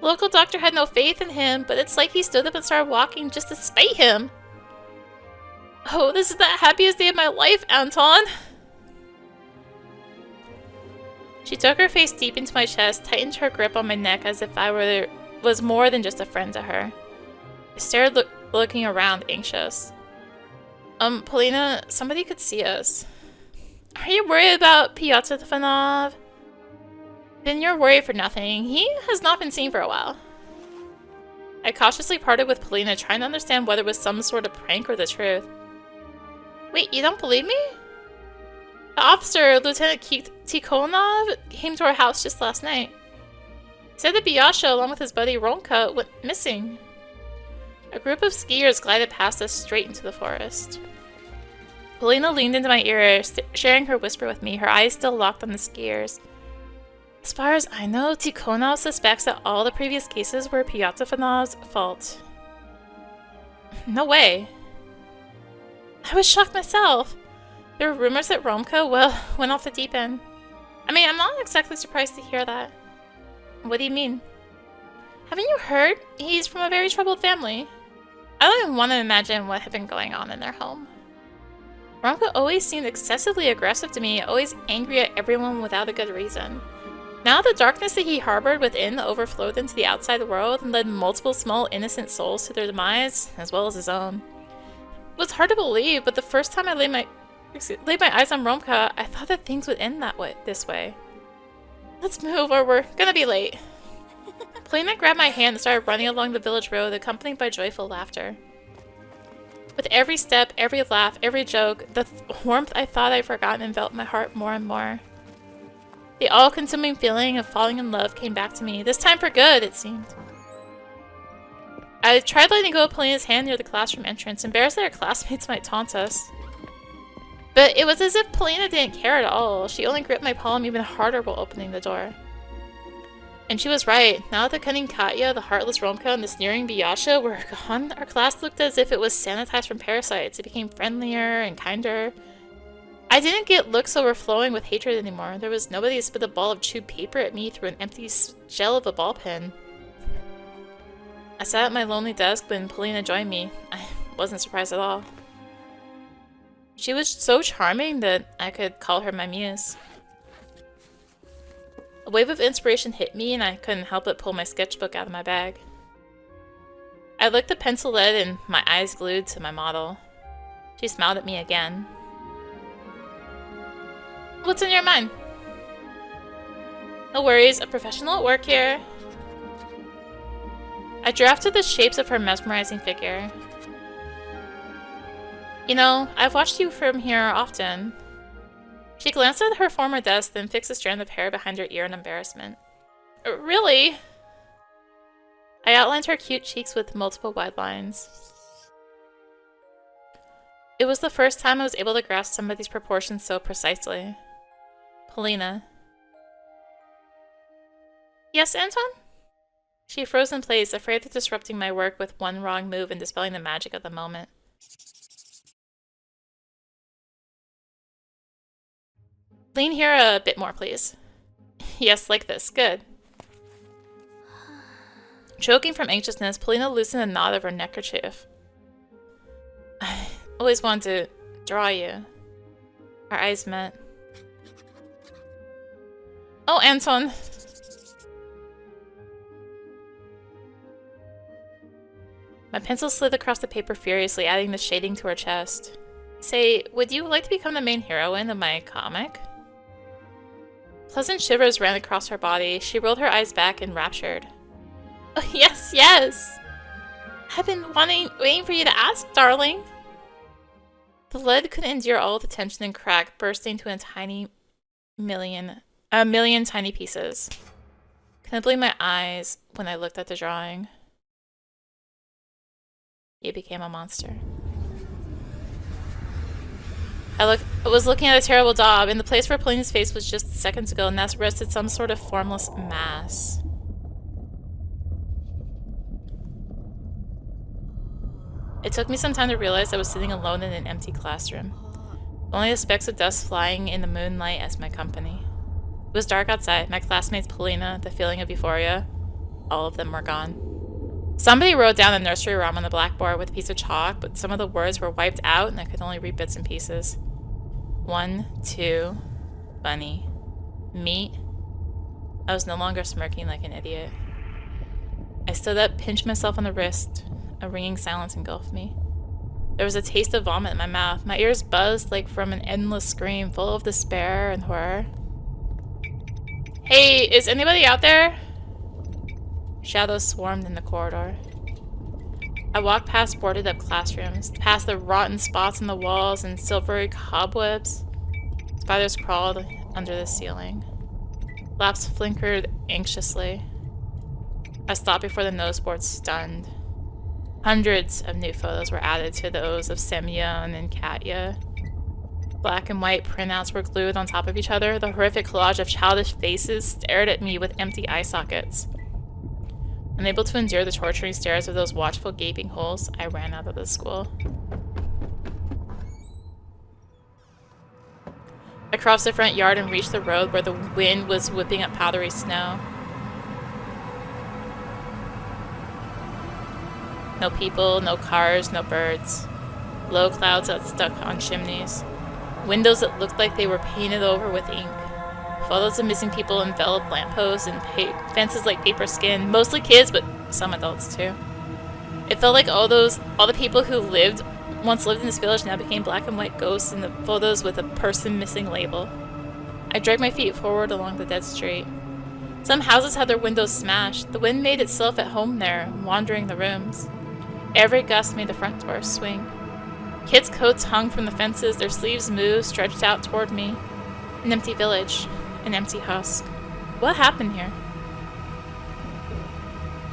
The local doctor had no faith in him, but it's like he stood up and started walking just to spite him. Oh, this is the happiest day of my life, Anton. She took her face deep into my chest, tightened her grip on my neck as if I was more than just a friend to her. I stared, looking around, anxious. Polina, somebody could see us. Are you worried about Pyotr Ivanov? Then you're worried for nothing. He has not been seen for a while. I cautiously parted with Polina, trying to understand whether it was some sort of prank or the truth. Wait, you don't believe me? The officer, Lieutenant Tikhonov, came to our house just last night. He said that Byasha, along with his buddy Ronka, went missing. A group of skiers glided past us straight into the forest. Polina leaned into my ear, sharing her whisper with me, her eyes still locked on the skiers. As far as I know, Tikhonov suspects that all the previous cases were Pyotr Ivanov's fault. No way. I was shocked myself. There were rumors that Romka, went off the deep end. I mean, I'm not exactly surprised to hear that. What do you mean? Haven't you heard? He's from a very troubled family. I don't even want to imagine what had been going on in their home. Romka always seemed excessively aggressive to me, always angry at everyone without a good reason. Now the darkness that he harbored within overflowed into the outside world and led multiple small innocent souls to their demise, as well as his own. It was hard to believe, but the first time I laid my eyes on Romka, I thought that things would end this way. Let's move or we're gonna be late. Polina grabbed my hand and started running along the village road, accompanied by joyful laughter. With every step, every laugh, every joke, the warmth I thought I'd forgotten enveloped my heart more and more. The all-consuming feeling of falling in love came back to me, this time for good, it seemed. I tried letting go of Polina's hand near the classroom entrance, embarrassed that her classmates might taunt us. But it was as if Polina didn't care at all. She only gripped my palm even harder while opening the door. And she was right. Now that the cunning Katya, the heartless Romka, and the sneering Byasha were gone, our class looked as if it was sanitized from parasites. It became friendlier and kinder. I didn't get looks overflowing with hatred anymore. There was nobody to spit a ball of chewed paper at me through an empty shell of a ball pen. I sat at my lonely desk when Polina joined me. I wasn't surprised at all. She was so charming that I could call her my muse. A wave of inspiration hit me and I couldn't help but pull my sketchbook out of my bag. I licked the pencil lead and my eyes glued to my model. She smiled at me again. What's in your mind? No worries, a professional at work here. I drafted the shapes of her mesmerizing figure. You know, I've watched you from here often. She glanced at her former desk, then fixed a strand of hair behind her ear in embarrassment. Really? I outlined her cute cheeks with multiple wide lines. It was the first time I was able to grasp somebody's proportions so precisely. Polina. Yes, Anton? She froze in place, afraid of disrupting my work with one wrong move and dispelling the magic of the moment. Lean here a bit more, please. Yes, like this. Good. Choking from anxiousness, Polina loosened a knot of her neckerchief. I always wanted to draw you. Our eyes met. Oh, Anton! My pencil slid across the paper furiously, adding the shading to her chest. Say, would you like to become the main heroine of my comic? Pleasant shivers ran across her body. She rolled her eyes back, enraptured. Oh, yes, yes! I've been waiting for you to ask, darling. The lead couldn't endure all the tension and crack, bursting to a million tiny pieces. Knibbling my eyes when I looked at the drawing. It became a monster. I was looking at a terrible daub. In the place where Polina's face was just seconds ago, and that rested some sort of formless mass. took me some time to realize I was sitting alone in an empty classroom. Only the specks of dust flying in the moonlight as my company. It was dark outside. My classmates Polina, the feeling of euphoria, all of them were gone. Somebody wrote down a nursery rhyme on the blackboard with a piece of chalk, but some of the words were wiped out and I could only read bits and pieces. 1, 2, bunny, meat. I was no longer smirking like an idiot. I stood up, pinched myself on the wrist. A ringing silence engulfed me. There was a taste of vomit in my mouth. My ears buzzed like from an endless scream, full of despair and horror. Hey, is anybody out there? Shadows swarmed in the corridor. I walked past boarded-up classrooms, past the rotten spots in the walls and silvery cobwebs. Spiders crawled under the ceiling. Lamps flickered anxiously. I stopped before the noseboard, stunned. Hundreds of new photos were added to those of Semyon and Katya. Black and white printouts were glued on top of each other. The horrific collage of childish faces stared at me with empty eye sockets. Unable to endure the torturing stares of those watchful gaping holes, I ran out of the school. I crossed the front yard and reached the road where the wind was whipping up powdery snow. No people, no cars, no birds. Low clouds that stuck on chimneys. Windows that looked like they were painted over with ink. Photos of missing people enveloped lampposts and fences like paper skin. Mostly kids, but some adults too. It felt like all the people who once lived in this village now became black and white ghosts in the photos with a person missing label. I dragged my feet forward along the dead street. Some houses had their windows smashed. The wind made itself at home there, wandering the rooms. Every gust made the front door swing. Kids' coats hung from the fences, their sleeves moved, stretched out toward me. An empty village. An empty husk. What happened here?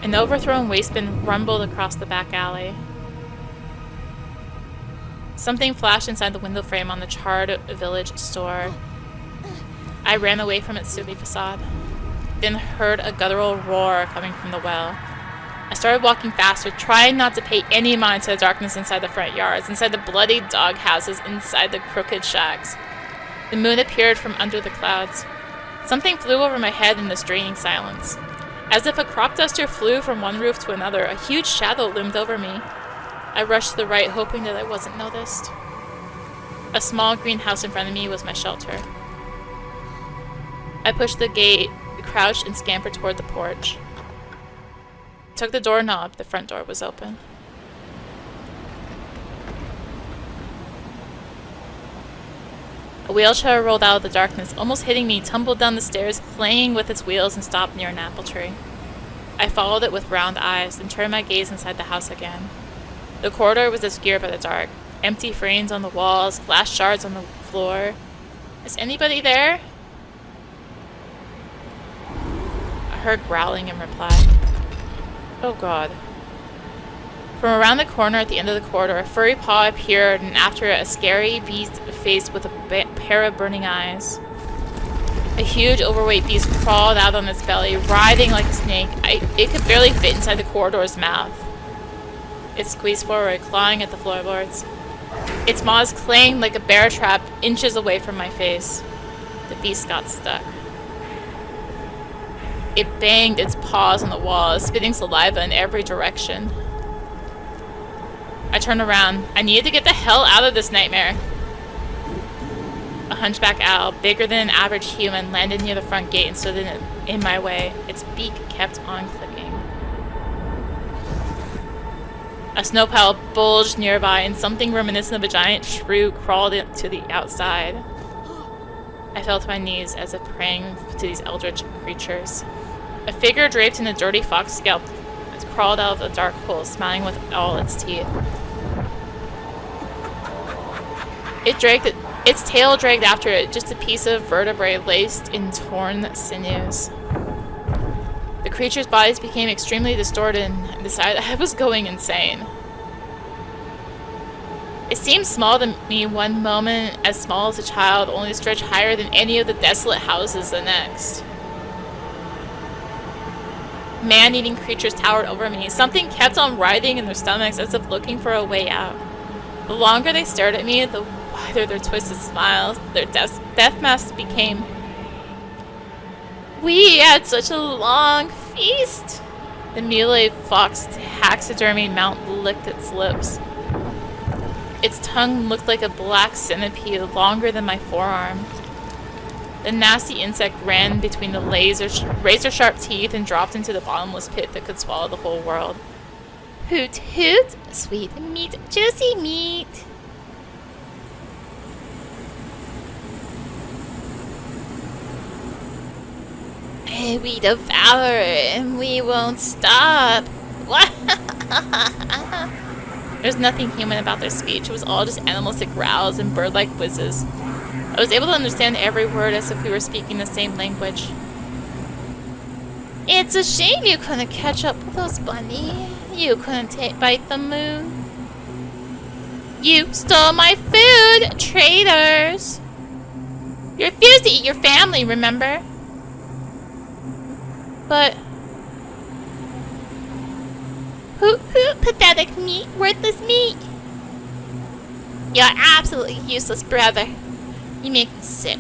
An overthrown waste bin rumbled across the back alley. Something flashed inside the window frame on the charred village store. I ran away from its sooty facade. Then heard a guttural roar coming from the well. I started walking faster, trying not to pay any mind to the darkness inside the front yards, inside the bloody dog houses, inside the crooked shacks. The moon appeared from under the clouds. Something flew over my head in this draining silence. As if a crop duster flew from one roof to another, a huge shadow loomed over me. I rushed to the right, hoping that I wasn't noticed. A small greenhouse in front of me was my shelter. I pushed the gate, crouched, and scampered toward the porch. Took the doorknob. The front door was open. A wheelchair rolled out of the darkness, almost hitting me, tumbled down the stairs, clanging with its wheels, and stopped near an apple tree. I followed it with round eyes, then turned my gaze inside the house again. The corridor was obscured by the dark. Empty frames on the walls, glass shards on the floor. Is anybody there? I heard growling in reply. Oh god. From around the corner at the end of the corridor, a furry paw appeared, and after it, a scary beast face with a pair of burning eyes. A huge, overweight beast crawled out on its belly, writhing like a snake. It could barely fit inside the corridor's mouth. It squeezed forward, clawing at the floorboards. Its maws clanged like a bear trap inches away from my face. The beast got stuck. It banged its paws on the walls, spitting saliva in every direction. I turned around. I needed to get the hell out of this nightmare. A hunchback owl, bigger than an average human, landed near the front gate and stood in my way. Its beak kept on clicking. A snow pile bulged nearby, and something reminiscent of a giant shrew crawled to the outside. I fell to my knees as if praying to these eldritch creatures. A figure draped in a dirty fox scalp crawled out of the dark hole, smiling with all its teeth. Its tail dragged after it, just a piece of vertebrae laced in torn sinews. The creature's bodies became extremely distorted, and I decided I was going insane. It seemed small to me one moment, as small as a child, only to stretch higher than any of the desolate houses the next. man-eating creatures towered over me. Something kept on writhing in their stomachs as if looking for a way out. The longer they stared at me, the wider their twisted smiles. Their death masks became. We had such a long feast. The mutilated fox taxidermy mount licked its lips. Its tongue looked like a black centipede, longer than my forearm. The nasty insect ran between the razor-sharp teeth and dropped into the bottomless pit that could swallow the whole world. Hoot hoot! Sweet meat, juicy meat! We devour and we won't stop. What? There's nothing human about their speech. It was all just animalistic growls and bird-like whizzes. I was able to understand every word as if we were speaking the same language. It's a shame you couldn't catch up with us, Bunny. You couldn't bite the moon. You stole my food, traitors! You refused to eat your family, remember? But who pathetic meat, worthless meat. You're absolutely useless, brother. You make me sick.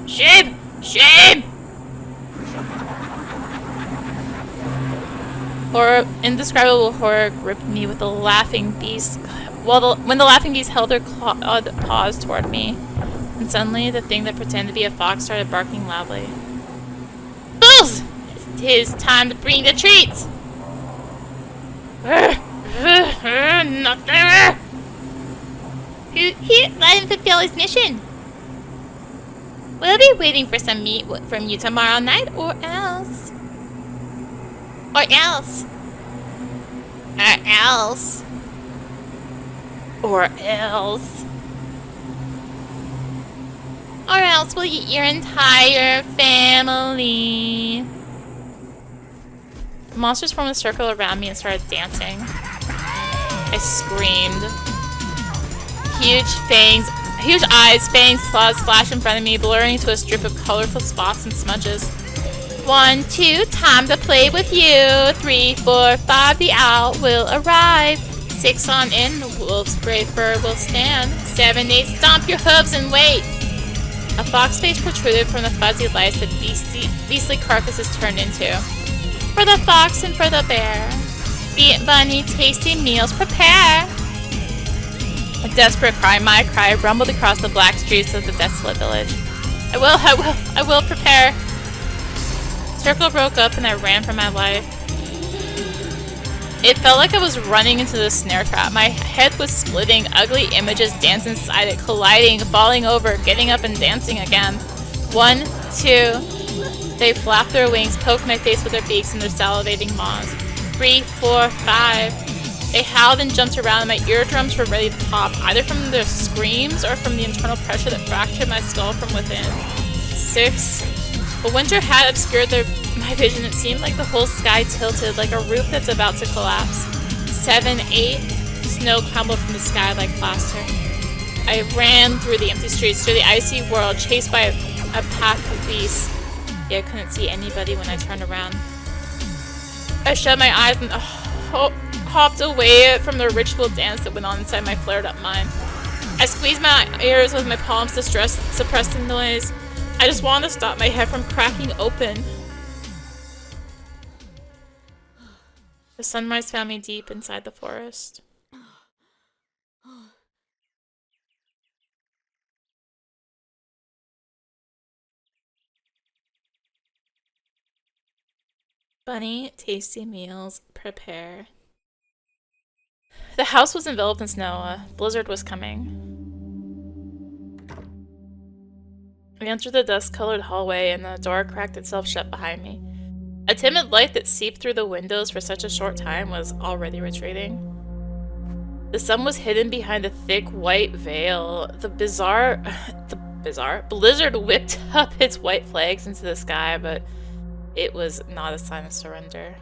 Shame! Shame! Indescribable horror gripped me with the laughing beast. When the laughing beast held her clawed paws toward me, and suddenly the thing that pretended to be a fox started barking loudly. Fools! It's time to bring the treats! Not there! Here, let him fulfill his mission. We'll be waiting for some meat from you tomorrow night, or else. Or else. Or else. Or else. Or else we'll eat your entire family. The monsters formed a circle around me and started dancing. I screamed. Huge eyes, fangs, claws flash in front of me, blurring into a strip of colorful spots and smudges. 1, 2, time to play with you. 3, 4, 5, the owl will arrive. 6 on in, the wolf's gray fur will stand. 7, 8, stomp your hooves and wait. A fox face protruded from the fuzzy lice that beastly carcasses turned into. For the fox and for the bear. Be it bunny, tasty meals, prepare. A desperate cry, my cry, rumbled across the black streets of the desolate village. I will prepare. Circle broke up and I ran for my life. It felt like I was running into the snare trap. My head was splitting, ugly images danced inside it, colliding, falling over, getting up and dancing again. 1, 2, they flapped their wings, poked my face with their beaks and their salivating maws. 3, 4, 5. They howled and jumped around and my eardrums were ready to pop, either from their screams or from the internal pressure that fractured my skull from within. 6. A winter hat obscured my vision. It seemed like the whole sky tilted, like a roof that's about to collapse. 7, 8. Snow crumbled from the sky like plaster. I ran through the empty streets, through the icy world, chased by a pack of beasts. Yet I couldn't see anybody when I turned around. I shut my eyes and hopped away from the ritual dance that went on inside my flared-up mind. I squeezed my ears with my palms to suppress the noise. I just wanted to stop my head from cracking open. The sunrise found me deep inside the forest. Bunny, tasty meals, prepare. The house was enveloped in snow. A blizzard was coming. We entered the dust-colored hallway, and the door cracked itself shut behind me. A timid light that seeped through the windows for such a short time was already retreating. The sun was hidden behind a thick white veil. The blizzard whipped up its white flags into the sky, but it was not a sign of surrender.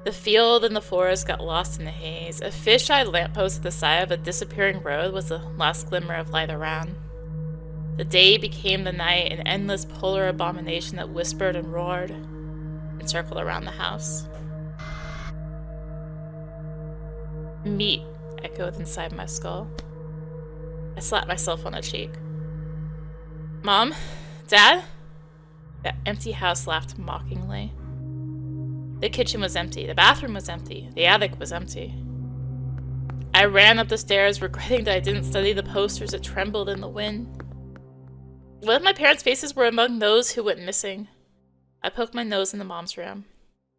The field and the forest got lost in the haze. A fish-eyed lamppost at the side of a disappearing road was the last glimmer of light around. The day became the night, an endless polar abomination that whispered and roared. and circled around the house. Meat echoed inside my skull. I slapped myself on the cheek. Mom? Dad? The empty house laughed mockingly. The kitchen was empty. The bathroom was empty. The attic was empty. I ran up the stairs, regretting that I didn't study the posters that trembled in the wind. One of my parents' faces were among those who went missing. I poked my nose into Mom's room.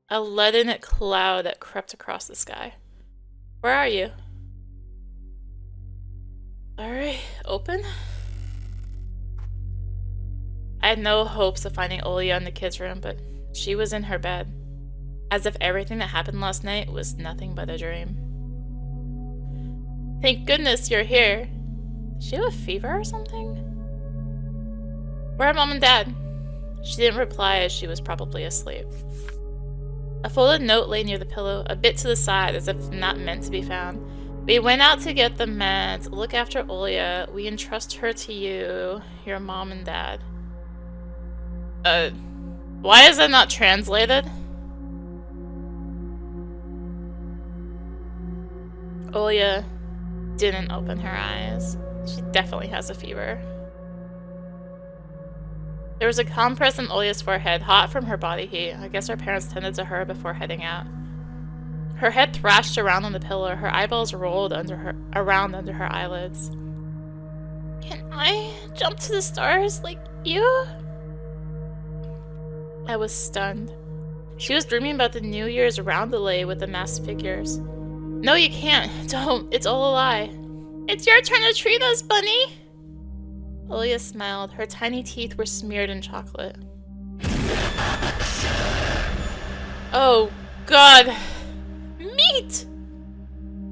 A leaden cloud that crept across the sky. Where are you? Alright, open? I had no hopes of finding Olya in the kids' room, but she was in her bed. As if everything that happened last night was nothing but a dream. Thank goodness you're here. Does she have a fever or something? Where are Mom and Dad? She didn't reply as she was probably asleep. A folded note lay near the pillow, a bit to the side as if not meant to be found. We went out to get the meds. Look after Olya. We entrust her to you, your mom and dad. Why is that not translated? Olya didn't open her eyes. She definitely has a fever. There was a compress on Olya's forehead, hot from her body heat. I guess her parents tended to her before heading out. Her head thrashed around on the pillow. Her eyeballs rolled around under her eyelids. Can I jump to the stars like you? I was stunned. She was dreaming about the New Year's roundelay with the masked figures. No, you can't. Don't. It's all a lie. It's your turn to treat us, Bunny. Olya smiled. Her tiny teeth were smeared in chocolate. Oh, God. Meat!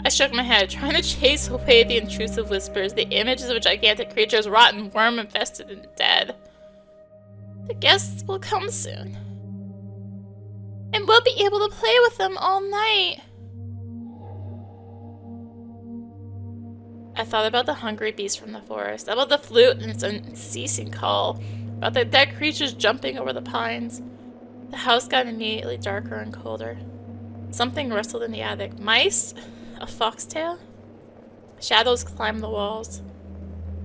I shook my head, trying to chase away the intrusive whispers, the images of gigantic creatures, rotten, worm-infested, and dead. The guests will come soon. And we'll be able to play with them all night. I thought about the hungry beast from the forest, about the flute and its unceasing call, about the dead creatures jumping over the pines. The house got immediately darker and colder. Something rustled in the attic. Mice? A foxtail? Shadows climbed the walls.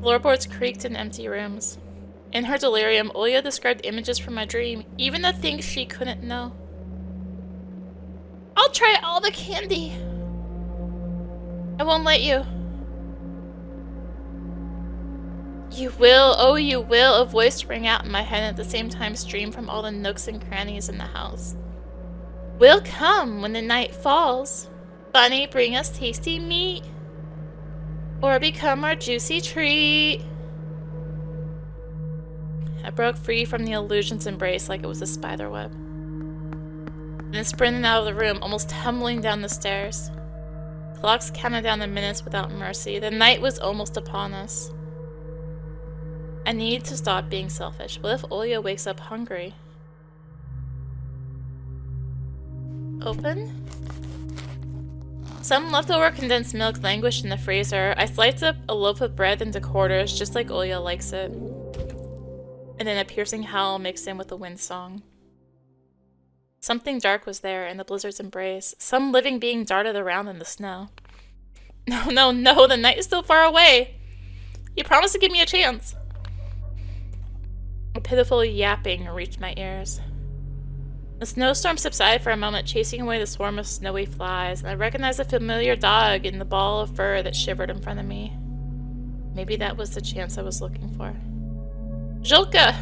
Floorboards creaked in empty rooms. In her delirium, Olya described images from my dream, even the things she couldn't know. I'll try all the candy. I won't let you. You will, oh you will, a voice rang out in my head and at the same time streamed from all the nooks and crannies in the house. We'll come when the night falls. Bunny, bring us tasty meat. Or become our juicy treat. I broke free from the illusion's embrace like it was a spider web. Then sprinted out of the room, almost tumbling down the stairs. Clocks counted down the minutes without mercy. The night was almost upon us. I need to stop being selfish. What if Olya wakes up hungry? Open? Some leftover condensed milk languished in the freezer. I sliced up a loaf of bread into quarters, just like Olya likes it. And then a piercing howl mixed in with the wind song. Something dark was there in the blizzard's embrace. Some living being darted around in the snow. No, no, no, the night is still far away. You promised to give me a chance. A pitiful yapping reached my ears. The snowstorm subsided for a moment, chasing away the swarm of snowy flies, and I recognized a familiar dog in the ball of fur that shivered in front of me. Maybe that was the chance I was looking for. Julka!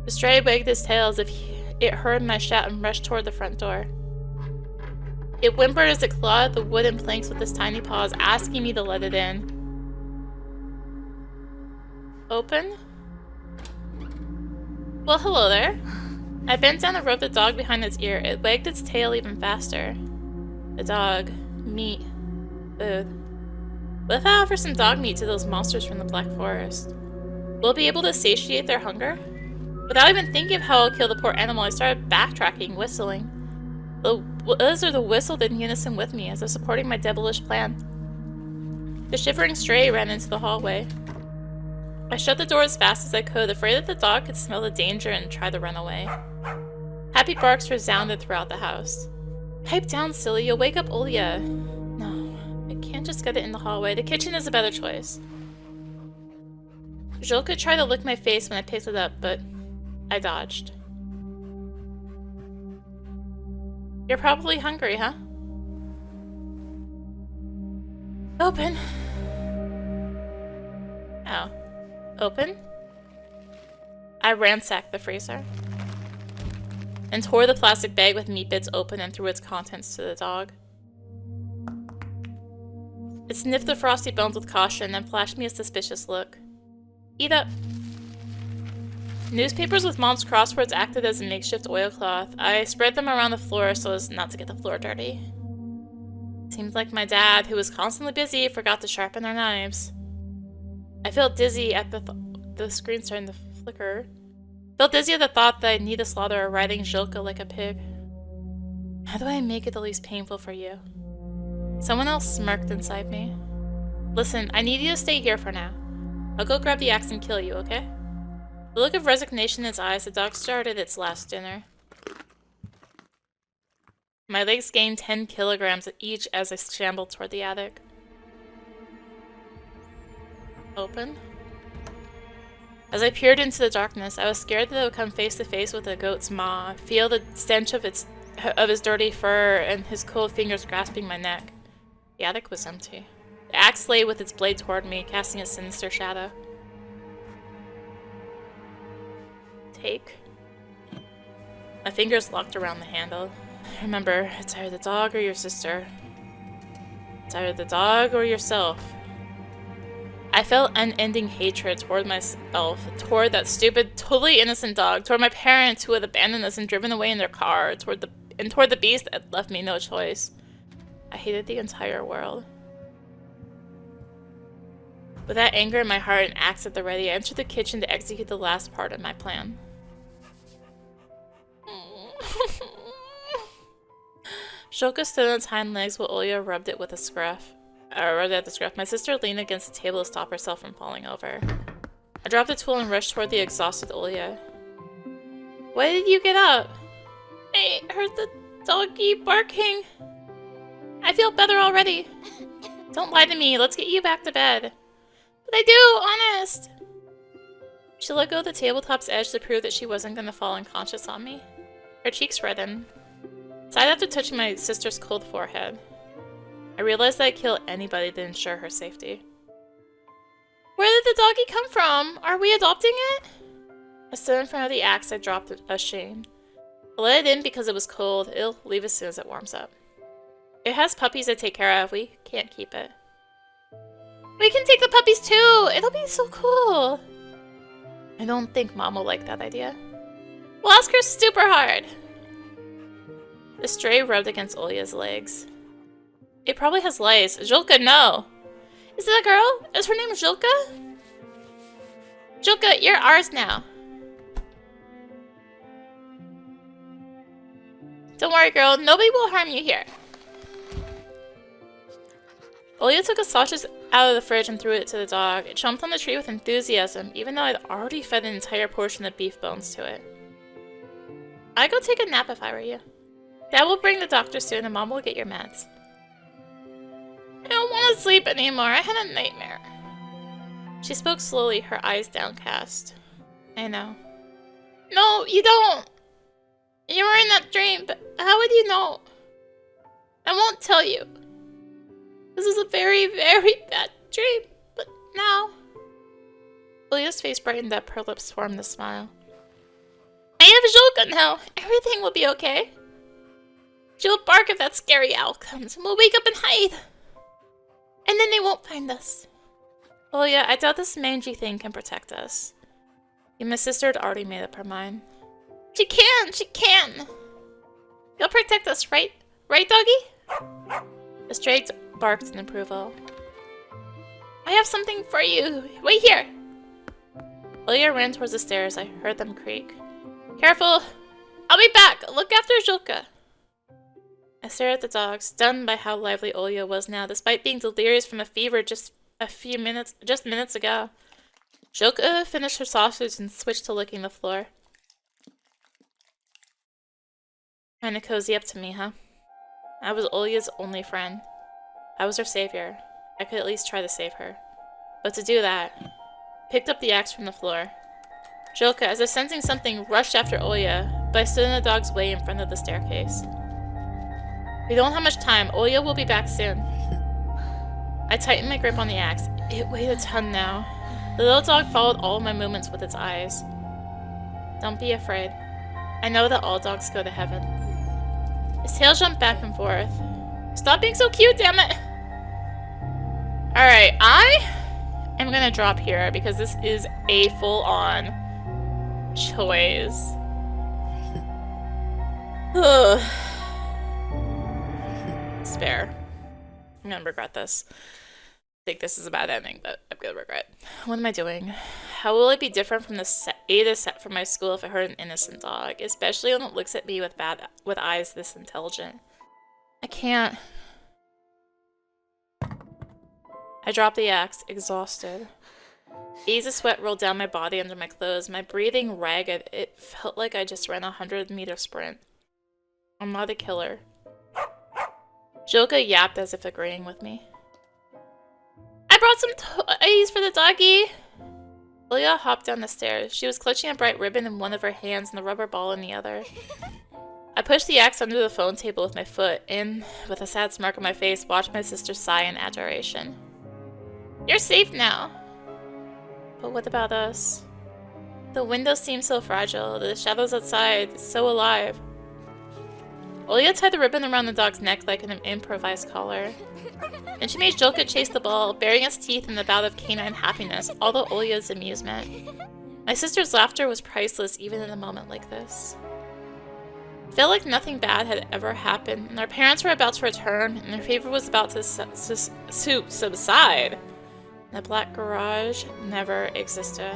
The stray wagged its tail as if it heard my shout and rushed toward the front door. It whimpered as it clawed the wooden planks with its tiny paws, asking me to let it in. Open? Well, hello there. I bent down and rubbed the dog behind its ear. It wagged its tail even faster. The dog. Meat. Food. What if I offer some dog meat to those monsters from the Black Forest? Will it be able to satiate their hunger? Without even thinking of how I'll kill the poor animal, I started backtracking, whistling. The lizard whistled in unison with me as I was supporting my devilish plan. The shivering stray ran into the hallway. I shut the door as fast as I could, afraid that the dog could smell the danger and try to run away. Happy barks resounded throughout the house. Pipe down, silly. You'll wake up Olya. No, I can't just get it in the hallway. The kitchen is a better choice. Zhulka tried to lick my face when I picked it up, but I dodged. You're probably hungry, huh? Open. Oh. Open? I ransacked the freezer and tore the plastic bag with meat bits open and threw its contents to the dog. It sniffed the frosty bones with caution and flashed me a suspicious look. Eat up. Newspapers with Mom's crosswords acted as a makeshift oilcloth. I spread them around the floor so as not to get the floor dirty. Seems like my dad, who was constantly busy, forgot to sharpen our knives. I felt dizzy at the screen starting to flicker. Felt dizzy at the thought that I'd need to slaughter a riding Zhulka like a pig. How do I make it the least painful for you? Someone else smirked inside me. Listen, I need you to stay here for now. I'll go grab the axe and kill you, okay? The look of resignation in its eyes, the dog started its last dinner. My legs gained 10 kilograms each as I shambled toward the attic. Open. As I peered into the darkness, I was scared that I would come face to face with a goat's maw, feel the stench of his dirty fur and his cold fingers grasping my neck. The attic was empty. The axe lay with its blade toward me, casting a sinister shadow. Take. My fingers locked around the handle. Remember, it's either the dog or your sister. It's either the dog or yourself. I felt unending hatred toward myself, toward that stupid, totally innocent dog, toward my parents who had abandoned us and driven away in their car, toward the beast that left me no choice. I hated the entire world. With that anger in my heart and axe at the ready, I entered the kitchen to execute the last part of my plan. Zhulka stood on its hind legs while Olya rubbed it with a scruff. Rubbed at the scruff. My sister leaned against the table to stop herself from falling over. I dropped the tool and rushed toward the exhausted Olya. Why did you get up? I heard the doggy barking. I feel better already. Don't lie to me. Let's get you back to bed. But I do, honest. She let go of the tabletop's edge to prove that she wasn't going to fall unconscious on me. Her cheeks reddened. Sighed after touching my sister's cold forehead. I realized that I'd kill anybody to ensure her safety. Where did the doggy come from? Are we adopting it? I stood in front of the axe I dropped ashamed. I let it in because it was cold. It'll leave as soon as it warms up. It has puppies to take care of. We can't keep it. We can take the puppies too! It'll be so cool! I don't think Mom will like that idea. We'll ask her super hard! The stray rubbed against Olya's legs. It probably has lice. Zhulka, no! Is it a girl? Is her name Zhulka? Zhulka, you're ours now. Don't worry, girl. Nobody will harm you here. Olya took a sausage out of the fridge and threw it to the dog. It chomped on the treat with enthusiasm, even though I'd already fed an entire portion of beef bones to it. I'd go take a nap if I were you. Dad will bring the doctor soon and Mom will get your meds. I don't want to sleep anymore. I had a nightmare. She spoke slowly, her eyes downcast. I know. No, you don't. You were in that dream, but how would you know? I won't tell you. This is a very, very bad dream, but now... Olya's face brightened up, her lips formed a smile. I have Zhulka now. Everything will be okay. She'll bark if that scary owl comes, and we'll wake up and hide. And then they won't find us. Olya, I doubt this mangy thing can protect us. And my sister had already made up her mind. She can! She can! You'll protect us, right? Right, doggy? The stray barked in approval. I have something for you. Wait here! Olya ran towards the stairs. I heard them creak. Careful! I'll be back! Look after Zhulka! I stared at the dog, stunned by how lively Olya was now, despite being delirious from a fever just minutes ago. Zhulka finished her sausage and switched to licking the floor. Trying to cozy up to me, huh? I was Olya's only friend. I was her savior. I could at least try to save her. But to do that, picked up the axe from the floor. Jolka, as if sensing something, rushed after Olya, but I stood in the dog's way in front of the staircase. We don't have much time. Olya will be back soon. I tightened my grip on the axe. It weighed a ton now. The little dog followed all of my movements with its eyes. Don't be afraid. I know that all dogs go to heaven. His tail jumped back and forth. Stop being so cute, damn it! Alright, I am gonna drop here because this is a full-on choice. Ugh. Spare. I'm gonna regret this. I think this is a bad ending, but I'm gonna regret. What am I doing? How will it be different from the Ada set from my school if I heard an innocent dog? Especially when it looks at me with eyes this intelligent. I can't. I dropped the axe, exhausted. Beads of sweat rolled down my body under my clothes, my breathing ragged. It felt like I just ran a 100-meter sprint. I'm not a killer. Jolka yapped as if agreeing with me. I brought some toys for the doggy! Olya hopped down the stairs. She was clutching a bright ribbon in one of her hands and the rubber ball in the other. I pushed the axe under the phone table with my foot and, with a sad smirk on my face, watched my sister sigh in adoration. You're safe now. But what about us? The window seemed so fragile, the shadows outside so alive. Olya tied the ribbon around the dog's neck like an improvised collar. And she made Jolka chase the ball, baring its teeth in the bout of canine happiness, all to Olya's amusement. My sister's laughter was priceless even in a moment like this. It felt like nothing bad had ever happened, and our parents were about to return, and their fever was about to subside. The black garage never existed.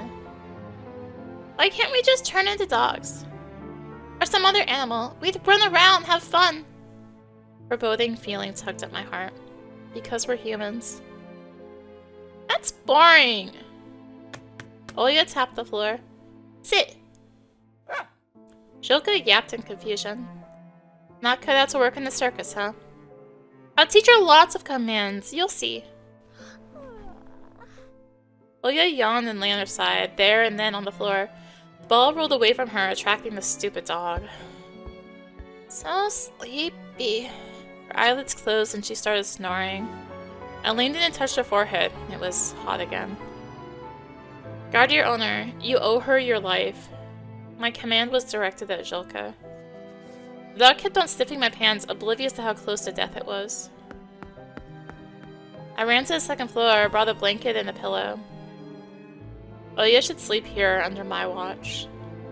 Why can't we just turn into dogs? Or some other animal? We'd run around, have fun. Foreboding feeling tugged at my heart. Because we're humans. That's boring. Olya tapped the floor. Sit. Jolka yapped in confusion. Not cut out to work in the circus, huh? I'll teach her lots of commands. You'll see. Olya yawned and lay on her side, there and then on the floor. The ball rolled away from her, attracting the stupid dog. So sleepy. Her eyelids closed and she started snoring. I leaned in and touched her forehead. It was hot again. Guard your owner. You owe her your life. My command was directed at Jolka. The dog kept on sniffing my pants, oblivious to how close to death it was. I ran to the second floor, brought a blanket and a pillow. Olya should sleep here under my watch.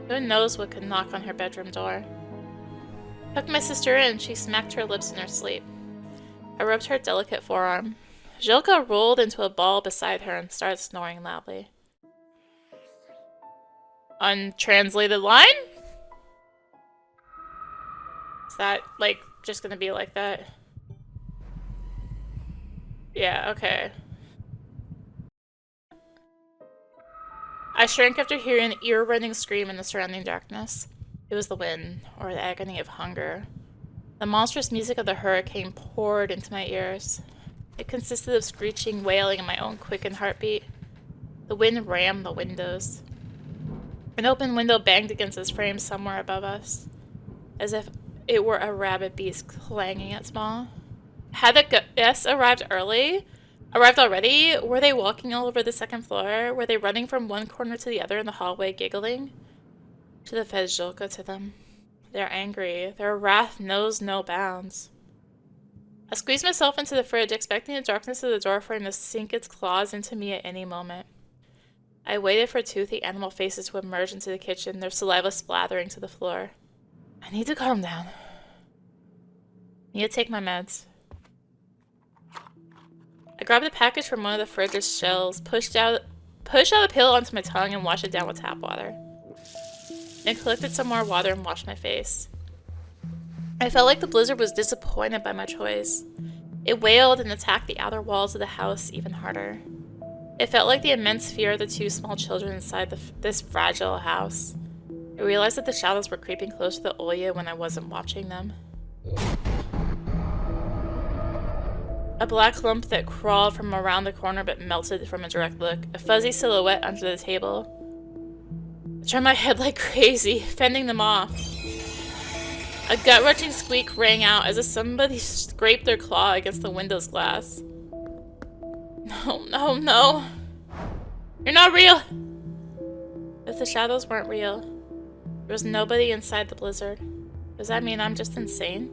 Who knows what could knock on her bedroom door. Tucked my sister in, she smacked her lips in her sleep. I rubbed her delicate forearm. Jolka rolled into a ball beside her and started snoring loudly. Untranslated line? Is that, like, just gonna be like that? Yeah, okay. I shrank after hearing an ear-rending scream in the surrounding darkness. It was the wind, or the agony of hunger. The monstrous music of the hurricane poured into my ears. It consisted of screeching, wailing, and my own quickened heartbeat. The wind rammed the windows. An open window banged against its frame somewhere above us, as if it were a rabid beast clanging its maw. Had the guests arrived already? Were they walking all over the second floor? Were they running from one corner to the other in the hallway, giggling? Should have fed Jolka to them. They're angry. Their wrath knows no bounds. I squeezed myself into the fridge, expecting the darkness of the doorframe to sink its claws into me at any moment. I waited for toothy animal faces to emerge into the kitchen, their saliva splattering to the floor. I need to calm down. Need to take my meds. I grabbed a package from one of the fridge's shelves, pushed out a pill onto my tongue, and washed it down with tap water. Then collected some more water and washed my face. I felt like the blizzard was disappointed by my choice. It wailed and attacked the outer walls of the house even harder. It felt like the immense fear of the two small children inside this fragile house. I realized that the shadows were creeping closer to Olya when I wasn't watching them. A black lump that crawled from around the corner but melted from a direct look. A fuzzy silhouette under the table. I turned my head like crazy, fending them off. A gut-wrenching squeak rang out as if somebody scraped their claw against the window's glass. No, no, no. You're not real! If the shadows weren't real, there was nobody inside the blizzard. Does that mean I'm just insane?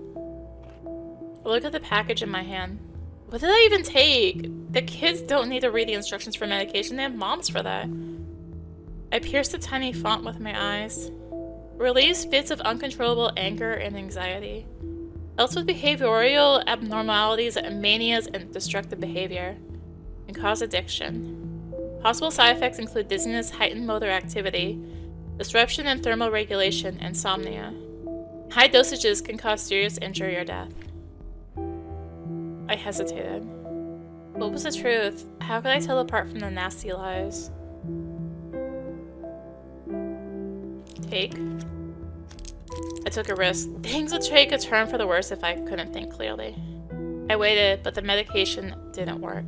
I look at the package in my hand. What did I even take? The kids don't need to read the instructions for medication. They have moms for that. I pierced the tiny font with my eyes. Relieves fits of uncontrollable anger and anxiety. Helps with behavioral abnormalities, manias, and destructive behavior. And cause addiction. Possible side effects include dizziness, heightened motor activity, disruption in thermal regulation, and insomnia. High dosages can cause serious injury or death. I hesitated. What was the truth? How could I tell apart from the nasty lies? Take. I took a risk. Things would take a turn for the worse if I couldn't think clearly. I waited, but the medication didn't work.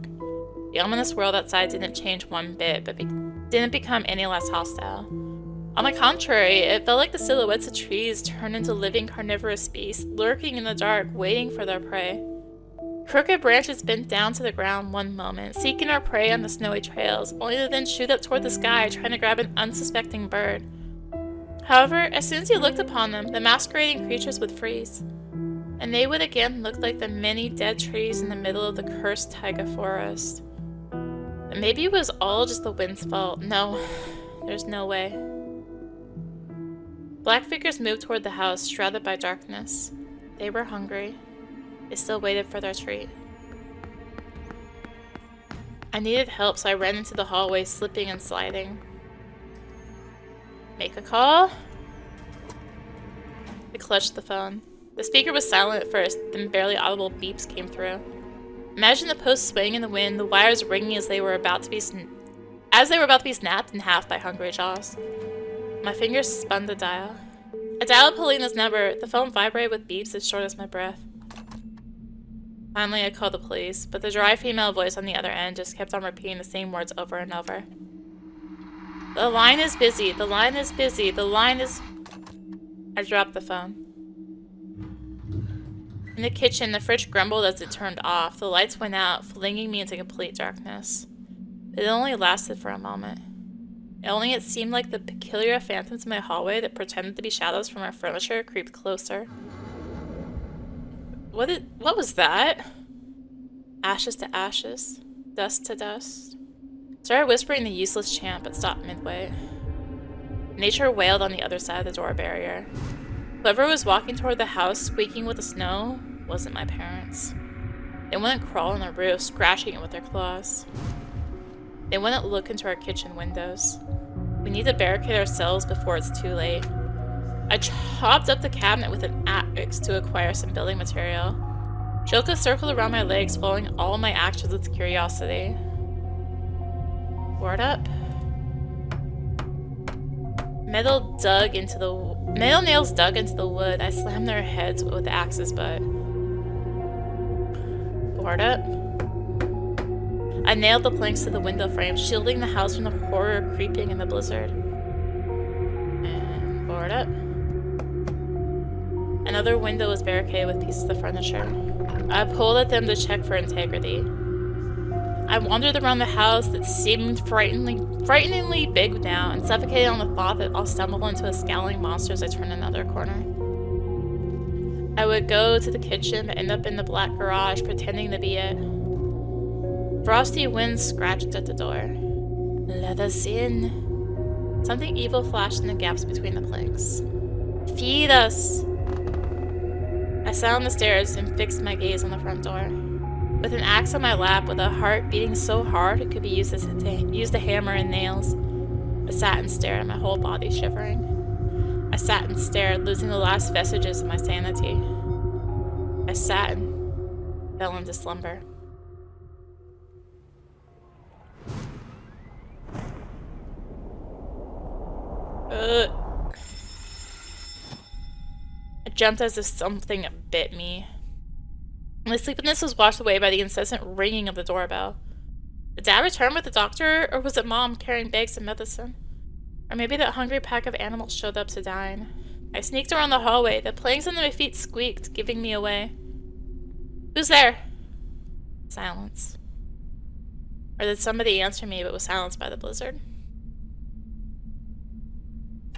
The ominous world outside didn't change one bit, but didn't become any less hostile. On the contrary, it felt like the silhouettes of trees turned into living carnivorous beasts, lurking in the dark, waiting for their prey. Crooked branches bent down to the ground one moment, seeking our prey on the snowy trails, only to then shoot up toward the sky, trying to grab an unsuspecting bird. However, as soon as you looked upon them, the masquerading creatures would freeze, and they would again look like the many dead trees in the middle of the cursed taiga forest. And maybe it was all just the wind's fault. No, there's no way. Black figures moved toward the house, shrouded by darkness. They were hungry. They still waited for their treat. I needed help, so I ran into the hallway, slipping and sliding. Make a call? I clutched the phone. The speaker was silent at first, then barely audible beeps came through. Imagine the post swaying in the wind, the wires ringing as they were about to be snapped in half by hungry jaws. My fingers spun the dial. I dialed Polina's number. The phone vibrated with beeps as short as my breath. Finally, I called the police, but the dry female voice on the other end just kept on repeating the same words over and over. The line is busy. The line is busy. The line is... I dropped the phone. In the kitchen, the fridge grumbled as it turned off. The lights went out, flinging me into complete darkness. It only lasted for a moment. Only it seemed like the peculiar phantoms in my hallway that pretended to be shadows from our furniture creeped closer. What was that? Ashes to ashes, dust to dust. Started whispering the useless chant, but stopped midway. Nature wailed on the other side of the door barrier. Whoever was walking toward the house, squeaking with the snow, wasn't my parents. They wouldn't crawl on the roof, scratching it with their claws. They wouldn't look into our kitchen windows. We need to barricade ourselves before it's too late. I chopped up the cabinet with an axe to acquire some building material. Shilka circled around my legs, following all my actions with curiosity. Board up. Metal nails dug into the wood. I slammed their heads with the axe's butt. Board up. I nailed the planks to the window frame, shielding the house from the horror creeping in the blizzard. And board up. Another window was barricaded with pieces of furniture. I pulled at them to check for integrity. I wandered around the house that seemed frighteningly big now, and suffocated on the thought that I'll stumble into a scowling monster as I turn another corner. I would go to the kitchen but end up in the black garage, pretending to be it. Frosty wind scratched at the door. Let us in. Something evil flashed in the gaps between the planks. Feed us! I sat on the stairs and fixed my gaze on the front door. With an axe on my lap, with a heart beating so hard it could be used a hammer and nails, I sat and stared, my whole body shivering. I sat and stared, losing the last vestiges of my sanity. I sat and fell into slumber. jumped as if something bit me. My sleepiness was washed away by the incessant ringing of the doorbell. Did Dad return with the doctor, or was it Mom carrying bags of medicine? Or maybe that hungry pack of animals showed up to dine. I sneaked around the hallway. The planks under my feet squeaked, giving me away. Who's there? Silence. Or did somebody answer me but was silenced by the blizzard?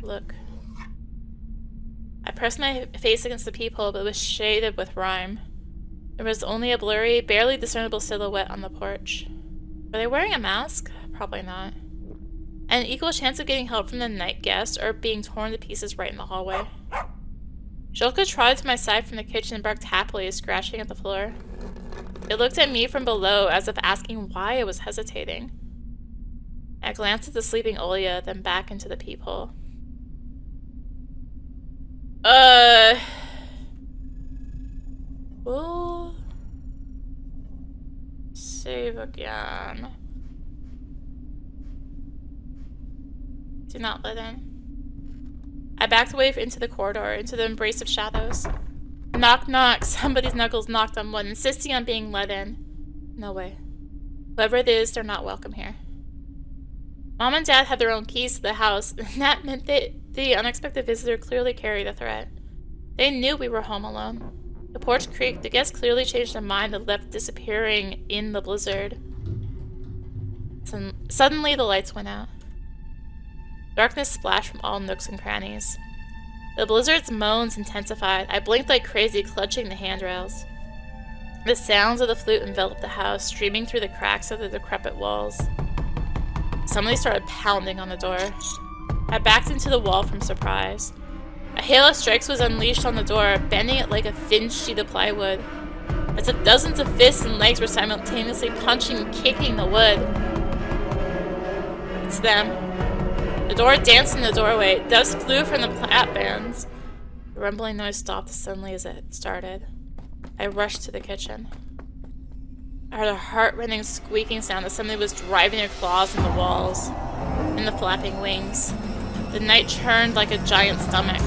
Look. I pressed my face against the peephole, but it was shaded with rime. There was only a blurry, barely discernible silhouette on the porch. Were they wearing a mask? Probably not. And an equal chance of getting help from the night guest or being torn to pieces right in the hallway. Jolka trotted to my side from the kitchen and barked happily, scratching at the floor. It looked at me from below as if asking why I was hesitating. I glanced at the sleeping Olya, then back into the peephole. We'll save again. Do not let in. I backed away into the corridor, into the embrace of shadows. Knock, knock. Somebody's knuckles knocked on wood, insisting on being let in. No way. Whoever it is, they're not welcome here. Mom and Dad had their own keys to the house, and that meant that the unexpected visitor clearly carried a threat. They knew we were home alone. The porch creaked. The guests clearly changed their mind and left, disappearing in the blizzard. Suddenly, the lights went out. Darkness splashed from all nooks and crannies. The blizzard's moans intensified. I blinked like crazy, clutching the handrails. The sounds of the flute enveloped the house, streaming through the cracks of the decrepit walls. Somebody started pounding on the door. I backed into the wall from surprise. A hail of strikes was unleashed on the door, bending it like a thin sheet of plywood, as if dozens of fists and legs were simultaneously punching and kicking the wood. It's them. The door danced in the doorway. Dust flew from the platbands. The rumbling noise stopped as suddenly as it started. I rushed to the kitchen. I heard a heart-rending squeaking sound as somebody was driving their claws in the walls, in the flapping wings. The night churned like a giant stomach.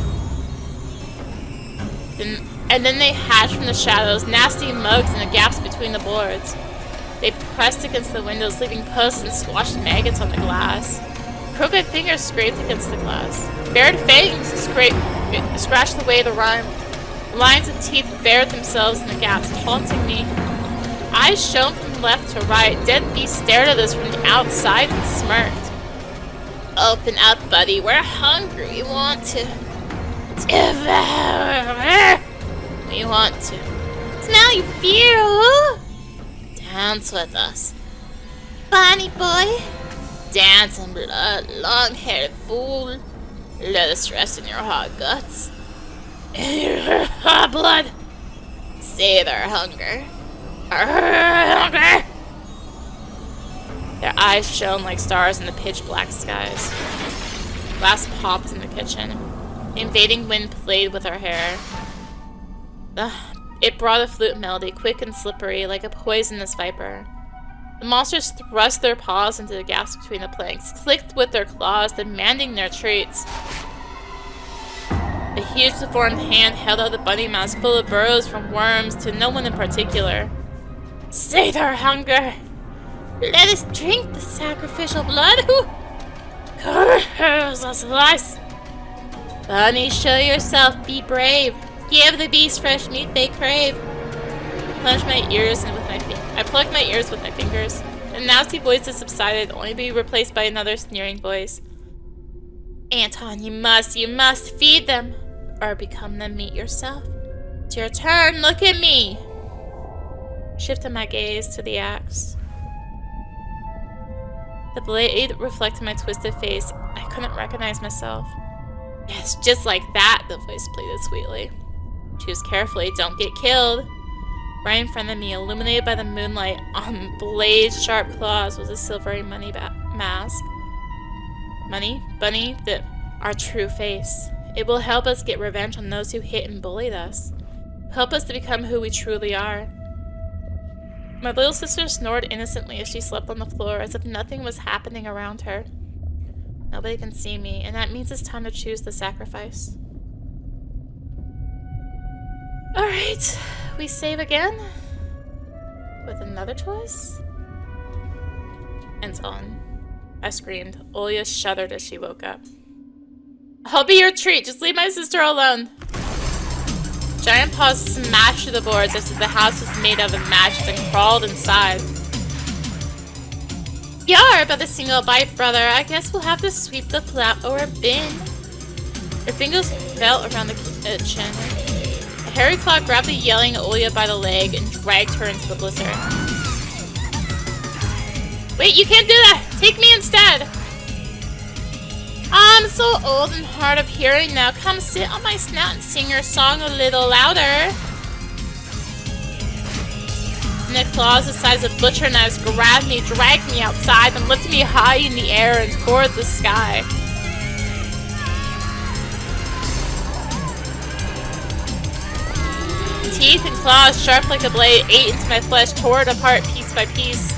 And then they hatched from the shadows, nasty mugs in the gaps between the boards. They pressed against the windows, leaving pus and squashed maggots on the glass. Crooked fingers scraped against the glass. Bared fangs scratched away the rime. Lines of teeth bared themselves in the gaps, taunting me. Eyes shone from left to right. Dead beasts stared at us from the outside and smirked. Open up, buddy. We're hungry. We want to devour. We want to smell your fear. Dance with us. Bunny boy. Dance in blood, long-haired fool. Let us rest in your hot guts. In your hot blood. Save our hunger. Our hunger. Their eyes shone like stars in the pitch-black skies. Glass popped in the kitchen. The invading wind played with our hair. It brought a flute melody, quick and slippery, like a poisonous viper. The monsters thrust their paws into the gaps between the planks, clicked with their claws, demanding their treats. A huge deformed hand held out the bunny mask full of burrows from worms to no one in particular. Save our hunger! Let us drink the sacrificial blood who curls us lice! Bunny, show yourself, be brave. Give the beasts fresh meat they crave. I plugged my ears with my fingers. The nasty voices subsided, only to be replaced by another sneering voice. Anton, you must feed them, or become the meat yourself. It's your turn, look at me! Shifted my gaze to the axe. The blade reflected my twisted face. I couldn't recognize myself. Yes, just like that, the voice pleaded sweetly. Choose carefully, don't get killed. Right in front of me, illuminated by the moonlight, on the blade's sharp claws was a silvery money mask. Money, Bunny, our true face. It will help us get revenge on those who hit and bullied us. Help us to become who we truly are. My little sister snored innocently as she slept on the floor, as if nothing was happening around her. Nobody can see me, and that means it's time to choose the sacrifice. Alright, we save again. With another choice. And it's on. I screamed. Olya shuddered as she woke up. I'll be your treat. Just leave my sister alone. Giant paws smashed through the boards as if the house was made of matches and crawled inside. Yar, but a single bite, brother. I guess we'll have to sweep the flour bin. Her fingers felt around the kitchen. A hairy claw grabbed the yelling Olya by the leg and dragged her into the blizzard. Wait, you can't do that! Take me instead! I'm so old and hard of hearing now. Come sit on my snout and sing your song a little louder. And the claws the size of butcher knives grabbed me, dragged me outside, and lifted me high in the air and toward the sky. Teeth and claws, sharp like a blade, ate into my flesh, tore it apart piece by piece.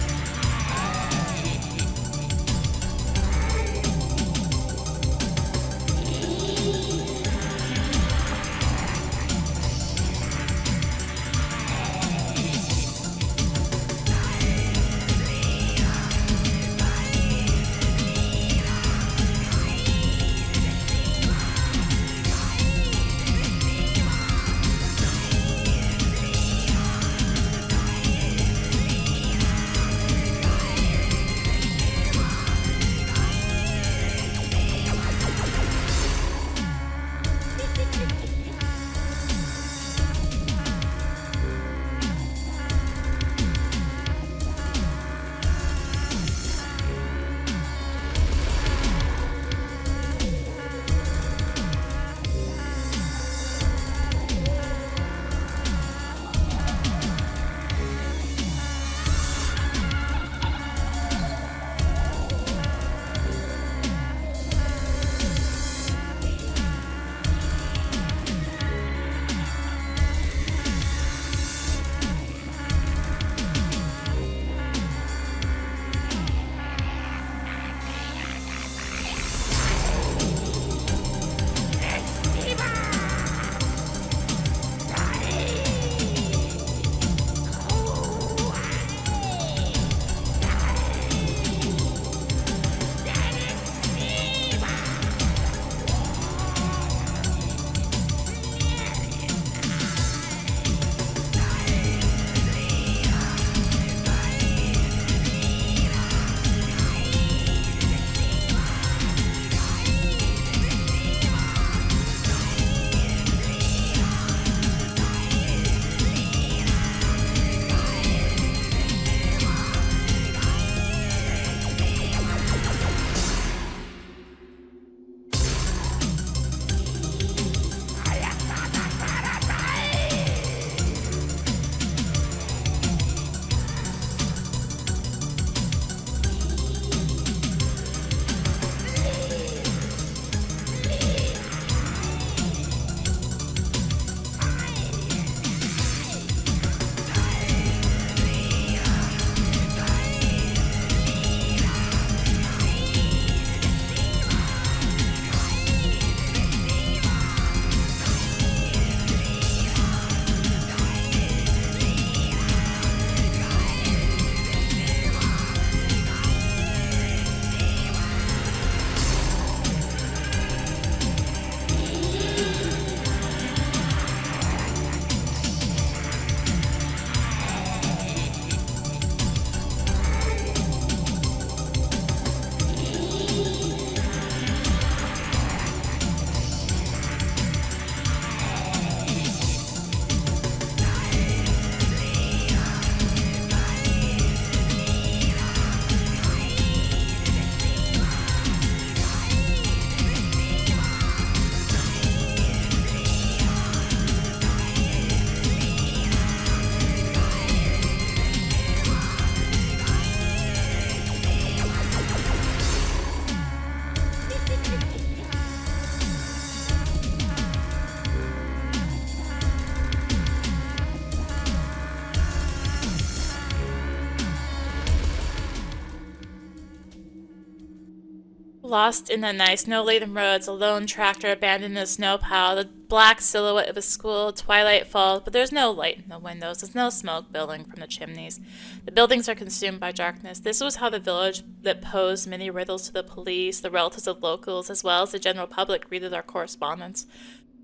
Lost in the night, snow-laden roads, a lone tractor abandoned in a snow pile, the black silhouette of a school, twilight falls, but there's no light in the windows, there's no smoke billowing from the chimneys. The buildings are consumed by darkness. This was how the village that posed many riddles to the police, the relatives of locals, as well as the general public greeted our correspondence.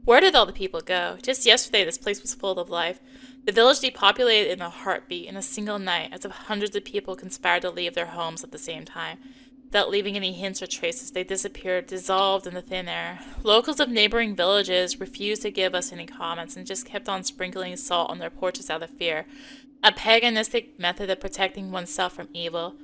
Where did all the people go? Just yesterday, this place was full of life. The village depopulated in a heartbeat, in a single night, as if hundreds of people conspired to leave their homes at the same time. Without leaving any hints or traces, they disappeared, dissolved in the thin air. Locals of neighboring villages refused to give us any comments and just kept on sprinkling salt on their porches out of fear. A paganistic method of protecting oneself from evil.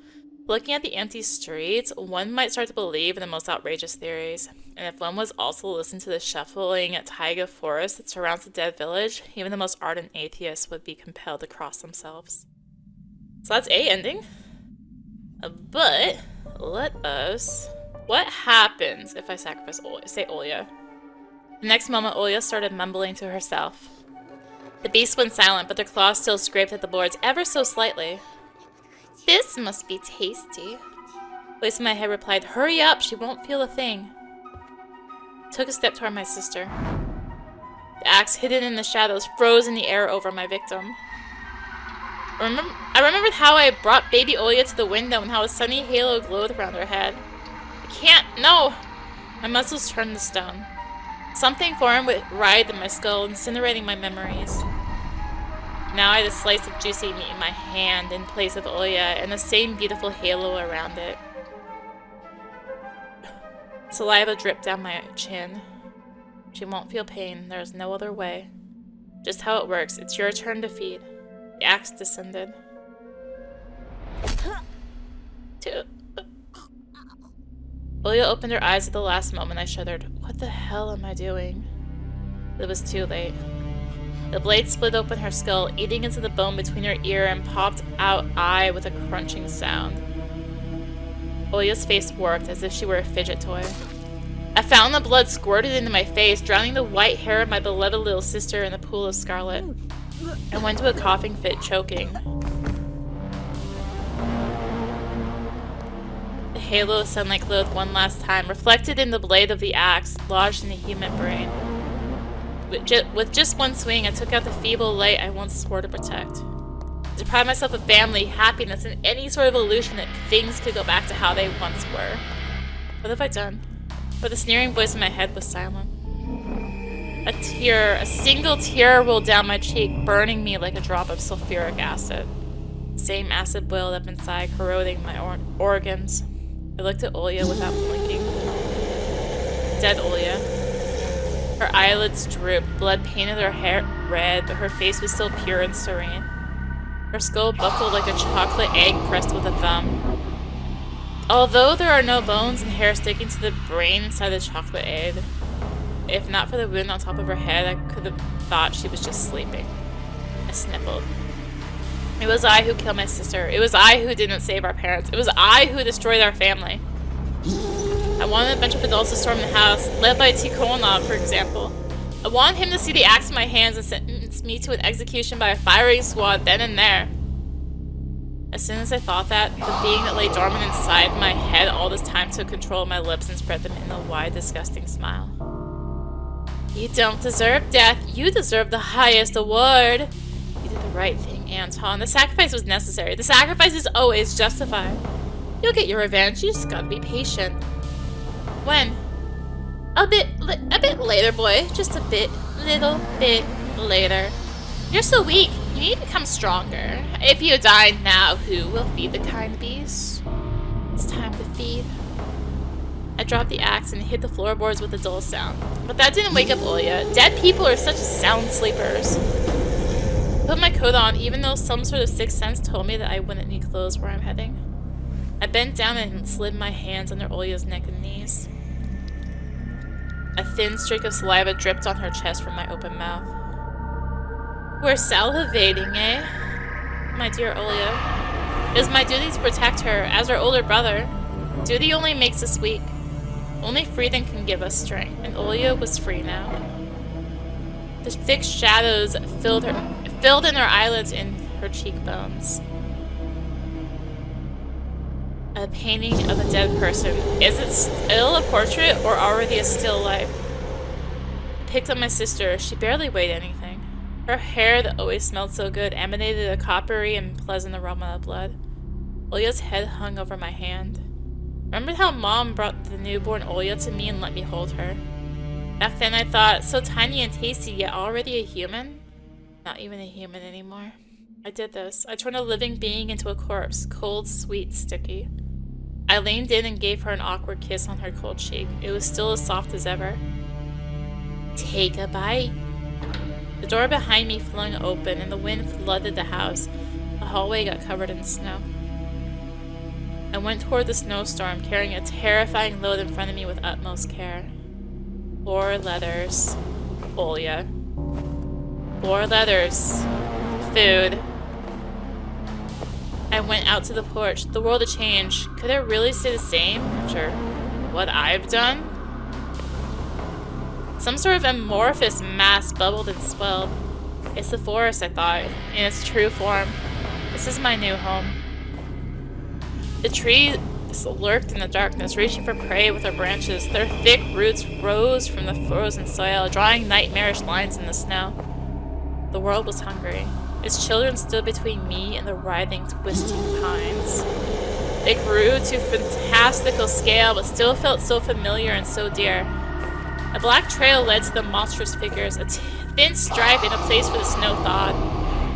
Looking at the empty streets, one might start to believe in the most outrageous theories. And if one was also to listen to the shuffling taiga forest that surrounds the dead village, even the most ardent atheists would be compelled to cross themselves. So that's A ending. But let us... What happens if I sacrifice Olya? Say Olya. The next moment, Olya started mumbling to herself. The beasts went silent, but their claws still scraped at the boards ever so slightly. This must be tasty. Voice in my head replied, hurry up, she won't feel a thing. Took a step toward my sister. The axe hidden in the shadows froze in the air over my victim. I remembered how I brought baby Olya to the window and how a sunny halo glowed around her head. I can't, no! My muscles turned to stone. Something foreign writhed in my skull, incinerating my memories. Now I had a slice of juicy meat in my hand in place of Olya, and the same beautiful halo around it. Saliva dripped down my chin. She won't feel pain. There is no other way. Just how it works. It's your turn to feed. The axe descended. Olya opened her eyes at the last moment. I shuddered. What the hell am I doing? It was too late. The blade split open her skull, eating into the bone between her ear, and popped out eye with a crunching sound. Olya's face warped as if she were a fidget toy. A fountain of blood squirted into my face, drowning the white hair of my beloved little sister in a pool of scarlet. I went into a coughing fit, choking. The halo of sunlight glowed one last time, reflected in the blade of the axe, lodged in the human brain. With just one swing, I took out the feeble light I once swore to protect. I deprived myself of family, happiness, and any sort of illusion that things could go back to how they once were. What have I done? But the sneering voice in my head was silent. A single tear rolled down my cheek, burning me like a drop of sulfuric acid. The same acid boiled up inside, corroding my organs. I looked at Olya without blinking. Dead Olya. Her eyelids drooped, blood painted her hair red, but her face was still pure and serene. Her skull buckled like a chocolate egg pressed with a thumb. Although there are no bones and hair sticking to the brain inside the chocolate egg, if not for the wound on top of her head, I could have thought she was just sleeping. I sniffled. It was I who killed my sister. It was I who didn't save our parents. It was I who destroyed our family. I wanted a bunch of adults to storm the house, led by Tikhonov, for example. I wanted him to see the axe in my hands and sentence me to an execution by a firing squad then and there. As soon as I thought that, the being that lay dormant inside my head all this time took control of my lips and spread them in a wide, disgusting smile. You don't deserve death. You deserve the highest award. You did the right thing, Anton. The sacrifice was necessary. The sacrifice is always justified. You'll get your revenge. You just gotta be patient. When? A bit later, boy. Just a little bit later. You're so weak. You need to become stronger. If you die now, who will feed the kind beasts? It's time to feed. I dropped the axe and hit the floorboards with a dull sound. But that didn't wake up Olya. Dead people are such sound sleepers. I put my coat on, even though some sort of sixth sense told me that I wouldn't need clothes where I'm heading. I bent down and slid my hands under Olya's neck and knees. A thin streak of saliva dripped on her chest from my open mouth. We're salivating, eh? My dear Olya. It is my duty to protect her, as her older brother. Duty only makes us weak. Only freedom can give us strength, and Olya was free now. The thick shadows filled in her eyelids and her cheekbones. A painting of a dead person. Is it still a portrait or already a still life? I picked up my sister. She barely weighed anything. Her hair that always smelled so good emanated a coppery and pleasant aroma of blood. Olya's head hung over my hand. Remembered how Mom brought the newborn Olya to me and let me hold her. Back then I thought, so tiny and tasty, yet already a human? Not even a human anymore. I did this. I turned a living being into a corpse, cold, sweet, sticky. I leaned in and gave her an awkward kiss on her cold cheek. It was still as soft as ever. Take a bite. The door behind me flung open and the wind flooded the house. The hallway got covered in snow. I went toward the snowstorm, carrying a terrifying load in front of me with utmost care. 4 letters. Olya. 4 letters. Food. I went out to the porch. The world had changed. Could it really stay the same after what I've done? Some sort of amorphous mass bubbled and swelled. It's the forest, I thought, in its true form. This is my new home. The trees lurked in the darkness, reaching for prey with their branches. Their thick roots rose from the frozen soil, drawing nightmarish lines in the snow. The world was hungry. Its children stood between me and the writhing, twisting pines. They grew to fantastical scale, but still felt so familiar and so dear. A black trail led to the monstrous figures, a thin stripe in a place where the snow thawed.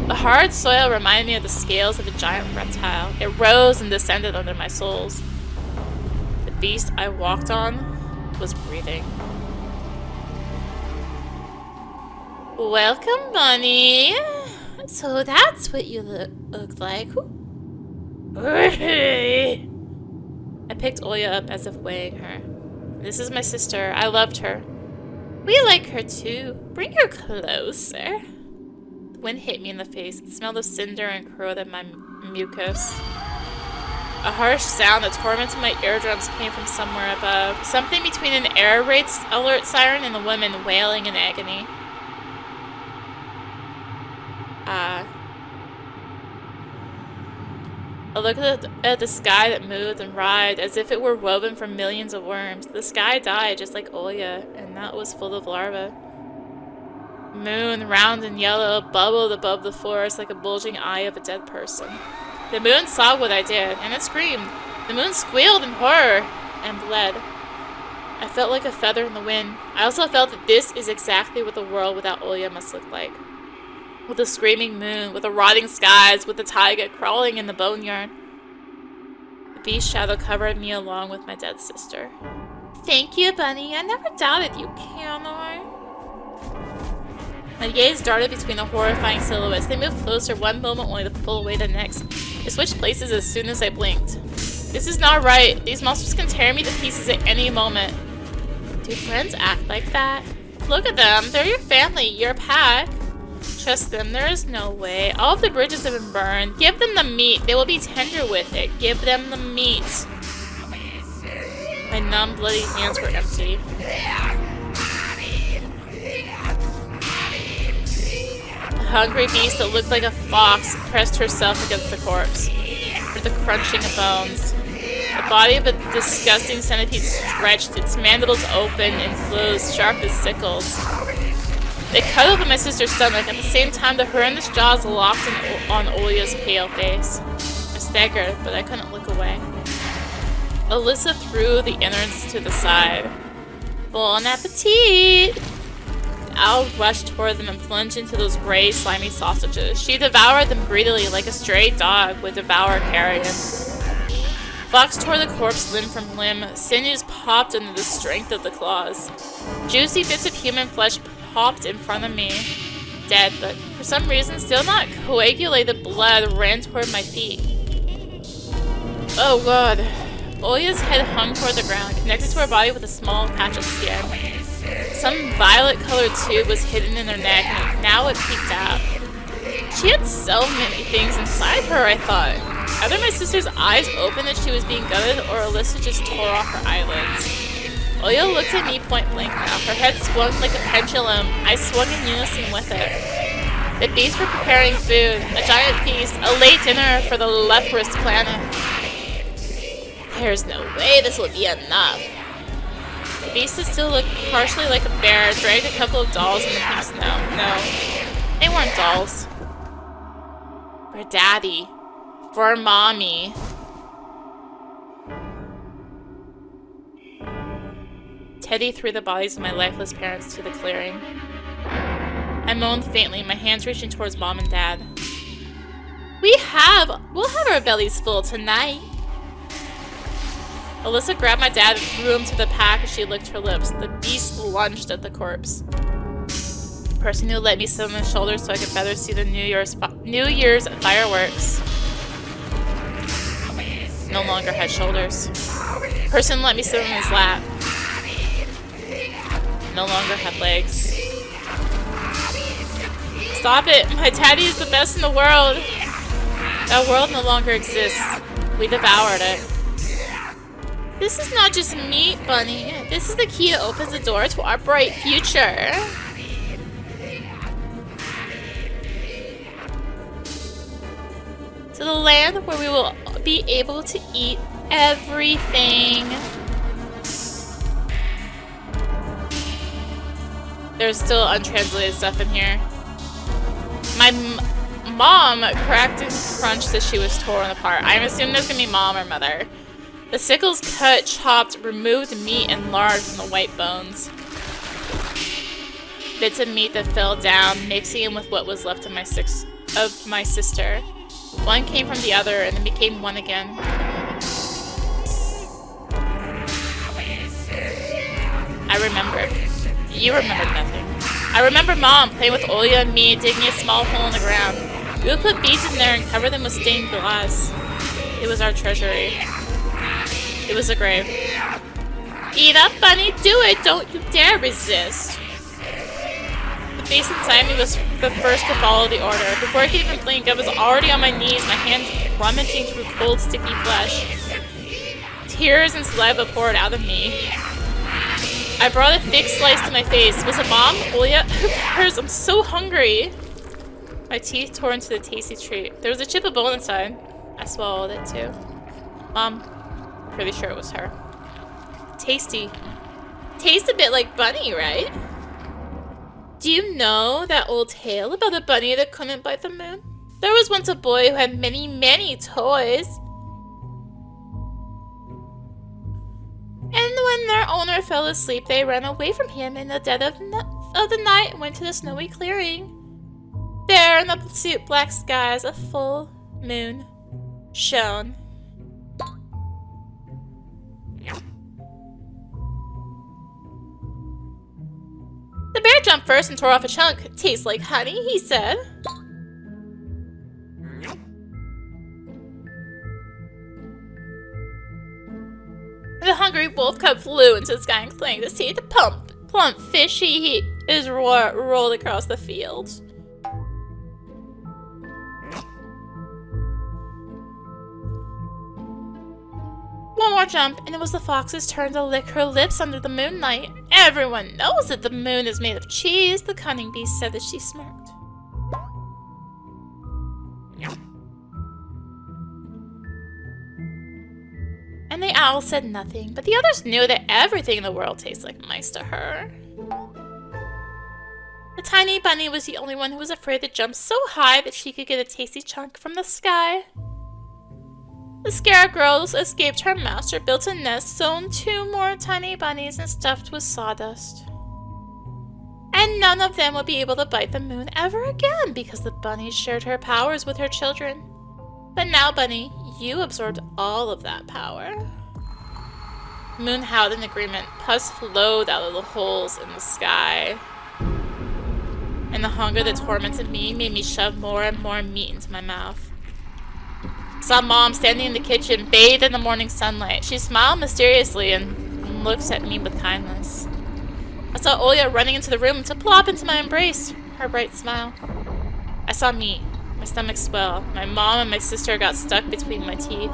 The hard soil reminded me of the scales of a giant reptile. It rose and descended under my soles. The beast I walked on was breathing. Welcome, Bunny! So that's what you look like. I picked Olya up as if weighing her. This is my sister. I loved her. We like her too. Bring her closer. The wind hit me in the face. It smelled of cinder and corroded my mucus. A harsh sound that tormented my eardrums came from somewhere above. Something between an air raid alert siren and a woman wailing in agony. I looked at the sky that moved and writhed as if it were woven from millions of worms. The sky died just like Olya, and that was full of larvae. Moon, round and yellow, bubbled above the forest like a bulging eye of a dead person. The moon saw what I did, and it screamed. The moon squealed in horror and bled. I felt like a feather in the wind. I also felt that this is exactly what the world without Olya must look like. With a screaming moon, with the rotting skies, with the taiga crawling in the boneyard. The beast shadow covered me along with my dead sister. Thank you, Bunny. I never doubted you, can I? My gaze darted between the horrifying silhouettes. They moved closer one moment only to pull away the next. They switched places as soon as I blinked. This is not right. These monsters can tear me to pieces at any moment. Do friends act like that? Look at them. They're your family, your pack. Trust them. There is no way. All of the bridges have been burned. Give them the meat. They will be tender with it. Give them the meat. My numb, bloody hands were empty. A hungry beast that looked like a fox pressed herself against the corpse, with the crunching of bones. The body of a disgusting centipede stretched, its mandibles open and closed, sharp as sickles. They cut open my sister's stomach. At the same time, the horrendous jaws locked on Olya's pale face. I staggered, but I couldn't look away. Alisa threw the innards to the side. Bon appetit! Al rushed toward them and plunged into those gray, slimy sausages. She devoured them greedily like a stray dog would devour carrion. Fox tore the corpse limb from limb. Sinews popped under the strength of the claws. Juicy bits of human flesh popped in front of me. Dead, but for some reason still not coagulated blood ran toward my feet. Oh god. Olya's head hung toward the ground, connected to her body with a small patch of skin. Some violet-colored tube was hidden in her neck, and now it peeked out. She had so many things inside her, I thought. Either my sister's eyes opened as she was being gutted, or Alisa just tore off her eyelids. Olya looked at me point blank now. Her head swung like a pendulum. I swung in unison with it. The beasts were preparing food, a giant feast, a late dinner for the leprous planet. There's no way this will be enough. The beast that still looked partially like a bear dragged a couple of dolls in the pink snow. No, they weren't dolls. For Daddy. For Mommy. Teddy threw the bodies of my lifeless parents to the clearing. I moaned faintly, my hands reaching towards Mom and Dad. We'll have our bellies full tonight. Alisa grabbed my dad and threw him to the pack as she licked her lips. The beast lunged at the corpse. The person who let me sit on his shoulder so I could better see the New Year's fireworks no longer had shoulders. The person let me sit on his lap no longer had legs. Stop it! My daddy is the best in the world! That world no longer exists. We devoured it. This is not just meat, Bunny. This is the key that opens the door to our bright future. To the land where we will be able to eat everything. There's still untranslated stuff in here. My mom cracked and crunched as she was torn apart. I'm assuming there's gonna be mom or mother. The sickles cut, chopped, removed meat and lard from the white bones. Bits of meat that fell down, mixing in with what was left of my sister. One came from the other and then became one again. I remembered. You remembered nothing. I remember Mom playing with Olya and me, digging a small hole in the ground. We would put beads in there and cover them with stained glass. It was our treasury. It was a grave. Eat up, Bunny! Do it! Don't you dare resist! The face inside me was the first to follow the order. Before I could even blink, I was already on my knees, my hands rummaging through cold, sticky flesh. Tears and saliva poured out of me. I brought a thick slice to my face. Was it Mom? Olya? Who cares? I'm so hungry. My teeth tore into the tasty treat. There was a chip of bone inside. I swallowed it too. Mom. Pretty sure it was her. Tasty. Tastes a bit like Bunny, right? Do you know that old tale about a bunny that couldn't bite the moon? There was once a boy who had many, many toys. And when their owner fell asleep, they ran away from him in the dead of the night and went to the snowy clearing. There in the black skies, a full moon shone. The bear jumped first and tore off a chunk. Tastes like honey, he said. The hungry wolf cub flew into the sky and clanged to see the plump fish he is rolled across the fields. One more jump, and it was the fox's turn to lick her lips under the moonlight. Everyone knows that the moon is made of cheese, the cunning beast said as she smirked. And the owl said nothing, but the others knew that everything in the world tastes like mice to her. The tiny bunny was the only one who was afraid to jump so high that she could get a tasty chunk from the sky. The scared girls escaped her master, built a nest, sewn 2 more tiny bunnies, and stuffed with sawdust. And none of them would be able to bite the moon ever again because the bunny shared her powers with her children. But now, Bunny, you absorbed all of that power. Moon howled in agreement. Pus flowed out of the holes in the sky. And the hunger that tormented me made me shove more and more meat into my mouth. I saw Mom standing in the kitchen, bathed in the morning sunlight. She smiled mysteriously and looked at me with kindness. I saw Olya running into the room to plop into my embrace, her bright smile. I saw meat, my stomach swell. My mom and my sister got stuck between my teeth.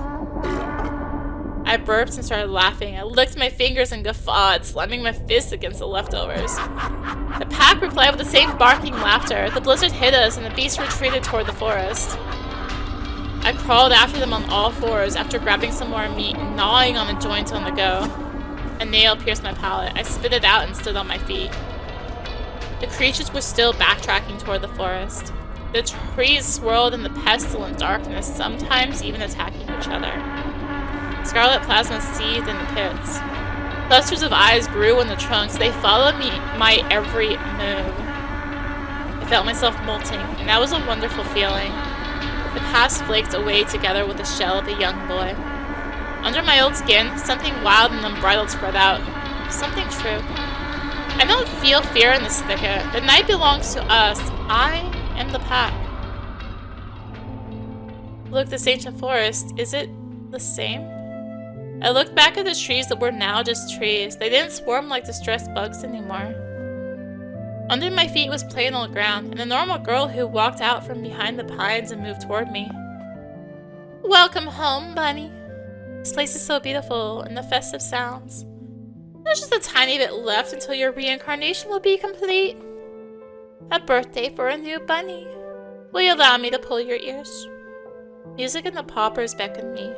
I burped and started laughing. I licked my fingers and guffawed, slamming my fists against the leftovers. The pack replied with the same barking laughter. The blizzard hit us and the beast retreated toward the forest. I crawled after them on all fours after grabbing some more meat and gnawing on a joint on the go. A nail pierced my palate. I spit it out and stood on my feet. The creatures were still backtracking toward the forest. The trees swirled in the pestilent darkness, sometimes even attacking each other. Scarlet plasma seethed in the pits. Clusters of eyes grew in the trunks. They followed my every move. I felt myself molting, and that was a wonderful feeling. The past flaked away together with the shell of a young boy. Under my old skin, something wild and unbridled spread out. Something true. I don't feel fear in this thicket. The night belongs to us. I am the pack. Look, this ancient forest. Is it the same? I looked back at the trees that were now just trees. They didn't swarm like distressed bugs anymore. Under my feet was plain old ground, and a normal girl who walked out from behind the pines and moved toward me. Welcome home, Bunny. This place is so beautiful, and the festive sounds. There's just a tiny bit left until your reincarnation will be complete. A birthday for a new bunny. Will you allow me to pull your ears? Music and the poppers beckoned me.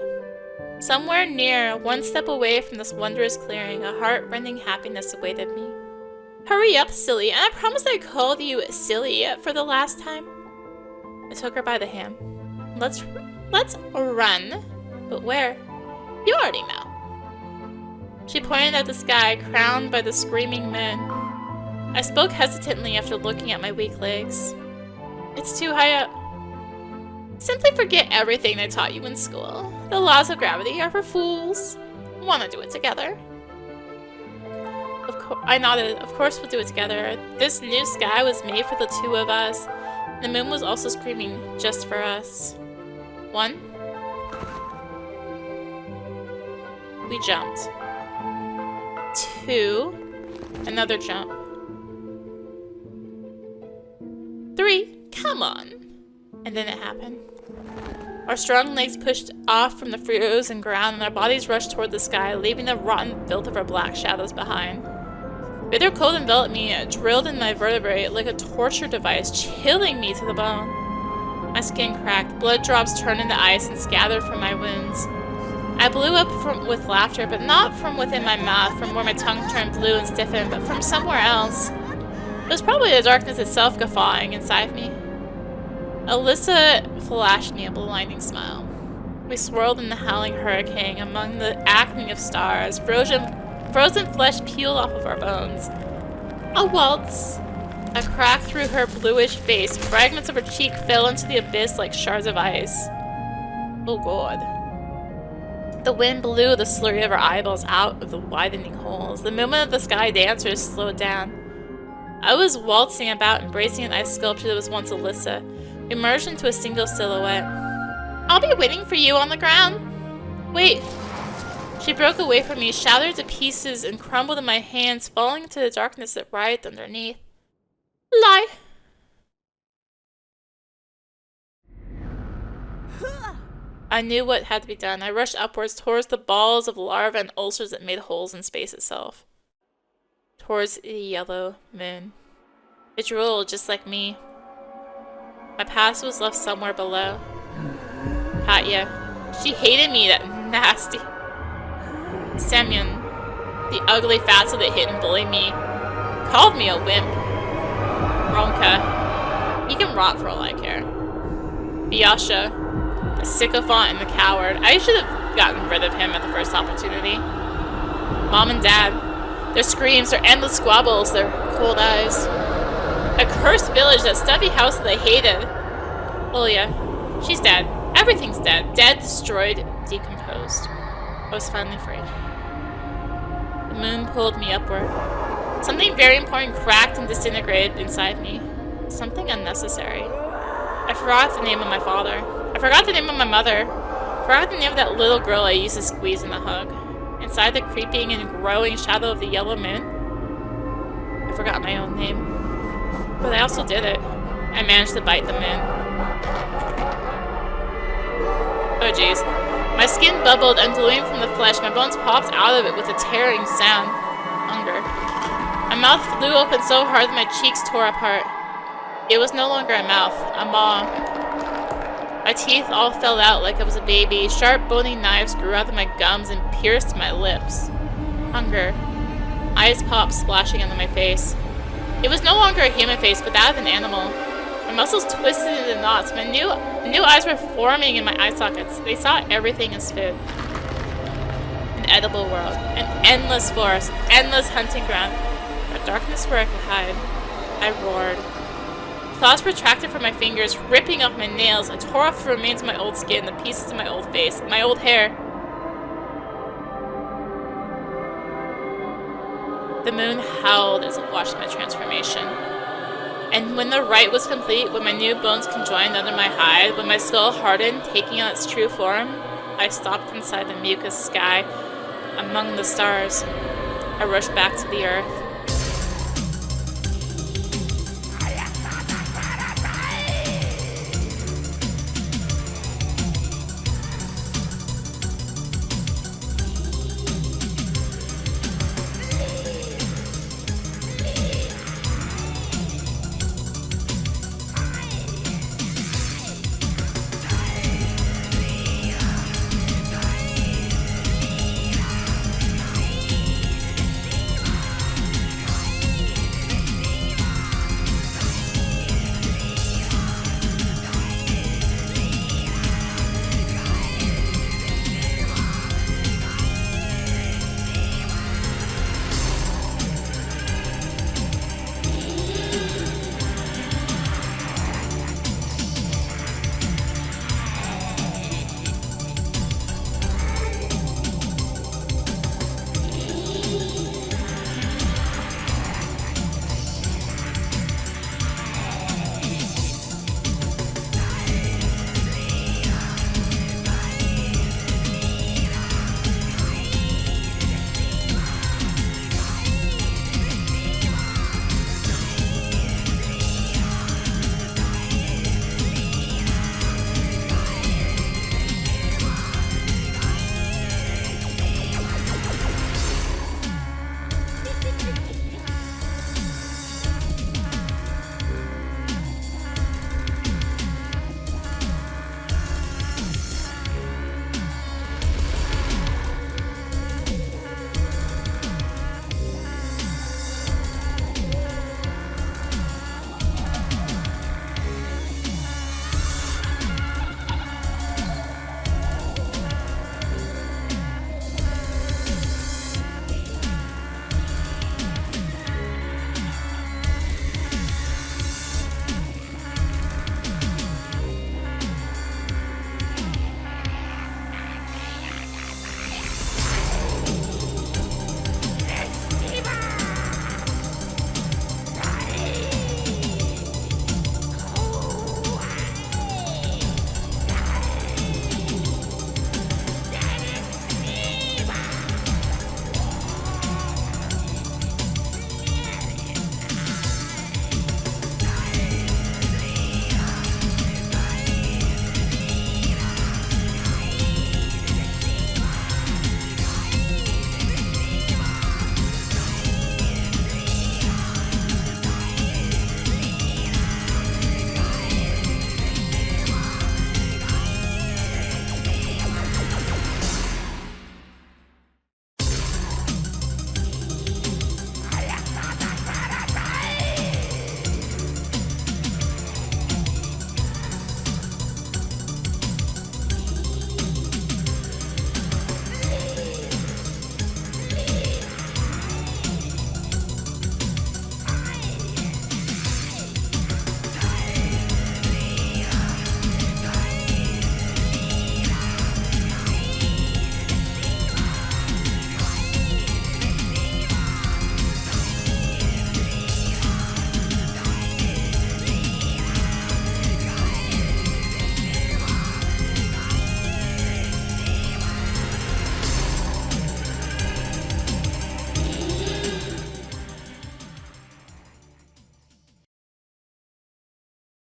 Somewhere near, one step away from this wondrous clearing, a heart-rending happiness awaited me. Hurry up, silly, and I promise I called you silly for the last time. I took her by the hand. Let's run. But where? You already know. She pointed at the sky, crowned by the screaming moon. I spoke hesitantly after looking at my weak legs. It's too high up. Simply forget everything they taught you in school. The laws of gravity are for fools. Wanna do it together? I nodded. Of course we'll do it together. This new sky was made for the two of us. The moon was also screaming just for us. 1. We jumped. 2. Another jump. 3. Come on. And then it happened. Our strong legs pushed off from the frozen ground, and our bodies rushed toward the sky, leaving the rotten filth of our black shadows behind. Bitter cold enveloped me, drilled in my vertebrae like a torture device, chilling me to the bone. My skin cracked, blood drops turned into ice and scattered from my wounds. I blew up with laughter, but not from within my mouth, from where my tongue turned blue and stiffened, but from somewhere else. It was probably the darkness itself guffawing inside me. Alisa flashed me a blinding smile. We swirled in the howling hurricane among the acme of stars. Frozen flesh peeled off of our bones. A waltz. A crack through her bluish face. Fragments of her cheek fell into the abyss like shards of ice. Oh god. The wind blew the slurry of her eyeballs out of the widening holes. The movement of the sky dancers slowed down. I was waltzing about, embracing an ice sculpture that was once Alisa. We merged into a single silhouette. I'll be waiting for you on the ground. Wait. She broke away from me, shattered to pieces, and crumbled in my hands, falling into the darkness that writhed underneath. Lie. I knew what had to be done. I rushed upwards towards the balls of larvae and ulcers that made holes in space itself. Towards the yellow moon. It drooled just like me. My past was left somewhere below. Katya. She hated me, that nasty. Semyon. The ugly fatso that hit and bullied me. Called me a wimp. Ronka. He can rot for all I care. Vyasha. A sycophant and a coward. I should have gotten rid of him at the first opportunity. Mom and Dad. Their screams, their endless squabbles, their cold eyes. A cursed village, that stuffy house that I hated. Ilya. She's dead. Everything's dead. Dead, destroyed, decomposed. I was finally free. The moon pulled me upward. Something very important cracked and disintegrated inside me. Something unnecessary. I forgot the name of my father. I forgot the name of my mother. I forgot the name of that little girl I used to squeeze in a hug. Inside the creeping and growing shadow of the yellow moon, I forgot my own name. But I also did it. I managed to bite the moon. Oh jeez. My skin bubbled, ungluing from the flesh. My bones popped out of it with a tearing sound. Hunger. My mouth flew open so hard that my cheeks tore apart. It was no longer a mouth, a maw. My teeth all fell out like I was a baby. Sharp, bony knives grew out of my gums and pierced my lips. Hunger. Eyes popped, splashing into my face. It was no longer a human face, but that of an animal. My muscles twisted into knots. My new eyes were forming in my eye sockets. They saw everything as food. An edible world. An endless forest. Endless hunting ground. A darkness where I could hide. I roared. Claws protracted from my fingers, ripping off my nails. I tore off the remains of my old skin, the pieces of my old face, my old hair. The moon howled as it watched my transformation. And when the rite was complete, when my new bones conjoined under my hide, when my skull hardened, taking on its true form, I stopped inside the mucus sky, among the stars. I rushed back to the earth.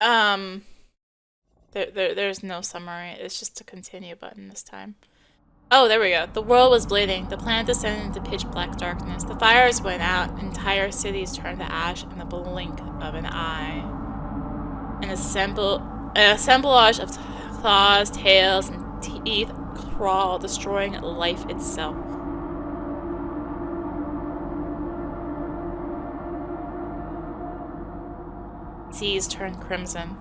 Um, there's no summary. It's just a continue button this time. Oh, there we go. The world was bleeding. The planet descended into pitch black darkness. The fires went out. Entire cities turned to ash in the blink of an eye. An assemblage of claws, tails, and teeth crawl, destroying life itself. Seas turn crimson.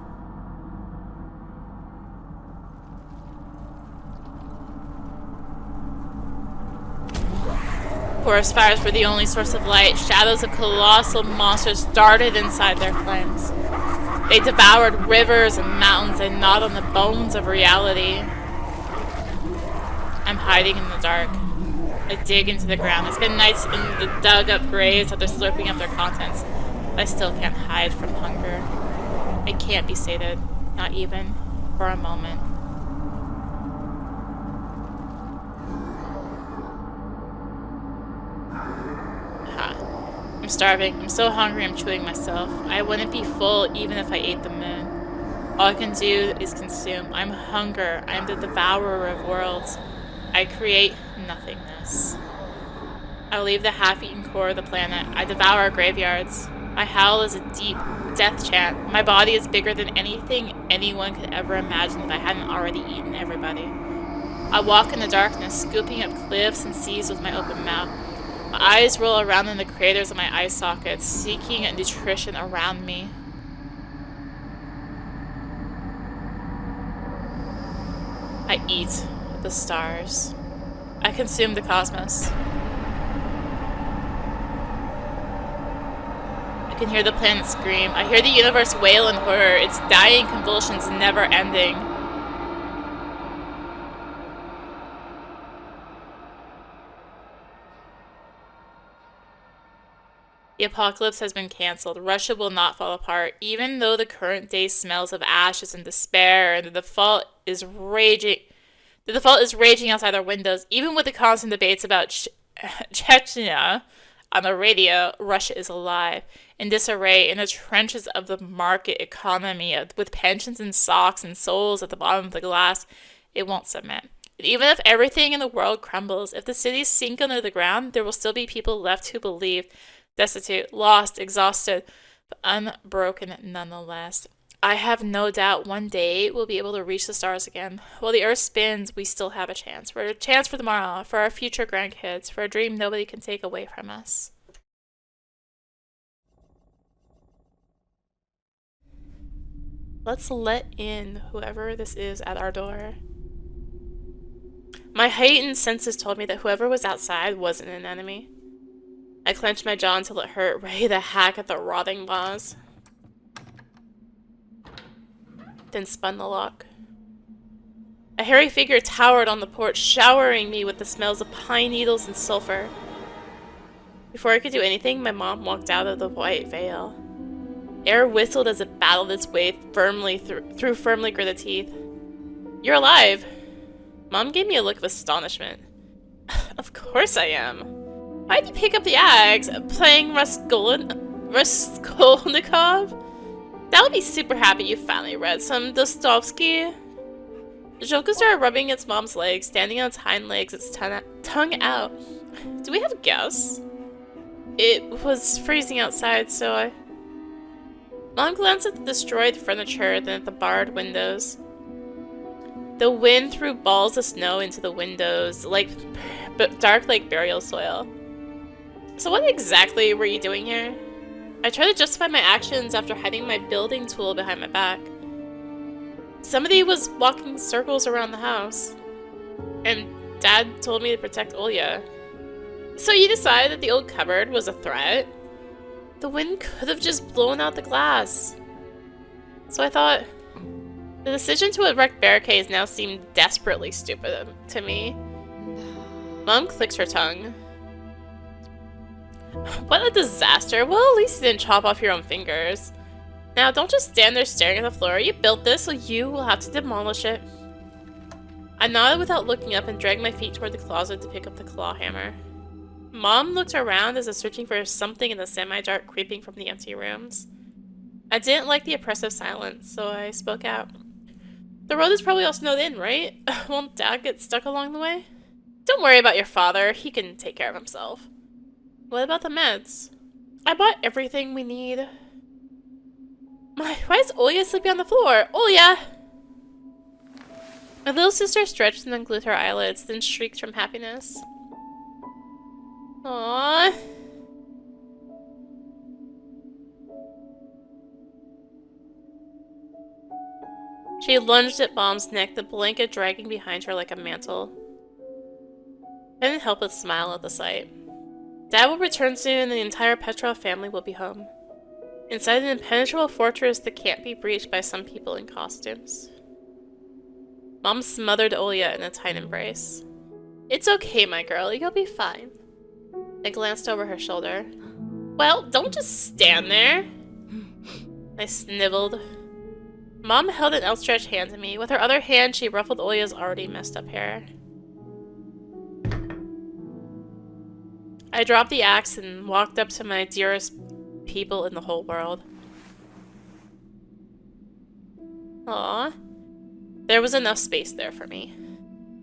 Forest fires were the only source of light. Shadows of colossal monsters darted inside their flames. They devoured rivers and mountains and gnawed on the bones of reality. I'm hiding in the dark. I dig into the ground. It's been nights in the dug-up graves after slurping up their contents. But I still can't hide from hunger. I can't be sated, not even for a moment. I'm starving. I'm so hungry I'm chewing myself. I wouldn't be full even if I ate the moon. All I can do is consume. I'm hunger. I'm the devourer of worlds. I create nothingness. I leave the half-eaten core of the planet. I devour graveyards. My howl is a deep death chant. My body is bigger than anything anyone could ever imagine if I hadn't already eaten everybody. I walk in the darkness, scooping up cliffs and seas with my open mouth. My eyes roll around in the craters of my eye sockets, seeking nutrition around me. I eat the stars. I consume the cosmos. I can hear the planet scream. I hear the universe wail in horror, its dying convulsions never ending. The apocalypse has been cancelled. Russia will not fall apart, even though the current day smells of ashes and despair, and the default is raging. The default is raging outside our windows. Even with the constant debates about Chechnya on the radio, Russia is alive, in disarray, in the trenches of the market economy, with pensions and stocks and souls at the bottom of the glass. It won't submit. And even if everything in the world crumbles, if the cities sink under the ground, there will still be people left who believe. Destitute, lost, exhausted, but unbroken nonetheless. I have no doubt one day we'll be able to reach the stars again. While the earth spins, we still have a chance. For a chance for tomorrow, for our future grandkids, for a dream nobody can take away from us. Let's let in whoever this is at our door. My heightened senses told me that whoever was outside wasn't an enemy. I clenched my jaw until it hurt, ready to hack at the rotting vase. Then spun the lock. A hairy figure towered on the porch, showering me with the smells of pine needles and sulfur. Before I could do anything, my mom walked out of the white veil. Air whistled as it battled its way firmly through firmly gritted teeth. "You're alive!" Mom gave me a look of astonishment. "Of course I am. Why'd you pick up the axe? Playing Raskolnikov? That would be super happy you finally read some Dostoevsky." Zhilka started rubbing its mom's legs, standing on its hind legs, its tongue out. "Do we have guests?" "It was freezing outside, so I..." Mom glanced at the destroyed furniture, then at the barred windows. The wind threw balls of snow into the windows, dark like burial soil. "So what exactly were you doing here?" I tried to justify my actions after hiding my building tool behind my back. "Somebody was walking circles around the house, and Dad told me to protect Olya." "So you decided that the old cupboard was a threat?" "The wind could have just blown out the glass. So I thought..." The decision to erect barricades now seemed desperately stupid to me. Mom clicked her tongue. "What a disaster. Well, at least you didn't chop off your own fingers. Now, don't just stand there staring at the floor. You built this, so you will have to demolish it." I nodded without looking up and dragged my feet toward the closet to pick up the claw hammer. Mom looked around as if searching for something in the semi-dark creeping from the empty rooms. I didn't like the oppressive silence, so I spoke out. "The road is probably all snowed in, right? Won't Dad get stuck along the way?" "Don't worry about your father. He can take care of himself." "What about the meds?" "I bought everything we need." Why is Olya sleeping on the floor? Olya! My little sister stretched and unglued her eyelids, then shrieked from happiness. Aww. She lunged at Mom's neck, the blanket dragging behind her like a mantle. I couldn't help but smile at the sight. Dad will return soon and the entire Petrov family will be home. Inside an impenetrable fortress that can't be breached by some people in costumes. Mom smothered Olya in a tight embrace. It's okay, my girl. You'll be fine. I glanced over her shoulder. Well, don't just stand there. I sniveled. Mom held an outstretched hand to me. With her other hand, she ruffled Olya's already messed up hair. I dropped the axe and walked up to my dearest people in the whole world. Aww. There was enough space there for me.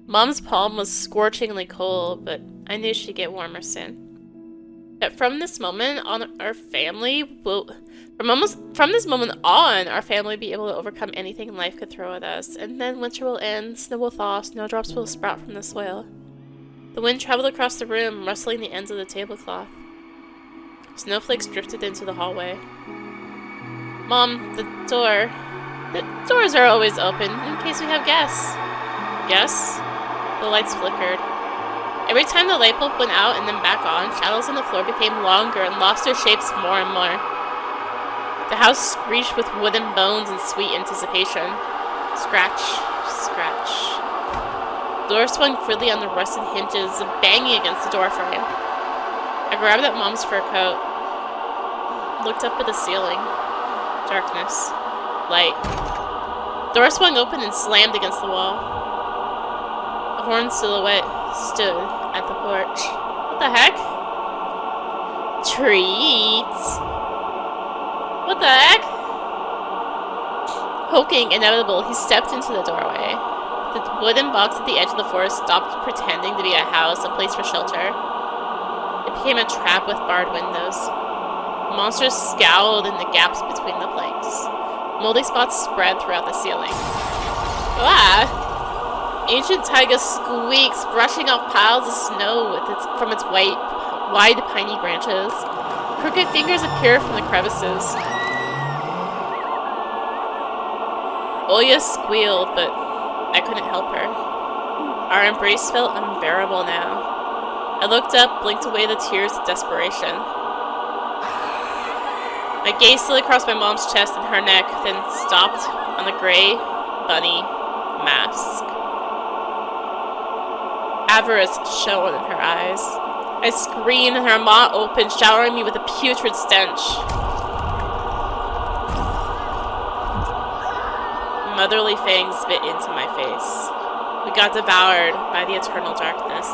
Mom's palm was scorchingly cold, but I knew she'd get warmer soon. But from this moment on, our family will... From this moment on, our family will be able to overcome anything life could throw at us. And then winter will end, snow will thaw, snowdrops will sprout from the soil. The wind traveled across the room, rustling the ends of the tablecloth. Snowflakes drifted into the hallway. Mom, the doors are always open, in case we have guests. Guests? The lights flickered. Every time the light bulb went out and then back on, shadows on the floor became longer and lost their shapes more and more. The house screeched with wooden bones in sweet anticipation. Scratch, scratch. The door swung freely on the rusted hinges, banging against the doorframe. I grabbed at Mom's fur coat, looked up at the ceiling. Darkness. Light. The door swung open and slammed against the wall. A horned silhouette stood at the porch. What the heck? Treats. What the heck? Hulking, inevitable, he stepped into the doorway. The wooden box at the edge of the forest stopped pretending to be a house, a place for shelter. It became a trap with barred windows. Monsters scowled in the gaps between the planks. Moldy spots spread throughout the ceiling. Ah! Ancient taiga squeaks, brushing off piles of snow from its wide piney branches. Crooked fingers appear from the crevices. Olya squealed, but I couldn't help her. Our embrace felt unbearable now. I looked up, blinked away the tears of desperation. My gaze slid across my mom's chest and her neck, then stopped on the gray, bunny mask. Avarice shone in her eyes. I screamed and her maw opened, showering me with a putrid stench. Motherly fangs bit into my face. We got devoured by the eternal darkness.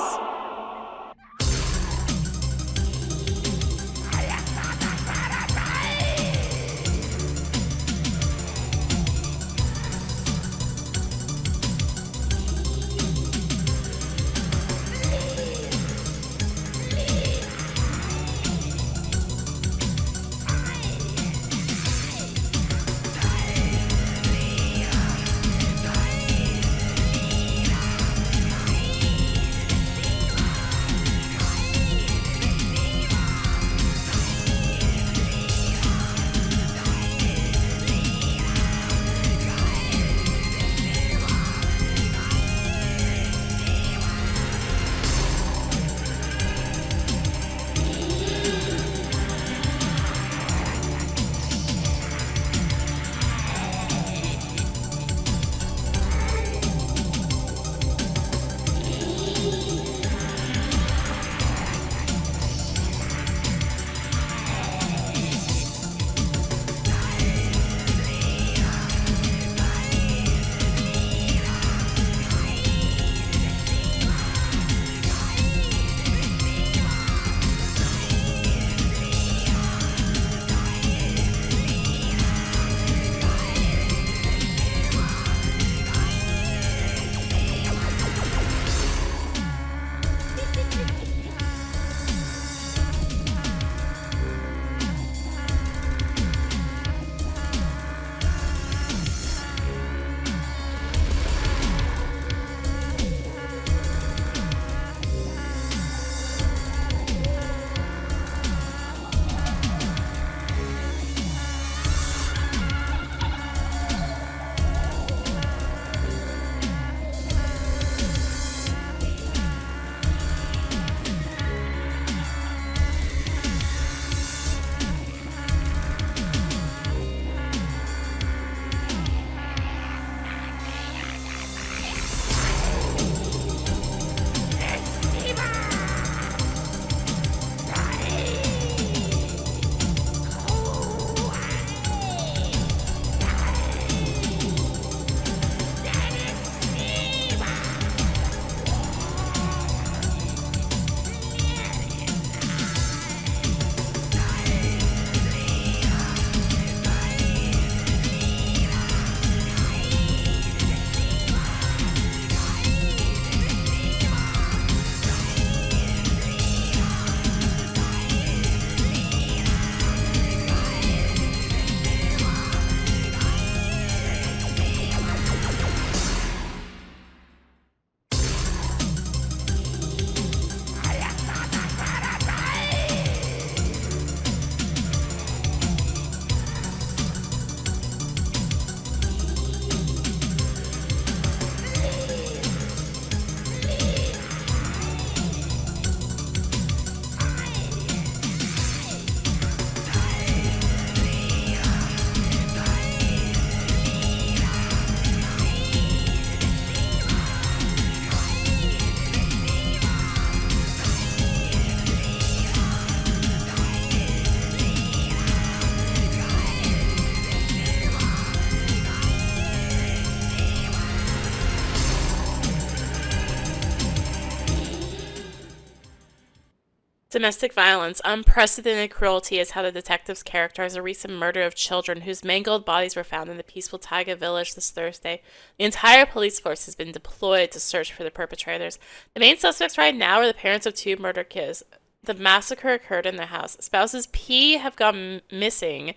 Domestic violence. Unprecedented cruelty is how the detectives characterize a recent murder of children whose mangled bodies were found in the peaceful Taiga village this Thursday. The entire police force has been deployed to search for the perpetrators. The main suspects right now are the parents of 2 murdered kids. The massacre occurred in their house. Spouses P have gone missing,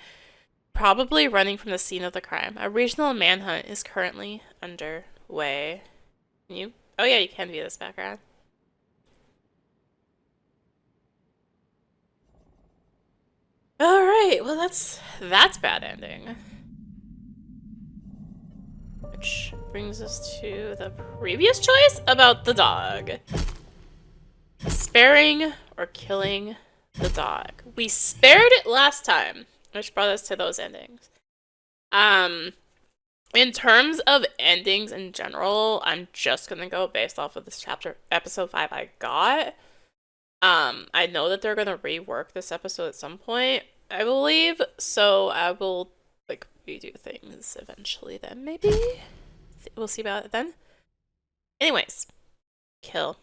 probably running from the scene of the crime. A regional manhunt is currently underway. You? Oh yeah, you can view this background. Alright, well that's bad ending. Which brings us to the previous choice about the dog. Sparing or killing the dog. We spared it last time, which brought us to those endings. In terms of endings in general, I'm just gonna go based off of this chapter, episode 5 I got. I know that they're gonna rework this episode at some point, I believe, so I will, like, redo things eventually then, maybe? We'll see about it then. Anyways, kill.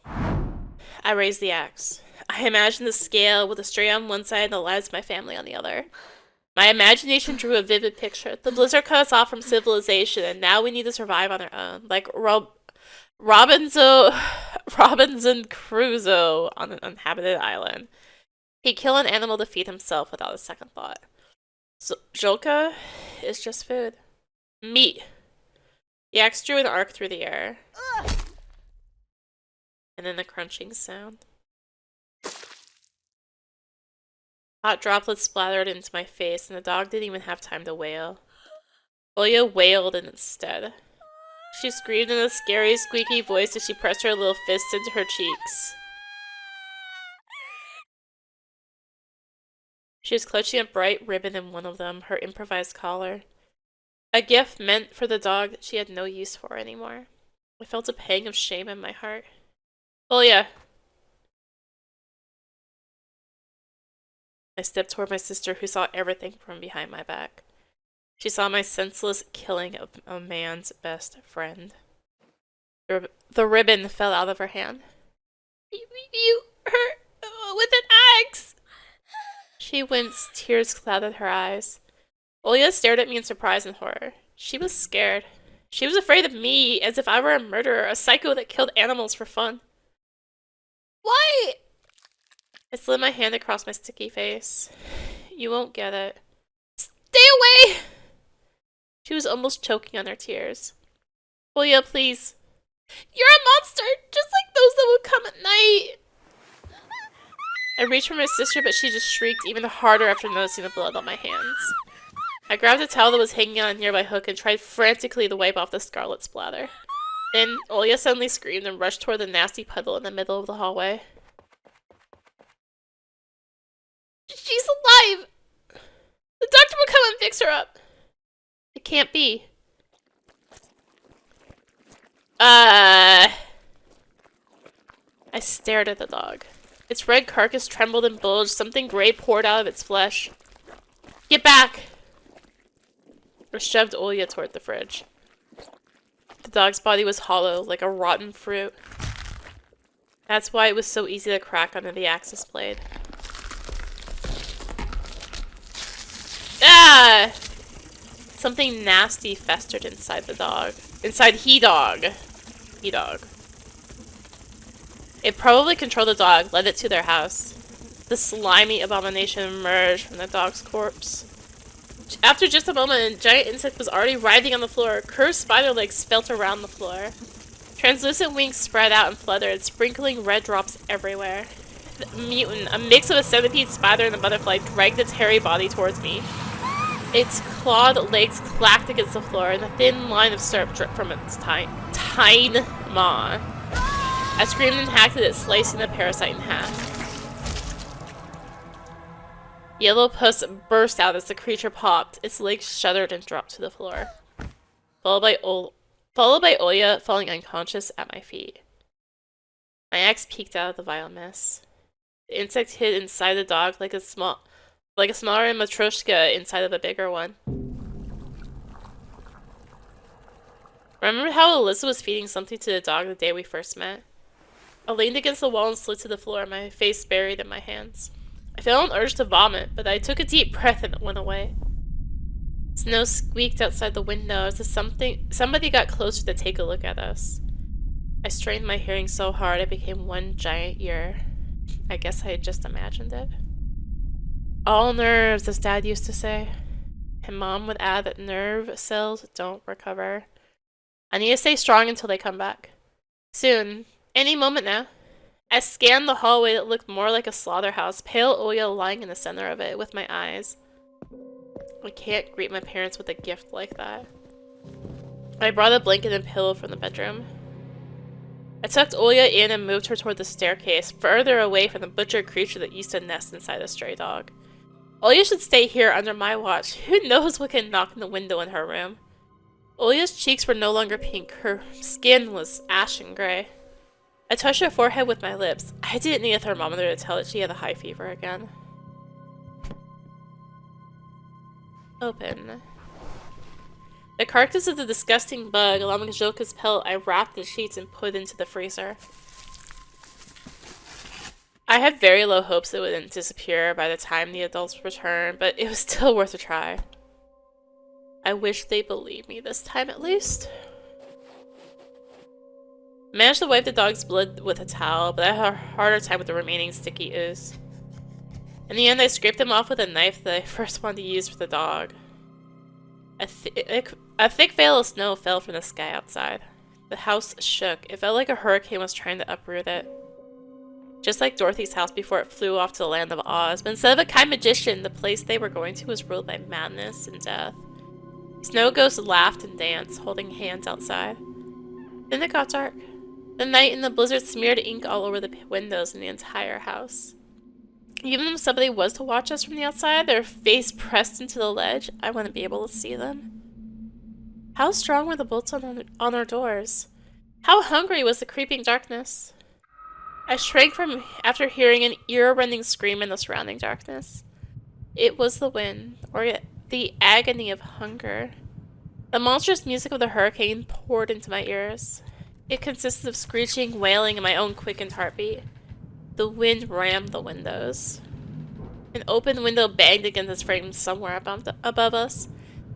I raise the axe. I imagine the scale with the stray on one side and the lives of my family on the other. My imagination drew a vivid picture. The blizzard cut us off from civilization, and now we need to survive on our own, like Robinson Crusoe on an uninhabited island. He'd kill an animal to feed himself without a second thought. Zholka is just food. Meat. The axe drew an arc through the air. And then the crunching sound. Hot droplets splattered into my face, and the dog didn't even have time to wail. Oya wailed instead. She screamed in a scary, squeaky voice as she pressed her little fists into her cheeks. She was clutching a bright ribbon in one of them, her improvised collar. A gift meant for the dog that she had no use for anymore. I felt a pang of shame in my heart. Oya! I stepped toward my sister, who saw everything from behind my back. She saw my senseless killing of a man's best friend. The ribbon fell out of her hand. You hurt with an axe! She winced, tears clouded her eyes. Oya stared at me in surprise and horror. She was scared. She was afraid of me, as if I were a murderer, a psycho that killed animals for fun. Why? I slid my hand across my sticky face. You won't get it. Stay away! She was almost choking on her tears. Oya, please. You're a monster, just like those that would come at night. I reached for my sister, but she just shrieked even harder after noticing the blood on my hands. I grabbed a towel that was hanging on a nearby hook and tried frantically to wipe off the scarlet splatter. Then, Oya suddenly screamed and rushed toward the nasty puddle in the middle of the hallway. She's alive! The doctor will come and fix her up! It can't be. I stared at the dog. Its red carcass trembled and bulged, something gray poured out of its flesh. Get back! I shoved Oya toward the fridge. The dog's body was hollow, like a rotten fruit. That's why it was so easy to crack under the axis blade. Ah! Something nasty festered inside the dog. Inside he-dog. He-dog. It probably controlled the dog, led it to their house. The slimy abomination emerged from the dog's corpse. After just a moment, a giant insect was already writhing on the floor. Curved spider legs felt around the floor. Translucent wings spread out and fluttered, sprinkling red drops everywhere. The mutant, a mix of a centipede, spider, and a butterfly, dragged its hairy body towards me. Its clawed legs clacked against the floor, and a thin line of syrup dripped from its tine maw. I screamed and hacked at it, slicing the parasite in half. Yellow pus burst out as the creature popped. Its legs shuddered and dropped to the floor, followed by Oya falling unconscious at my feet. My axe peeked out of the vile mess. The insect hid inside the dog like a smaller matryoshka inside of a bigger one. Remember how Alyssa was feeding something to the dog the day we first met? I leaned against the wall and slid to the floor, my face buried in my hands. I felt an urge to vomit, but I took a deep breath and it went away. Snow squeaked outside the window as if somebody got closer to take a look at us. I strained my hearing so hard it became one giant ear. I guess I had just imagined it. All nerves, as Dad used to say. And Mom would add that nerve cells don't recover. I need to stay strong until they come back. Soon. Any moment now. I scanned the hallway that looked more like a slaughterhouse, pale Oya lying in the center of it with my eyes. I can't greet my parents with a gift like that. I brought a blanket and pillow from the bedroom. I tucked Oya in and moved her toward the staircase, further away from the butchered creature that used to nest inside a stray dog. Oya should stay here under my watch. Who knows what can knock in the window in her room? Oya's cheeks were no longer pink. Her skin was ashen gray. I touched her forehead with my lips. I didn't need a thermometer to tell that she had a high fever again. Open. The carcass of the disgusting bug, along with Zhilka's pelt, I wrapped in sheets and put into the freezer. I had very low hopes it wouldn't disappear by the time the adults returned, but it was still worth a try. I wish they believed me this time at least. I managed to wipe the dog's blood with a towel, but I had a harder time with the remaining sticky ooze. In the end, I scraped him off with a knife that I first wanted to use for the dog. A thick veil of snow fell from the sky outside. The house shook. It felt like a hurricane was trying to uproot it. Just like Dorothy's house before it flew off to the land of Oz, but instead of a kind magician, the place they were going to was ruled by madness and death. Snow ghosts laughed and danced, holding hands outside. Then it got dark. The night and the blizzard smeared ink all over the windows in the entire house. Even if somebody was to watch us from the outside, their face pressed into the ledge, I wouldn't be able to see them. How strong were the bolts on our doors? How hungry was the creeping darkness? I shrank from after hearing an ear-rending scream in the surrounding darkness. It was the wind, or the agony of hunger. The monstrous music of the hurricane poured into my ears. It consisted of screeching, wailing, and my own quickened heartbeat. The wind rammed the windows. An open window banged against its frame somewhere above us,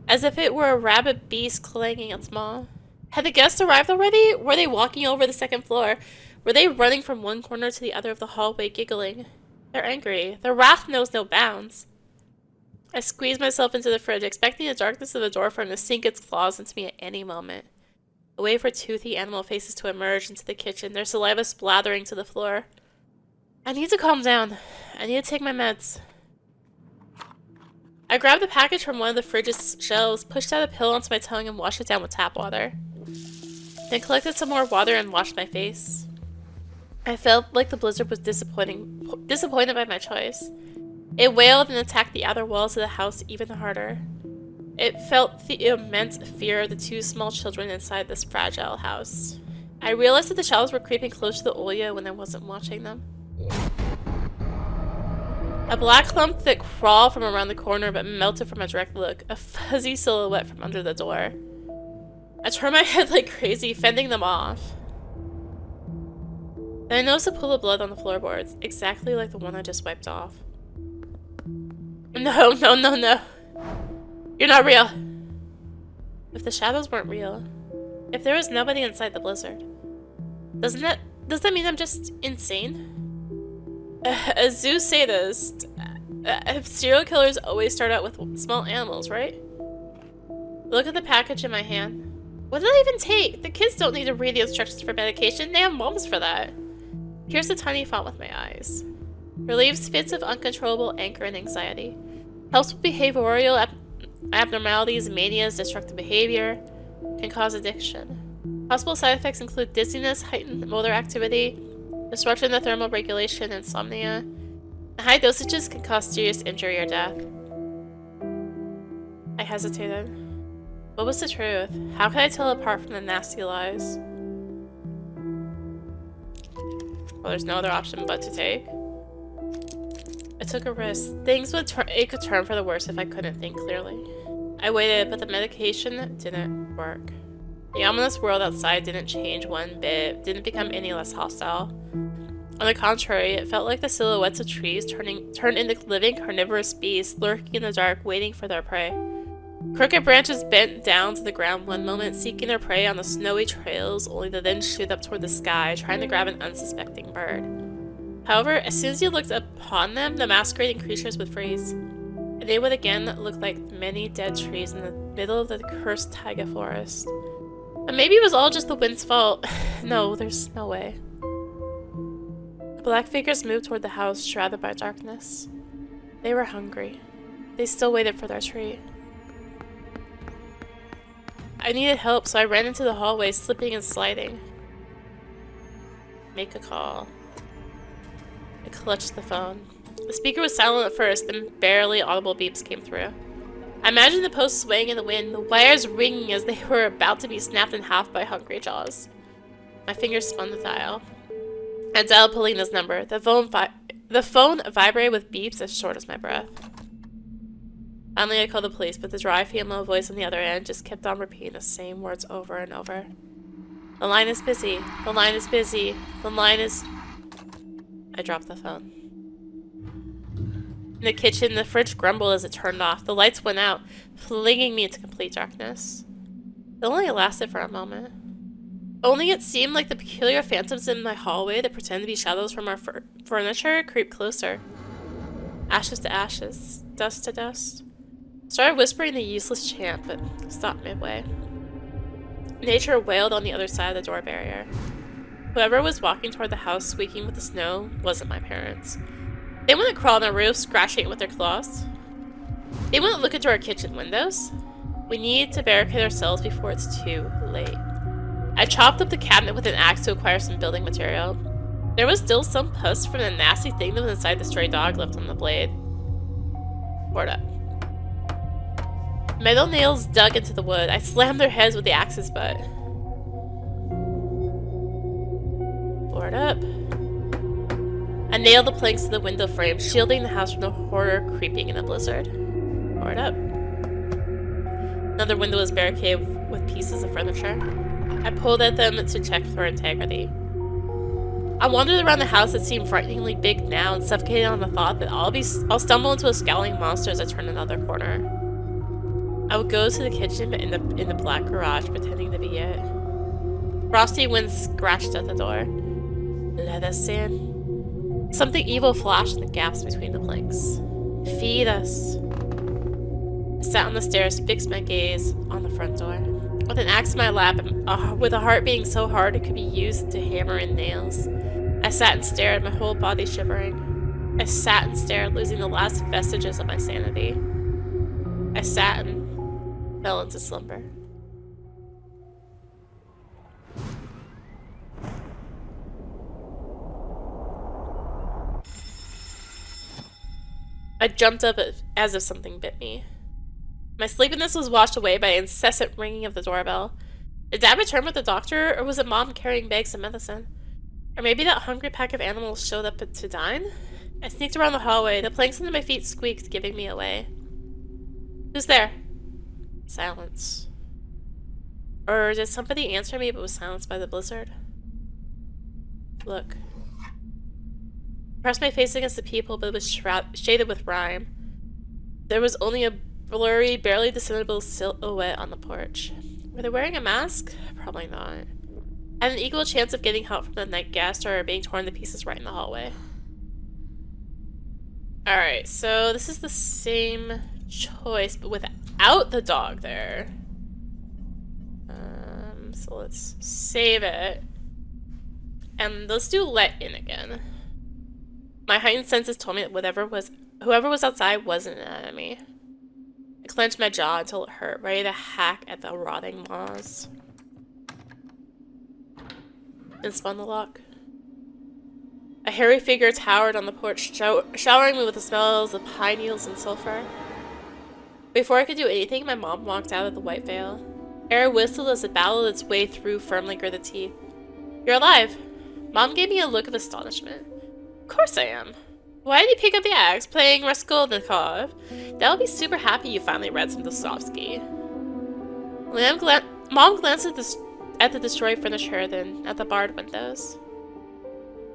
as if it were a rabid beast clanging its maw. Had the guests arrived already? Were they walking over the second floor? Were they running from one corner to the other of the hallway, giggling? They're angry. Their wrath knows no bounds. I squeezed myself into the fridge, expecting the darkness of the door frame to sink its claws into me at any moment. I waited for toothy animal faces to emerge into the kitchen, their saliva splattering to the floor. I need to calm down. I need to take my meds. I grabbed the package from one of the fridge's shelves, pushed out a pill onto my tongue, and washed it down with tap water. Then collected some more water and washed my face. I felt like the blizzard was disappointed by my choice. It wailed and attacked the outer walls of the house even harder. It felt the immense fear of the two small children inside this fragile house. I realized that the shadows were creeping close to the Oya when I wasn't watching them. A black clump that crawled from around the corner but melted from a direct look, a fuzzy silhouette from under the door. I turned my head like crazy, fending them off. Then I noticed a pool of blood on the floorboards, exactly like the one I just wiped off. No, no, no, no. You're not real. If the shadows weren't real, if there was nobody inside the blizzard, does that mean I'm just insane? A zoo sadist. Serial killers always start out with small animals, right? Look at the package in my hand. What did I even take? The kids don't need to read the instructions for medication. They have moms for that. Here's the tiny font with my eyes. Relieves fits of uncontrollable anger and anxiety. Helps with behavioral abnormalities, manias, destructive behavior. Can cause addiction. Possible side effects include dizziness, heightened motor activity, disruption of thermal regulation, insomnia. High dosages can cause serious injury or death. I hesitated. What was the truth? How could I tell apart from the nasty lies? Well, there's no other option but to take. I took a risk. It could turn for the worse if I couldn't think clearly. I waited, but the medication didn't work. The ominous world outside didn't change one bit, didn't become any less hostile. On the contrary, it felt like the silhouettes of trees turned into living carnivorous beasts lurking in the dark, waiting for their prey. Crooked branches bent down to the ground one moment, seeking their prey on the snowy trails, only to then shoot up toward the sky, trying to grab an unsuspecting bird. However, as soon as you looked upon them, the masquerading creatures would freeze. And they would again look like many dead trees in the middle of the cursed taiga forest. But maybe it was all just the wind's fault. No, there's no way. The black figures moved toward the house, shrouded by darkness. They were hungry. They still waited for their treat. I needed help, so I ran into the hallway, slipping and sliding. Make a call. I clutched the phone. The speaker was silent at first, then barely audible beeps came through. I imagined the post swaying in the wind, the wires ringing as they were about to be snapped in half by hungry jaws. My fingers spun the dial. I dialed Polina's number. The phone vibrated with beeps as short as my breath. Finally, I called the police, but the dry female voice on the other end just kept on repeating the same words over and over. The line is busy. The line is busy. The line is... I dropped the phone. In the kitchen, the fridge grumbled as it turned off. The lights went out, flinging me into complete darkness. It only lasted for a moment. Only it seemed like the peculiar phantoms in my hallway that pretended to be shadows from our furniture creeped closer. Ashes to ashes, dust to dust. Started whispering the useless chant, but stopped midway. Nature wailed on the other side of the door barrier. Whoever was walking toward the house, squeaking with the snow, wasn't my parents. They wouldn't crawl on the roof, scratching it with their claws. They wouldn't look into our kitchen windows. We need to barricade ourselves before it's too late. I chopped up the cabinet with an axe to acquire some building material. There was still some pus from the nasty thing that was inside the stray dog left on the blade. Board up. Metal nails dug into the wood. I slammed their heads with the axe's butt. Board up. I nailed the planks to the window frame, shielding the house from the horror creeping in the blizzard. Board up. Another window was barricaded with pieces of furniture. I pulled at them to check for integrity. I wandered around the house that seemed frighteningly big now and suffocated on the thought that I'll stumble into a scowling monster as I turn another corner. I would go to the kitchen in the black garage, pretending to be it. Frosty wind scratched at the door. Let us in. Something evil flashed in the gaps between the planks. Feed us. I sat on the stairs, fixed my gaze on the front door. With an axe in my lap, and with a heart beating so hard it could be used to hammer in nails, I sat and stared, my whole body shivering. I sat and stared, losing the last vestiges of my sanity. I sat and fell into slumber. I jumped up as if something bit me. My sleepiness was washed away by an incessant ringing of the doorbell. Did Dad return with the doctor, or was it Mom carrying bags of medicine? Or maybe that hungry pack of animals showed up to dine? I sneaked around the hallway. The planks under my feet squeaked, giving me away. Who's there? Silence. Or did somebody answer me but was silenced by the blizzard? Look. I pressed my face against the peephole, but it was shaded with rime. There was only a blurry, barely discernible silhouette on the porch. Were they wearing a mask? Probably not. I had an equal chance of getting help from the night guest or being torn to pieces right in the hallway. Alright, so this is the same choice, but without the dog there. So let's save it. And let's do let in again. My heightened senses told me that whoever was outside wasn't an enemy. I clenched my jaw until it hurt, ready to hack at the rotting moss. Then spun the lock. A hairy figure towered on the porch, showering me with the smells of pine needles and sulfur. Before I could do anything, my mom walked out of the white veil. Air whistled as it battled its way through firmly gritted teeth. You're alive! Mom gave me a look of astonishment. Of course I am. Why did you pick up the axe, playing Raskolnikov? That'll be super happy you finally read some Dostoevsky. Mom glanced at the destroyed furniture, then at the barred windows.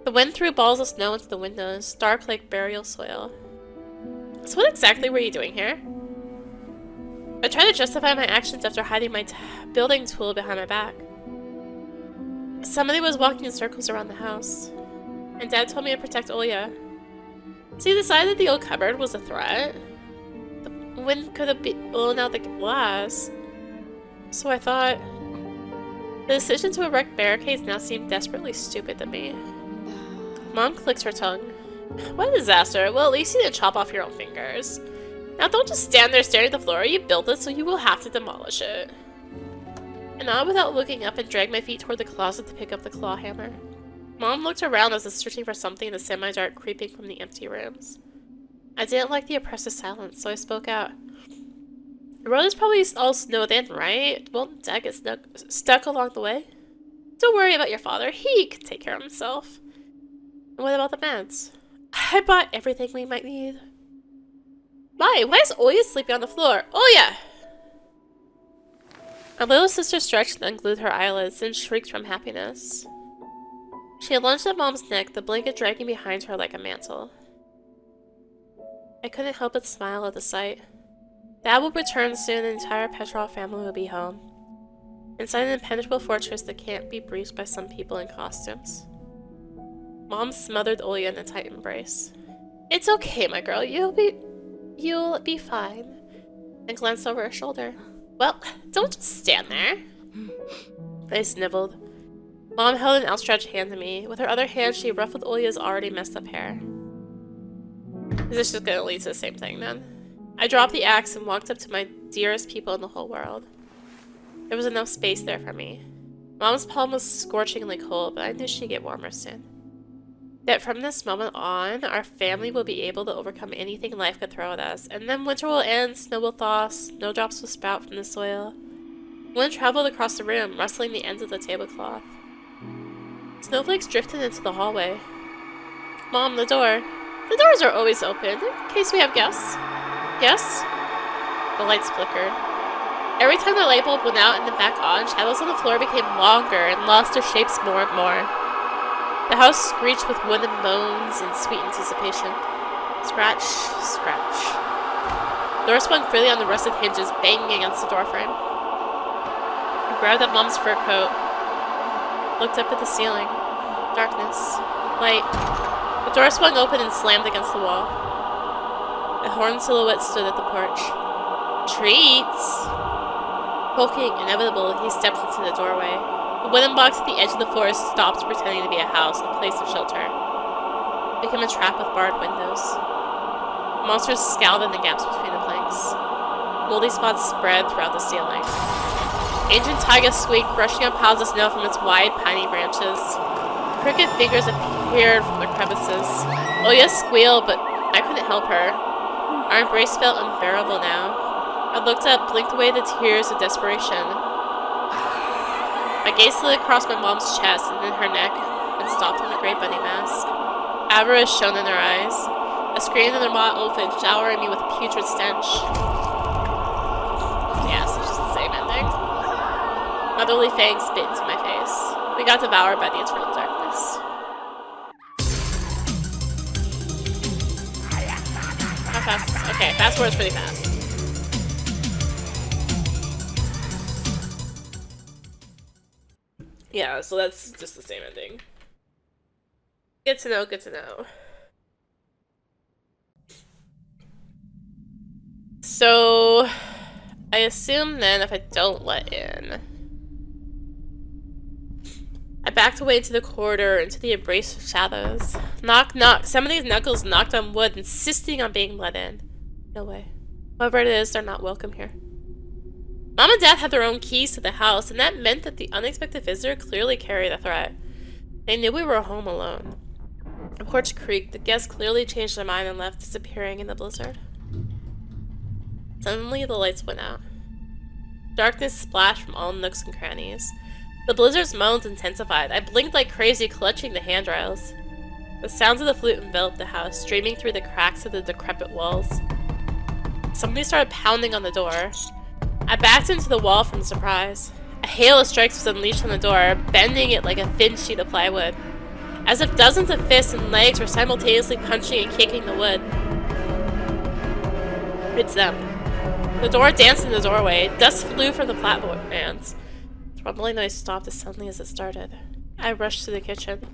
The wind threw balls of snow into the windows, dark like burial soil. So what exactly were you doing here? I tried to justify my actions after hiding my building tool behind my back. Somebody was walking in circles around the house, and Dad told me to protect Olya. So you decided the old cupboard was a threat? The wind could have blown out the glass. So I thought... The decision to erect barricades now seemed desperately stupid to me. Mom clicked her tongue. What a disaster. Well, at least you didn't chop off your own fingers. Now don't just stand there staring at the floor. You built it, so you will have to demolish it. And I, without looking up, and dragged my feet toward the closet to pick up the claw hammer. Mom looked around as if searching for something in the semi-dark creeping from the empty rooms. I didn't like the oppressive silence, so I spoke out. The road is probably all snowed in, right? Won't Dad get stuck along the way? Don't worry about your father. He can take care of himself. And what about the meds? I bought everything we might need. Why? Why is Olya sleeping on the floor? Olya! My little sister stretched and unglued her eyelids and shrieked from happiness. She had lunged at Mom's neck, the blanket dragging behind her like a mantle. I couldn't help but smile at the sight. Dad will return soon and the entire Petrov family will be home. Inside an impenetrable fortress that can't be breached by some people in costumes. Mom smothered Olya in a tight embrace. It's okay, my girl. You'll be fine. And glanced over her shoulder. Well, don't just stand there. I snivelled. Mom held an outstretched hand to me. With her other hand, she ruffled Olya's already messed up hair. Is this just gonna lead to the same thing, then? I dropped the axe and walked up to my dearest people in the whole world. There was enough space there for me. Mom's palm was scorchingly cold, but I knew she'd get warmer soon. That from this moment on, our family will be able to overcome anything life could throw at us, and then winter will end, snow will thaw, snowdrops will sprout from the soil. Wind traveled across the room, rustling the ends of the tablecloth. Snowflakes drifted into the hallway. Mom, the door. The doors are always open, in case we have guests. Guests? The lights flickered. Every time the light bulb went out and then back on, shadows on the floor became longer and lost their shapes more and more. The house screeched with wooden moans in sweet anticipation. Scratch, scratch. The door swung freely on the rusted hinges, banging against the doorframe. I grabbed up Mom's fur coat, looked up at the ceiling. Darkness. Light. The door swung open and slammed against the wall. A horned silhouette stood at the porch. Treats! Hulking, inevitable, he stepped into the doorway. The wooden box at the edge of the floor stopped pretending to be a house, a place of shelter. It became a trap with barred windows. Monsters scowled in the gaps between the planks. Moldy spots spread throughout the ceiling. Ancient taiga squeaked, brushing up piles of snow from its wide, piney branches. Crooked fingers appeared from the crevices. Olya squealed, but I couldn't help her. Our embrace felt unbearable now. I looked up, blinked away the tears of desperation. My gaze slid across my mom's chest and then her neck, and stopped on the gray bunny mask. Avarice shone in her eyes. I screamed and the raw opened, showering me with a putrid stench. Yes, it's just the same ending. Motherly fangs bit into my face. We got devoured by the eternal darkness. How fast? Okay, fast forward's pretty fast. Yeah, so that's just the same ending. Good to know, good to know. So, I assume then if I don't let in... I backed away into the corridor, into the embrace of shadows. Knock, knock. Somebody's knuckles knocked on wood, insisting on being let in. No way. Whoever it is, they're not welcome here. Mom and Dad had their own keys to the house, and that meant that the unexpected visitor clearly carried a threat. They knew we were home alone. The porch creaked. The guests clearly changed their mind and left, disappearing in the blizzard. Suddenly, the lights went out. Darkness splashed from all nooks and crannies. The blizzard's moans intensified. I blinked like crazy, clutching the handrails. The sounds of the flute enveloped the house, streaming through the cracks of the decrepit walls. Somebody started pounding on the door. I backed into the wall from surprise. A hail of strikes was unleashed on the door, bending it like a thin sheet of plywood. As if dozens of fists and legs were simultaneously punching and kicking the wood. It's them. The door danced in the doorway. Dust flew from the platforms. The rumbling noise stopped as suddenly as it started. I rushed to the kitchen.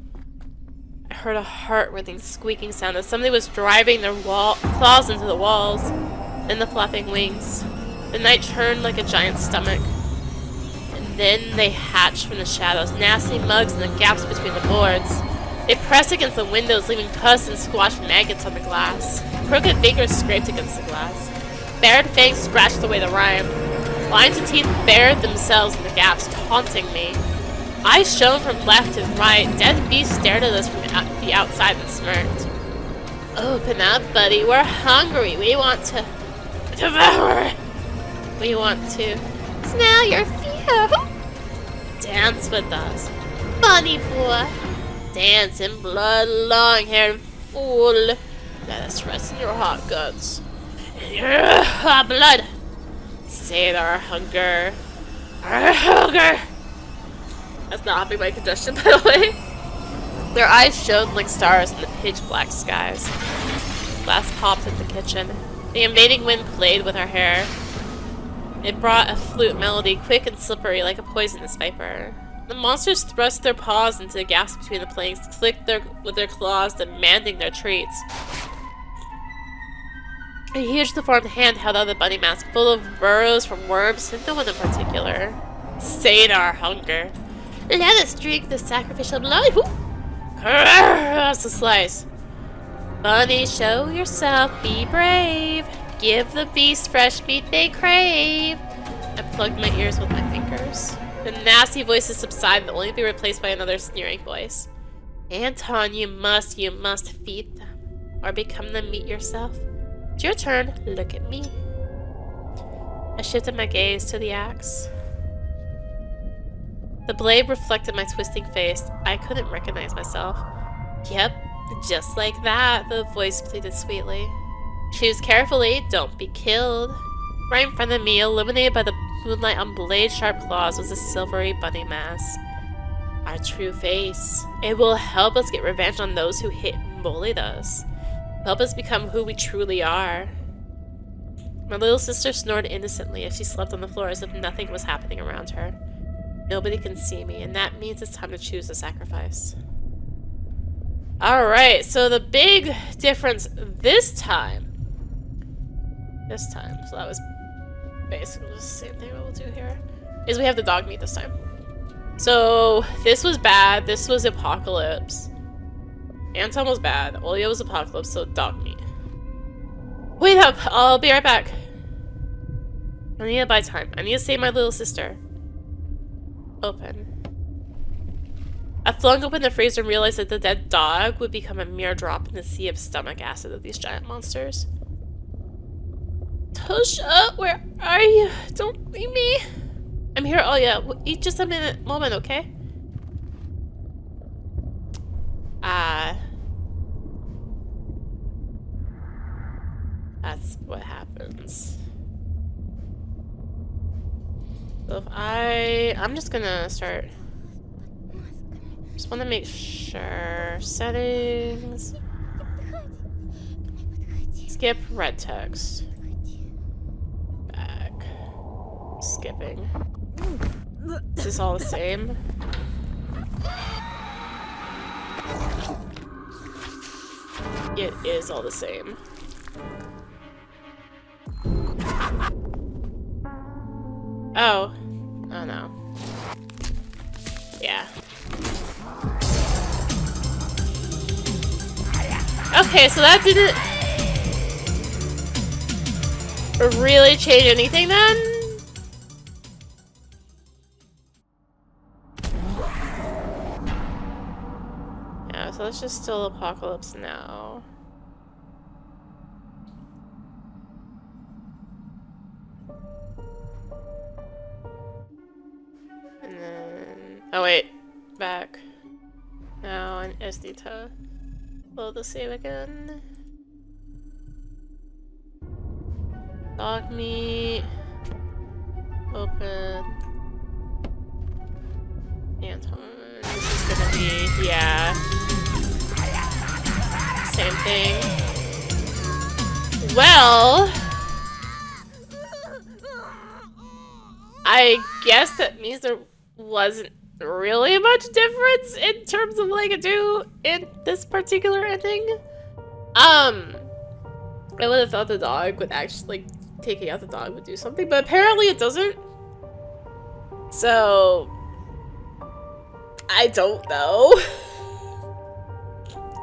I heard a heart-rending squeaking sound as somebody was driving their claws into the walls and the flapping wings. The night churned like a giant's stomach. And then they hatched from the shadows, nasty mugs in the gaps between the boards. They pressed against the windows, leaving pus and squashed maggots on the glass. Crooked fingers scraped against the glass. Bared fangs scratched away the rime. Lines of teeth bared themselves in the gaps, taunting me. Eyes shone from left and right. Dead beasts stared at us from the outside and smirked. Open up, buddy. We're hungry. We want to devour. We want to smell your fear. Dance with us, bunny boy. Dance in blood, long-haired fool. Let us rest in your hot guts. In your hot blood. Sate our hunger. Our hunger. That's not helping my congestion, by the way. Their eyes shone like stars in the pitch-black skies. Glass popped in the kitchen. The invading wind played with our hair. It brought a flute melody, quick and slippery like a poisonous viper. The monsters thrust their paws into the gaps between the planks, clicked with their claws, demanding their treats. A huge deformed hand held out the bunny mask, full of burrows from worms, and no one in particular. Sate our hunger. Let us drink the sacrificial blood. Across the slice. Bunny, show yourself, be brave. Give the beast fresh meat they crave. I plugged my ears with my fingers. The nasty voices subsided, only to be replaced by another sneering voice. Anton, you must feed them, or become the meat yourself. It's your turn. Look at me. I shifted my gaze to the axe. The blade reflected my twisting face. I couldn't recognize myself. Yep, just like that, the voice pleaded sweetly. Choose carefully, don't be killed. Right in front of me, illuminated by the moonlight on blade-sharp claws, was a silvery bunny mask. Our true face. It will help us get revenge on those who hit and bullied us. Help us become who we truly are. My little sister snored innocently as she slept on the floor as if nothing was happening around her. Nobody can see me, and that means it's time to choose a sacrifice. Alright, so the big difference this time, so that was basically the same thing we'll do here, is we have the dog meat this time. So, this was bad, this was Apocalypse. Anton was bad, Olio was Apocalypse, so dog meat. Wait up, I'll be right back. I need to buy time. I need to save my little sister. Open. I flung open the freezer and realized that the dead dog would become a mere drop in the sea of stomach acid of these giant monsters. Tosha, where are you? Don't leave me. I'm here, Olya. Eat just a moment, okay? That's what happens. So if I'm just gonna start. Just want to make sure. Settings. Skip red text. Back. Skipping. Is this all the same? It is all the same. Oh. Oh no. Yeah. Okay, so that didn't really change anything then? Yeah, so let's just still Apocalypse now. And then... oh wait. Back. Now and Esdita. Load the save again. Dog meat. Open. Anton. This is gonna be, yeah. Same thing. Well, I guess that means there wasn't really much difference in terms of what I could do in this particular ending. I would have thought the dog would actually, like, taking out the dog would do something, but apparently it doesn't. So, I don't know.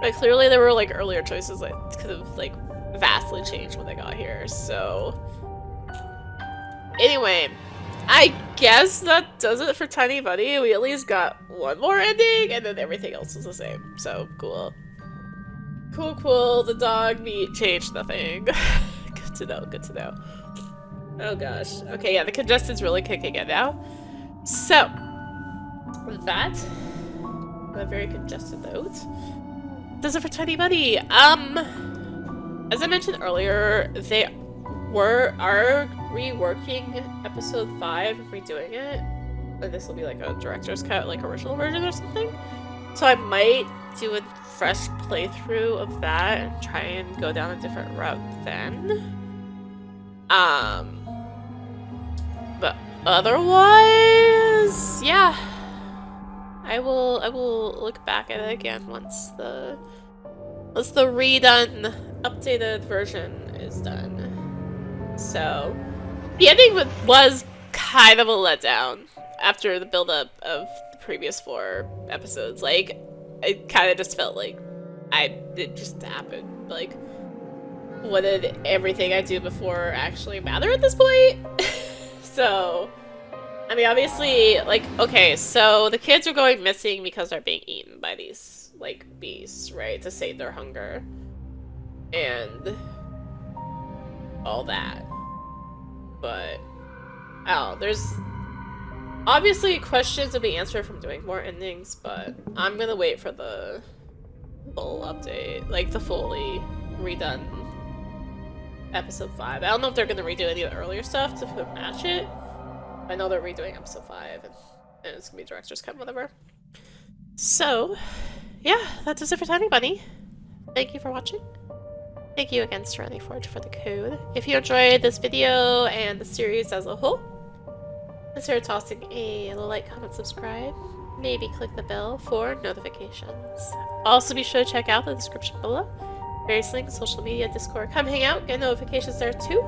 But clearly there were, like, earlier choices that could have, like, vastly changed when they got here, so... Anyway, I guess that does it for Tiny Bunny. We at least got one more ending, and then everything else is the same. So, cool. Cool, cool. The dog meat changed nothing. Good to know, good to know. Oh gosh. Okay, yeah, the congested's really kicking in now. So, with that, on a very congested note, does it for Tiny Bunny. As I mentioned earlier, they are reworking episode 5, redoing it. And this will be like a director's cut, like original version or something. So I might do a fresh playthrough of that and try and go down a different route then. But otherwise, yeah. I will look back at it again once the redone, updated version is done. So, the ending was kind of a letdown after the build-up of the previous 4 episodes. Like, it kind of just felt like it just happened. Like, what did everything I do before actually matter at this point? So, I mean, obviously, like, okay, so the kids are going missing because they're being eaten by these, like, beasts, right? To save their hunger. And all that. But, oh, there's obviously questions to be answered from doing more endings, but I'm gonna wait for the full update, like the fully redone episode 5. I don't know if they're gonna redo any of the earlier stuff to match it. I know they're redoing episode 5, and it's gonna be director's cut, whatever. So, yeah, that does it for Tiny Bunny. Thank you for watching. Thank you again, Serenity Forge, for the code. If you enjoyed this video and the series as a whole, consider tossing a like, comment, subscribe. Maybe click the bell for notifications. Also, be sure to check out the description below. Various links, social media, Discord. Come hang out, get notifications there too.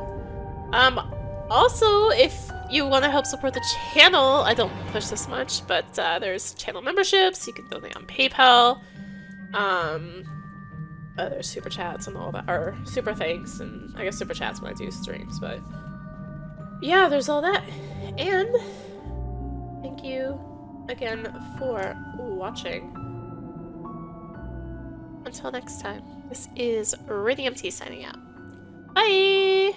Also, if you want to help support the channel, I don't push this much, but there's channel memberships. You can donate on PayPal. There's super chats and all that, or super thanks, and I guess super chats when I do streams, but yeah, there's all that. And thank you again for watching. Until next time, this is rinimt signing out. Bye!